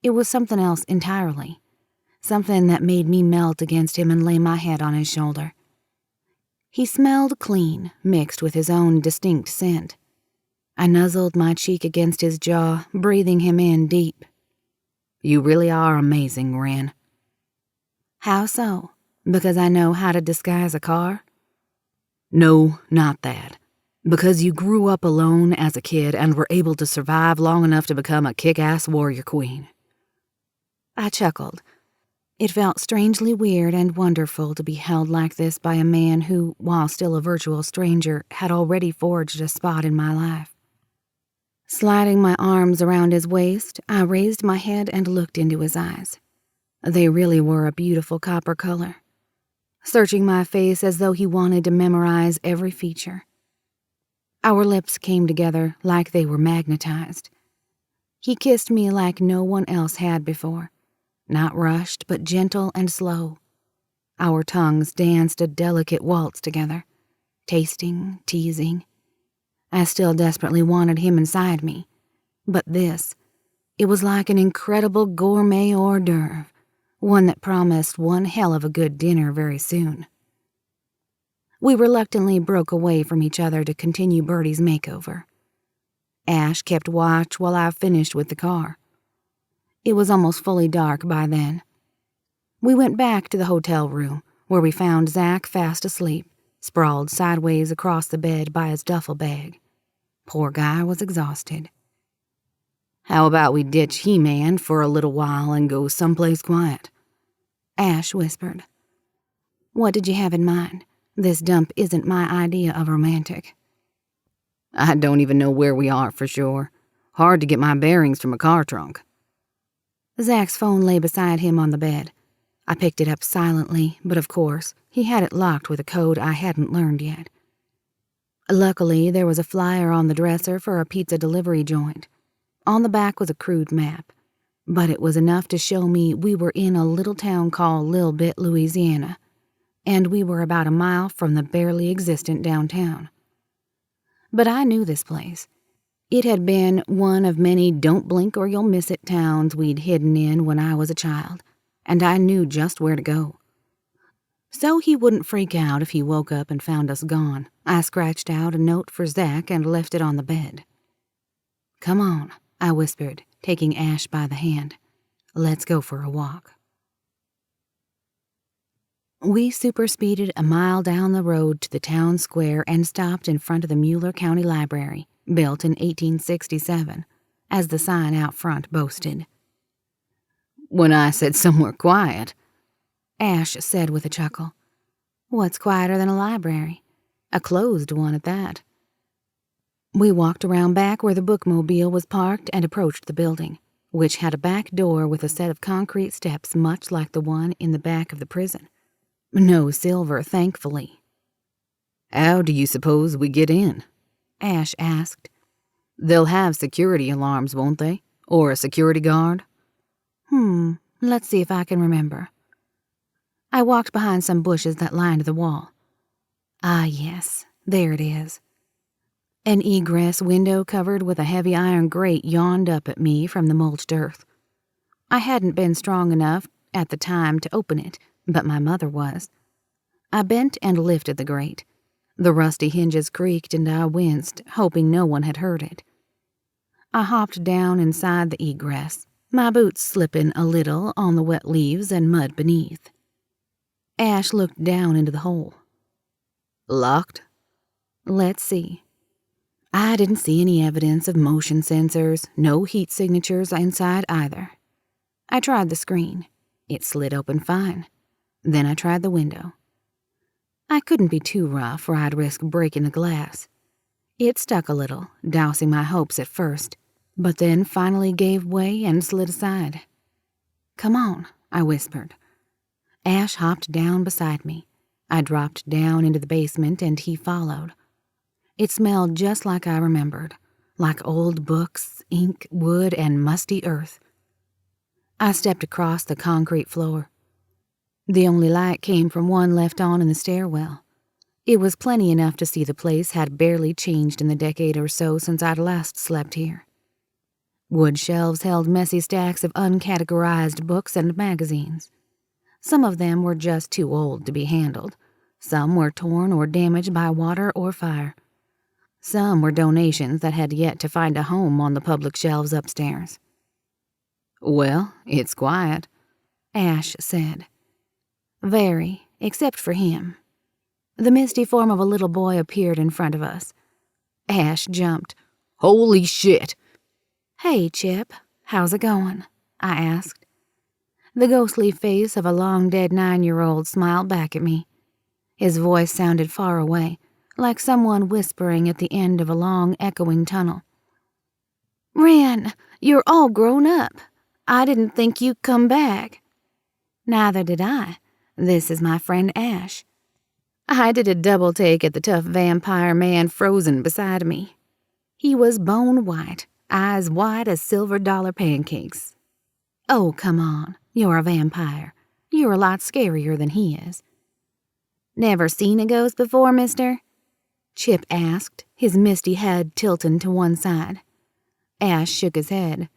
It was something else entirely. Something that made me melt against him and lay my head on his shoulder. He smelled clean, mixed with his own distinct scent. I nuzzled my cheek against his jaw, breathing him in deep. "You really are amazing, Wren." "How so? Because I know how to disguise a car?" "No, not that. Because you grew up alone as a kid and were able to survive long enough to become a kick-ass warrior queen." I chuckled. It felt strangely weird and wonderful to be held like this by a man who, while still a virtual stranger, had already forged a spot in my life. Sliding my arms around his waist, I raised my head and looked into his eyes. They really were a beautiful copper color, searching my face as though he wanted to memorize every feature. Our lips came together like they were magnetized. He kissed me like no one else had before, not rushed but gentle and slow. Our tongues danced a delicate waltz together, tasting, teasing. I still desperately wanted him inside me, but it was like an incredible gourmet hors d'oeuvre, one that promised one hell of a good dinner very soon. We reluctantly broke away from each other to continue Bertie's makeover. Ashe kept watch while I finished with the car. It was almost fully dark by then. We went back to the hotel room, where we found Zach fast asleep, sprawled sideways across the bed by his duffel bag. Poor guy was exhausted. "How about we ditch He-Man for a little while and go someplace quiet?" Ashe whispered. "What did you have in mind? This dump isn't my idea of romantic." "I don't even know where we are for sure. Hard to get my bearings from a car trunk." Zach's phone lay beside him on the bed. I picked it up silently, but of course, he had it locked with a code I hadn't learned yet. Luckily, there was a flyer on the dresser for a pizza delivery joint. On the back was a crude map, but it was enough to show me we were in a little town called Lil Bit, Louisiana, and we were about a mile from the barely existent downtown. But I knew this place. It had been one of many don't blink or you'll miss it towns we'd hidden in when I was a child, and I knew just where to go. So he wouldn't freak out if he woke up and found us gone, I scratched out a note for Zach and left it on the bed. "Come on," I whispered, taking Ashe by the hand. "Let's go for a walk." We superspeeded a mile down the road to the town square and stopped in front of the Mueller County Library, built in 1867, as the sign out front boasted. "When I said somewhere quiet," Ashe said with a chuckle. "What's quieter than a library? A closed one at that." We walked around back where the bookmobile was parked and approached the building, which had a back door with a set of concrete steps much like the one in the back of the prison. No silver, thankfully. "How do you suppose we get in?" Ashe asked. "They'll have security alarms, won't they? Or a security guard?" Let's see if I can remember. I walked behind some bushes that lined the wall. Ah, yes, there it is. An egress window covered with a heavy iron grate yawned up at me from the mulched earth. I hadn't been strong enough at the time to open it, but my mother was. I bent and lifted the grate. The rusty hinges creaked and I winced, hoping no one had heard it. I hopped down inside the egress, my boots slipping a little on the wet leaves and mud beneath. Ashe looked down into the hole. "Locked?" Let's see. I didn't see any evidence of motion sensors, no heat signatures inside either. I tried the screen. It slid open fine. Then I tried the window. I couldn't be too rough or I'd risk breaking the glass. It stuck a little, dousing my hopes at first, but then finally gave way and slid aside. "Come on," I whispered. Ashe hopped down beside me. I dropped down into the basement and he followed. It smelled just like I remembered, like old books, ink, wood, and musty earth. I stepped across the concrete floor. The only light came from one left on in the stairwell. It was plenty enough to see the place had barely changed in the decade or so since I'd last slept here. Wood shelves held messy stacks of uncategorized books and magazines. Some of them were just too old to be handled. Some were torn or damaged by water or fire. Some were donations that had yet to find a home on the public shelves upstairs. "Well, it's quiet," Ashe said. Very, except for him. The misty form of a little boy appeared in front of us. Ashe jumped. "Holy shit!" "Hey, Chip, how's it going?" I asked. The ghostly face of a long-dead 9-year-old smiled back at me. His voice sounded far away, like someone whispering at the end of a long, echoing tunnel. "Wren, you're all grown up. I didn't think you'd come back." "Neither did I. This is my friend Ashe." I did a double take at the tough vampire man frozen beside me. He was bone white, eyes white as $silver pancakes. "Oh, come on. You're a vampire. You're a lot scarier than he is." "Never seen a ghost before, mister?" Chip asked, his misty head tilting to one side. Ashe shook his head.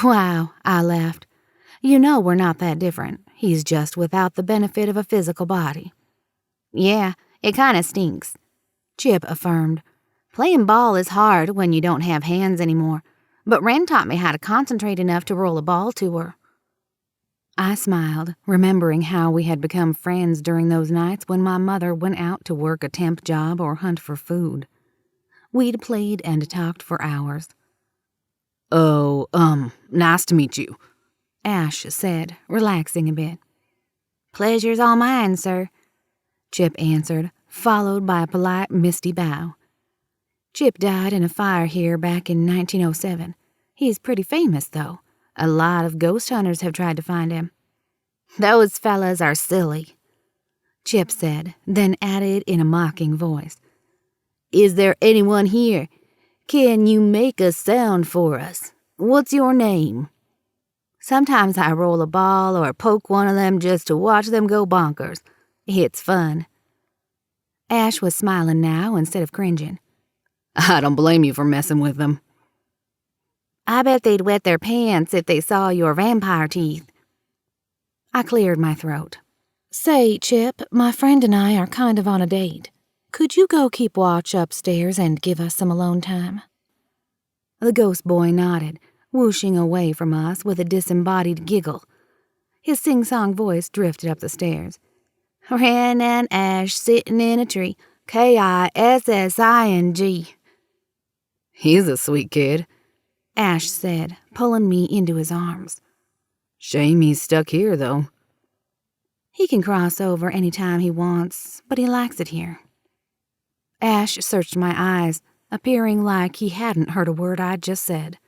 "Wow," I laughed. "You know we're not that different. He's just without the benefit of a physical body." "Yeah, it kinda stinks," Chip affirmed. "Playing ball is hard when you don't have hands anymore, but Wren taught me how to concentrate enough to roll a ball to her." I smiled, remembering how we had become friends during those nights when my mother went out to work a temp job or hunt for food. We'd played and talked for hours. "Oh, nice to meet you," Ashe said, relaxing a bit. "Pleasure's all mine, sir," Chip answered, followed by a polite, misty bow. Chip died in a fire here back in 1907. He's pretty famous, though. A lot of ghost hunters have tried to find him. "Those fellas are silly," Chip said, then added in a mocking voice. "Is there anyone here? Can you make a sound for us? What's your name?" "Sometimes I roll a ball or poke one of them just to watch them go bonkers. It's fun." Ashe was smiling now instead of cringing. "I don't blame you for messing with them." "I bet they'd wet their pants if they saw your vampire teeth." I cleared my throat. "Say, Chip, my friend and I are kind of on a date. Could you go keep watch upstairs and give us some alone time?" The ghost boy nodded, whooshing away from us with a disembodied giggle. His sing-song voice drifted up the stairs. "Wren and Ashe sitting in a tree, Kissing." "He's a sweet kid," Ashe said, pulling me into his arms. "Shame he's stuck here, though." "He can cross over any time he wants, but he likes it here." Ashe searched my eyes. appearing like he hadn't heard a word I'd just said.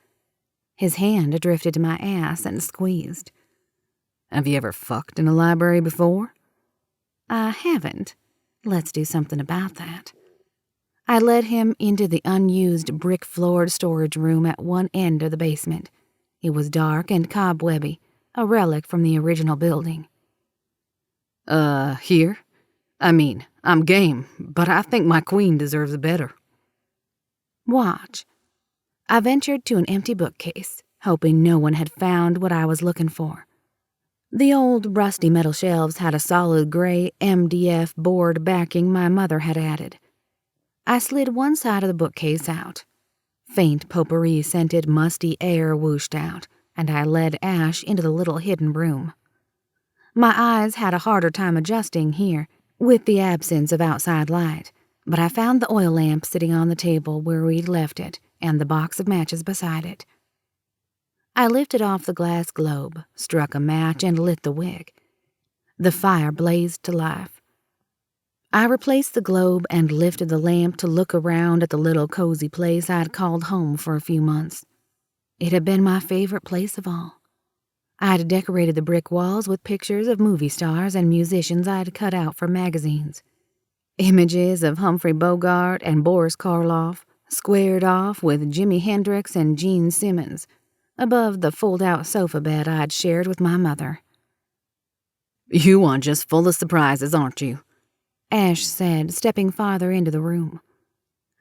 His hand drifted to my ass and squeezed. Have you ever fucked in a library before? I haven't. Let's do something about that. I led him into the unused brick-floored storage room at one end of the basement. It was dark and cobwebby, a relic from the original building. Here? I mean, I'm game, but I think my queen deserves better. Watch. I ventured to an empty bookcase, hoping no one had found what I was looking for. The old rusty metal shelves had a solid gray MDF board backing my mother had added. I slid one side of the bookcase out. Faint potpourri-scented musty air whooshed out, and I led Ashe into the little hidden room. My eyes had a harder time adjusting here, with the absence of outside light, but I found the oil lamp sitting on the table where we'd left it, and the box of matches beside it. I lifted off the glass globe, struck a match, and lit the wick. The fire blazed to life. I replaced the globe and lifted the lamp to look around at the little cozy place I'd called home for a few months. It had been my favorite place of all. I'd decorated the brick walls with pictures of movie stars and musicians I'd cut out for magazines. Images of Humphrey Bogart and Boris Karloff, squared off with Jimi Hendrix and Gene Simmons, above the fold-out sofa bed I'd shared with my mother. You are just full of surprises, aren't you? Ashe said, stepping farther into the room.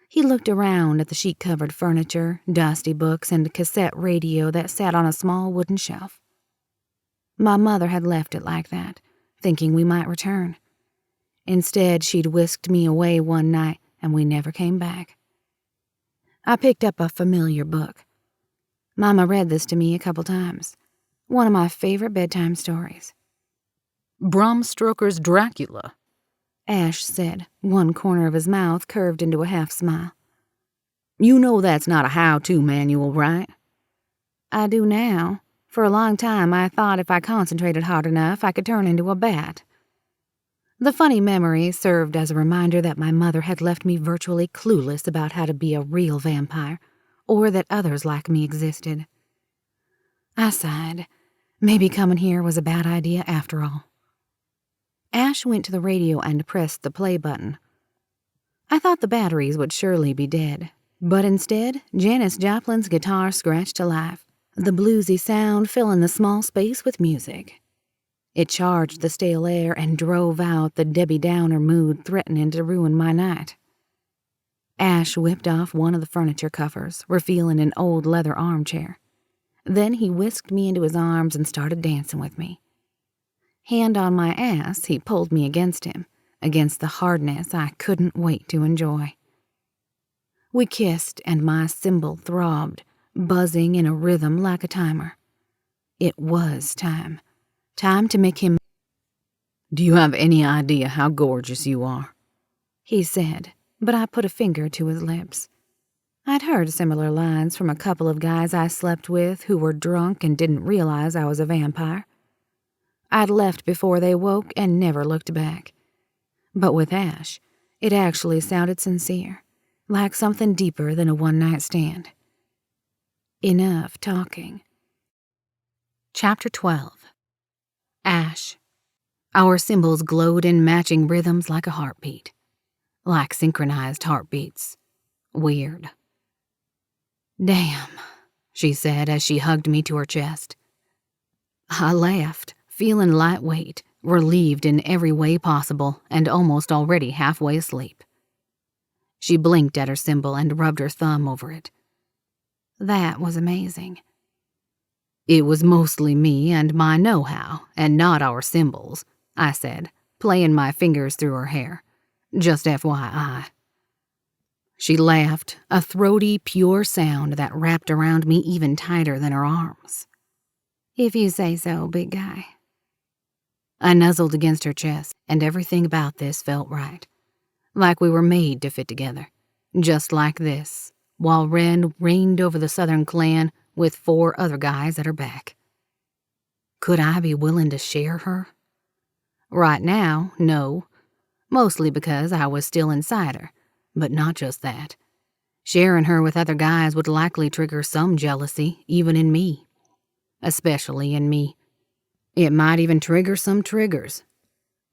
He looked around at the sheet-covered furniture, dusty books, and cassette radio that sat on a small wooden shelf. My mother had left it like that, thinking we might return. Instead, she'd whisked me away one night, and we never came back. I picked up a familiar book. Mama read this to me a couple times. One of my favorite bedtime stories. Bram Stoker's Dracula, Ashe said, one corner of his mouth curved into a half-smile. You know that's not a how-to manual, right? I do now. For a long time, I thought if I concentrated hard enough, I could turn into a bat. The funny memory served as a reminder that my mother had left me virtually clueless about how to be a real vampire, or that others like me existed. I sighed. Maybe coming here was a bad idea after all. Ashe went to the radio and pressed the play button. I thought the batteries would surely be dead, but instead, Janis Joplin's guitar scratched to life, the bluesy sound filling the small space with music. It charged the stale air and drove out the Debbie Downer mood threatening to ruin my night. Ashe whipped off one of the furniture covers, revealing an old leather armchair. Then he whisked me into his arms and started dancing with me. Hand on my ass, he pulled me against him, against the hardness I couldn't wait to enjoy. We kissed, and my cymbal throbbed, buzzing in a rhythm like a timer. It was time. Time to make him. Do you have any idea how gorgeous you are? He said, but I put a finger to his lips. I'd heard similar lines from a couple of guys I slept with who were drunk and didn't realize I was a vampire. I'd left before they woke and never looked back. But with Ashe, it actually sounded sincere, like something deeper than a one-night stand. Enough talking. Chapter 12. Ashe. Our symbols glowed in matching rhythms like a heartbeat. Like synchronized heartbeats. Weird. Damn, she said as she hugged me to her chest. I laughed, feeling lightweight, relieved in every way possible, and almost already halfway asleep. She blinked at her symbol and rubbed her thumb over it. That was amazing. It was mostly me and my know-how, and not our symbols, I said, playing my fingers through her hair. Just FYI. She laughed, a throaty, pure sound that wrapped around me even tighter than her arms. If you say so, big guy. I nuzzled against her chest, and everything about this felt right. Like we were made to fit together. Just like this, while Wren reigned over the Southern clan with 4 other guys at her back. Could I be willing to share her? Right now, no. Mostly because I was still inside her, but not just that. Sharing her with other guys would likely trigger some jealousy, even in me. Especially in me. It might even trigger some triggers.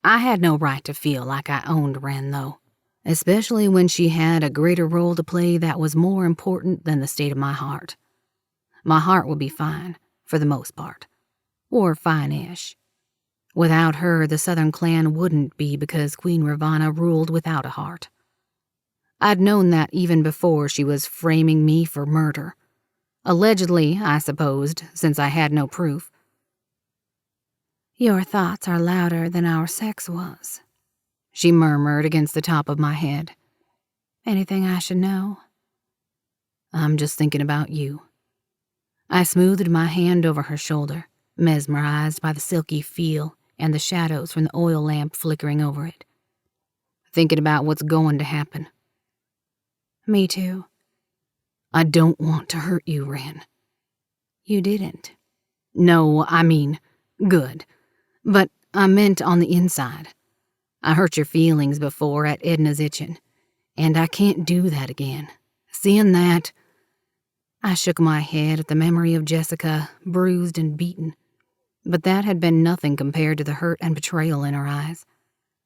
I had no right to feel like I owned Wren, though, especially when she had a greater role to play that was more important than the state of my heart. My heart would be fine, for the most part. Or fine-ish. Without her, the Southern clan wouldn't be because Queen Ravana ruled without a heart. I'd known that even before she was framing me for murder. Allegedly, I supposed, since I had no proof. Your thoughts are louder than our sex was, she murmured against the top of my head. Anything I should know? I'm just thinking about you. I smoothed my hand over her shoulder, mesmerized by the silky feel and the shadows from the oil lamp flickering over it. Thinking about what's going to happen. Me too. I don't want to hurt you, Wren. You didn't. No, I mean, good. But I meant on the inside. I hurt your feelings before at Edna's Itchin', and I can't do that again. Seeing that... I shook my head at the memory of Jessica, bruised and beaten. But that had been nothing compared to the hurt and betrayal in her eyes.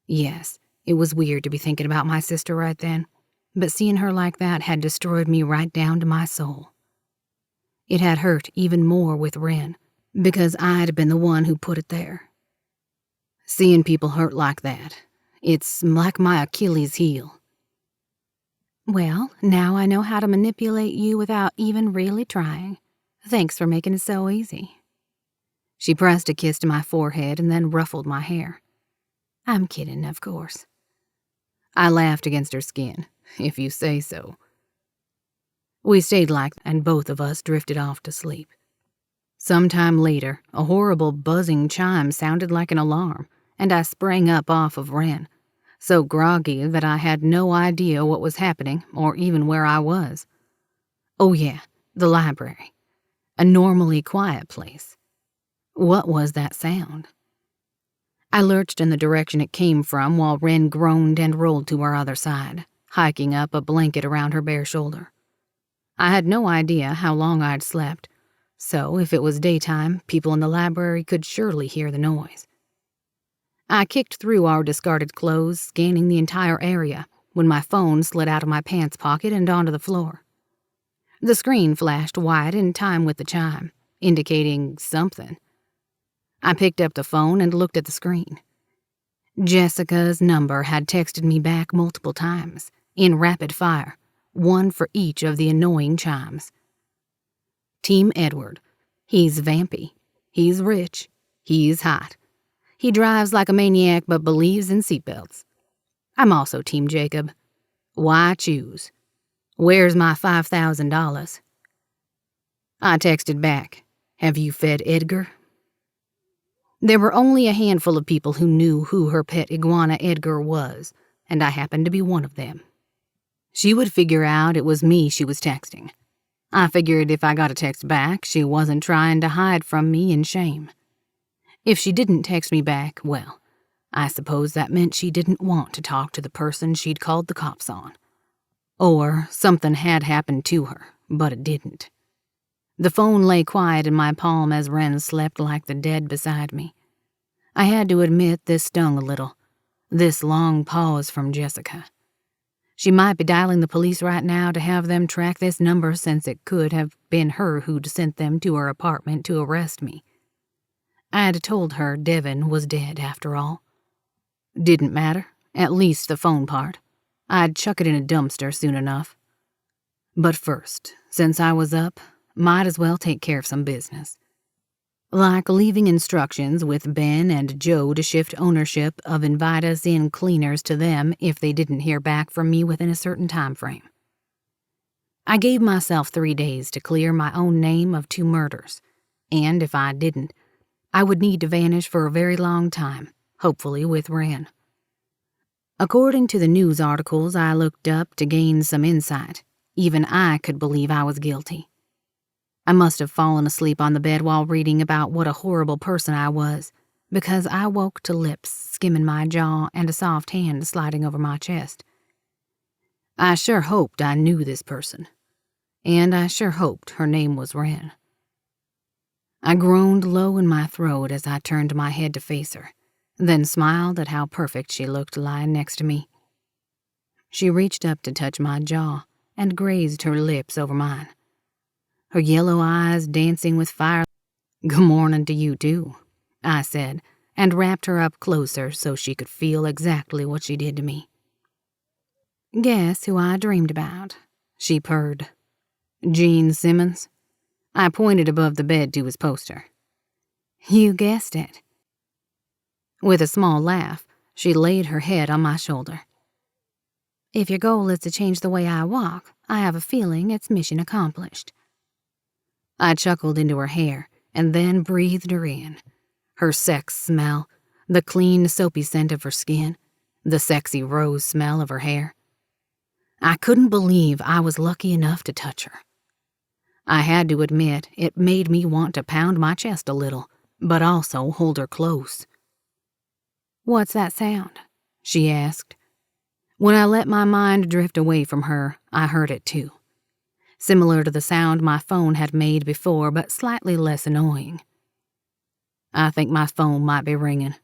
Yes, it was weird to be thinking about my sister right then, but seeing her like that had destroyed me right down to my soul. It had hurt even more with Wren, because I'd been the one who put it there. Seeing people hurt like that, it's like my Achilles heel. Well, now I know how to manipulate you without even really trying. Thanks for making it so easy. She pressed a kiss to my forehead and then ruffled my hair. I'm kidding, of course. I laughed against her skin, if you say so. We stayed like that, and both of us drifted off to sleep. Sometime later, a horrible buzzing chime sounded like an alarm, and I sprang up off of Wren, so groggy that I had no idea what was happening or even where I was. Oh yeah, the library. A normally quiet place. What was that sound? I lurched in the direction it came from while Wren groaned and rolled to our other side, hiking up a blanket around her bare shoulder. I had no idea how long I'd slept, so if it was daytime, people in the library could surely hear the noise. I kicked through our discarded clothes, scanning the entire area, when my phone slid out of my pants pocket and onto the floor. The screen flashed white in time with the chime, indicating something. I picked up the phone and looked at the screen. Jessica's number had texted me back multiple times, in rapid fire, one for each of the annoying chimes. Team Edward. He's vampy. He's rich. He's hot. He drives like a maniac but believes in seatbelts. I'm also Team Jacob. Why choose? Where's my $5,000? I texted back, have you fed Edgar? There were only a handful of people who knew who her pet iguana Edgar was, and I happened to be one of them. She would figure out it was me she was texting. I figured if I got a text back, she wasn't trying to hide from me in shame. If she didn't text me back, well, I suppose that meant she didn't want to talk to the person she'd called the cops on. Or something had happened to her, but it didn't. The phone lay quiet in my palm as Wren slept like the dead beside me. I had to admit this stung a little, this long pause from Jessica. She might be dialing the police right now to have them track this number since it could have been her who'd sent them to her apartment to arrest me. I'd told her Devin was dead after all. Didn't matter, at least the phone part. I'd chuck it in a dumpster soon enough. But first, since I was up, might as well take care of some business. Like leaving instructions with Ben and Joe to shift ownership of Invite Us In cleaners to them if they didn't hear back from me within a certain time frame. I gave myself 3 days to clear my own name of 2 murders, and if I didn't, I would need to vanish for a very long time, hopefully with Wren. According to the news articles I looked up to gain some insight, even I could believe I was guilty. I must have fallen asleep on the bed while reading about what a horrible person I was, because I woke to lips skimming my jaw and a soft hand sliding over my chest. I sure hoped I knew this person, and I sure hoped her name was Wren. I groaned low in my throat as I turned my head to face her, then smiled at how perfect she looked lying next to me. She reached up to touch my jaw and grazed her lips over mine, her yellow eyes dancing with fire. "Good morning to you, too," I said, and wrapped her up closer so she could feel exactly what she did to me. "Guess who I dreamed about?" she purred. "Gene Simmons?" I pointed above the bed to his poster. "You guessed it." With a small laugh, she laid her head on my shoulder. "If your goal is to change the way I walk, I have a feeling it's mission accomplished." I chuckled into her hair and then breathed her in. Her sex smell, the clean, soapy scent of her skin, the sexy rose smell of her hair. I couldn't believe I was lucky enough to touch her. I had to admit it made me want to pound my chest a little, but also hold her close. "What's that sound?" she asked. When I let my mind drift away from her, I heard it too. Similar to the sound my phone had made before, but slightly less annoying. I think my phone might be ringing.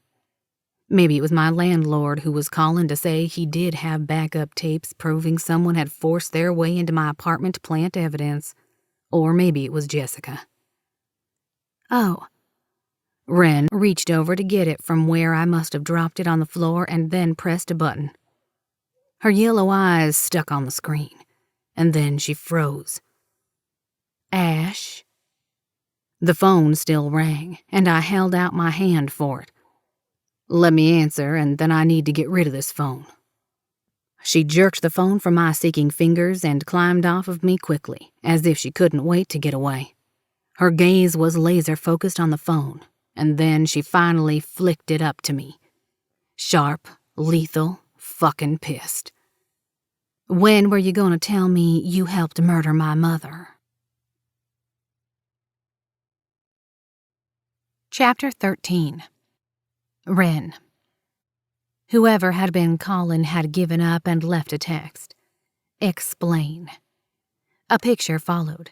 Maybe it was my landlord who was calling to say he did have backup tapes proving someone had forced their way into my apartment to plant evidence. Or maybe it was Jessica. "Oh." Wren reached over to get it from where I must have dropped it on the floor and then pressed a button. Her yellow eyes stuck on the screen, and then she froze. "Ashe?" The phone still rang, and I held out my hand for it. "Let me answer, and then I need to get rid of this phone." She jerked the phone from my seeking fingers and climbed off of me quickly, as if she couldn't wait to get away. Her gaze was laser-focused on the phone, and then she finally flicked it up to me. Sharp, lethal, fucking pissed. "When were you going to tell me you helped murder my mother?" Chapter 13. Wren. Whoever had been calling had given up and left a text. Explain. A picture followed.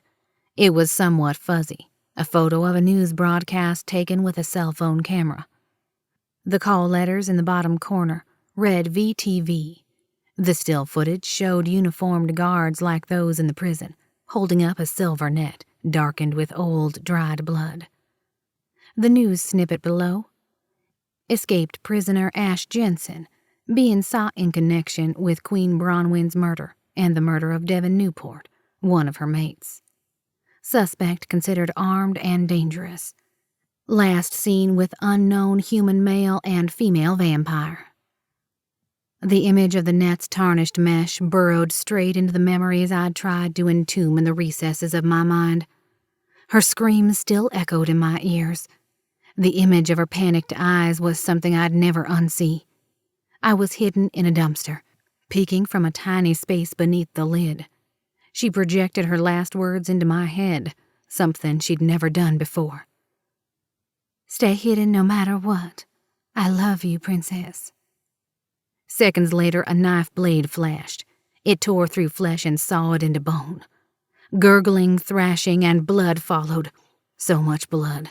It was somewhat fuzzy, a photo of a news broadcast taken with a cell phone camera. The call letters in the bottom corner read VTV. The still footage showed uniformed guards like those in the prison, holding up a silver net darkened with old, dried blood. The news snippet below: escaped prisoner Ashe Jensen, being sought in connection with Queen Bronwyn's murder and the murder of Devin Newport, one of her mates. Suspect considered armed and dangerous. Last seen with unknown human male and female vampire. The image of the net's tarnished mesh burrowed straight into the memories I'd tried to entomb in the recesses of my mind. Her screams still echoed in my ears. The image of her panicked eyes was something I'd never unsee. I was hidden in a dumpster, peeking from a tiny space beneath the lid. She projected her last words into my head, something she'd never done before. "Stay hidden no matter what. I love you, princess." Seconds later, a knife blade flashed. It tore through flesh and sawed into bone. Gurgling, thrashing, and blood followed. So much blood.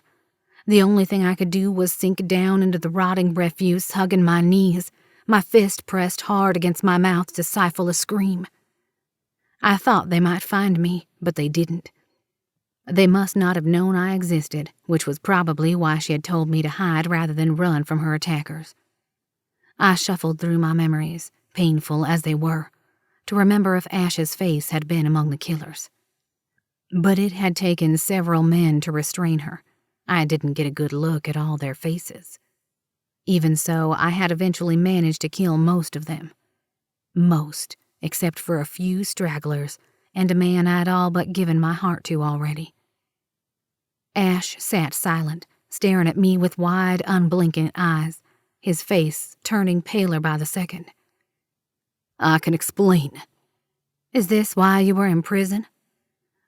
The only thing I could do was sink down into the rotting refuse, hugging my knees, my fist pressed hard against my mouth to stifle a scream. I thought they might find me, but they didn't. They must not have known I existed, which was probably why she had told me to hide rather than run from her attackers. I shuffled through my memories, painful as they were, to remember if Ashe's face had been among the killers. But it had taken several men to restrain her. I didn't get a good look at all their faces. Even so, I had eventually managed to kill most of them. Most, except for a few stragglers and a man I'd all but given my heart to already. Ashe sat silent, staring at me with wide, unblinking eyes, his face turning paler by the second. "I can explain." "Is this why you were in prison?"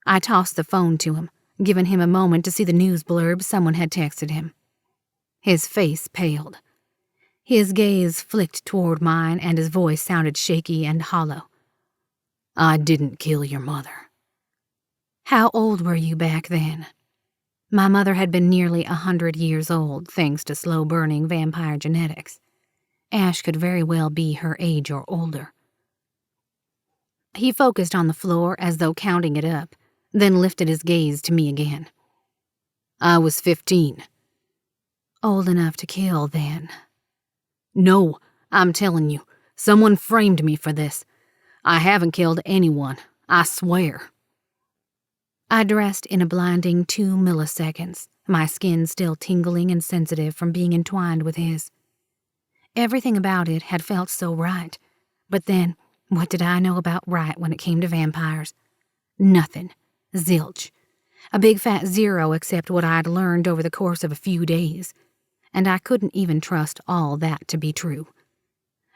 I tossed the phone to him, giving him a moment to see the news blurb someone had texted him. His face paled. His gaze flicked toward mine and his voice sounded shaky and hollow. I didn't kill your mother. How old were you back then? My mother had been nearly 100 years old thanks to slow-burning vampire genetics. Ashe could very well be her age or older. He focused on the floor as though counting it up, then lifted his gaze to me again. I was 15. Old enough to kill, then. No, I'm telling you, someone framed me for this. I haven't killed anyone, I swear. I dressed in a blinding 2 milliseconds, my skin still tingling and sensitive from being entwined with his. Everything about it had felt so right, but then, what did I know about right when it came to vampires? Nothing. Zilch. A big fat zero except what I'd learned over the course of a few days. And I couldn't even trust all that to be true.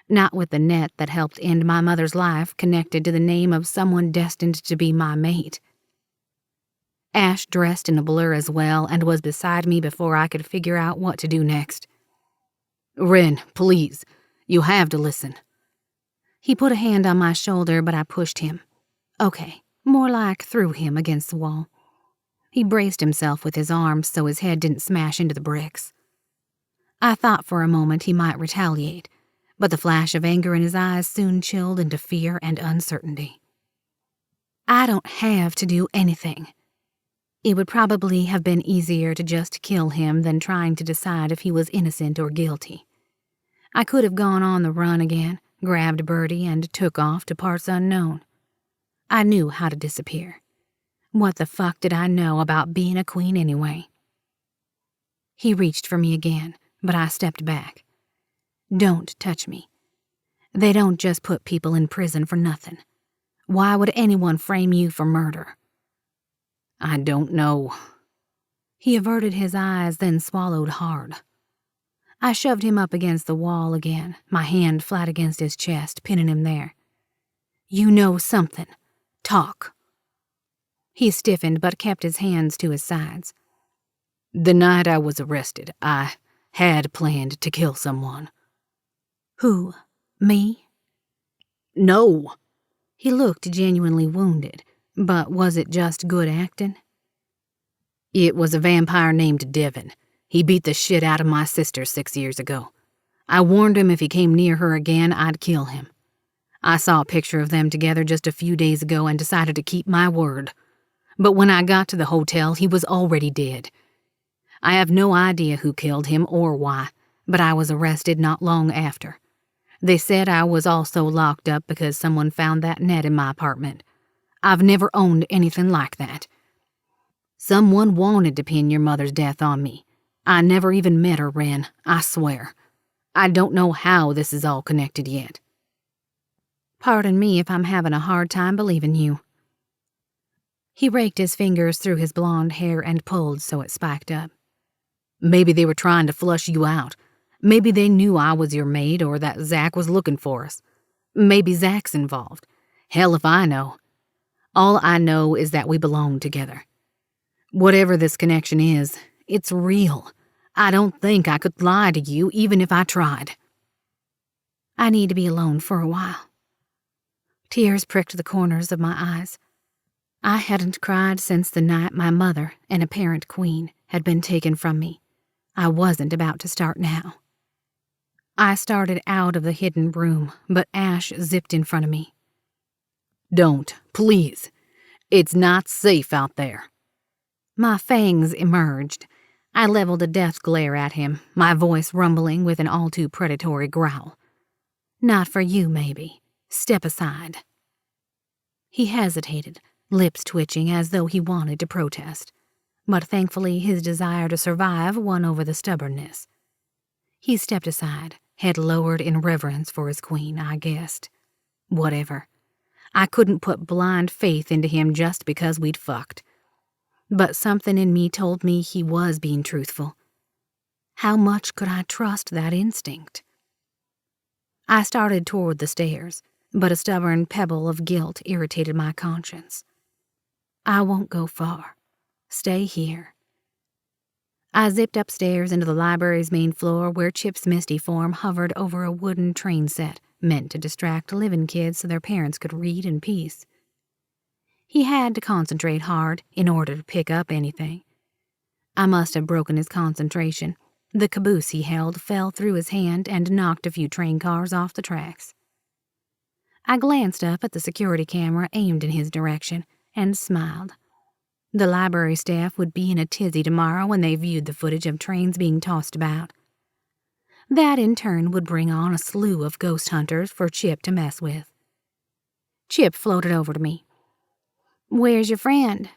Not with the net that helped end my mother's life connected to the name of someone destined to be my mate. Ashe dressed in a blur as well and was beside me before I could figure out what to do next. Wren, please, you have to listen. He put a hand on my shoulder, but I pushed him. Okay, more like threw him against the wall. He braced himself with his arms so his head didn't smash into the bricks. I thought for a moment he might retaliate, but the flash of anger in his eyes soon chilled into fear and uncertainty. I don't have to do anything. It would probably have been easier to just kill him than trying to decide if he was innocent or guilty. I could have gone on the run again, grabbed Birdie, and took off to parts unknown. I knew how to disappear. What the fuck did I know about being a queen anyway? He reached for me again, but I stepped back. Don't touch me. They don't just put people in prison for nothing. Why would anyone frame you for murder? I don't know. He averted his eyes, then swallowed hard. I shoved him up against the wall again, my hand flat against his chest, pinning him there. You know something. Talk. He stiffened but kept his hands to his sides. The night I was arrested, I had planned to kill someone. Who? Me? No. He looked genuinely wounded, but was it just good acting? It was a vampire named Devon. He beat the shit out of my sister 6 years ago. I warned him if he came near her again, I'd kill him. I saw a picture of them together just a few days ago and decided to keep my word. But when I got to the hotel, he was already dead. I have no idea who killed him or why, but I was arrested not long after. They said I was also locked up because someone found that net in my apartment. I've never owned anything like that. Someone wanted to pin your mother's death on me. I never even met her, Wren, I swear. I don't know how this is all connected yet. Pardon me if I'm having a hard time believing you. He raked his fingers through his blonde hair and pulled so it spiked up. Maybe they were trying to flush you out. Maybe they knew I was your maid or that Zach was looking for us. Maybe Zach's involved. Hell if I know. All I know is that we belong together. Whatever this connection is, it's real. I don't think I could lie to you even if I tried. I need to be alone for a while. Tears pricked the corners of my eyes. I hadn't cried since the night my mother, an apparent queen, had been taken from me. I wasn't about to start now. I started out of the hidden room, but Ashe zipped in front of me. Don't, please. It's not safe out there. My fangs emerged. I leveled a death glare at him, my voice rumbling with an all-too predatory growl. Not for you, maybe. Step aside. He hesitated, lips twitching as though he wanted to protest. But thankfully his desire to survive won over the stubbornness. He stepped aside, head lowered in reverence for his queen, I guessed. Whatever. I couldn't put blind faith into him just because we'd fucked. But something in me told me he was being truthful. How much could I trust that instinct? I started toward the stairs, but a stubborn pebble of guilt irritated my conscience. I won't go far. Stay here. I zipped upstairs into the library's main floor where Chip's Mysti form hovered over a wooden train set, meant to distract living kids so their parents could read in peace. He had to concentrate hard in order to pick up anything. I must have broken his concentration. The caboose he held fell through his hand and knocked a few train cars off the tracks. I glanced up at the security camera aimed in his direction and smiled. The library staff would be in a tizzy tomorrow when they viewed the footage of trains being tossed about. That in turn would bring on a slew of ghost hunters for Chip to mess with. Chip floated over to me. "Where's your friend?"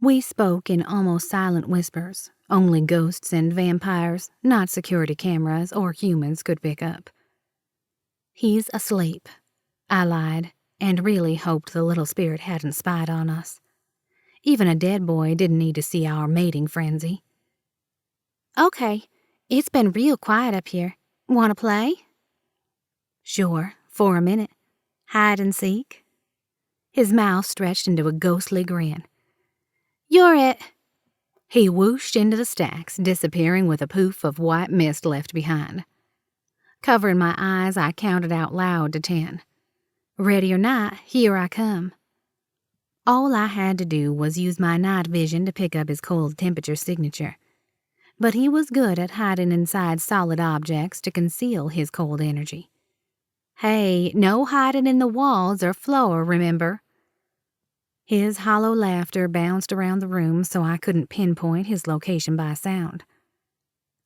We spoke in almost silent whispers. Only ghosts and vampires, not security cameras or humans, could pick up. "He's asleep," I lied, and really hoped the little spirit hadn't spied on us. Even a dead boy didn't need to see our mating frenzy. "Okay, it's been real quiet up here. Want to play?" "Sure, for a minute. Hide and seek?" His mouth stretched into a ghostly grin. "You're it." He whooshed into the stacks, disappearing with a poof of white mist left behind. Covering my eyes, I counted out loud to 10. Ready or not, here I come. All I had to do was use my night vision to pick up his cold temperature signature. But he was good at hiding inside solid objects to conceal his cold energy. Hey, no hiding in the walls or floor, remember? His hollow laughter bounced around the room so I couldn't pinpoint his location by sound.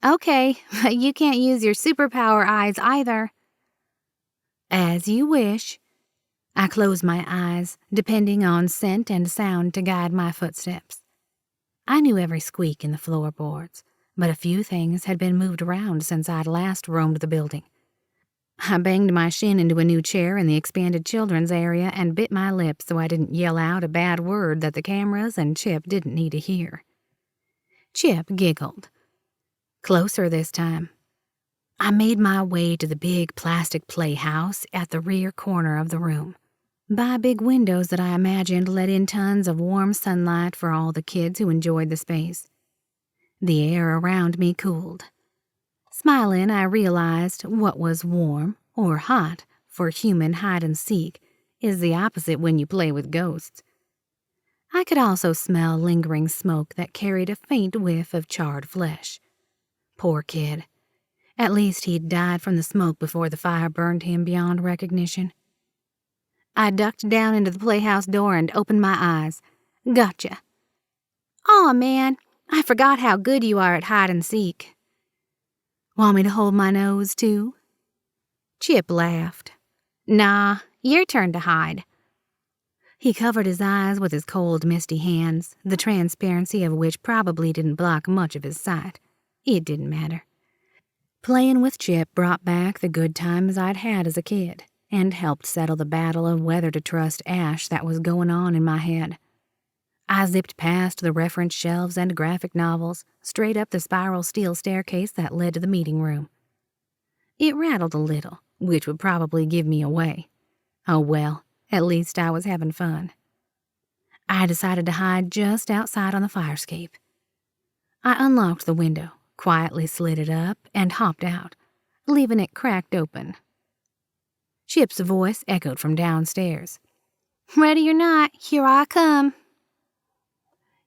"Okay, but you can't use your superpower eyes either." "As you wish." I closed my eyes, depending on scent and sound to guide my footsteps. I knew every squeak in the floorboards, but a few things had been moved around since I'd last roamed the building. I banged my shin into a new chair in the expanded children's area and bit my lip so I didn't yell out a bad word that the cameras and Chip didn't need to hear. Chip giggled. Closer this time. I made my way to the big plastic playhouse at the rear corner of the room. By big windows that I imagined let in tons of warm sunlight for all the kids who enjoyed the space. The air around me cooled. Smiling, I realized what was warm or hot for human hide-and-seek is the opposite when you play with ghosts. I could also smell lingering smoke that carried a faint whiff of charred flesh. Poor kid. At least he'd died from the smoke before the fire burned him beyond recognition. I ducked down into the playhouse door and opened my eyes. Gotcha. "Aw, man, I forgot how good you are at hide-and-seek." "Want me to hold my nose, too?" Chip laughed. "Nah, your turn to hide." He covered his eyes with his cold, misty hands, the transparency of which probably didn't block much of his sight. It didn't matter. Playing with Chip brought back the good times I'd had as a kid and helped settle the battle of whether to trust Ashe that was going on in my head. I zipped past the reference shelves and graphic novels, straight up the spiral steel staircase that led to the meeting room. It rattled a little, which would probably give me away. Oh well, at least I was having fun. I decided to hide just outside on the fire escape. I unlocked the window, quietly slid it up, and hopped out, leaving it cracked open. Chip's voice echoed from downstairs. "Ready or not, here I come."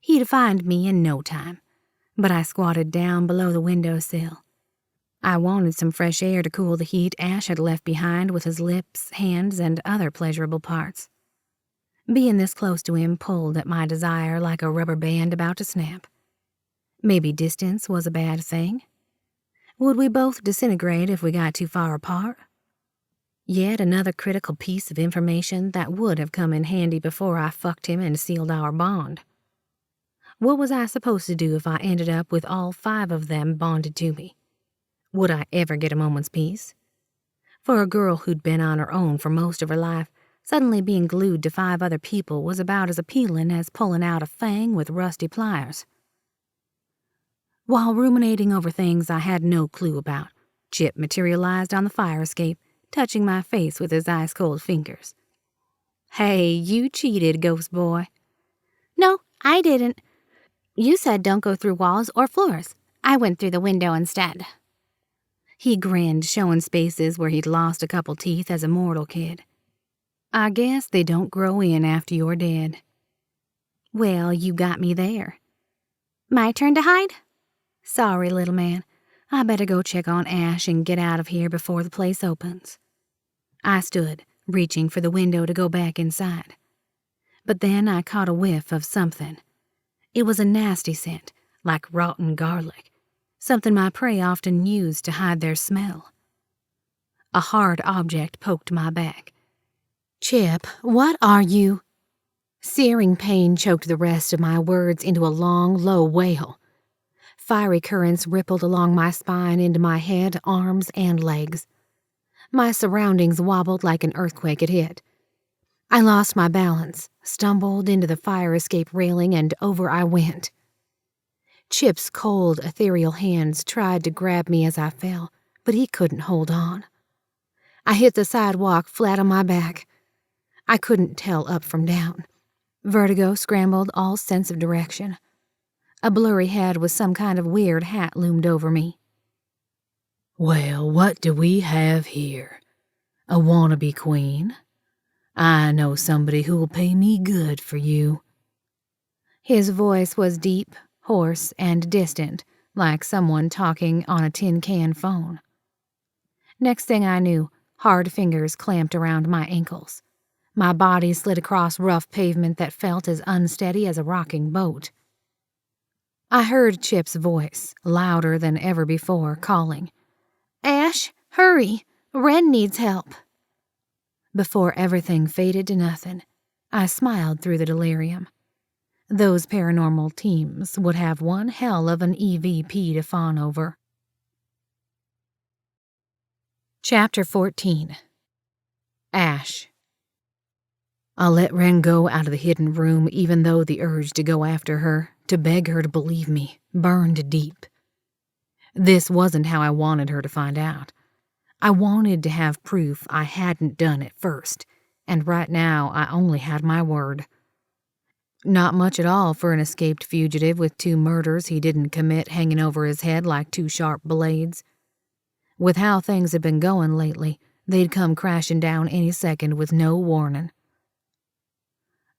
He'd find me in no time, but I squatted down below the windowsill. I wanted some fresh air to cool the heat Ashe had left behind with his lips, hands, and other pleasurable parts. Being this close to him pulled at my desire like a rubber band about to snap. Maybe distance was a bad thing? Would we both disintegrate if we got too far apart? Yet another critical piece of information that would have come in handy before I fucked him and sealed our bond. What was I supposed to do if I ended up with all 5 of them bonded to me? Would I ever get a moment's peace? For a girl who'd been on her own for most of her life, suddenly being glued to 5 other people was about as appealing as pulling out a fang with rusty pliers. While ruminating over things I had no clue about, Chip materialized on the fire escape, touching my face with his ice-cold fingers. "Hey, you cheated, ghost boy." "No, I didn't. You said don't go through walls or floors. I went through the window instead." He grinned, showing spaces where he'd lost a couple teeth as a mortal kid. I guess they don't grow in after you're dead. Well, you got me there. My turn to hide? Sorry, little man. I better go check on Ashe and get out of here before the place opens. I stood, reaching for the window to go back inside. But then I caught a whiff of something. It was a nasty scent, like rotten garlic, something my prey often used to hide their smell. A hard object poked my back. Chip, what are you? Searing pain choked the rest of my words into a long, low wail. Fiery currents rippled along my spine into my head, arms, and legs. My surroundings wobbled like an earthquake had hit. I lost my balance, stumbled into the fire escape railing, and over I went. Chip's cold, ethereal hands tried to grab me as I fell, but he couldn't hold on. I hit the sidewalk flat on my back. I couldn't tell up from down. Vertigo scrambled all sense of direction. A blurry head with some kind of weird hat loomed over me. Well, what do we have here? A wannabe queen? I know somebody who'll pay me good for you. His voice was deep, hoarse, and distant, like someone talking on a tin can phone. Next thing I knew, hard fingers clamped around my ankles. My body slid across rough pavement that felt as unsteady as a rocking boat. I heard Chip's voice, louder than ever before, calling, Ashe, hurry! Wren needs help. Before everything faded to nothing, I smiled through the delirium. Those paranormal teams would have one hell of an EVP to fawn over. Chapter 14. Ashe. I let Wren go out of the hidden room even though the urge to go after her, to beg her to believe me, burned deep. This wasn't how I wanted her to find out. I wanted to have proof I hadn't done it first, and right now I only had my word. Not much at all for an escaped fugitive with 2 murders he didn't commit hanging over his head like 2 sharp blades. With how things had been going lately, they'd come crashing down any second with no warning.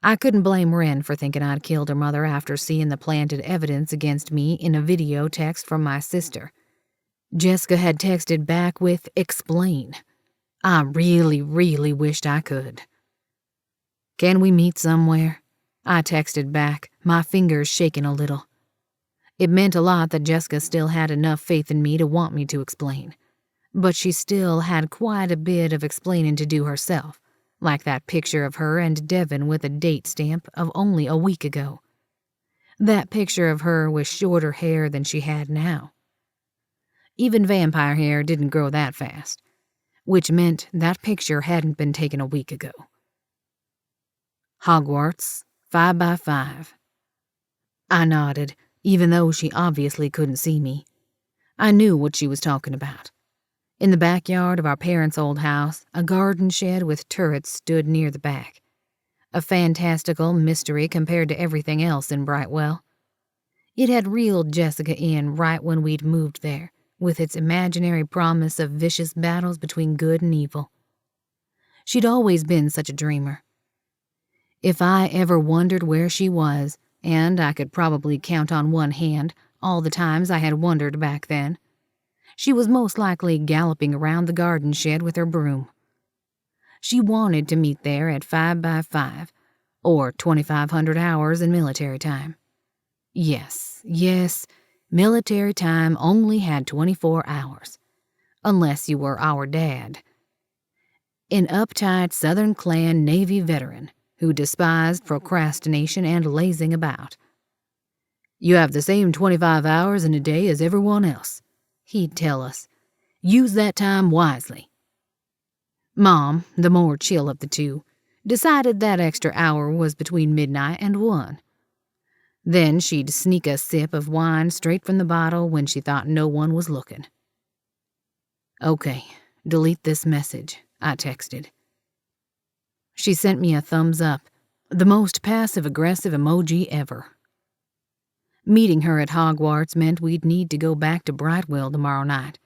I couldn't blame Wren for thinking I'd killed her mother after seeing the planted evidence against me in a video text from my sister. Jessica had texted back with explain. I really, really wished I could. Can we meet somewhere? I texted back, my fingers shaking a little. It meant a lot that Jessica still had enough faith in me to want me to explain. But she still had quite a bit of explaining to do herself, like that picture of her and Devin with a date stamp of only a week ago. That picture of her with shorter hair than she had now. Even vampire hair didn't grow that fast, which meant that picture hadn't been taken a week ago. Hogwarts, 5 by 5. I nodded, even though she obviously couldn't see me. I knew what she was talking about. In the backyard of our parents' old house, a garden shed with turrets stood near the back. A fantastical mystery compared to everything else in Brightwell. It had reeled Jessica in right when we'd moved there, with its imaginary promise of vicious battles between good and evil. She'd always been such a dreamer. If I ever wondered where she was, and I could probably count on one hand all the times I had wondered back then, she was most likely galloping around the garden shed with her broom. She wanted to meet there at 5 by 5, or 2,500 hours in military time. Yes, military time only had 24 hours, unless you were our dad. An uptight Southern Clan Navy veteran who despised procrastination and lazing about. You have the same 25 hours in a day as everyone else, he'd tell us. Use that time wisely. Mom, the more chill of the two, decided that extra hour was between midnight and 1. Then she'd sneak a sip of wine straight from the bottle when she thought no one was looking. Okay, delete this message, I texted. She sent me a thumbs up, the most passive-aggressive emoji ever. Meeting her at Hogwarts meant we'd need to go back to Brightwell tomorrow night,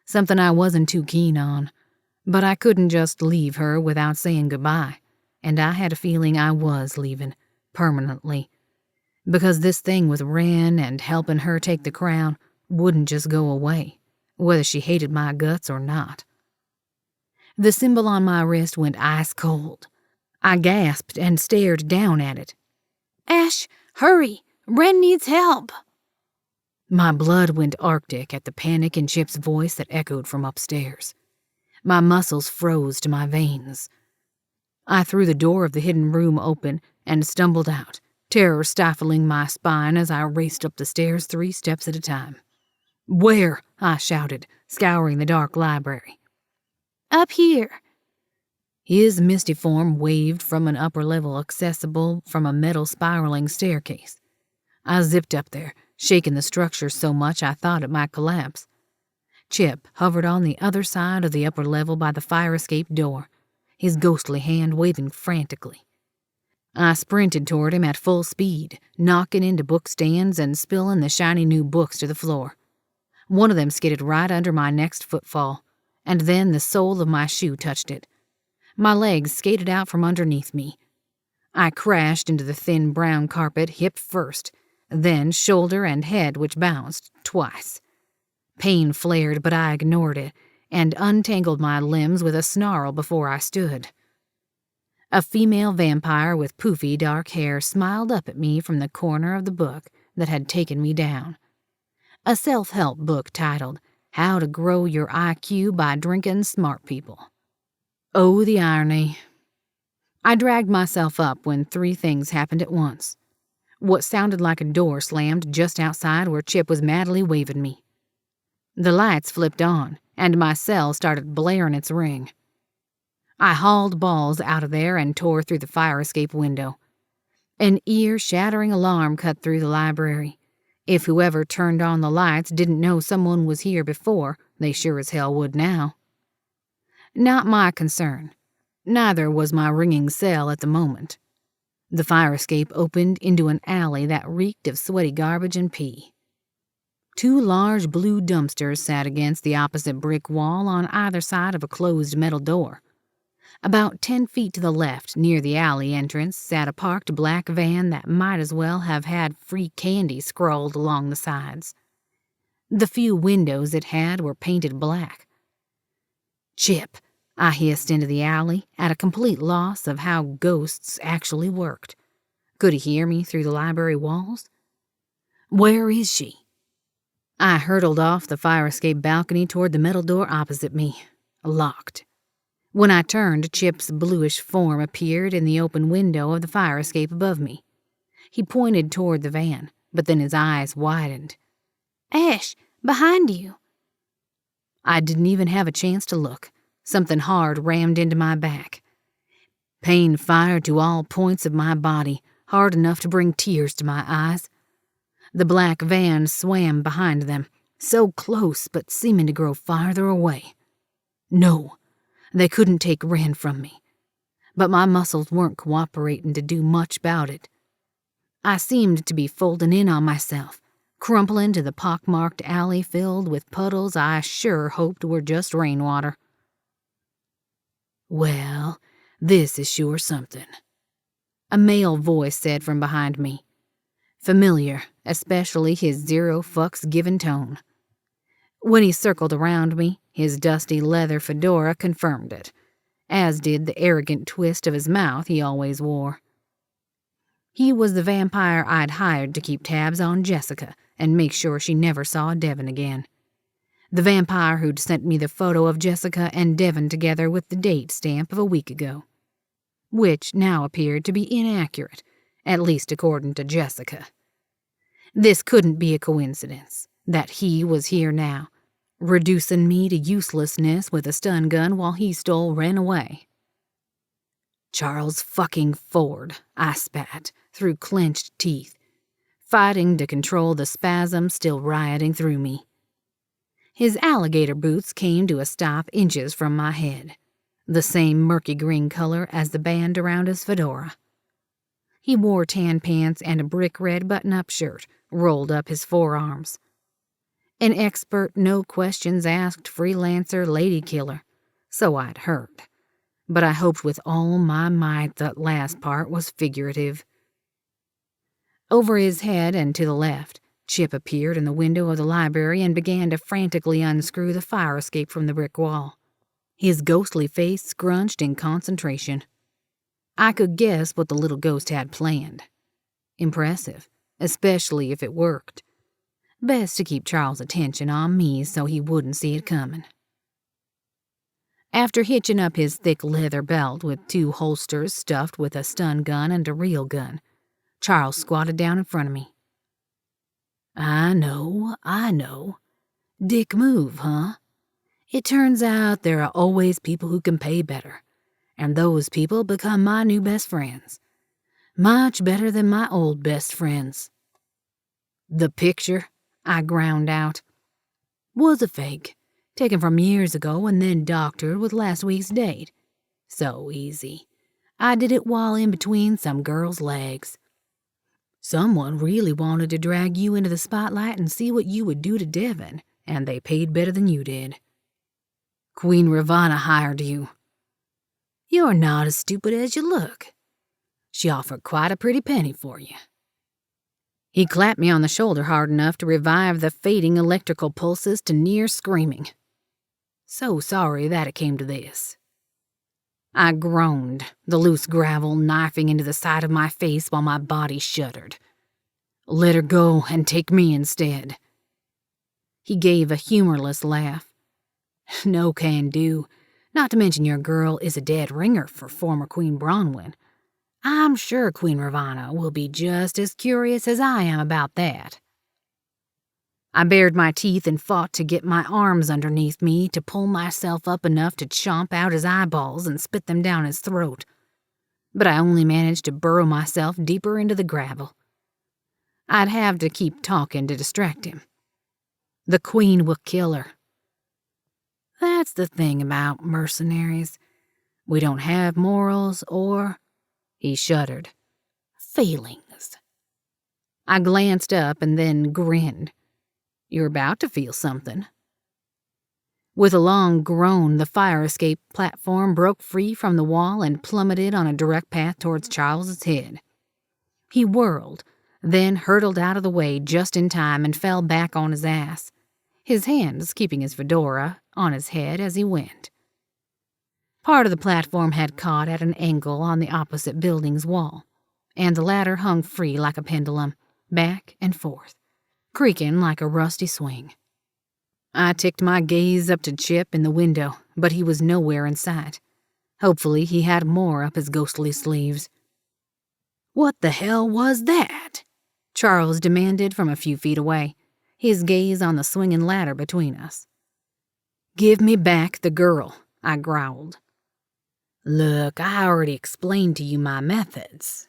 something I wasn't too keen on. But I couldn't just leave her without saying goodbye, and I had a feeling I was leaving, permanently. Because this thing with Wren and helping her take the crown wouldn't just go away, whether she hated my guts or not. The symbol on my wrist went ice cold. I gasped and stared down at it. Ashe, hurry! Wren needs help! My blood went arctic at the panic in Chip's voice that echoed from upstairs. My muscles froze to my veins. I threw the door of the hidden room open and stumbled out, terror stifling my spine as I raced up the stairs 3 steps at a time. "Where?" I shouted, scouring the dark library. Up here. His misty form waved from an upper level accessible from a metal spiraling staircase. I zipped up there, shaking the structure so much I thought it might collapse. Chip hovered on the other side of the upper level by the fire escape door, his ghostly hand waving frantically. I sprinted toward him at full speed, knocking into bookstands and spilling the shiny new books to the floor. One of them skidded right under my next footfall, and then the sole of my shoe touched it. My legs skated out from underneath me. I crashed into the thin brown carpet hip first, then shoulder and head, which bounced twice. Pain flared, but I ignored it and untangled my limbs with a snarl before I stood. A female vampire with poofy dark hair smiled up at me from the corner of the book that had taken me down. A self-help book titled How to Grow Your IQ by Drinking Smart People. Oh, the irony. I dragged myself up when 3 things happened at once. What sounded like a door slammed just outside where Chip was madly waving me. The lights flipped on, and my cell started blaring its ring. I hauled balls out of there and tore through the fire escape window. An ear-shattering alarm cut through the library. If whoever turned on the lights didn't know someone was here before, they sure as hell would now. Not my concern. Neither was my ringing cell at the moment. The fire escape opened into an alley that reeked of sweaty garbage and pee. 2 large blue dumpsters sat against the opposite brick wall on either side of a closed metal door. About 10 feet to the left, near the alley entrance, sat a parked black van that might as well have had free candy scrawled along the sides. The few windows it had were painted black. "Chip," I hissed into the alley, at a complete loss of how ghosts actually worked. Could he hear me through the library walls? "Where is she?" I hurtled off the fire escape balcony toward the metal door opposite me, locked. When I turned, Chip's bluish form appeared in the open window of the fire escape above me. He pointed toward the van, but then his eyes widened. Ashe, behind you. I didn't even have a chance to look. Something hard rammed into my back. Pain fired to all points of my body, hard enough to bring tears to my eyes. The black van swam behind them, so close but seeming to grow farther away. No, they couldn't take Wren from me. But my muscles weren't cooperating to do much about it. I seemed to be folding in on myself, crumpling to the pockmarked alley filled with puddles I sure hoped were just rainwater. "Well, this is sure something," a male voice said from behind me. Familiar, especially his zero fucks given tone. When he circled around me, his dusty leather fedora confirmed it, as did the arrogant twist of his mouth he always wore. He was the vampire I'd hired to keep tabs on Jessica and make sure she never saw Devon again. The vampire who'd sent me the photo of Jessica and Devon together with the date stamp of a week ago, which now appeared to be inaccurate, at least according to Jessica. This couldn't be a coincidence, that he was here now, reducing me to uselessness with a stun gun while he stole Wren away. "Charles fucking Ford," I spat through clenched teeth, fighting to control the spasm still rioting through me. His alligator boots came to a stop inches from my head, the same murky green color as the band around his fedora. He wore tan pants and a brick red button-up shirt rolled up his forearms. An expert, no-questions-asked freelancer lady killer, so I'd heard. But I hoped with all my might that last part was figurative. Over his head and to the left, Chip appeared in the window of the library and began to frantically unscrew the fire escape from the brick wall, his ghostly face scrunched in concentration. I could guess what the little ghost had planned. Impressive, especially if it worked. Best to keep Charles' attention on me so he wouldn't see it coming. After hitching up his thick leather belt with 2 holsters stuffed with a stun gun and a real gun, Charles squatted down in front of me. I know. Dick move, huh? It turns out there are always people who can pay better, and those people become my new best friends. Much better than my old best friends. The picture, I ground out, was a fake, taken from years ago and then doctored with last week's date. So easy. I did it while in between some girl's legs. Someone really wanted to drag you into the spotlight and see what you would do to Devon, and they paid better than you did. Queen Ravana hired you. You're not as stupid as you look. She offered quite a pretty penny for you. He clapped me on the shoulder hard enough to revive the fading electrical pulses to near screaming. So sorry that it came to this. I groaned, the loose gravel knifing into the side of my face while my body shuddered. Let her go and take me instead. He gave a humorless laugh. No can do, not to mention your girl is a dead ringer for former Queen Bronwyn. I'm sure Queen Ravana will be just as curious as I am about that. I bared my teeth and fought to get my arms underneath me to pull myself up enough to chomp out his eyeballs and spit them down his throat. But I only managed to burrow myself deeper into the gravel. I'd have to keep talking to distract him. The Queen will kill her. That's the thing about mercenaries. We don't have morals or... He shuddered. Feelings. I glanced up and then grinned. You're about to feel something. With a long groan, the fire escape platform broke free from the wall and plummeted on a direct path towards Charles's head. He whirled, then hurtled out of the way just in time and fell back on his ass, his hands keeping his fedora on his head as he went. Part of the platform had caught at an angle on the opposite building's wall, and the ladder hung free like a pendulum, back and forth, creaking like a rusty swing. I ticked my gaze up to Chip in the window, but he was nowhere in sight. Hopefully he had more up his ghostly sleeves. What the hell was that? Charles demanded from a few feet away, his gaze on the swinging ladder between us. Give me back the girl, I growled. Look, I already explained to you my methods.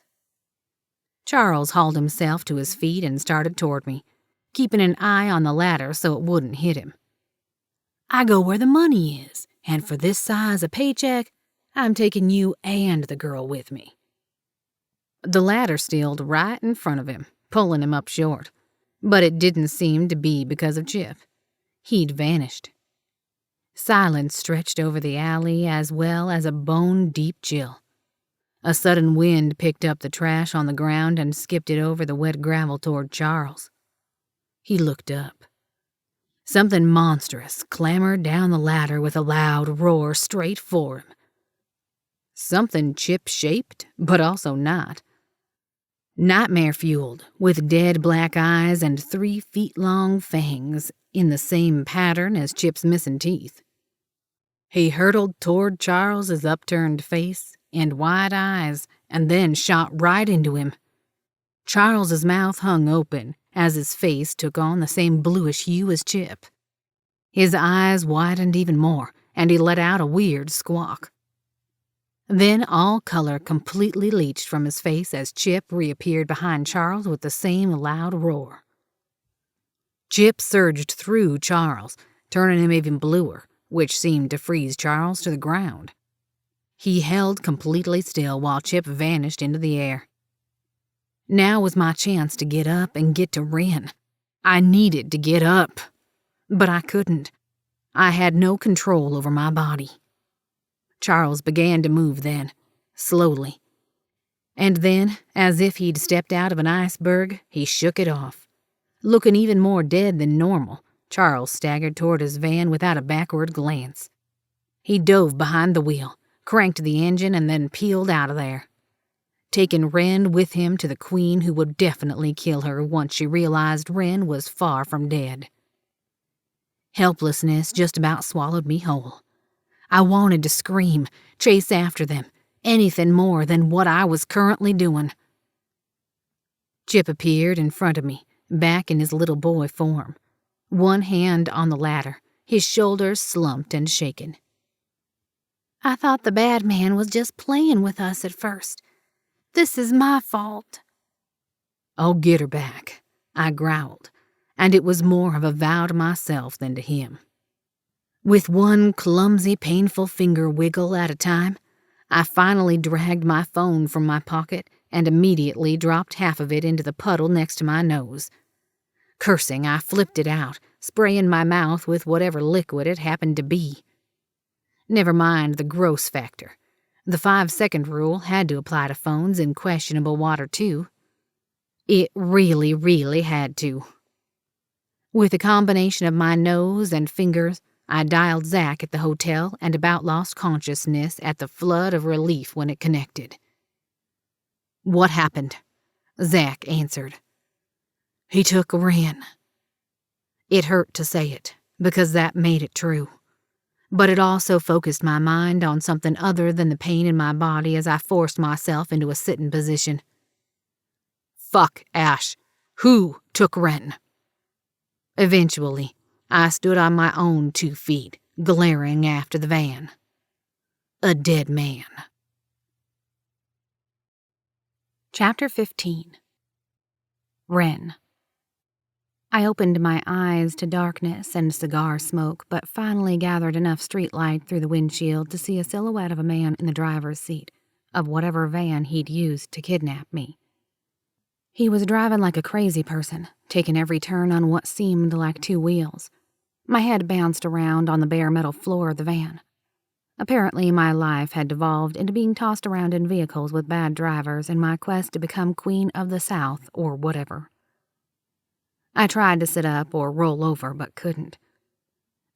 Charles hauled himself to his feet and started toward me, keeping an eye on the ladder so it wouldn't hit him. I go where the money is, and for this size a paycheck, I'm taking you and the girl with me. The ladder stilled right in front of him, pulling him up short, but it didn't seem to be because of Chip. He'd vanished. Silence stretched over the alley as well as a bone-deep chill. A sudden wind picked up the trash on the ground and skipped it over the wet gravel toward Charles. He looked up. Something monstrous clambered down the ladder with a loud roar straight for him. Something chip-shaped, but also not. Nightmare-fueled, with dead black eyes and 3-feet-long fangs in the same pattern as Chip's missing teeth. He hurtled toward Charles's upturned face and wide eyes and then shot right into him. Charles's mouth hung open as his face took on the same bluish hue as Chip. His eyes widened even more, and he let out a weird squawk. Then all color completely leached from his face as Chip reappeared behind Charles with the same loud roar. Chip surged through Charles, turning him even bluer, which seemed to freeze Charles to the ground. He held completely still while Chip vanished into the air. Now was my chance to get up and get to Wren. I needed to get up. But I couldn't. I had no control over my body. Charles began to move then, slowly. And then, as if he'd stepped out of an iceberg, he shook it off. Looking even more dead than normal, Charles staggered toward his van without a backward glance. He dove behind the wheel, cranked the engine, and then peeled out of there, taking Wren with him to the Queen, who would definitely kill her once she realized Wren was far from dead. Helplessness just about swallowed me whole. I wanted to scream, chase after them, anything more than what I was currently doing. Chip appeared in front of me, back in his little boy form, one hand on the ladder, his shoulders slumped and shaken. I thought the bad man was just playing with us at first. This is my fault. I'll get her back, I growled, and it was more of a vow to myself than to him. With one clumsy, painful finger wiggle at a time, I finally dragged my phone from my pocket and immediately dropped half of it into the puddle next to my nose. Cursing, I flipped it out, spraying my mouth with whatever liquid it happened to be. Never mind the gross factor. The 5-second rule had to apply to phones in questionable water, too. It really, really had to. With a combination of my nose and fingers, I dialed Zach at the hotel and about lost consciousness at the flood of relief when it connected. What happened? Zach answered. He took Wren. It hurt to say it, because that made it true. But it also focused my mind on something other than the pain in my body as I forced myself into a sitting position. Fuck, Ashe. Who took Wren? Eventually, I stood on my own 2 feet, glaring after the van. A dead man. Chapter 15. Wren. I opened my eyes to darkness and cigar smoke, but finally gathered enough streetlight through the windshield to see a silhouette of a man in the driver's seat of whatever van he'd used to kidnap me. He was driving like a crazy person, taking every turn on what seemed like 2 wheels. My head bounced around on the bare metal floor of the van. Apparently, my life had devolved into being tossed around in vehicles with bad drivers in my quest to become Queen of the South or whatever. I tried to sit up or roll over, but couldn't.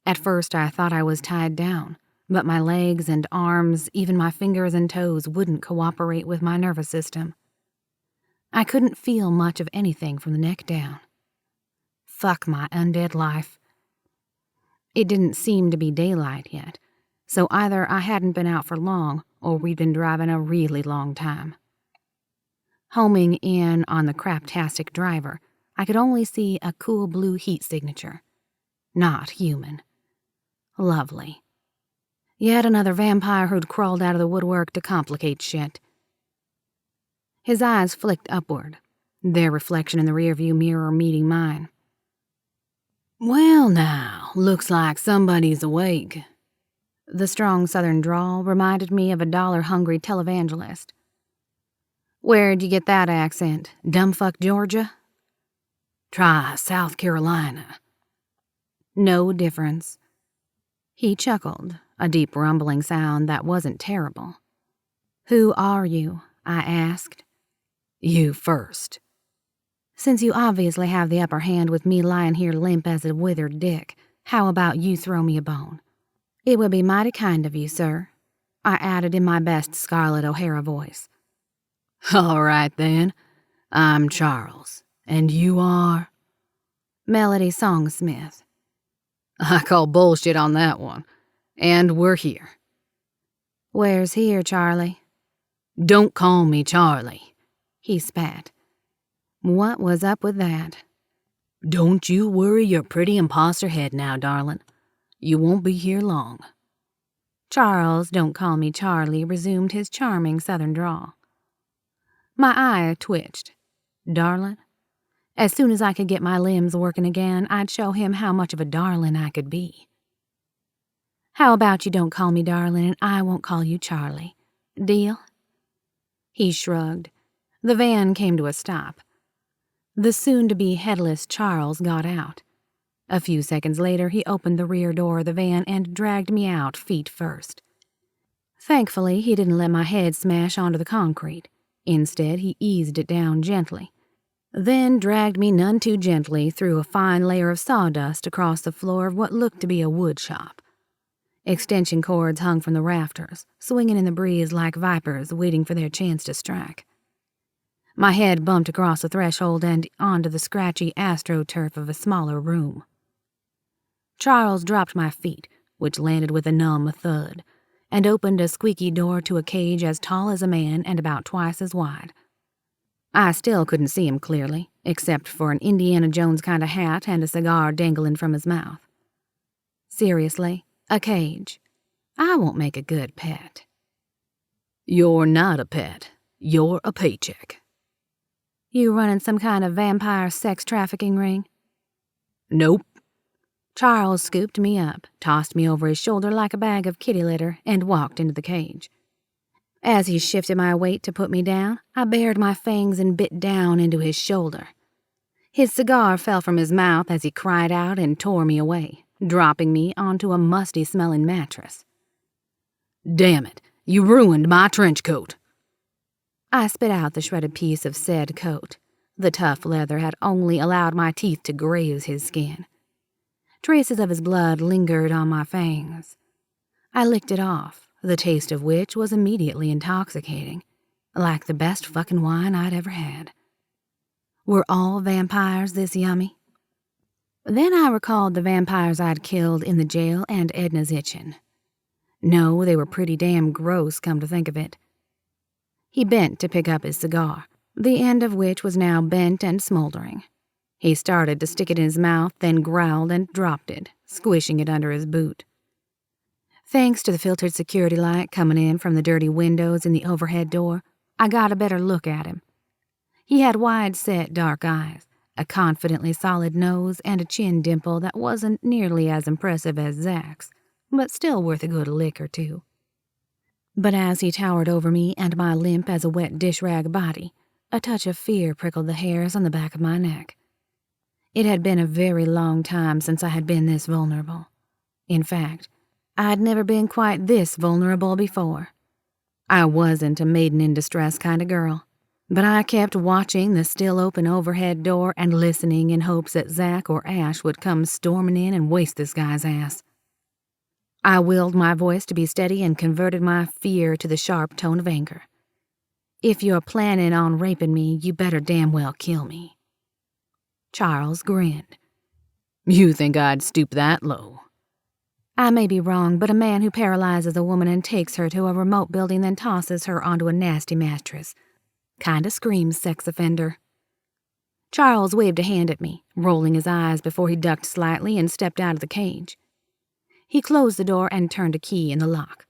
At first, I thought I was tied down, but my legs and arms, even my fingers and toes, wouldn't cooperate with my nervous system. I couldn't feel much of anything from the neck down. Fuck my undead life. It didn't seem to be daylight yet, so either I hadn't been out for long or we'd been driving a really long time. Homing in on the craptastic driver, I could only see a cool blue heat signature. Not human. Lovely. Yet another vampire who'd crawled out of the woodwork to complicate shit. His eyes flicked upward, their reflection in the rearview mirror meeting mine. Well now, looks like somebody's awake. The strong southern drawl reminded me of a dollar-hungry televangelist. Where'd you get that accent? Dumbfuck Georgia? Try South Carolina. No difference. He chuckled, a deep rumbling sound that wasn't terrible. Who are you? I asked. You first. Since you obviously have the upper hand with me lying here limp as a withered dick, how about you throw me a bone? It would be mighty kind of you, sir, I added in my best Scarlett O'Hara voice. All right, then. I'm Charles. And you are? Melody Songsmith. I call bullshit on that one. And we're here. Where's here, Charlie? Don't call me Charlie, he spat. What was up with that? Don't you worry your pretty imposter head now, darling. You won't be here long. Charles, don't call me Charlie, resumed his charming southern drawl. My eye twitched. Darling? As soon as I could get my limbs working again, I'd show him how much of a darling I could be. How about you don't call me darling and I won't call you Charlie? Deal? He shrugged. The van came to a stop. The soon-to-be headless Charles got out. A few seconds later, he opened the rear door of the van and dragged me out feet first. Thankfully, he didn't let my head smash onto the concrete. Instead, he eased it down gently, then dragged me none too gently through a fine layer of sawdust across the floor of what looked to be a wood shop. Extension cords hung from the rafters, swinging in the breeze like vipers waiting for their chance to strike. My head bumped across the threshold and onto the scratchy astroturf of a smaller room. Charles dropped my feet, which landed with a numb thud, and opened a squeaky door to a cage as tall as a man and about twice as wide. I still couldn't see him clearly, except for an Indiana Jones kind of hat and a cigar dangling from his mouth. Seriously, a cage. I won't make a good pet. You're not a pet. You're a paycheck. You running some kind of vampire sex trafficking ring? Nope. Charles scooped me up, tossed me over his shoulder like a bag of kitty litter, and walked into the cage. As he shifted my weight to put me down, I bared my fangs and bit down into his shoulder. His cigar fell from his mouth as he cried out and tore me away, dropping me onto a musty-smelling mattress. Damn it, you ruined my trench coat. I spit out the shredded piece of said coat. The tough leather had only allowed my teeth to graze his skin. Traces of his blood lingered on my fangs. I licked it off, the taste of which was immediately intoxicating, like the best fucking wine I'd ever had. Were all vampires this yummy? Then I recalled the vampires I'd killed in the jail and Edna's itching. No, they were pretty damn gross, come to think of it. He bent to pick up his cigar, the end of which was now bent and smoldering. He started to stick it in his mouth, then growled and dropped it, squishing it under his boot. Thanks to the filtered security light coming in from the dirty windows in the overhead door, I got a better look at him. He had wide-set dark eyes, a confidently solid nose, and a chin dimple that wasn't nearly as impressive as Zach's, but still worth a good lick or two. But as he towered over me and my limp as a wet dish rag body, a touch of fear prickled the hairs on the back of my neck. It had been a very long time since I had been this vulnerable. In fact, I'd never been quite this vulnerable before. I wasn't a maiden-in-distress kind of girl, but I kept watching the still-open overhead door and listening in hopes that Zach or Ashe would come storming in and waste this guy's ass. I willed my voice to be steady and converted my fear to the sharp tone of anger. If you're planning on raping me, you better damn well kill me. Charles grinned. You think I'd stoop that low? I may be wrong, but a man who paralyzes a woman and takes her to a remote building then tosses her onto a nasty mattress kinda screams sex offender. Charles waved a hand at me, rolling his eyes before he ducked slightly and stepped out of the cage. He closed the door and turned a key in the lock.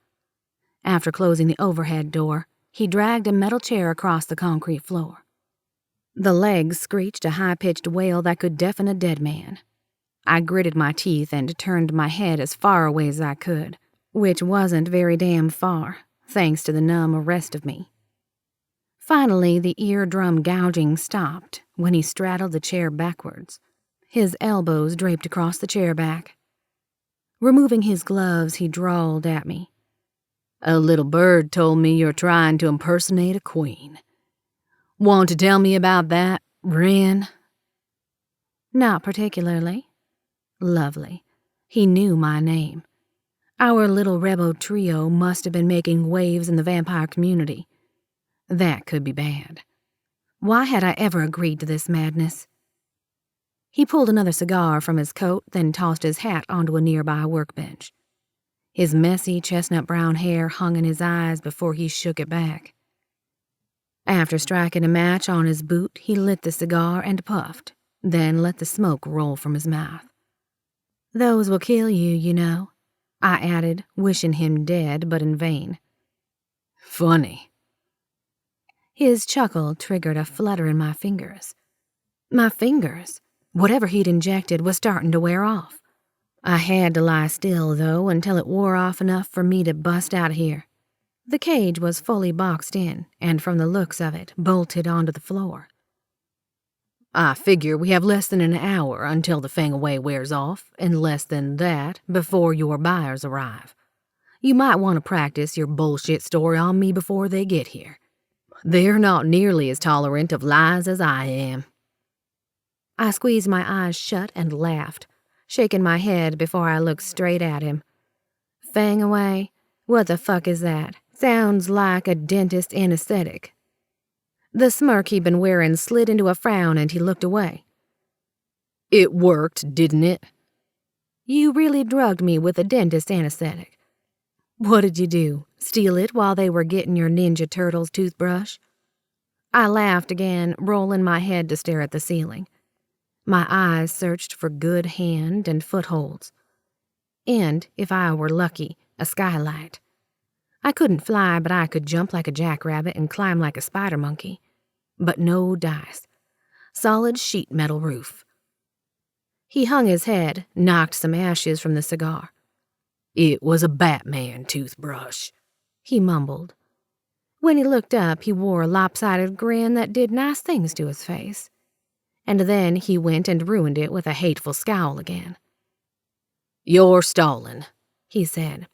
After closing the overhead door, he dragged a metal chair across the concrete floor. The legs screeched a high-pitched wail that could deafen a dead man. I gritted my teeth and turned my head as far away as I could, which wasn't very damn far, thanks to the numb rest of me. Finally, the eardrum gouging stopped when he straddled the chair backwards, his elbows draped across the chair back. Removing his gloves, he drawled at me. A little bird told me you're trying to impersonate a queen. Want to tell me about that, Wren? Not particularly. Lovely. He knew my name. Our little rebel trio must have been making waves in the vampire community. That could be bad. Why had I ever agreed to this madness? He pulled another cigar from his coat, then tossed his hat onto a nearby workbench. His messy chestnut-brown hair hung in his eyes before he shook it back. After striking a match on his boot, he lit the cigar and puffed, then let the smoke roll from his mouth. Those will kill you, you know, I added, wishing him dead, but in vain. Funny. His chuckle triggered a flutter in my fingers. My fingers? Whatever he'd injected was starting to wear off. I had to lie still, though, until it wore off enough for me to bust out of here. The cage was fully boxed in, and from the looks of it, bolted onto the floor. I figure we have less than an hour until the fang away wears off, and less than that before your buyers arrive. You might want to practice your bullshit story on me before they get here. They're not nearly as tolerant of lies as I am." I squeezed my eyes shut and laughed, shaking my head before I looked straight at him. "Fang away? What the fuck is that? Sounds like a dentist anesthetic." The smirk he'd been wearing slid into a frown and he looked away. "It worked, didn't it?" "You really drugged me with a dentist anesthetic. What did you do? Steal it while they were getting your Ninja Turtles toothbrush?" I laughed again, rolling my head to stare at the ceiling. My eyes searched for good hand and footholds. And, if I were lucky, a skylight. I couldn't fly, but I could jump like a jackrabbit and climb like a spider monkey. But no dice. Solid sheet metal roof. He hung his head, knocked some ashes from the cigar. "It was a Batman toothbrush," he mumbled. When he looked up, he wore a lopsided grin that did nice things to his face. And then he went and ruined it with a hateful scowl again. "You're stalling," he said.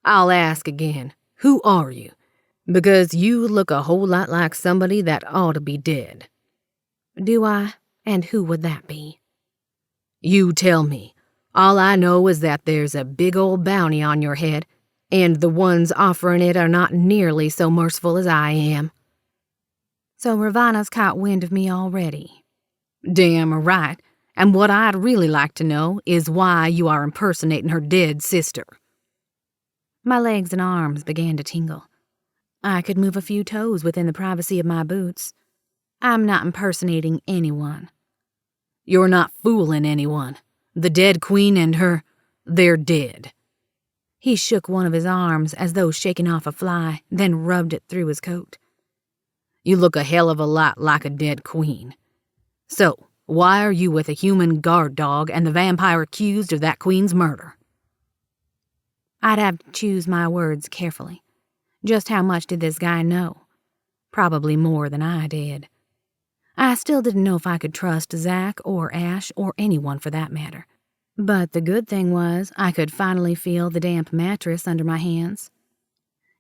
"I'll ask again. Who are you? Because you look a whole lot like somebody that ought to be dead." "Do I? And who would that be?" "You tell me. All I know is that there's a big old bounty on your head, and the ones offering it are not nearly so merciful as I am." "So Ravana's caught wind of me already?" "Damn right. And what I'd really like to know is why you are impersonating her dead sister." My legs and arms began to tingle. I could move a few toes within the privacy of my boots. "I'm not impersonating anyone." "You're not fooling anyone. The dead queen and they're dead." He shook one of his arms as though shaking off a fly, then rubbed it through his coat. "You look a hell of a lot like a dead queen. So, why are you with a human guard dog and the vampire accused of that queen's murder?" I'd have to choose my words carefully. Just how much did this guy know? Probably more than I did. I still didn't know if I could trust Zach or Ashe or anyone for that matter. But the good thing was I could finally feel the damp mattress under my hands.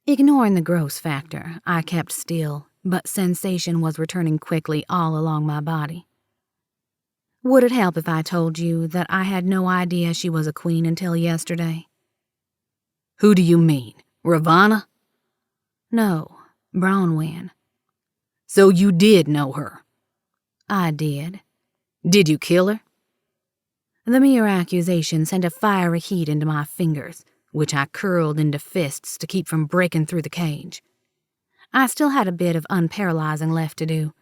Ignoring the gross factor, I kept still, but sensation was returning quickly all along my body. Would it help if I told you that I had no idea she was a queen until yesterday? "Who do you mean? Ravana?" No, Bronwyn. "So you did know her?" I did. "Did you kill her?" The mere accusation sent a fiery heat into my fingers, which I curled into fists to keep from breaking through the cage. I still had a bit of unparalyzing left to do.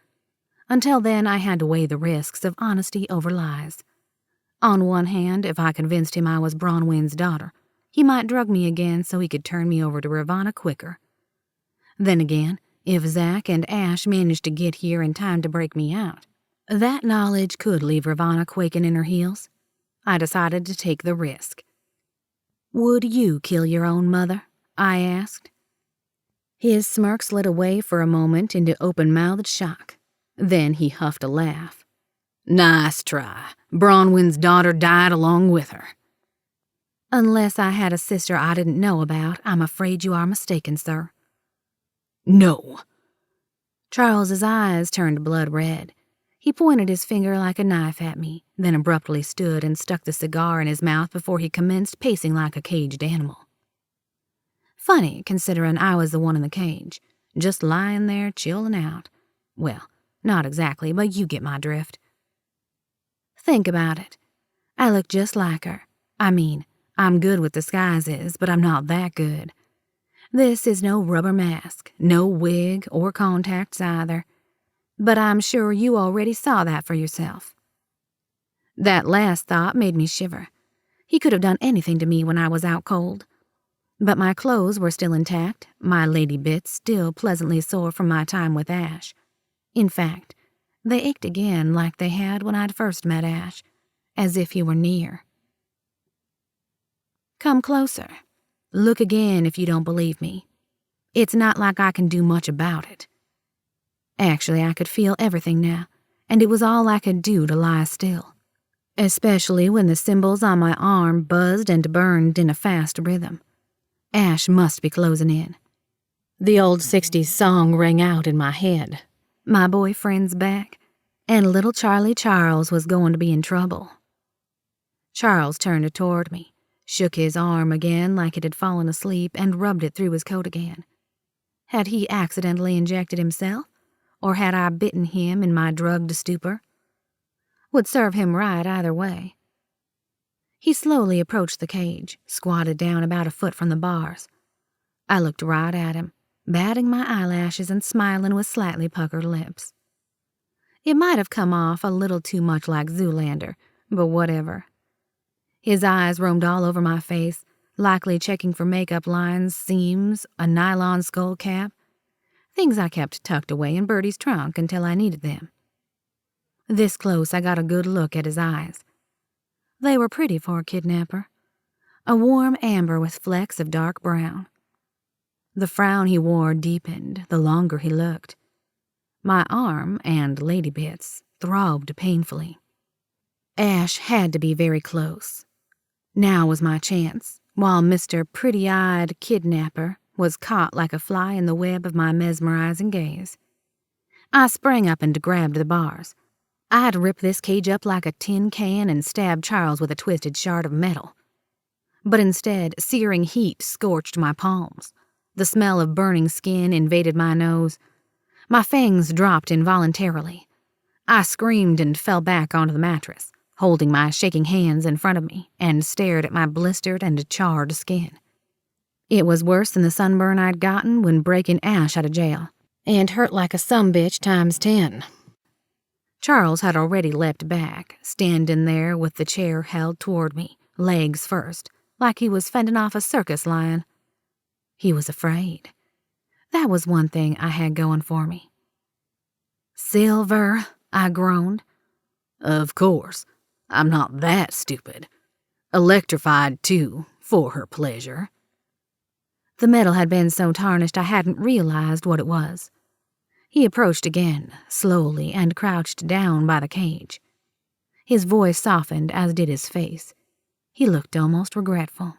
Until then, I had to weigh the risks of honesty over lies. On one hand, if I convinced him I was Bronwyn's daughter, he might drug me again so he could turn me over to Ravana quicker. Then again, if Zach and Ashe managed to get here in time to break me out, that knowledge could leave Ravana quaking in her heels. I decided to take the risk. "Would you kill your own mother?" I asked. His smirk slid away for a moment into open-mouthed shock. Then he huffed a laugh. "Nice try. Bronwyn's daughter died along with her." "Unless I had a sister I didn't know about, I'm afraid you are mistaken, sir." "No." Charles's eyes turned blood red. He pointed his finger like a knife at me, then abruptly stood and stuck the cigar in his mouth before he commenced pacing like a caged animal. Funny, considering I was the one in the cage, just lying there chilling out. Well, not exactly, but you get my drift. Think about it. I look just like her. I mean, I'm good with disguises, but I'm not that good. This is no rubber mask, no wig or contacts either. But I'm sure you already saw that for yourself. That last thought made me shiver. He could have done anything to me when I was out cold. But my clothes were still intact, my lady bits still pleasantly sore from my time with Ashe. In fact, they ached again like they had when I'd first met Ashe, as if he were near. Come closer. Look again if you don't believe me. It's not like I can do much about it. Actually, I could feel everything now, and it was all I could do to lie still, especially when the cymbals on my arm buzzed and burned in a fast rhythm. Ashe must be closing in. The old 60s song rang out in my head. My boyfriend's back, and little Charlie Charles was going to be in trouble. Charles turned toward me, shook his arm again like it had fallen asleep, and rubbed it through his coat again. Had he accidentally injected himself, or had I bitten him in my drugged stupor? Would serve him right either way. He slowly approached the cage, squatted down about a foot from the bars. I looked right at him, batting my eyelashes and smiling with slightly puckered lips. It might have come off a little too much like Zoolander, but whatever. His eyes roamed all over my face, likely checking for makeup lines, seams, a nylon skull cap, things I kept tucked away in Bertie's trunk until I needed them. This close, I got a good look at his eyes. They were pretty for a kidnapper, a warm amber with flecks of dark brown. The frown he wore deepened the longer he looked. My arm and lady bits throbbed painfully. Ashe had to be very close. Now was my chance, while Mr. Pretty-Eyed Kidnapper was caught like a fly in the web of my mesmerizing gaze. I sprang up and grabbed the bars. I'd rip this cage up like a tin can and stab Charles with a twisted shard of metal. But instead, searing heat scorched my palms. The smell of burning skin invaded my nose. My fangs dropped involuntarily. I screamed and fell back onto the mattress, holding my shaking hands in front of me, and stared at my blistered and charred skin. It was worse than the sunburn I'd gotten when breaking Ashe out of jail, and hurt like a sumbitch times 10. Charles had already leapt back, standing there with the chair held toward me, legs first, like he was fending off a circus lion. He was afraid. That was one thing I had going for me. "Silver," I groaned. Of course. I'm not that stupid. Electrified, too, for her pleasure. The metal had been so tarnished I hadn't realized what it was. He approached again, slowly, and crouched down by the cage. His voice softened, as did his face. He looked almost regretful.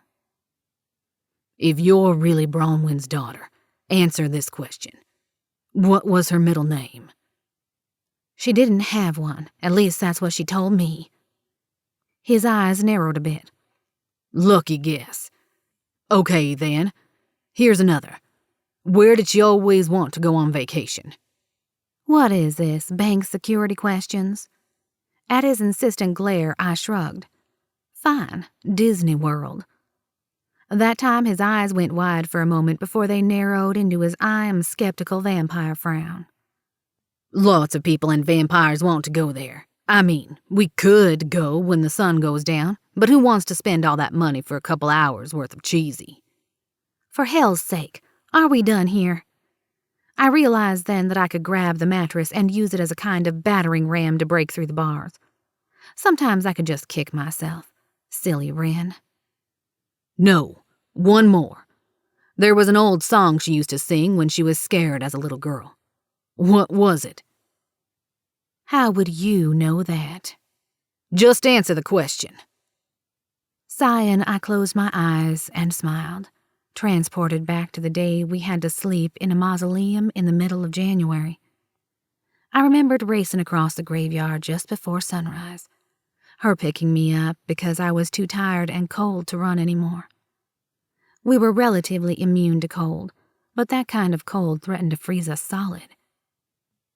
If you're really Bronwyn's daughter, answer this question. What was her middle name? She didn't have one. At least that's what she told me. His eyes narrowed a bit. Lucky guess. Okay, then. Here's another. Where did she always want to go on vacation? What is this, bank security questions? At his insistent glare, I shrugged. Fine, Disney World. That time his eyes went wide for a moment before they narrowed into his I am skeptical vampire frown. Lots of people and vampires want to go there. I mean, we could go when the sun goes down, but who wants to spend all that money for a couple hours worth of cheesy? For hell's sake, are we done here? I realized then that I could grab the mattress and use it as a kind of battering ram to break through the bars. Sometimes I could just kick myself. Silly Wren. No, one more. There was an old song she used to sing when she was scared as a little girl. What was it? How would you know that? Just answer the question. Sighing, I closed my eyes and smiled, transported back to the day we had to sleep in a mausoleum in the middle of January. I remembered racing across the graveyard just before sunrise, her picking me up because I was too tired and cold to run anymore. We were relatively immune to cold, but that kind of cold threatened to freeze us solid.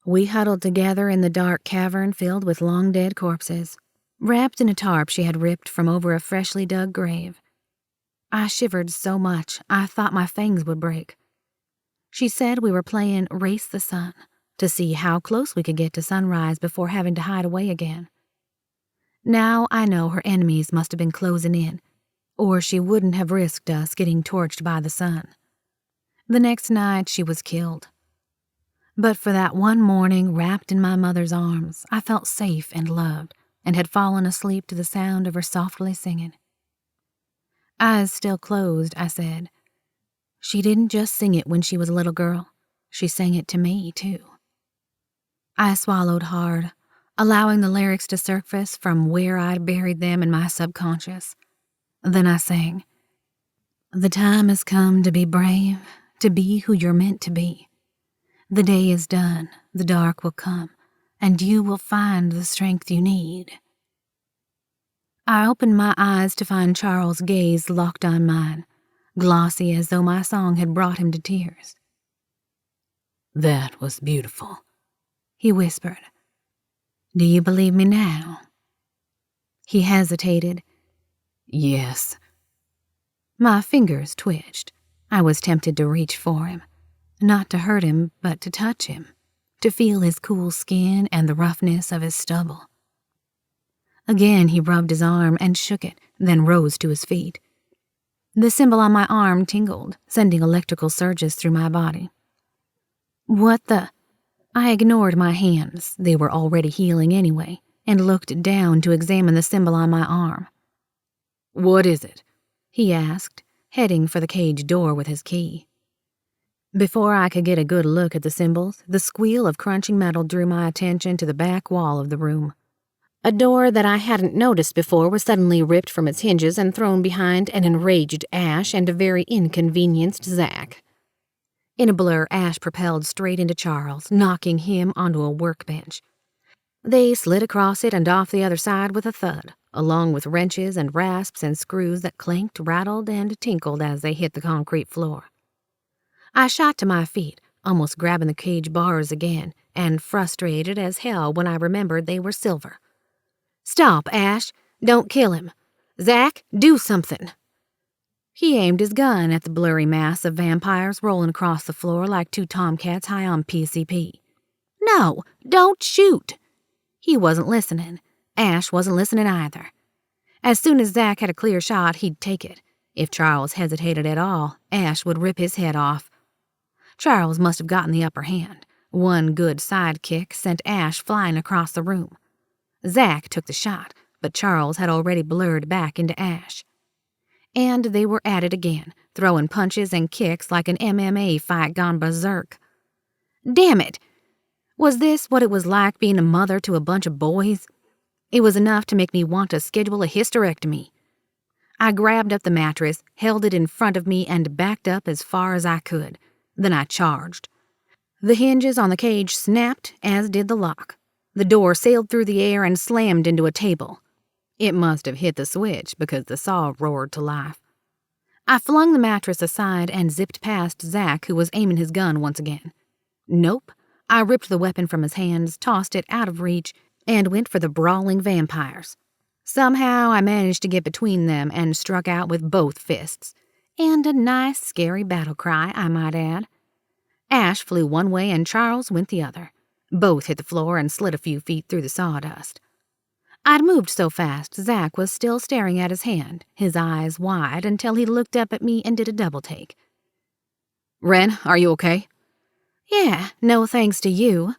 We huddled together in the dark cavern filled with long-dead corpses, wrapped in a tarp she had ripped from over a freshly dug grave. I shivered so much I thought my fangs would break. She said we were playing Race the Sun to see how close we could get to sunrise before having to hide away again. Now I know her enemies must have been closing in, or she wouldn't have risked us getting torched by the sun. The next night she was killed. But for that one morning, wrapped in my mother's arms, I felt safe and loved, and had fallen asleep to the sound of her softly singing. Eyes still closed, I said, "She didn't just sing it when she was a little girl. She sang it to me, too." I swallowed hard, allowing the lyrics to surface from where I'd buried them in my subconscious. Then I sang, "The time has come to be brave, to be who you're meant to be. The day is done, the dark will come, and you will find the strength you need." I opened my eyes to find Charles' gaze locked on mine, glossy as though my song had brought him to tears. "That was beautiful," he whispered. "Do you believe me now?" He hesitated. "Yes." My fingers twitched. I was tempted to reach for him, not to hurt him, but to touch him, to feel his cool skin and the roughness of his stubble. Again he rubbed his arm and shook it, then rose to his feet. The symbol on my arm tingled, sending electrical surges through my body. "What the—" I ignored my hands, they were already healing anyway, and looked down to examine the symbol on my arm. "What is it?" he asked, heading for the cage door with his key. Before I could get a good look at the symbols, the squeal of crunching metal drew my attention to the back wall of the room. A door that I hadn't noticed before was suddenly ripped from its hinges and thrown behind an enraged Ashe and a very inconvenienced Zack. In a blur, Ashe propelled straight into Charles, knocking him onto a workbench. They slid across it and off the other side with a thud, along with wrenches and rasps and screws that clanked, rattled, and tinkled as they hit the concrete floor. I shot to my feet, almost grabbing the cage bars again, and frustrated as hell when I remembered they were silver. "Stop, Ashe! Don't kill him! Zack, do something!" He aimed his gun at the blurry mass of vampires rolling across the floor like two tomcats high on PCP. "No, don't shoot!" He wasn't listening. Ashe wasn't listening either. As soon as Zack had a clear shot, he'd take it. If Charles hesitated at all, Ashe would rip his head off. Charles must have gotten the upper hand. One good side kick sent Ashe flying across the room. Zack took the shot, but Charles had already blurred back into Ashe. And they were at it again, throwing punches and kicks like an MMA fight gone berserk. Damn it! Was this what it was like being a mother to a bunch of boys? It was enough to make me want to schedule a hysterectomy. I grabbed up the mattress, held it in front of me, and backed up as far as I could. Then I charged. The hinges on the cage snapped, as did the lock. The door sailed through the air and slammed into a table. It must have hit the switch because the saw roared to life. I flung the mattress aside and zipped past Zack, who was aiming his gun once again. Nope. I ripped the weapon from his hands, tossed it out of reach, and went for the brawling vampires. Somehow I managed to get between them and struck out with both fists. And a nice, scary battle cry, I might add. Ashe flew one way and Charles went the other. Both hit the floor and slid a few feet through the sawdust. I'd moved so fast, Zack was still staring at his hand, his eyes wide, until he looked up at me and did a double-take. "Wren, are you okay?" "Yeah, no thanks to you."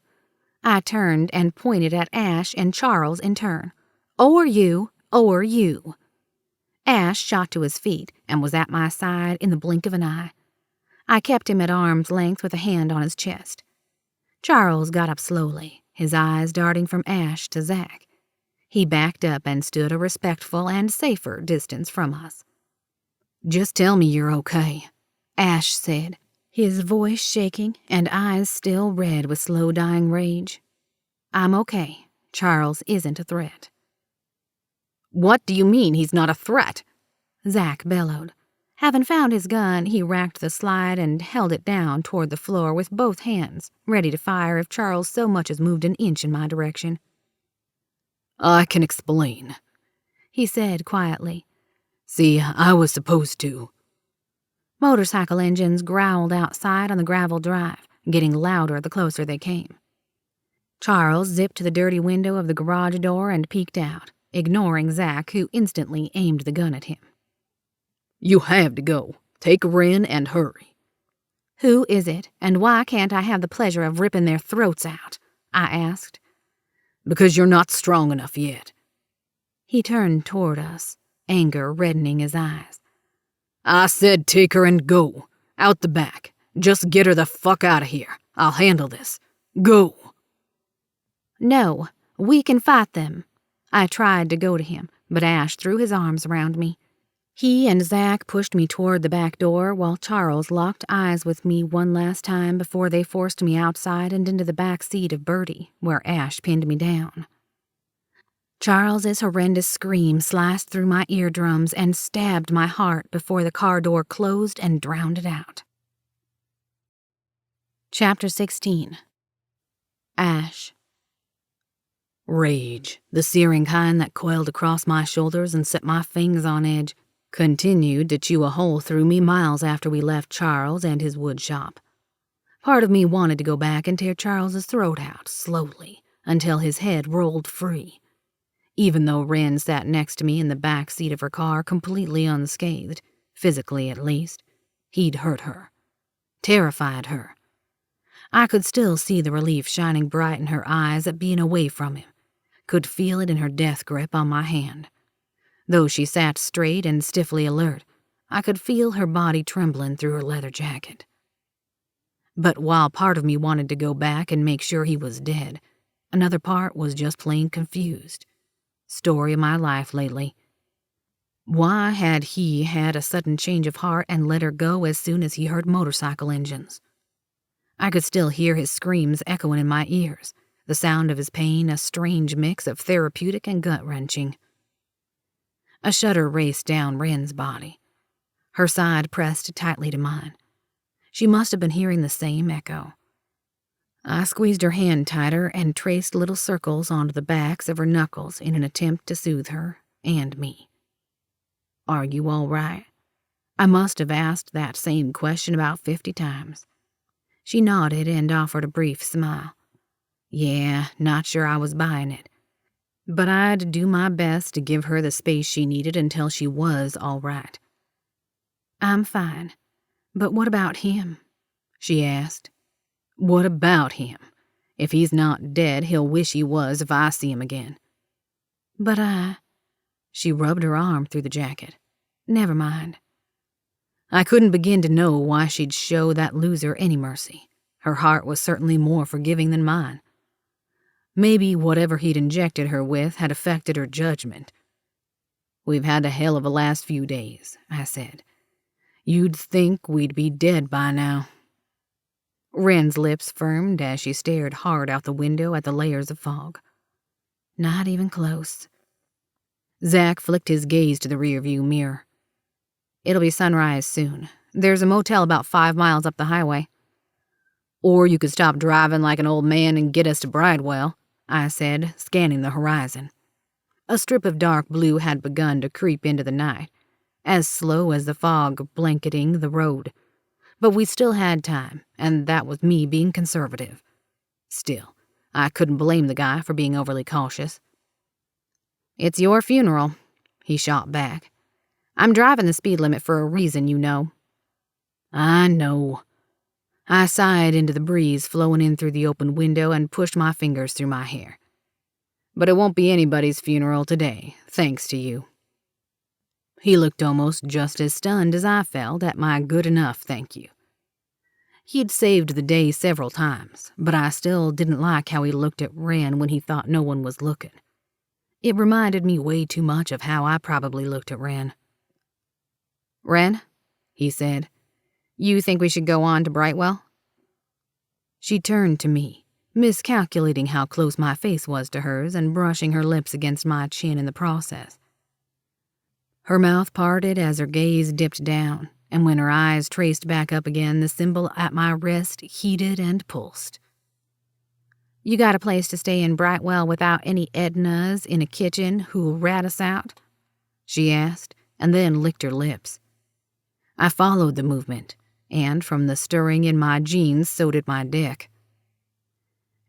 I turned and pointed at Ashe and Charles in turn. Or you, or you." Ashe shot to his feet and was at my side in the blink of an eye. I kept him at arm's length with a hand on his chest. Charles got up slowly, his eyes darting from Ashe to Zack. He backed up and stood a respectful and safer distance from us. "Just tell me you're okay," Ashe said, his voice shaking and eyes still red with slow-dying rage. "I'm okay. Charles isn't a threat." "What do you mean he's not a threat?" Zack bellowed. Having found his gun, he racked the slide and held it down toward the floor with both hands, ready to fire if Charles so much as moved an inch in my direction. "I can explain," he said quietly. "See, I was supposed to." Motorcycle engines growled outside on the gravel drive, getting louder the closer they came. Charles zipped to the dirty window of the garage door and peeked out, ignoring Zack, who instantly aimed the gun at him. "You have to go. Take Wren and hurry." "Who is it, and why can't I have the pleasure of ripping their throats out?" I asked. "Because you're not strong enough yet." He turned toward us, anger reddening his eyes. "I said take her and go. Out the back. Just get her the fuck out of here. I'll handle this. Go." "No, We can fight them." I tried to go to him, but Ashe threw his arms around me. He and Zach pushed me toward the back door while Charles locked eyes with me one last time before they forced me outside and into the back seat of Bertie, where Ashe pinned me down. Charles's horrendous scream sliced through my eardrums and stabbed my heart before the car door closed and drowned it out. Chapter 16. Ashe. Rage, the searing kind that coiled across my shoulders and set my fangs on edge, continued to chew a hole through me miles after we left Charles and his wood shop. Part of me wanted to go back and tear Charles's throat out slowly until his head rolled free. Even though Wren sat next to me in the back seat of her car completely unscathed, physically at least, he'd hurt her, terrified her. I could still see the relief shining bright in her eyes at being away from him, could feel it in her death grip on my hand. Though she sat straight and stiffly alert, I could feel her body trembling through her leather jacket. But while part of me wanted to go back and make sure he was dead, another part was just plain confused. Story of my life lately. Why had he had a sudden change of heart and let her go as soon as he heard motorcycle engines? I could still hear his screams echoing in my ears, the sound of his pain a strange mix of therapeutic and gut-wrenching. A shudder raced down Wren's body. Her side pressed tightly to mine. She must have been hearing the same echo. I squeezed her hand tighter and traced little circles onto the backs of her knuckles in an attempt to soothe her and me. "Are you all right?" I must have asked that same question about 50 times. She nodded and offered a brief smile. Yeah, not sure I was buying it. But I'd do my best to give her the space she needed until she was all right. "I'm fine. But what about him?" she asked. "What about him? If he's not dead, he'll wish he was if I see him again." "But She rubbed her arm through the jacket. "Never mind." I couldn't begin to know why she'd show that loser any mercy. Her heart was certainly more forgiving than mine. Maybe whatever he'd injected her with had affected her judgment. "We've had a hell of a last few days," I said. "You'd think we'd be dead by now." Wren's lips firmed as she stared hard out the window at the layers of fog. "Not even close." Zach flicked his gaze to the rearview mirror. "It'll be sunrise soon. There's a motel about 5 miles up the highway." "Or you could stop driving like an old man and get us to Bridewell," I said, scanning the horizon. A strip of dark blue had begun to creep into the night, as slow as the fog blanketing the road. But we still had time, and that was me being conservative. Still, I couldn't blame the guy for being overly cautious. "It's your funeral," he shot back. "I'm driving the speed limit for a reason, you know." "I know." I sighed into the breeze flowing in through the open window and pushed my fingers through my hair. "But it won't be anybody's funeral today, thanks to you." He looked almost just as stunned as I felt at my good enough thank you. He'd saved the day several times, but I still didn't like how he looked at Wren when he thought no one was looking. It reminded me way too much of how I probably looked at Wren. "Wren," he said, "you think we should go on to Brightwell?" She turned to me, miscalculating how close my face was to hers and brushing her lips against my chin in the process. Her mouth parted as her gaze dipped down, and when her eyes traced back up again, the symbol at my wrist heated and pulsed. "You got a place to stay in Brightwell without any Ednas in a kitchen who'll rat us out?" she asked, and then licked her lips. I followed the movement, and from the stirring in my jeans, so did my dick.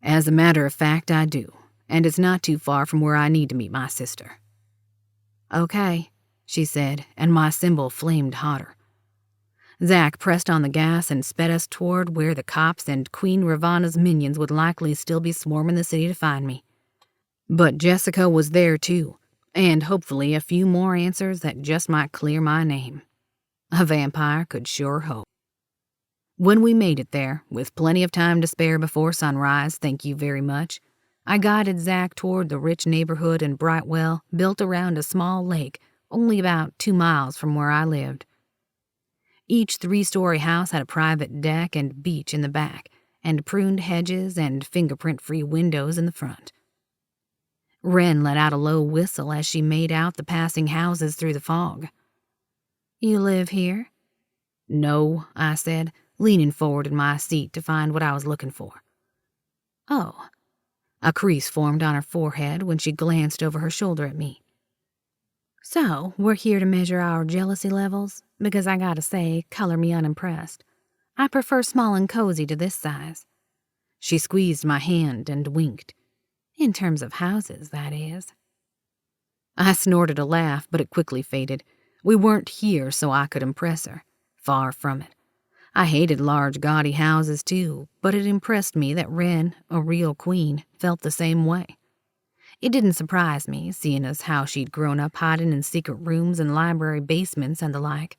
"As a matter of fact, I do, and it's not too far from where I need to meet my sister." "Okay," she said, and my symbol flamed hotter. Zach pressed on the gas and sped us toward where the cops and Queen Ravana's minions would likely still be swarming the city to find me. But Jessica was there too, and hopefully a few more answers that just might clear my name. A vampire could sure hope. When we made it there, with plenty of time to spare before sunrise, thank you very much, I guided Zach toward the rich neighborhood in Brightwell, built around a small lake only about 2 miles from where I lived. Each 3-story house had a private deck and beach in the back, and pruned hedges and fingerprint-free windows in the front. Wren let out a low whistle as she made out the passing houses through the fog. You live here? No, I said, leaning forward in my seat to find what I was looking for. Oh. A crease formed on her forehead when she glanced over her shoulder at me. So, we're here to measure our jealousy levels? Because I gotta say, color me unimpressed. I prefer small and cozy to this size. She squeezed my hand and winked. In terms of houses, that is. I snorted a laugh, but it quickly faded. We weren't here so I could impress her. Far from it. I hated large, gaudy houses too, but it impressed me that Wren, a real queen, felt the same way. It didn't surprise me, seeing as how she'd grown up hiding in secret rooms and library basements and the like.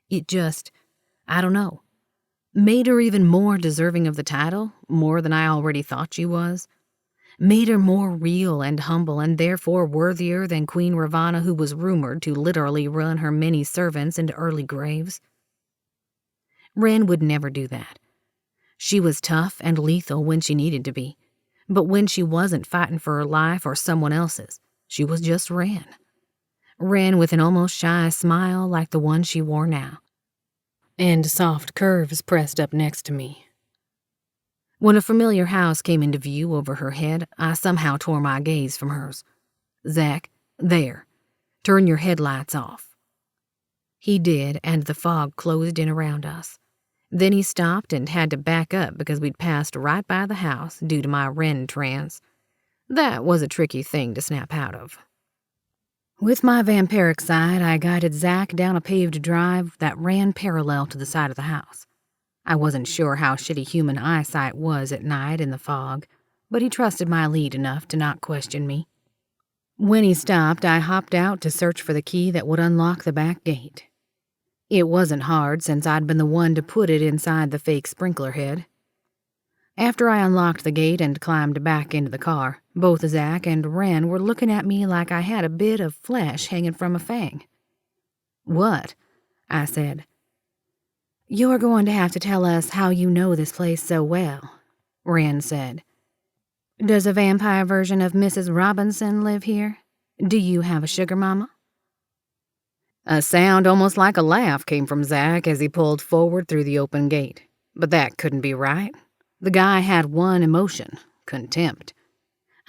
It just, I don't know, made her even more deserving of the title, more than I already thought she was. Made her more real and humble and therefore worthier than Queen Ravana, who was rumored to literally run her many servants into early graves. Wren would never do that. She was tough and lethal when she needed to be, but when she wasn't fighting for her life or someone else's, she was just Wren. Wren with an almost shy smile like the one she wore now, and soft curves pressed up next to me. When a familiar house came into view over her head, I somehow tore my gaze from hers. Zach, there. Turn your headlights off. He did, and the fog closed in around us. Then he stopped and had to back up because we'd passed right by the house due to my Wren trance. That was a tricky thing to snap out of. With my vampiric side, I guided Zach down a paved drive that ran parallel to the side of the house. I wasn't sure how shitty human eyesight was at night in the fog, but he trusted my lead enough to not question me. When he stopped, I hopped out to search for the key that would unlock the back gate. It wasn't hard since I'd been the one to put it inside the fake sprinkler head. After I unlocked the gate and climbed back into the car, both Zach and Wren were looking at me like I had a bit of flesh hanging from a fang. "What?" I said. "You're going to have to tell us how you know this place so well," Wren said. "Does a vampire version of Mrs. Robinson live here? Do you have a sugar mama?" A sound almost like a laugh came from Zach as he pulled forward through the open gate. But that couldn't be right. The guy had one emotion, contempt.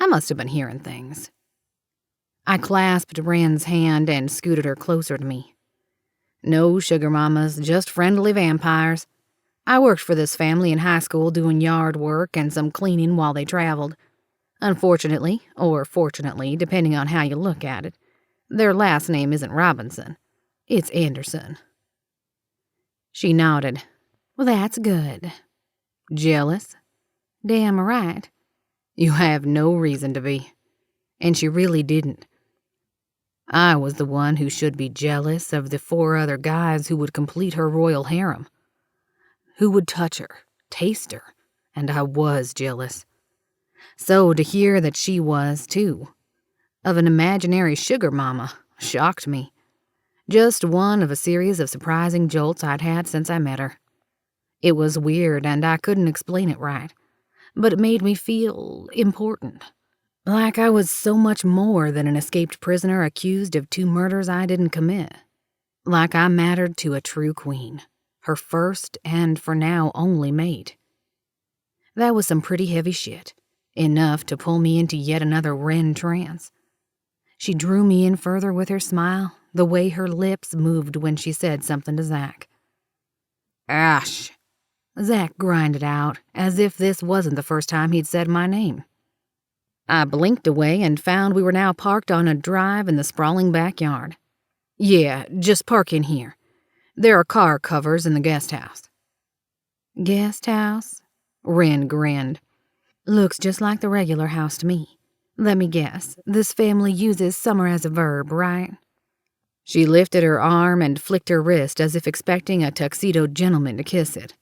I must have been hearing things. I clasped Wren's hand and scooted her closer to me. "No sugar mamas, just friendly vampires. I worked for this family in high school doing yard work and some cleaning while they traveled. Unfortunately, or fortunately, depending on how you look at it, their last name isn't Robinson. It's Anderson." She nodded. "Well, that's good." "Jealous?" "Damn right." "You have no reason to be." And she really didn't. I was the one who should be jealous of the 4 other guys who would complete her royal harem. Who would touch her, taste her, and I was jealous. So to hear that she was, too, of an imaginary sugar mama, shocked me. Just one of a series of surprising jolts I'd had since I met her. It was weird and I couldn't explain it right, but it made me feel important. Like I was so much more than an escaped prisoner accused of 2 murders I didn't commit. Like I mattered to a true queen, her first and for now only mate. That was some pretty heavy shit, enough to pull me into yet another Wren trance. She drew me in further with her smile, the way her lips moved when she said something to Zach. "Ashe," Zach grinded out, as if this wasn't the first time he'd said my name. I blinked away and found we were now parked on a drive in the sprawling backyard. "Yeah, just park in here. There are car covers in the guest house." "Guest house?" Wren grinned. "Looks just like the regular house to me. Let me guess, this family uses summer as a verb, right?" She lifted her arm and flicked her wrist as if expecting a tuxedoed gentleman to kiss it.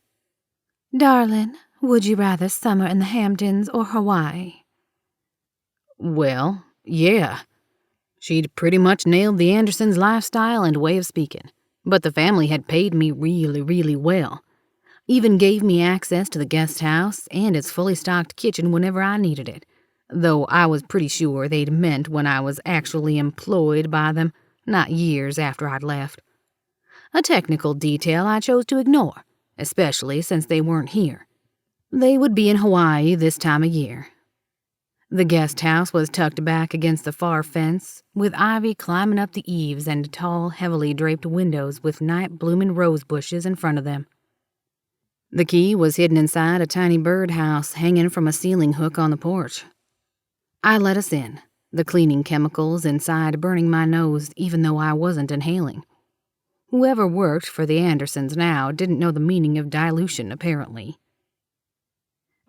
"Darling, would you rather summer in the Hamptons or Hawaii?" Well, yeah. She'd pretty much nailed the Andersons' lifestyle and way of speaking, but the family had paid me really, really well. Even gave me access to the guest house and its fully stocked kitchen whenever I needed it, though I was pretty sure they'd meant when I was actually employed by them, not years after I'd left. A technical detail I chose to ignore, especially since they weren't here. They would be in Hawaii this time of year. The guest house was tucked back against the far fence, with ivy climbing up the eaves and tall, heavily draped windows with night-blooming rose bushes in front of them. The key was hidden inside a tiny birdhouse hanging from a ceiling hook on the porch. I let us in, the cleaning chemicals inside burning my nose even though I wasn't inhaling. Whoever worked for the Andersons now didn't know the meaning of dilution, apparently.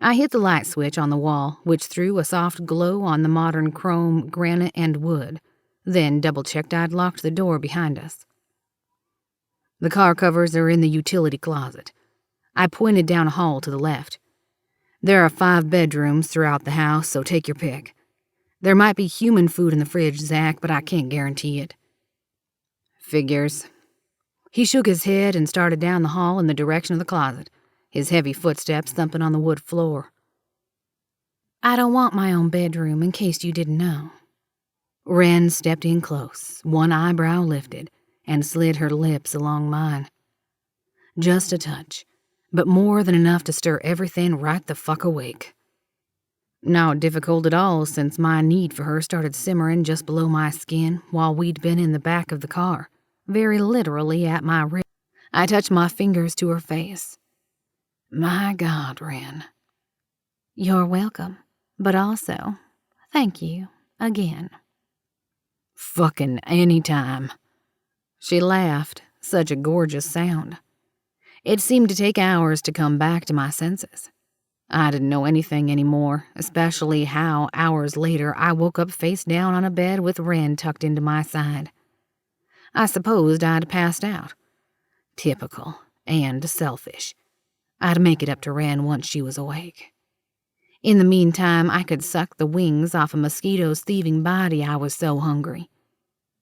I hit the light switch on the wall, which threw a soft glow on the modern chrome, granite, and wood, then double-checked I'd locked the door behind us. The car covers are in the utility closet. I pointed down a hall to the left. There are 5 bedrooms throughout the house, so take your pick. There might be human food in the fridge, Zach, but I can't guarantee it. Figures. He shook his head and started down the hall in the direction of the closet, his heavy footsteps thumping on the wood floor. I don't want my own bedroom, in case you didn't know. Wren stepped in close, one eyebrow lifted, and slid her lips along mine. Just a touch, but more than enough to stir everything right the fuck awake. Not difficult at all, since my need for her started simmering just below my skin while we'd been in the back of the car, very literally at my rib. I touched my fingers to her face. My God, Wren. You're welcome, but also, thank you, again. Fucking anytime. She laughed, such a gorgeous sound. It seemed to take hours to come back to my senses. I didn't know anything anymore, especially how, hours later, I woke up face down on a bed with Wren tucked into my side. I supposed I'd passed out. Typical and selfish. I'd make it up to Wren once she was awake. In the meantime, I could suck the wings off a mosquito's thieving body. I was so hungry.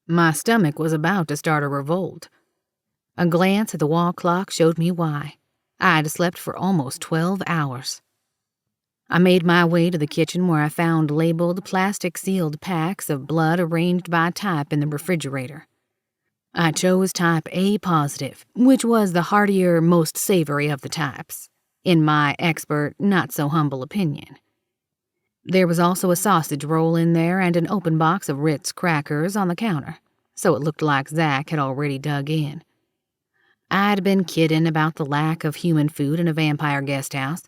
My stomach was about to start a revolt. A glance at the wall clock showed me why. I'd slept for almost 12 hours. I made my way to the kitchen where I found labeled, plastic-sealed packs of blood arranged by type in the refrigerator. I chose type A positive, which was the heartier, most savory of the types, in my expert, not-so-humble opinion. There was also a sausage roll in there and an open box of Ritz crackers on the counter, so it looked like Zach had already dug in. I'd been kidding about the lack of human food in a vampire guest house.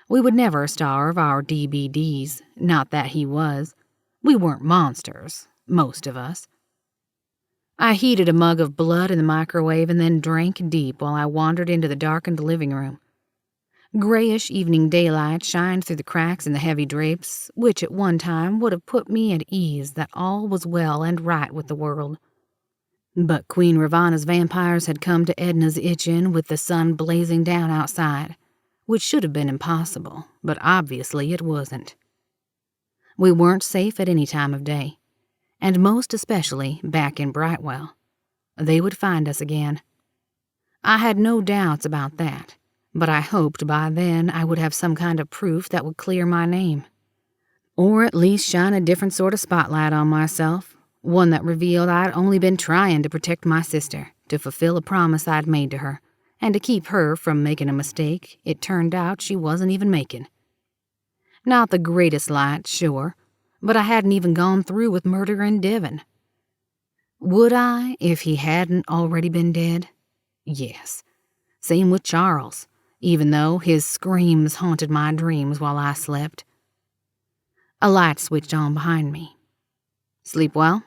We would never starve our DBDs, not that he was. We weren't monsters, most of us. I heated a mug of blood in the microwave and then drank deep while I wandered into the darkened living room. Grayish evening daylight shined through the cracks in the heavy drapes, which at one time would have put me at ease that all was well and right with the world. But Queen Ravana's vampires had come to Edna's Itchin with the sun blazing down outside, which should have been impossible, but obviously it wasn't. We weren't safe at any time of day, and most especially back in Brightwell. They would find us again. I had no doubts about that, but I hoped by then I would have some kind of proof that would clear my name. Or at least shine a different sort of spotlight on myself, one that revealed I'd only been trying to protect my sister, to fulfill a promise I'd made to her, and to keep her from making a mistake it turned out she wasn't even making. Not the greatest light, sure, but I hadn't even gone through with murdering Devon. Would I if he hadn't already been dead? Yes. Same with Charles, even though his screams haunted my dreams while I slept. A light switched on behind me. Sleep well?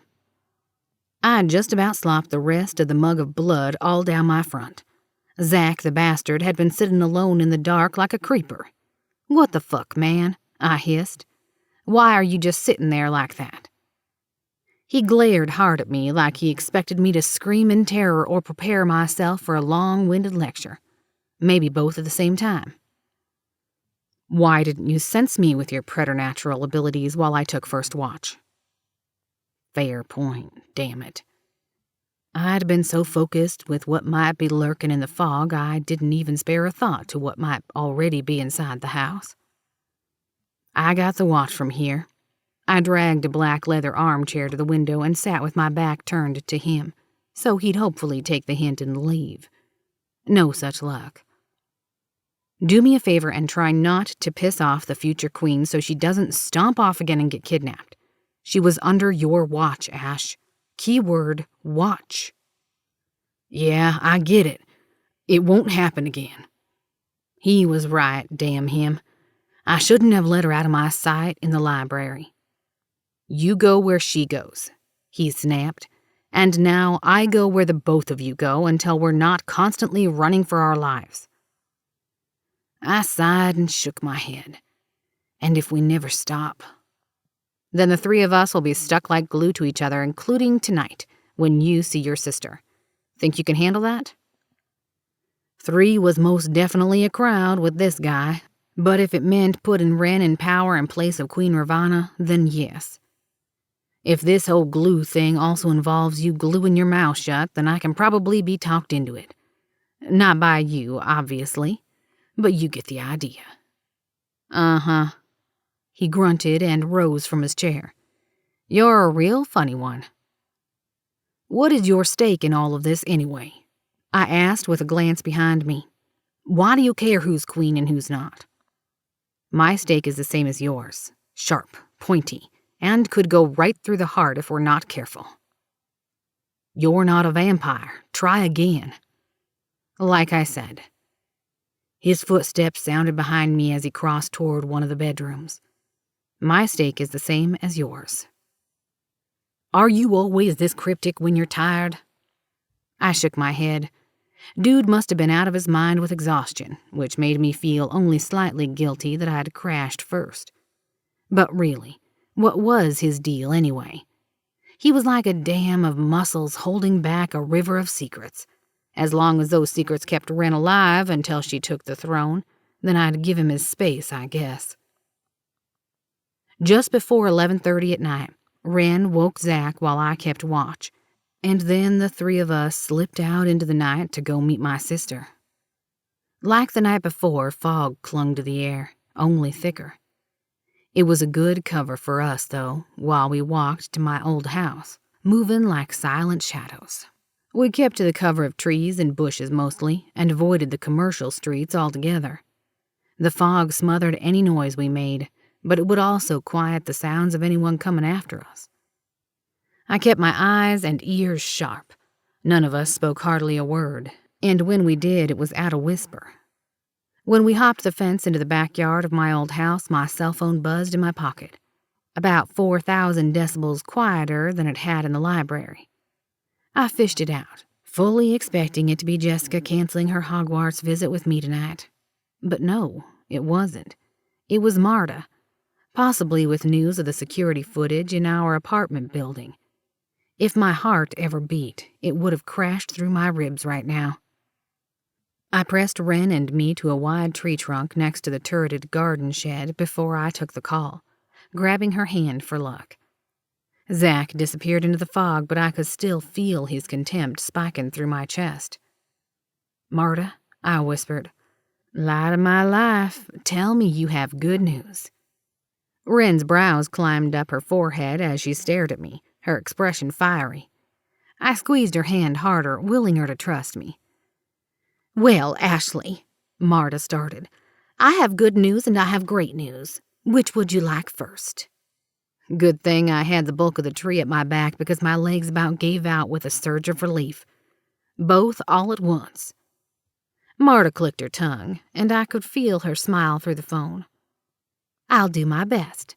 I'd just about slopped the rest of the mug of blood all down my front. Zach the bastard had been sitting alone in the dark like a creeper. What the fuck, man? I hissed. Why are you just sitting there like that? He glared hard at me like he expected me to scream in terror or prepare myself for a long-winded lecture. Maybe both at the same time. Why didn't you sense me with your preternatural abilities while I took first watch? Fair point, damn it. I'd been so focused with what might be lurking in the fog, I didn't even spare a thought to what might already be inside the house. I got the watch from here. I dragged a black leather armchair to the window and sat with my back turned to him, so he'd hopefully take the hint and leave. No such luck. Do me a favor and try not to piss off the future queen so she doesn't stomp off again and get kidnapped. She was under your watch, Ashe. Keyword, watch. Yeah, I get it. It won't happen again. He was right, damn him. I shouldn't have let her out of my sight in the library. You go where she goes, he snapped, and now I go where the both of you go until we're not constantly running for our lives. I sighed and shook my head. And if we never stop, then the three of us will be stuck like glue to each other, including tonight, when you see your sister. Think you can handle that? 3 was most definitely a crowd with this guy, but if it meant putting Wren in power in place of Queen Ravana, then yes. If this whole glue thing also involves you gluing your mouth shut, then I can probably be talked into it. Not by you, obviously, but you get the idea. Uh-huh. He grunted and rose from his chair. You're a real funny one. What is your stake in all of this anyway? I asked with a glance behind me. Why do you care who's queen and who's not? My stake is the same as yours. Sharp, pointy, and could go right through the heart if we're not careful. You're not a vampire. Try again. Like I said. His footsteps sounded behind me as he crossed toward one of the bedrooms. My stake is the same as yours. Are you always this cryptic when you're tired? I shook my head. Dude must have been out of his mind with exhaustion, which made me feel only slightly guilty that I'd crashed first. But really, what was his deal anyway? He was like a dam of muscles holding back a river of secrets. As long as those secrets kept Wren alive until she took the throne, then I'd give him his space, I guess. Just before 11:30 at night, Wren woke Zach while I kept watch, and then the 3 of us slipped out into the night to go meet my sister. Like the night before, fog clung to the air, only thicker. It was a good cover for us, though, while we walked to my old house, moving like silent shadows. We kept to the cover of trees and bushes mostly, and avoided the commercial streets altogether. The fog smothered any noise we made, but it would also quiet the sounds of anyone coming after us. I kept my eyes and ears sharp. None of us spoke hardly a word, and when we did, it was at a whisper. When we hopped the fence into the backyard of my old house, my cell phone buzzed in my pocket, about 4,000 decibels quieter than it had in the library. I fished it out, fully expecting it to be Jessica canceling her Hogwarts visit with me tonight. But no, it wasn't. It was Marta, possibly with news of the security footage in our apartment building. If my heart ever beat, it would have crashed through my ribs right now. I pressed Wren and me to a wide tree trunk next to the turreted garden shed before I took the call, grabbing her hand for luck. Zach disappeared into the fog, but I could still feel his contempt spiking through my chest. Marta, I whispered, light of my life, tell me you have good news. Wren's brows climbed up her forehead as she stared at me, her expression fiery. I squeezed her hand harder, willing her to trust me. Well, Ashley, Marta started, I have good news and I have great news. Which would you like first? Good thing I had the bulk of the tree at my back because my legs about gave out with a surge of relief. Both all at once. Marta clicked her tongue, and I could feel her smile through the phone. I'll do my best.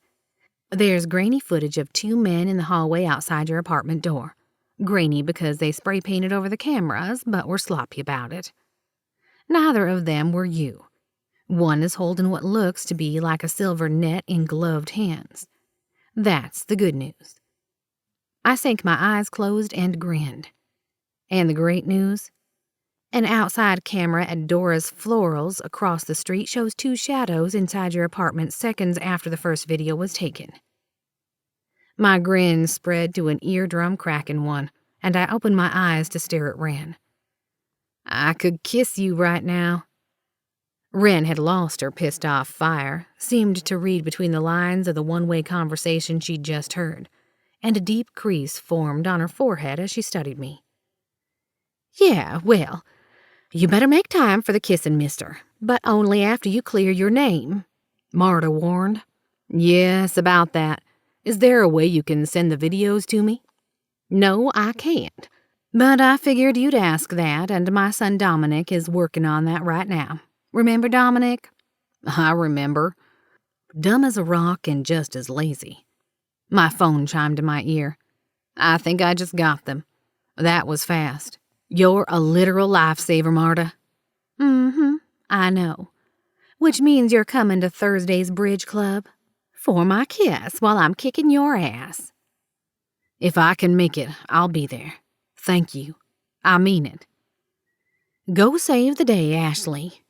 There's grainy footage of 2 men in the hallway outside your apartment door. Grainy because they spray painted over the cameras, but were sloppy about it. Neither of them were you. One is holding what looks to be like a silver net in gloved hands. That's the good news. I sank my eyes closed and grinned. And the great news? An outside camera at Dora's Florals across the street shows 2 shadows inside your apartment seconds after the first video was taken. My grin spread to an eardrum-cracking one, and I opened my eyes to stare at Wren. I could kiss you right now. Wren had lost her pissed-off fire, seemed to read between the lines of the one-way conversation she'd just heard, and a deep crease formed on her forehead as she studied me. Yeah, well, you better make time for the kissin', mister, but only after you clear your name, Marta warned. Yes, about that. Is there a way you can send the videos to me? No, I can't. But I figured you'd ask that, and my son Dominic is working on that right now. Remember Dominic? I remember. Dumb as a rock and just as lazy. My phone chimed in my ear. I think I just got them. That was fast. You're a literal lifesaver, Marta. I know. Which means you're coming to Thursday's bridge club? For my kiss while I'm kicking your ass. If I can make it, I'll be there. Thank you. I mean it. Go save the day, Ashley.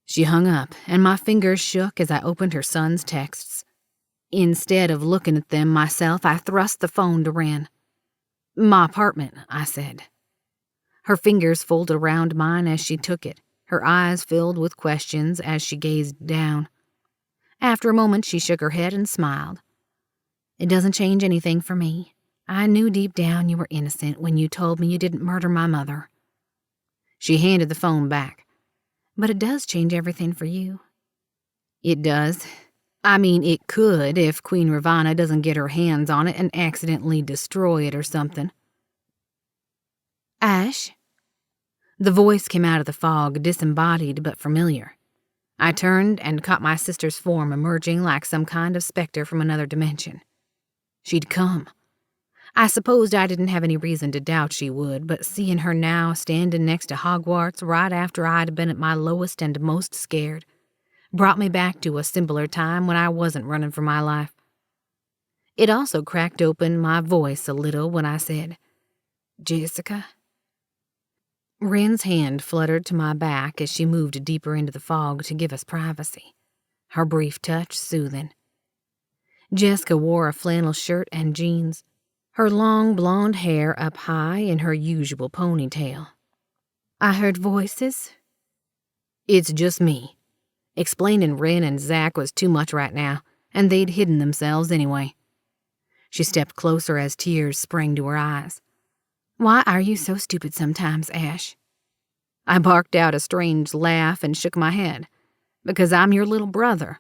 She hung up, and my fingers shook as I opened her son's texts. Instead of looking at them myself, I thrust the phone to Wren. My apartment, I said. Her fingers folded around mine as she took it, her eyes filled with questions as she gazed down. After a moment, she shook her head and smiled. It doesn't change anything for me. I knew deep down you were innocent when you told me you didn't murder my mother. She handed the phone back. But it does change everything for you. It does. I mean, it could if Queen Ravana doesn't get her hands on it and accidentally destroy it or something. Ashe? The voice came out of the fog, disembodied but familiar. I turned and caught my sister's form emerging like some kind of specter from another dimension. She'd come. I supposed I didn't have any reason to doubt she would, but seeing her now standing next to Hogwarts right after I'd been at my lowest and most scared brought me back to a simpler time when I wasn't running for my life. It also cracked open my voice a little when I said, Jessica? Wren's hand fluttered to my back as she moved deeper into the fog to give us privacy, her brief touch soothing. Jessica wore a flannel shirt and jeans, her long blonde hair up high in her usual ponytail. I heard voices. It's just me. Explaining Wren and Zach was too much right now, and they'd hidden themselves anyway. She stepped closer as tears sprang to her eyes. Why are you so stupid sometimes, Ashe? I barked out a strange laugh and shook my head. Because I'm your little brother.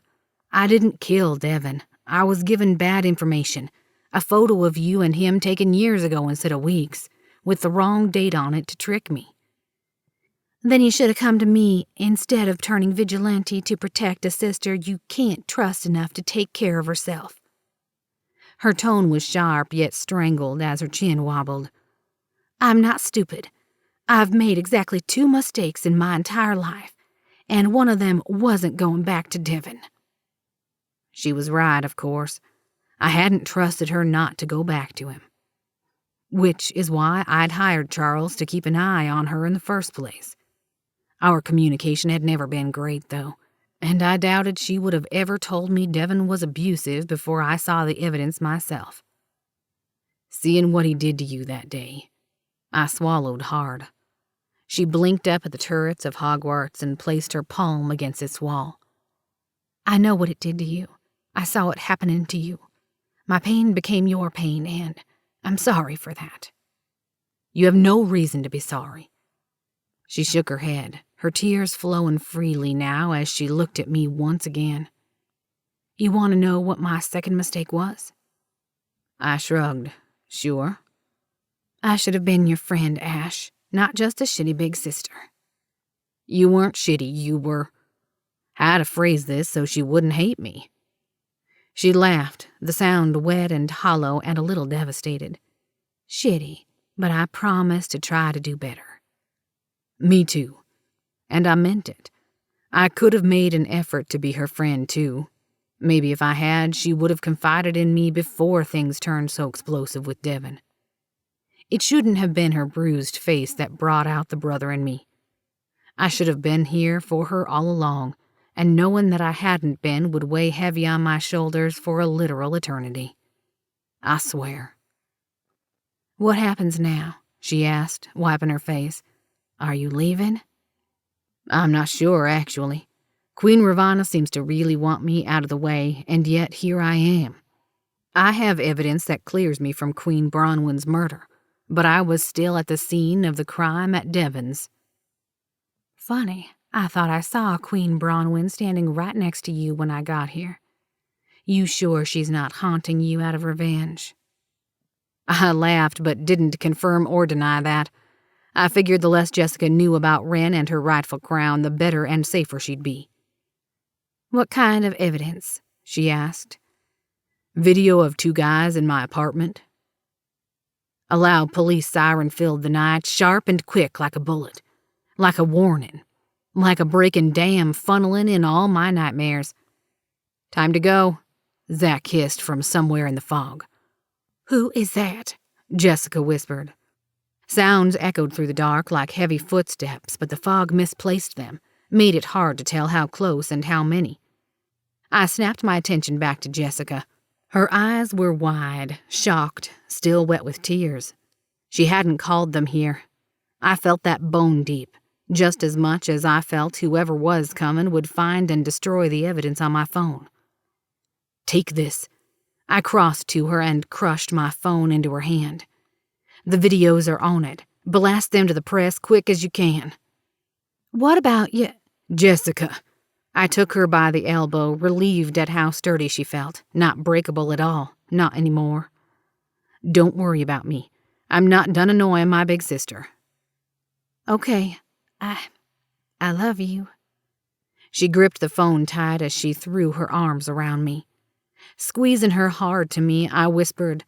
I didn't kill Devin. I was given bad information. A photo of you and him taken years ago instead of weeks, with the wrong date on it to trick me. Then you should have come to me instead of turning vigilante to protect a sister you can't trust enough to take care of herself. Her tone was sharp yet strangled as her chin wobbled. I'm not stupid. I've made exactly 2 mistakes in my entire life, and one of them wasn't going back to Devin. She was right, of course. I hadn't trusted her not to go back to him. Which is why I'd hired Charles to keep an eye on her in the first place. Our communication had never been great, though, and I doubted she would have ever told me Devin was abusive before I saw the evidence myself. Seeing what he did to you that day, I swallowed hard. She blinked up at the turrets of Hogwarts and placed her palm against its wall. I know what it did to you. I saw it happening to you. My pain became your pain, and I'm sorry for that. You have no reason to be sorry. She shook her head, her tears flowing freely now as she looked at me once again. You want to know what my second mistake was? I shrugged. Sure. I should have been your friend, Ashe, not just a shitty big sister. You weren't shitty, you were... How to phrase this so she wouldn't hate me? She laughed, the sound wet and hollow and a little devastated. Shitty, but I promised to try to do better. Me too. And I meant it. I could have made an effort to be her friend too. Maybe if I had, she would have confided in me before things turned so explosive with Devin. It shouldn't have been her bruised face that brought out the brother in me. I should have been here for her all along, and knowing that I hadn't been would weigh heavy on my shoulders for a literal eternity. I swear. What happens now? She asked, wiping her face. Are you leaving? I'm not sure, actually. Queen Ravana seems to really want me out of the way, and yet here I am. I have evidence that clears me from Queen Bronwyn's murder, but I was still at the scene of the crime at Devon's. Funny, I thought I saw Queen Bronwyn standing right next to you when I got here. You sure she's not haunting you out of revenge? I laughed, but didn't confirm or deny that. I figured the less Jessica knew about Wren and her rightful crown, the better and safer she'd be. What kind of evidence? She asked. Video of 2 guys in my apartment. A loud police siren filled the night, sharp and quick like a bullet. Like a warning. Like a breaking dam funneling in all my nightmares. Time to go, Zach hissed from somewhere in the fog. Who is that? Jessica whispered. Sounds echoed through the dark like heavy footsteps, but the fog misplaced them, made it hard to tell how close and how many. I snapped my attention back to Jessica. Her eyes were wide, shocked, still wet with tears. She hadn't called them here. I felt that bone deep, just as much as I felt whoever was coming would find and destroy the evidence on my phone. Take this. I crossed to her and crushed my phone into her hand. The videos are on it. Blast them to the press quick as you can. What about you? Jessica. I took her by the elbow, relieved at how sturdy she felt. Not breakable at all. Not anymore. Don't worry about me. I'm not done annoying my big sister. Okay. I love you. She gripped the phone tight as she threw her arms around me. Squeezing her hard to me, I whispered,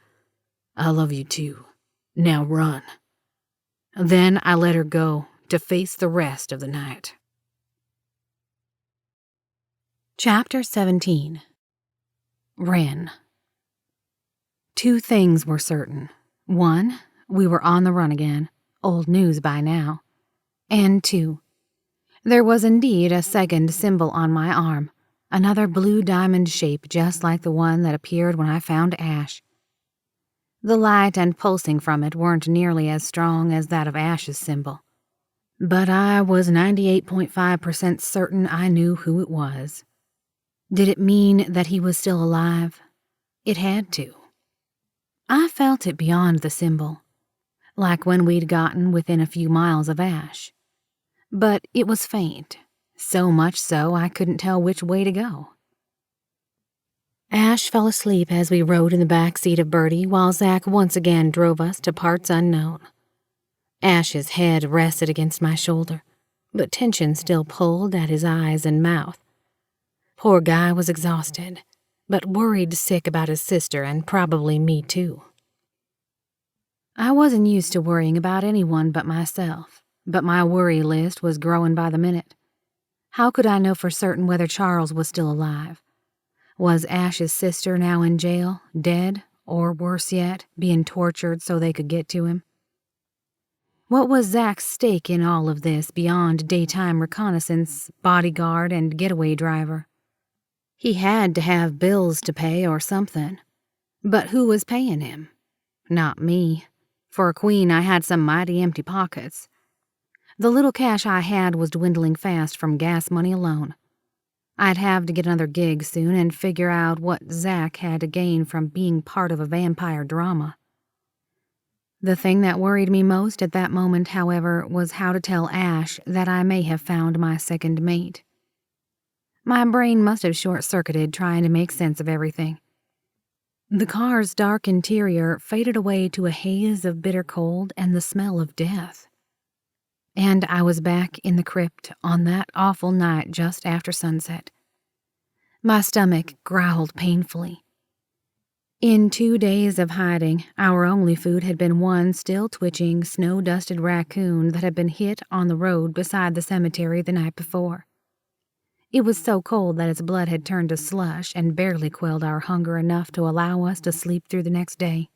I love you too. Now run. Then I let her go to face the rest of the night. Chapter 17. Wren. 2 things were certain. 1, we were on the run again, old news by now. And 2, there was indeed a second symbol on my arm, another blue diamond shape just like the one that appeared when I found Ashe. The light and pulsing from it weren't nearly as strong as that of Ashe's symbol, but I was 98.5% certain I knew who it was. Did it mean that he was still alive? It had to. I felt it beyond the symbol, like when we'd gotten within a few miles of Ashe. But it was faint, so much so I couldn't tell which way to go. Ashe fell asleep as we rode in the back seat of Bertie while Zach once again drove us to parts unknown. Ashe's head rested against my shoulder, but tension still pulled at his eyes and mouth. Poor guy was exhausted, but worried sick about his sister and probably me too. I wasn't used to worrying about anyone but myself, but my worry list was growing by the minute. How could I know for certain whether Charles was still alive? Was Ashe's sister now in jail, dead, or worse yet, being tortured so they could get to him? What was Zach's stake in all of this beyond daytime reconnaissance, bodyguard, and getaway driver? He had to have bills to pay or something. But who was paying him? Not me. For a queen, I had some mighty empty pockets. The little cash I had was dwindling fast from gas money alone. I'd have to get another gig soon and figure out what Zach had to gain from being part of a vampire drama. The thing that worried me most at that moment, however, was how to tell Ashe that I may have found my second mate. My brain must have short-circuited trying to make sense of everything. The car's dark interior faded away to a haze of bitter cold and the smell of death. And I was back in the crypt on that awful night just after sunset. My stomach growled painfully. In 2 days of hiding, our only food had been one still twitching, snow-dusted raccoon that had been hit on the road beside the cemetery the night before. It was so cold that its blood had turned to slush and barely quelled our hunger enough to allow us to sleep through the next day.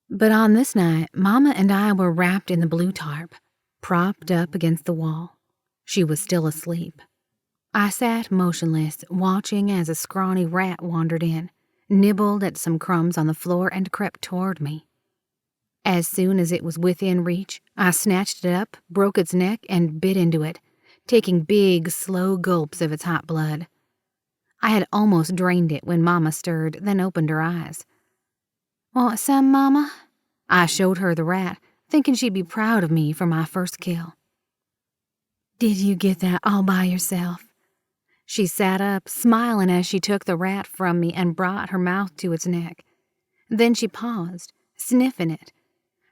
But on this night, Mama and I were wrapped in the blue tarp, propped up against the wall. She was still asleep. I sat motionless, watching as a scrawny rat wandered in, nibbled at some crumbs on the floor, and crept toward me. As soon as it was within reach, I snatched it up, broke its neck, and bit into it, taking big, slow gulps of its hot blood. I had almost drained it when Mama stirred, then opened her eyes. "Want some, Mama?" I showed her the rat, thinking she'd be proud of me for my first kill. "Did you get that all by yourself?" She sat up, smiling as she took the rat from me and brought her mouth to its neck. Then she paused, sniffing it.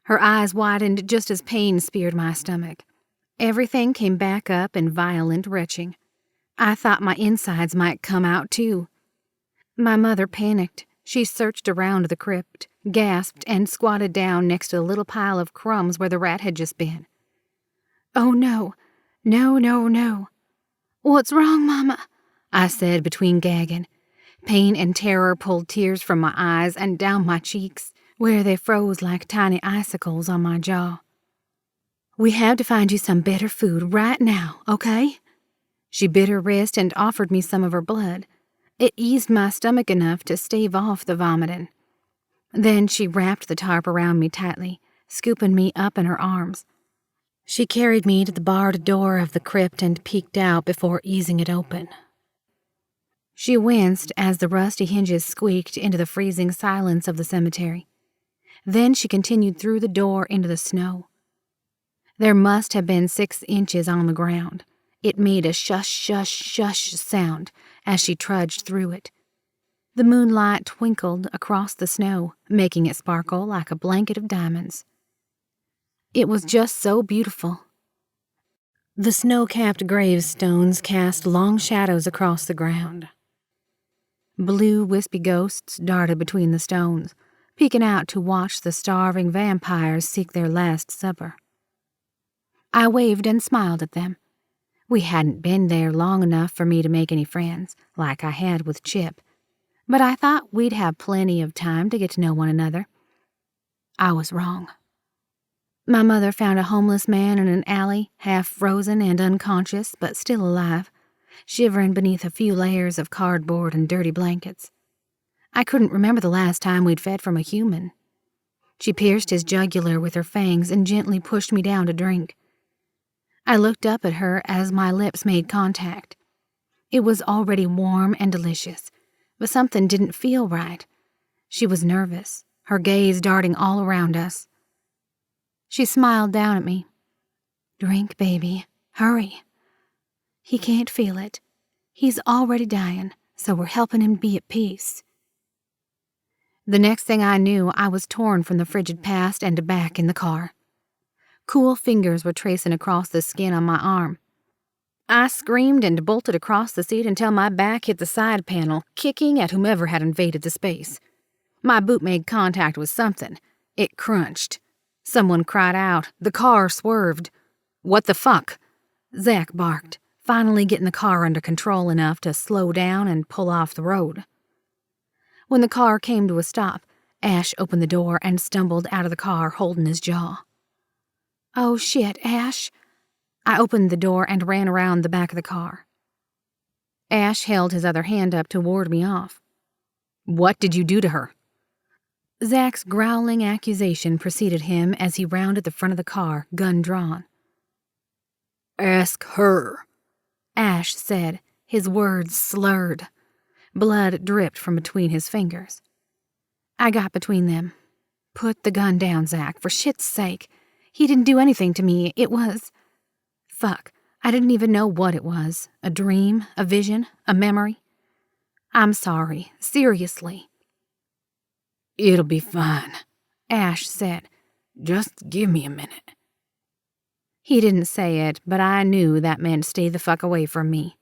Her eyes widened just as pain speared my stomach. Everything came back up in violent retching. I thought my insides might come out too. My mother panicked. She searched around the crypt, gasped, and squatted down next to the little pile of crumbs where the rat had just been. "Oh no, no, no, no." "What's wrong, Mama?" I said between gagging. Pain and terror pulled tears from my eyes and down my cheeks, where they froze like tiny icicles on my jaw. "We have to find you some better food right now, okay?" She bit her wrist and offered me some of her blood. It eased my stomach enough to stave off the vomiting. Then she wrapped the tarp around me tightly, scooping me up in her arms. She carried me to the barred door of the crypt and peeked out before easing it open. She winced as the rusty hinges squeaked into the freezing silence of the cemetery. Then she continued through the door into the snow. There must have been 6 inches on the ground. It made a shush, shush, shush sound as she trudged through it. The moonlight twinkled across the snow, making it sparkle like a blanket of diamonds. It was just so beautiful. The snow-capped gravestones cast long shadows across the ground. Blue, wispy ghosts darted between the stones, peeking out to watch the starving vampires seek their last supper. I waved and smiled at them. We hadn't been there long enough for me to make any friends, like I had with Chip, but I thought we'd have plenty of time to get to know one another. I was wrong. My mother found a homeless man in an alley, half frozen and unconscious, but still alive, shivering beneath a few layers of cardboard and dirty blankets. I couldn't remember the last time we'd fed from a human. She pierced his jugular with her fangs and gently pushed me down to drink. I looked up at her as my lips made contact. It was already warm and delicious, but something didn't feel right. She was nervous, her gaze darting all around us. She smiled down at me. "Drink, baby. Hurry. He can't feel it. He's already dying, so we're helping him be at peace." The next thing I knew, I was torn from the frigid past and back in the car. Cool fingers were tracing across the skin on my arm. I screamed and bolted across the seat until my back hit the side panel, kicking at whomever had invaded the space. My boot made contact with something. It crunched. Someone cried out. The car swerved. "What the fuck?" Zach barked, finally getting the car under control enough to slow down and pull off the road. When the car came to a stop, Ashe opened the door and stumbled out of the car holding his jaw. "Oh shit, Ashe." I opened the door and ran around the back of the car. Ashe held his other hand up to ward me off. "What did you do to her?" Zach's growling accusation preceded him as he rounded the front of the car, gun drawn. "Ask her," Ashe said, his words slurred. Blood dripped from between his fingers. I got between them. "Put the gun down, Zach, for shit's sake. He didn't do anything to me. It was... Fuck, I didn't even know what it was. A dream, a vision, a memory. I'm sorry, seriously." "It'll be fine," Ashe said. "Just give me a minute." He didn't say it, but I knew that meant stay the fuck away from me.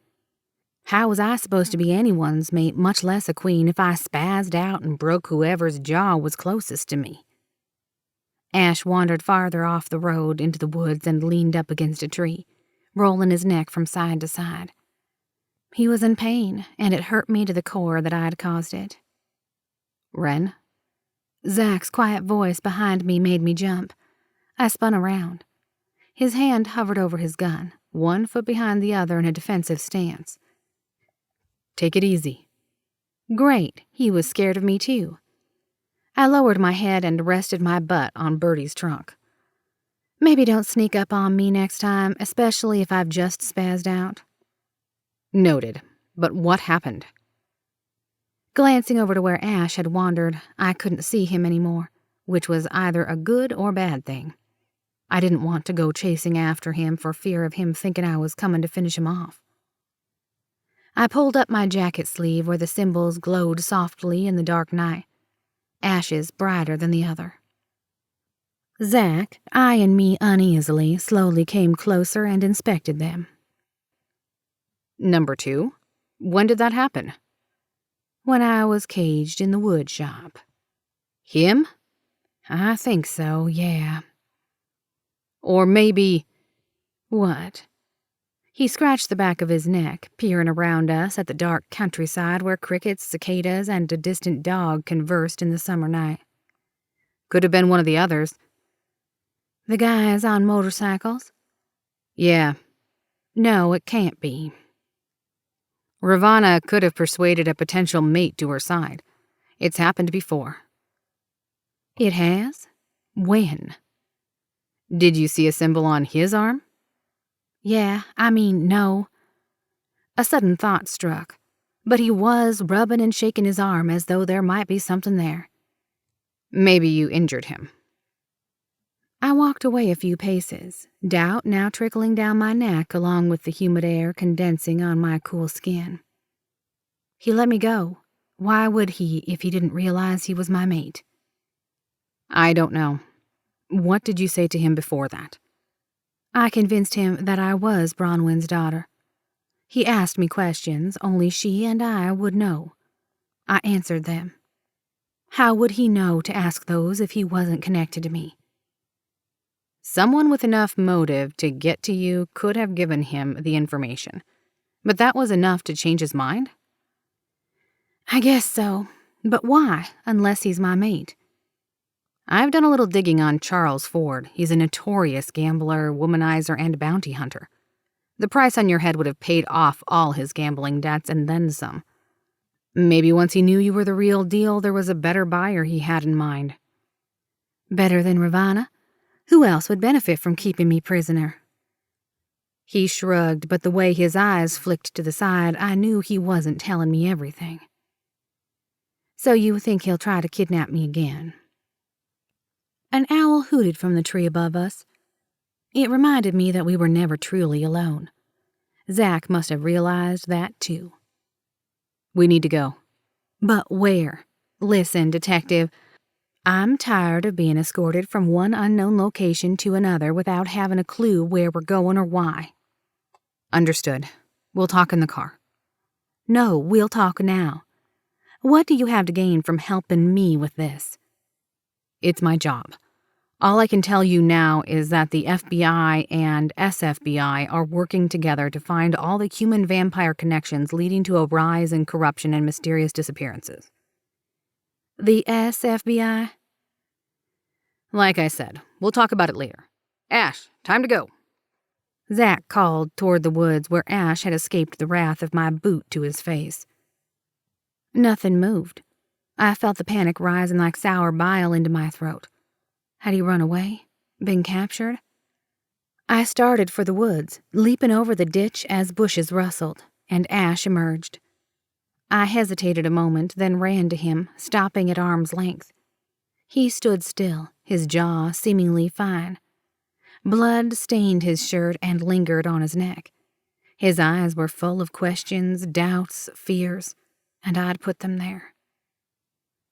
How was I supposed to be anyone's mate, much less a queen, if I spazzed out and broke whoever's jaw was closest to me? Ashe wandered farther off the road into the woods and leaned up against a tree, rolling his neck from side to side. He was in pain, and it hurt me to the core that I had caused it. "Wren?" Zach's quiet voice behind me made me jump. I spun around. His hand hovered over his gun, one foot behind the other in a defensive stance. Take it easy. Great, he was scared of me too. I lowered my head and rested my butt on Bertie's trunk. Maybe don't sneak up on me next time, especially if I've just spazzed out. Noted. But what happened? Glancing over to where Ashe had wandered, I couldn't see him anymore, which was either a good or bad thing. I didn't want to go chasing after him for fear of him thinking I was coming to finish him off. I pulled up my jacket sleeve where the symbols glowed softly in the dark night, Ashe's brighter than the other. Zach, eyeing me uneasily, slowly came closer and inspected them. Number 2? When did that happen? When I was caged in the wood shop. Him? I think so, yeah. Or maybe... What? He scratched the back of his neck, peering around us at the dark countryside where crickets, cicadas, and a distant dog conversed in the summer night. Could have been one of the others. The guys on motorcycles? Yeah. No, it can't be. Ravana could have persuaded a potential mate to her side. It's happened before. It has? When? Did you see a symbol on his arm? Yeah, no. A sudden thought struck, but he was rubbing and shaking his arm as though there might be something there. Maybe you injured him. I walked away a few paces, doubt now trickling down my neck along with the humid air condensing on my cool skin. He let me go. Why would he if he didn't realize he was my mate? I don't know. What did you say to him before that? I convinced him that I was Bronwyn's daughter. He asked me questions only she and I would know. I answered them. How would he know to ask those if he wasn't connected to me? Someone with enough motive to get to you could have given him the information. But that was enough to change his mind? I guess so. But why, unless he's my mate? I've done a little digging on Charles Ford. He's a notorious gambler, womanizer, and bounty hunter. The price on your head would have paid off all his gambling debts and then some. Maybe once he knew you were the real deal, there was a better buyer he had in mind. Better than Ravana? Who else would benefit from keeping me prisoner? He shrugged, but the way his eyes flicked to the side, I knew he wasn't telling me everything. So you think he'll try to kidnap me again? An owl hooted from the tree above us. It reminded me that we were never truly alone. Zach must have realized that too. We need to go. But where? Listen, detective. I'm tired of being escorted from one unknown location to another without having a clue where we're going or why. Understood. We'll talk in the car. No, we'll talk now. What do you have to gain from helping me with this? It's my job. All I can tell you now is that the FBI and SFBI are working together to find all the human-vampire connections leading to a rise in corruption and mysterious disappearances. The SFBI? Like I said, we'll talk about it later. Ashe, time to go. Zach called toward the woods where Ashe had escaped the wrath of my boot to his face. Nothing moved. I felt the panic rising like sour bile into my throat. Had he run away? Been captured? I started for the woods, leaping over the ditch as bushes rustled, and Ashe emerged. I hesitated a moment, then ran to him, stopping at arm's length. He stood still, his jaw seemingly fine. Blood stained his shirt and lingered on his neck. His eyes were full of questions, doubts, fears, and I'd put them there.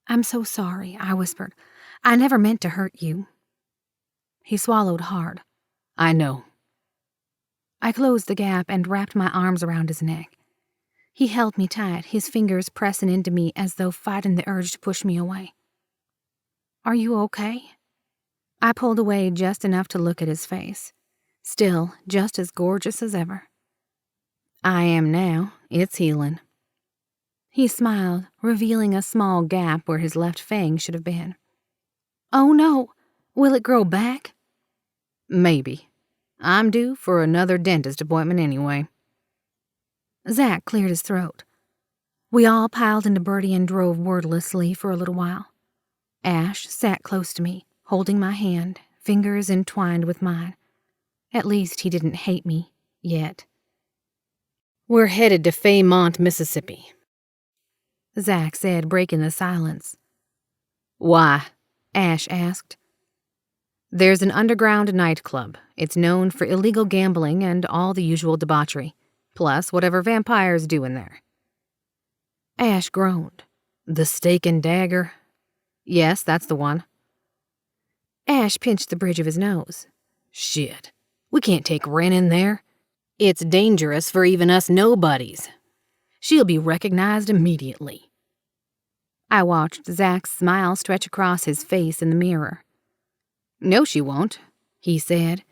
I'm so sorry, I whispered. I never meant to hurt you. He swallowed hard. I know. I closed the gap and wrapped my arms around his neck. He held me tight, his fingers pressing into me as though fighting the urge to push me away. Are you okay? I pulled away just enough to look at his face. Still, just as gorgeous as ever. I am now. It's healing. He smiled, revealing a small gap where his left fang should have been. Oh no! Will it grow back? Maybe. I'm due for another dentist appointment anyway. Zach cleared his throat. We all piled into Bertie and drove wordlessly for a little while. Ashe sat close to me, holding my hand, fingers entwined with mine. At least he didn't hate me, yet. We're headed to Fairmont, Mississippi, Zach said, breaking the silence. Why? Ashe asked. There's an underground nightclub. It's known for illegal gambling and all the usual debauchery, plus whatever vampires do in there. Ashe groaned. The Stake and Dagger? Yes, that's the one. Ashe pinched the bridge of his nose. Shit. We can't take Wren in there. It's dangerous for even us nobodies. She'll be recognized immediately. I watched Zach's smile stretch across his face in the mirror. No, she won't, he said.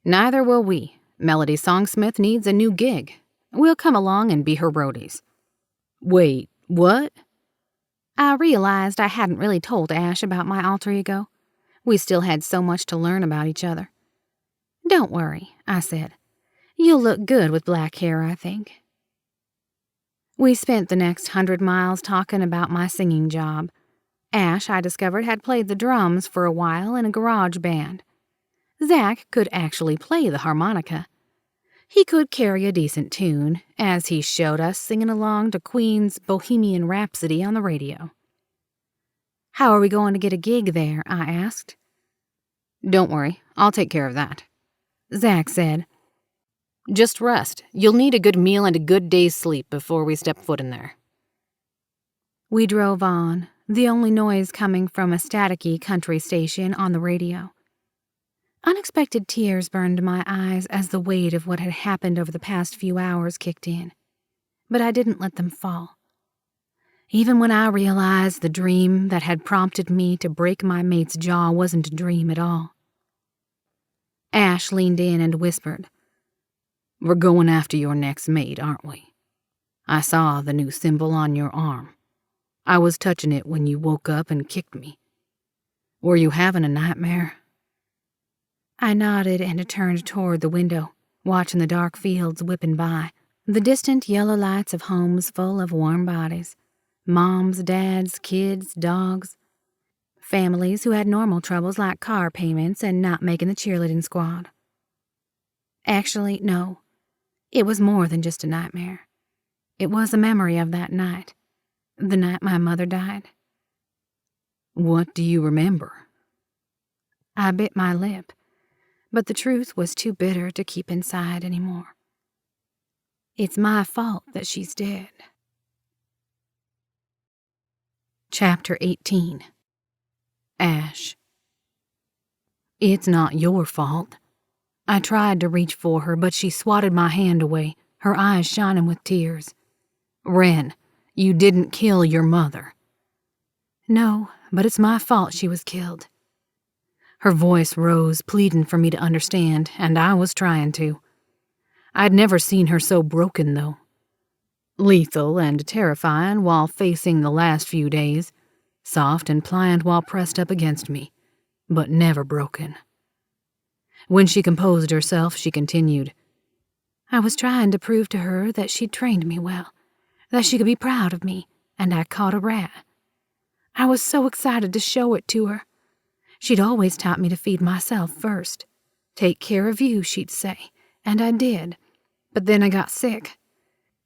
Neither will we. Melody Songsmith needs a new gig. We'll come along and be her roadies. Wait, what? I realized I hadn't really told Ashe about my alter ego. We still had so much to learn about each other. Don't worry, I said. You'll look good with black hair, I think. We spent the next 100 miles talking about my singing job. Ashe, I discovered, had played the drums for a while in a garage band. Zach could actually play the harmonica. He could carry a decent tune, as he showed us singing along to Queen's Bohemian Rhapsody on the radio. How are we going to get a gig there? I asked. Don't worry, I'll take care of that, Zach said. Just rest. You'll need a good meal and a good day's sleep before we step foot in there. We drove on, the only noise coming from a staticky country station on the radio. Unexpected tears burned my eyes as the weight of what had happened over the past few hours kicked in, but I didn't let them fall. Even when I realized the dream that had prompted me to break my mate's jaw wasn't a dream at all. Ashe leaned in and whispered, We're going after your next mate, aren't we? I saw the new symbol on your arm. I was touching it when you woke up and kicked me. Were you having a nightmare? I nodded and turned toward the window, watching the dark fields whipping by, the distant yellow lights of homes full of warm bodies. Moms, dads, kids, dogs. Families who had normal troubles like car payments and not making the cheerleading squad. Actually, no. It was more than just a nightmare. It was a memory of that night. The night my mother died. What do you remember? I bit my lip, but the truth was too bitter to keep inside anymore. It's my fault that she's dead. Chapter 18. Ashe. It's not your fault. I tried to reach for her, but she swatted my hand away, her eyes shining with tears. Wren, you didn't kill your mother. No, but it's my fault she was killed. Her voice rose, pleading for me to understand, and I was trying to. I'd never seen her so broken, though. Lethal and terrifying while facing the last few days, soft and pliant while pressed up against me, but never broken. When she composed herself, she continued, I was trying to prove to her that she'd trained me well, that she could be proud of me, and I caught a rat. I was so excited to show it to her. She'd always taught me to feed myself first. Take care of you, she'd say, and I did. But then I got sick.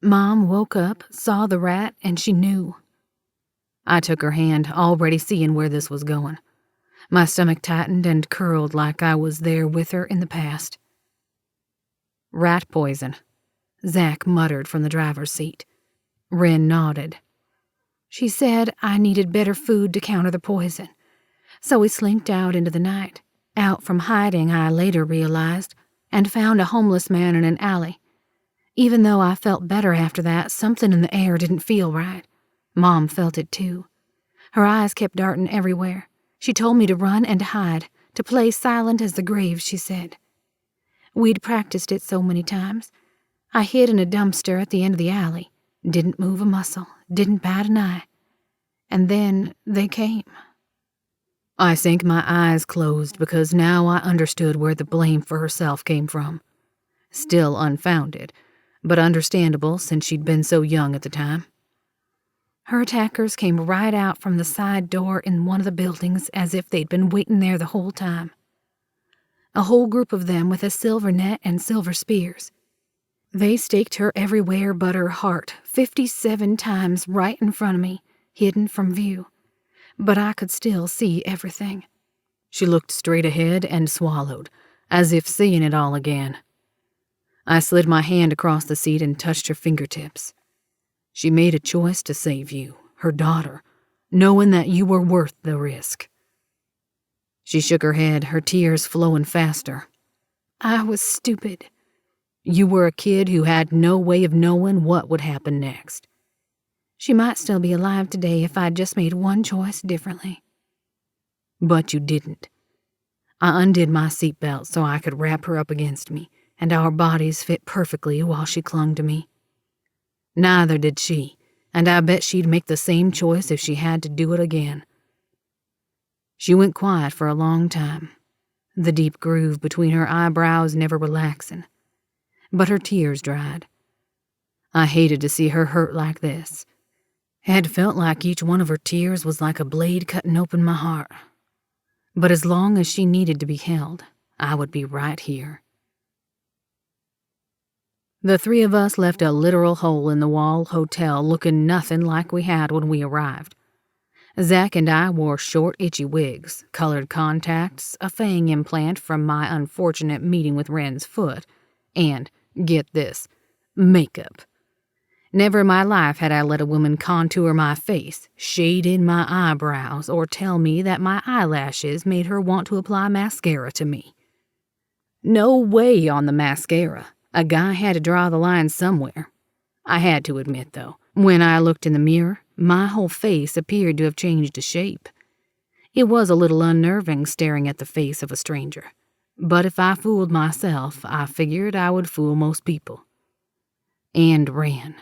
Mom woke up, saw the rat, and she knew. I took her hand, already seeing where this was going. My stomach tightened and curled like I was there with her in the past. Rat poison, Zach muttered from the driver's seat. Wren nodded. She said I needed better food to counter the poison. So we slinked out into the night, out from hiding, I later realized, and found a homeless man in an alley. Even though I felt better after that, something in the air didn't feel right. Mom felt it too. Her eyes kept darting everywhere. She told me to run and hide, to play silent as the grave, she said. We'd practiced it so many times. I hid in a dumpster at the end of the alley, didn't move a muscle, didn't bat an eye. And then they came. I sank my eyes closed because now I understood where the blame for herself came from. Still unfounded, but understandable since she'd been so young at the time. Her attackers came right out from the side door in one of the buildings as if they'd been waiting there the whole time. A whole group of them with a silver net and silver spears. They staked her everywhere but her heart 57 times right in front of me, hidden from view. But I could still see everything. She looked straight ahead and swallowed, as if seeing it all again. I slid my hand across the seat and touched her fingertips. She made a choice to save you, her daughter, knowing that you were worth the risk. She shook her head, her tears flowing faster. I was stupid. You were a kid who had no way of knowing what would happen next. She might still be alive today if I'd just made one choice differently. But you didn't. I undid my seatbelt so I could wrap her up against me, and our bodies fit perfectly while she clung to me. Neither did she, and I bet she'd make the same choice if she had to do it again. She went quiet for a long time, the deep groove between her eyebrows never relaxing. But her tears dried. I hated to see her hurt like this. Had felt like each one of her tears was like a blade cutting open my heart. But as long as she needed to be held, I would be right here. The three of us left a literal hole in the wall hotel looking nothing like we had when we arrived. Zach and I wore short, itchy wigs, colored contacts, a fang implant from my unfortunate meeting with Wren's foot, and, get this, makeup. Never in my life had I let a woman contour my face, shade in my eyebrows, or tell me that my eyelashes made her want to apply mascara to me. No way on the mascara. A guy had to draw the line somewhere. I had to admit, though, when I looked in the mirror, my whole face appeared to have changed shape. It was a little unnerving staring at the face of a stranger. But if I fooled myself, I figured I would fool most people. And Wren.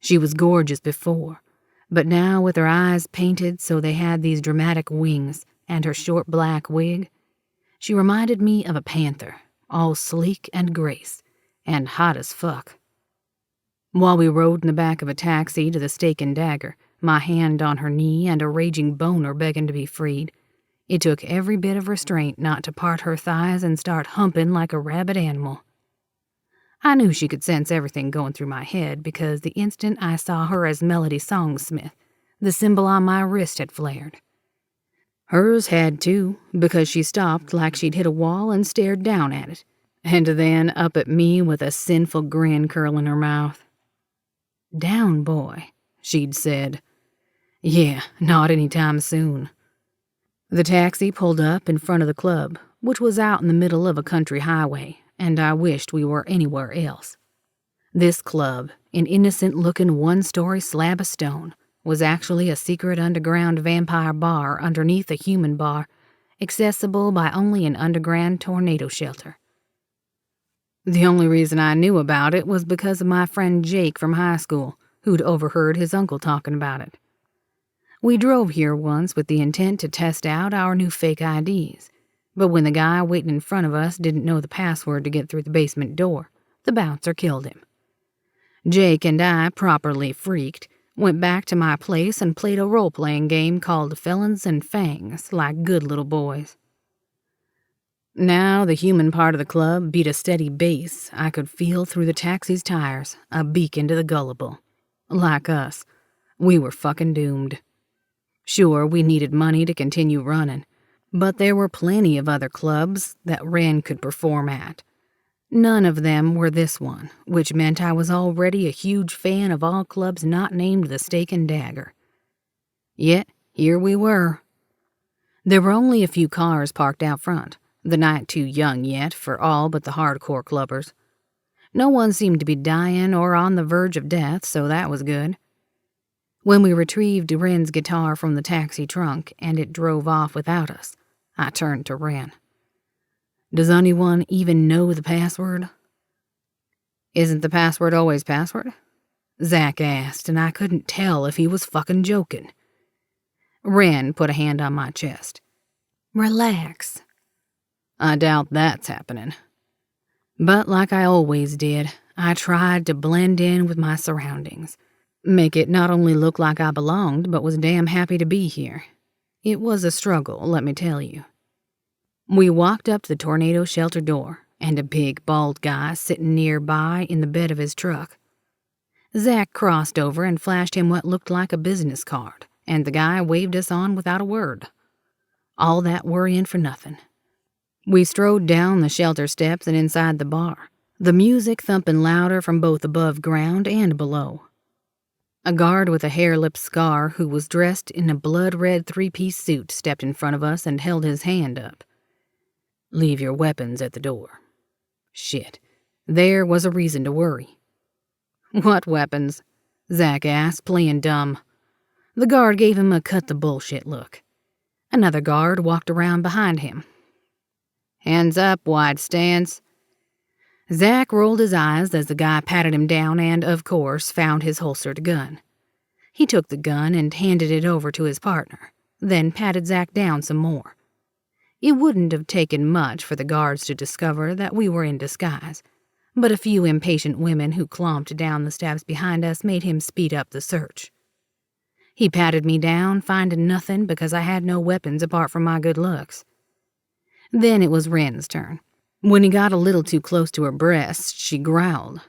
She was gorgeous before, but now with her eyes painted so they had these dramatic wings and her short black wig, she reminded me of a panther, all sleek and grace, and hot as fuck. While we rode in the back of a taxi to the Stake and Dagger, my hand on her knee and a raging boner begging to be freed, it took every bit of restraint not to part her thighs and start humping like a rabid animal. I knew she could sense everything going through my head because the instant I saw her as Melody Songsmith, the symbol on my wrist had flared. Hers had too, because she stopped like she'd hit a wall and stared down at it, and then up at me with a sinful grin curling her mouth. "Down, boy," she'd said. "Yeah, not any time soon." The taxi pulled up in front of the club, which was out in the middle of a country highway, and I wished we were anywhere else. This club, an innocent-looking one-story slab of stone, was actually a secret underground vampire bar underneath a human bar, accessible by only an underground tornado shelter. The only reason I knew about it was because of my friend Jake from high school, who'd overheard his uncle talking about it. We drove here once with the intent to test out our new fake IDs, but when the guy waiting in front of us didn't know the password to get through the basement door, the bouncer killed him. Jake and I, properly freaked, went back to my place and played a role-playing game called Felons and Fangs like good little boys. Now the human part of the club beat a steady bass I could feel through the taxi's tires, a beacon to the gullible. Like us, we were fucking doomed. Sure, we needed money to continue running, but there were plenty of other clubs that Wren could perform at. None of them were this one, which meant I was already a huge fan of all clubs not named the Stake and Dagger. Yet, here we were. There were only a few cars parked out front, the night too young yet for all but the hardcore clubbers. No one seemed to be dying or on the verge of death, so that was good. When we retrieved Wren's guitar from the taxi trunk and it drove off without us, I turned to Wren. "Does anyone even know the password?" "Isn't the password always password?" Zach asked, and I couldn't tell if he was fucking joking. Wren put a hand on my chest. Relax. I doubt that's happening. But like I always did, I tried to blend in with my surroundings. Make it not only look like I belonged, but was damn happy to be here. It was a struggle, let me tell you. We walked up to the tornado shelter door, and a big, bald guy sitting nearby in the bed of his truck. Zach crossed over and flashed him what looked like a business card, and the guy waved us on without a word. All that worrying for nothing. We strode down the shelter steps and inside the bar, the music thumping louder from both above ground and below. A guard with a hair-lip scar who was dressed in a blood-red three-piece suit stepped in front of us and held his hand up. Leave your weapons at the door. Shit. There was a reason to worry. What weapons? Zach asked, playing dumb. The guard gave him a cut-the-bullshit look. Another guard walked around behind him. Hands up, wide stance. Zach rolled his eyes as the guy patted him down and, of course, found his holstered gun. He took the gun and handed it over to his partner, then patted Zach down some more. It wouldn't have taken much for the guards to discover that we were in disguise, but a few impatient women who clomped down the steps behind us made him speed up the search. He patted me down, finding nothing because I had no weapons apart from my good looks. Then it was Wren's turn. When he got a little too close to her breast, she growled,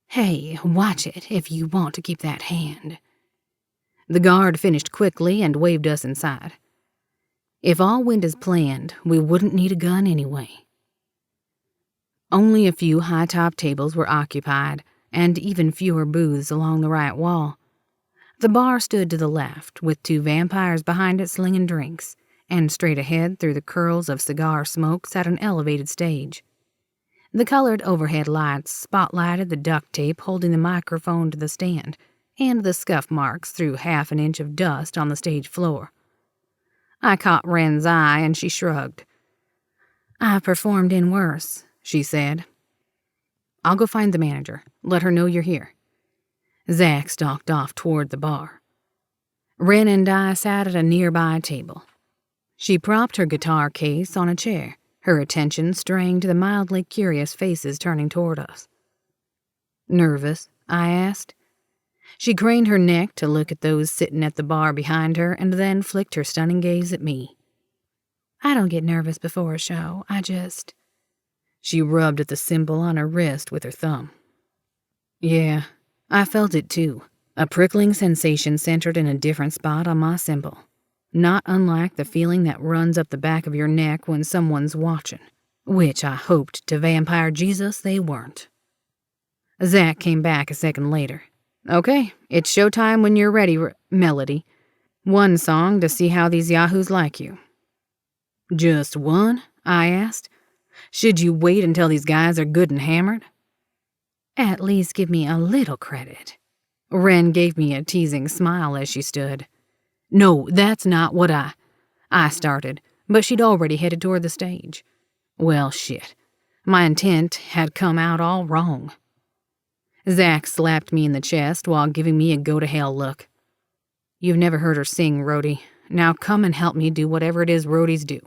"Hey, watch it if you want to keep that hand." The guard finished quickly and waved us inside. If all went as planned, we wouldn't need a gun anyway. Only a few high-top tables were occupied, and even fewer booths along the right wall. The bar stood to the left, with two vampires behind it slinging drinks, and straight ahead through the curls of cigar smoke sat an elevated stage. The colored overhead lights spotlighted the duct tape holding the microphone to the stand, and the scuff marks threw half an inch of dust on the stage floor. I caught Wren's eye, and she shrugged. "I've performed in worse," she said. "I'll go find the manager. Let her know you're here." Zach stalked off toward the bar. Wren and I sat at a nearby table. She propped her guitar case on a chair, her attention straying to the mildly curious faces turning toward us. "Nervous?" I asked. She craned her neck to look at those sitting at the bar behind her and then flicked her stunning gaze at me. "I don't get nervous before a show, She rubbed at the symbol on her wrist with her thumb. Yeah, I felt it too. A prickling sensation centered in a different spot on my symbol. Not unlike the feeling that runs up the back of your neck when someone's watching, which I hoped to vampire Jesus they weren't. Zach came back a second later. "Okay, it's showtime when you're ready, Melody. One song to see how these yahoos like you." "Just one?" I asked. "Should you wait until these guys are good and hammered?" "At least give me a little credit." Wren gave me a teasing smile as she stood. "No, that's not what I started, but she'd already headed toward the stage. Well, shit. My intent had come out all wrong." Zach slapped me in the chest while giving me a go-to-hell look. "You've never heard her sing, Rhodey. Now come and help me do whatever it is Rhodey's do."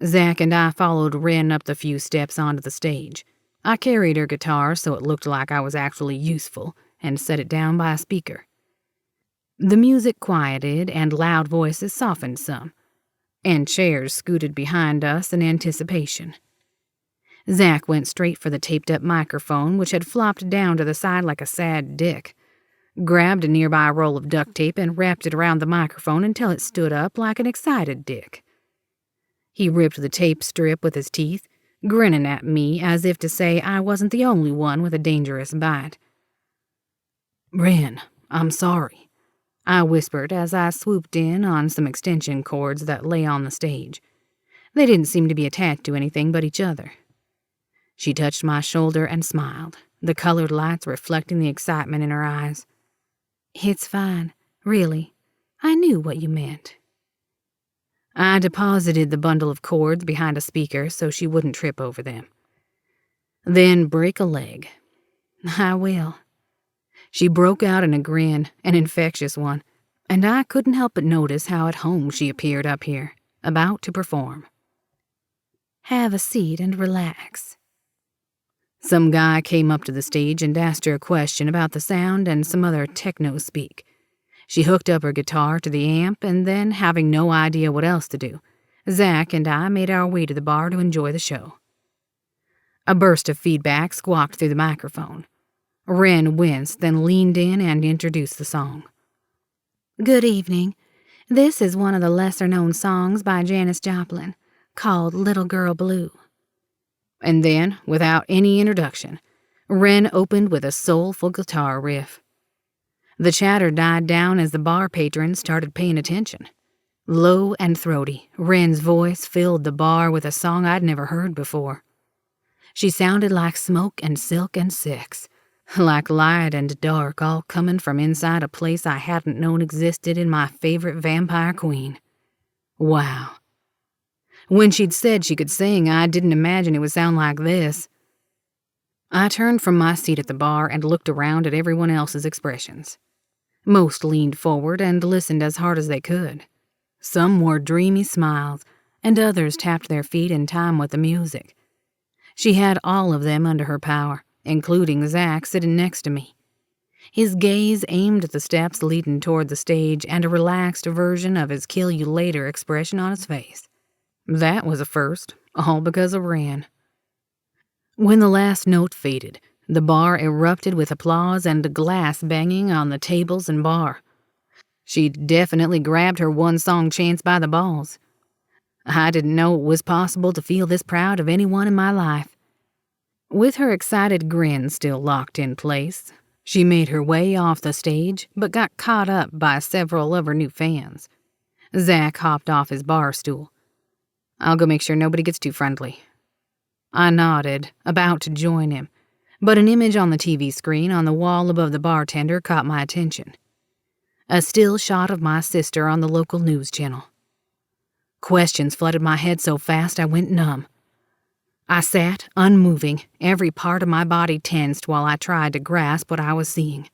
Zach and I followed Wren up the few steps onto the stage. I carried her guitar so it looked like I was actually useful and set it down by a speaker. The music quieted and loud voices softened some, and chairs scooted behind us in anticipation. Zach went straight for the taped-up microphone, which had flopped down to the side like a sad dick, grabbed a nearby roll of duct tape and wrapped it around the microphone until it stood up like an excited dick. He ripped the tape strip with his teeth, grinning at me as if to say I wasn't the only one with a dangerous bite. "Wren, I'm sorry," I whispered as I swooped in on some extension cords that lay on the stage. They didn't seem to be attached to anything but each other. She touched my shoulder and smiled, the colored lights reflecting the excitement in her eyes. "It's fine, really. I knew what you meant." I deposited the bundle of cords behind a speaker so she wouldn't trip over them. "Then break a leg." "I will." She broke out in a grin, an infectious one, and I couldn't help but notice how at home she appeared up here, about to perform. Have a seat and relax. Some guy came up to the stage and asked her a question about the sound and some other techno-speak. She hooked up her guitar to the amp, and then, having no idea what else to do, Zach and I made our way to the bar to enjoy the show. A burst of feedback squawked through the microphone. Wren winced, then leaned in and introduced the song. Good evening. This is one of the lesser-known songs by Janis Joplin, called Little Girl Blue. And then, without any introduction, Wren opened with a soulful guitar riff. The chatter died down as the bar patrons started paying attention. Low and throaty, Wren's voice filled the bar with a song I'd never heard before. She sounded like smoke and silk and sex, like light and dark all coming from inside a place I hadn't known existed in my favorite vampire queen. Wow. When she'd said she could sing, I didn't imagine it would sound like this. I turned from my seat at the bar and looked around at everyone else's expressions. Most leaned forward and listened as hard as they could. Some wore dreamy smiles, and others tapped their feet in time with the music. She had all of them under her power, including Zach sitting next to me. His gaze aimed at the steps leading toward the stage and a relaxed version of his kill you later expression on his face. That was a first, all because of Wren. When the last note faded, the bar erupted with applause and glass banging on the tables and bar. She'd definitely grabbed her one-song chance by the balls. I didn't know it was possible to feel this proud of anyone in my life. With her excited grin still locked in place, she made her way off the stage but got caught up by several of her new fans. Zach hopped off his bar stool. I'll go make sure nobody gets too friendly. I nodded, about to join him, but an image on the TV screen on the wall above the bartender caught my attention. A still shot of my sister on the local news channel. Questions flooded my head so fast I went numb. I sat, unmoving, every part of my body tensed while I tried to grasp what I was seeing.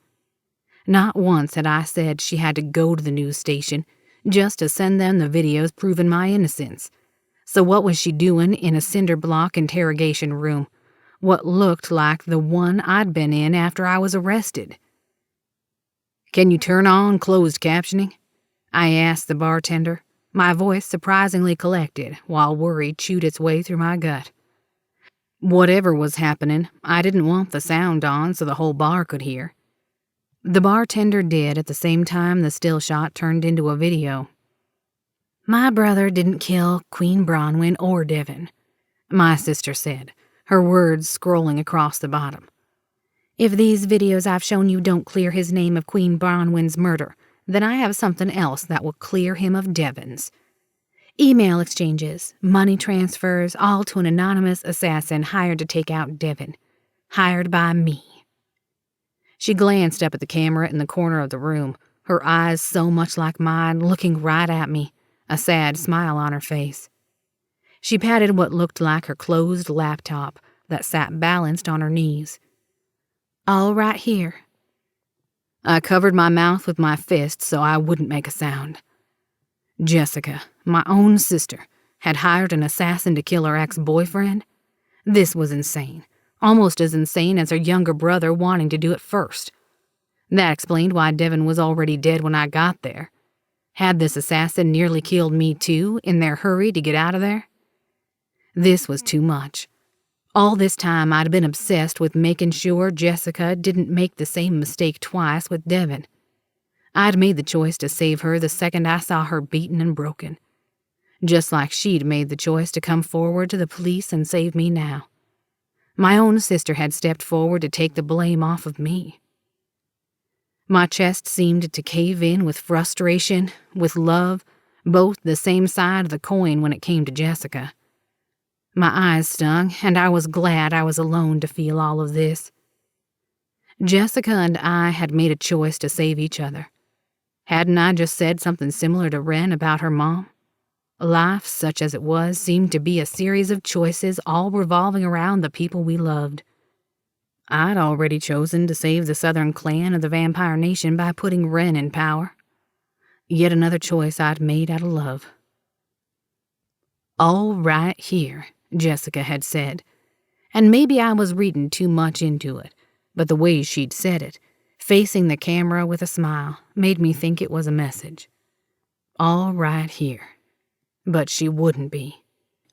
Not once had I said she had to go to the news station just to send them the videos proving my innocence. So what was she doing in a cinder block interrogation room, what looked like the one I'd been in after I was arrested? "Can you turn on closed captioning?" I asked the bartender, my voice surprisingly collected while worry chewed its way through my gut. Whatever was happening, I didn't want the sound on so the whole bar could hear. The bartender did at the same time the still shot turned into a video. My brother didn't kill Queen Bronwyn or Devon, my sister said, her words scrolling across the bottom. If these videos I've shown you don't clear his name of Queen Bronwyn's murder, then I have something else that will clear him of Devon's. Email exchanges, money transfers, all to an anonymous assassin hired to take out Devon. Hired by me. She glanced up at the camera in the corner of the room, her eyes so much like mine, looking right at me, a sad smile on her face. She patted what looked like her closed laptop that sat balanced on her knees. All right here. I covered my mouth with my fist so I wouldn't make a sound. Jessica, my own sister, had hired an assassin to kill her ex-boyfriend? This was insane, almost as insane as her younger brother wanting to do it first. That explained why Devon was already dead when I got there. Had this assassin nearly killed me too in their hurry to get out of there? This was too much. All this time I'd been obsessed with making sure Jessica didn't make the same mistake twice with Devon. I'd made the choice to save her the second I saw her beaten and broken. Just like she'd made the choice to come forward to the police and save me now. My own sister had stepped forward to take the blame off of me. My chest seemed to cave in with frustration, with love, both the same side of the coin when it came to Jessica. My eyes stung, and I was glad I was alone to feel all of this. Jessica and I had made a choice to save each other. Hadn't I just said something similar to Wren about her mom? Life, such as it was, seemed to be a series of choices all revolving around the people we loved. I'd already chosen to save the southern clan of the Vampire Nation by putting Wren in power. Yet another choice I'd made out of love. All right here, Jessica had said. And maybe I was reading too much into it, but the way she'd said it, facing the camera with a smile, made me think it was a message. All right here. But she wouldn't be.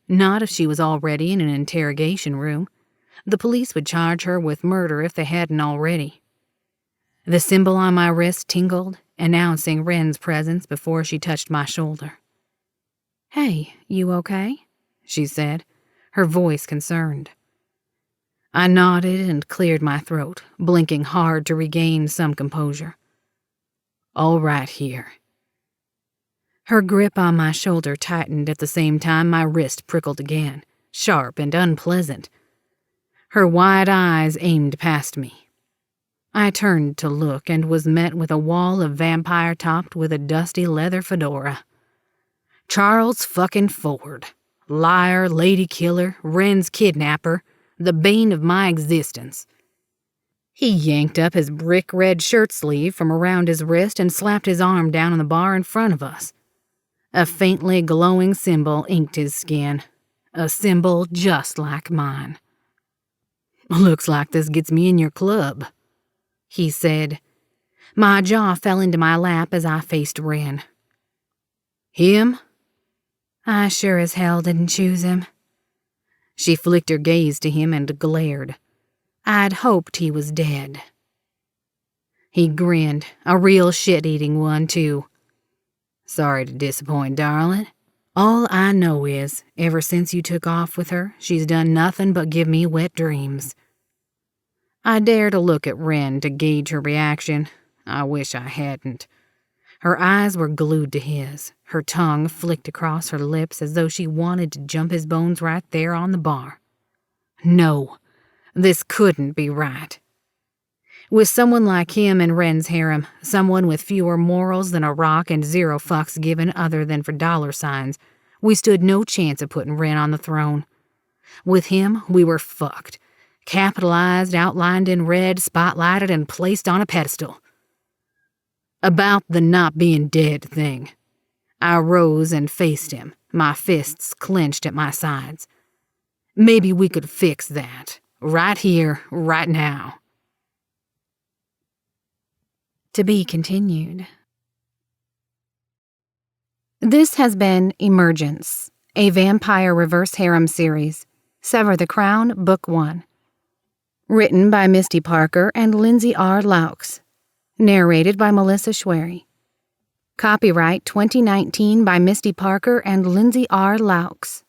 Not if she was already in an interrogation room. The police would charge her with murder if they hadn't already. The symbol on my wrist tingled, announcing Wren's presence before she touched my shoulder. "Hey, you okay?" she said, her voice concerned. I nodded and cleared my throat, blinking hard to regain some composure. All right here. Her grip on my shoulder tightened at the same time my wrist prickled again, sharp and unpleasant. Her wide eyes aimed past me. I turned to look and was met with a wall of vampire topped with a dusty leather fedora. Charles fucking Ford. Liar, lady killer, Wren's kidnapper, the bane of my existence. He yanked up his brick red shirt sleeve from around his wrist and slapped his arm down on the bar in front of us. A faintly glowing symbol inked his skin. A symbol just like mine. Looks like this gets me in your club, he said. My jaw fell into my lap as I faced Wren. Him? I sure as hell didn't choose him. She flicked her gaze to him and glared. I'd hoped he was dead. He grinned, a real shit-eating one, too. Sorry to disappoint, darling. All I know is, ever since you took off with her, she's done nothing but give me wet dreams. I dared to look at Wren to gauge her reaction. I wish I hadn't. Her eyes were glued to his. Her tongue flicked across her lips as though she wanted to jump his bones right there on the bar. No, this couldn't be right. With someone like him in Wren's harem, someone with fewer morals than a rock and zero fucks given other than for dollar signs, we stood no chance of putting Wren on the throne. With him, we were fucked. Capitalized, outlined in red, spotlighted, and placed on a pedestal. About the not being dead thing. I rose and faced him, my fists clenched at my sides. Maybe we could fix that, right here, right now. To be continued. This has been Emergence, a vampire reverse harem series, Sever the Crown, Book 1. Written by Mysti Parker and Lindsey R. Loucks. Narrated by Melissa Schwairy. Copyright 2019 by Mysti Parker and Lindsey R. Loucks.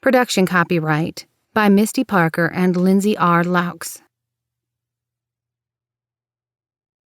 Production copyright by Mysti Parker and Lindsey R. Loucks.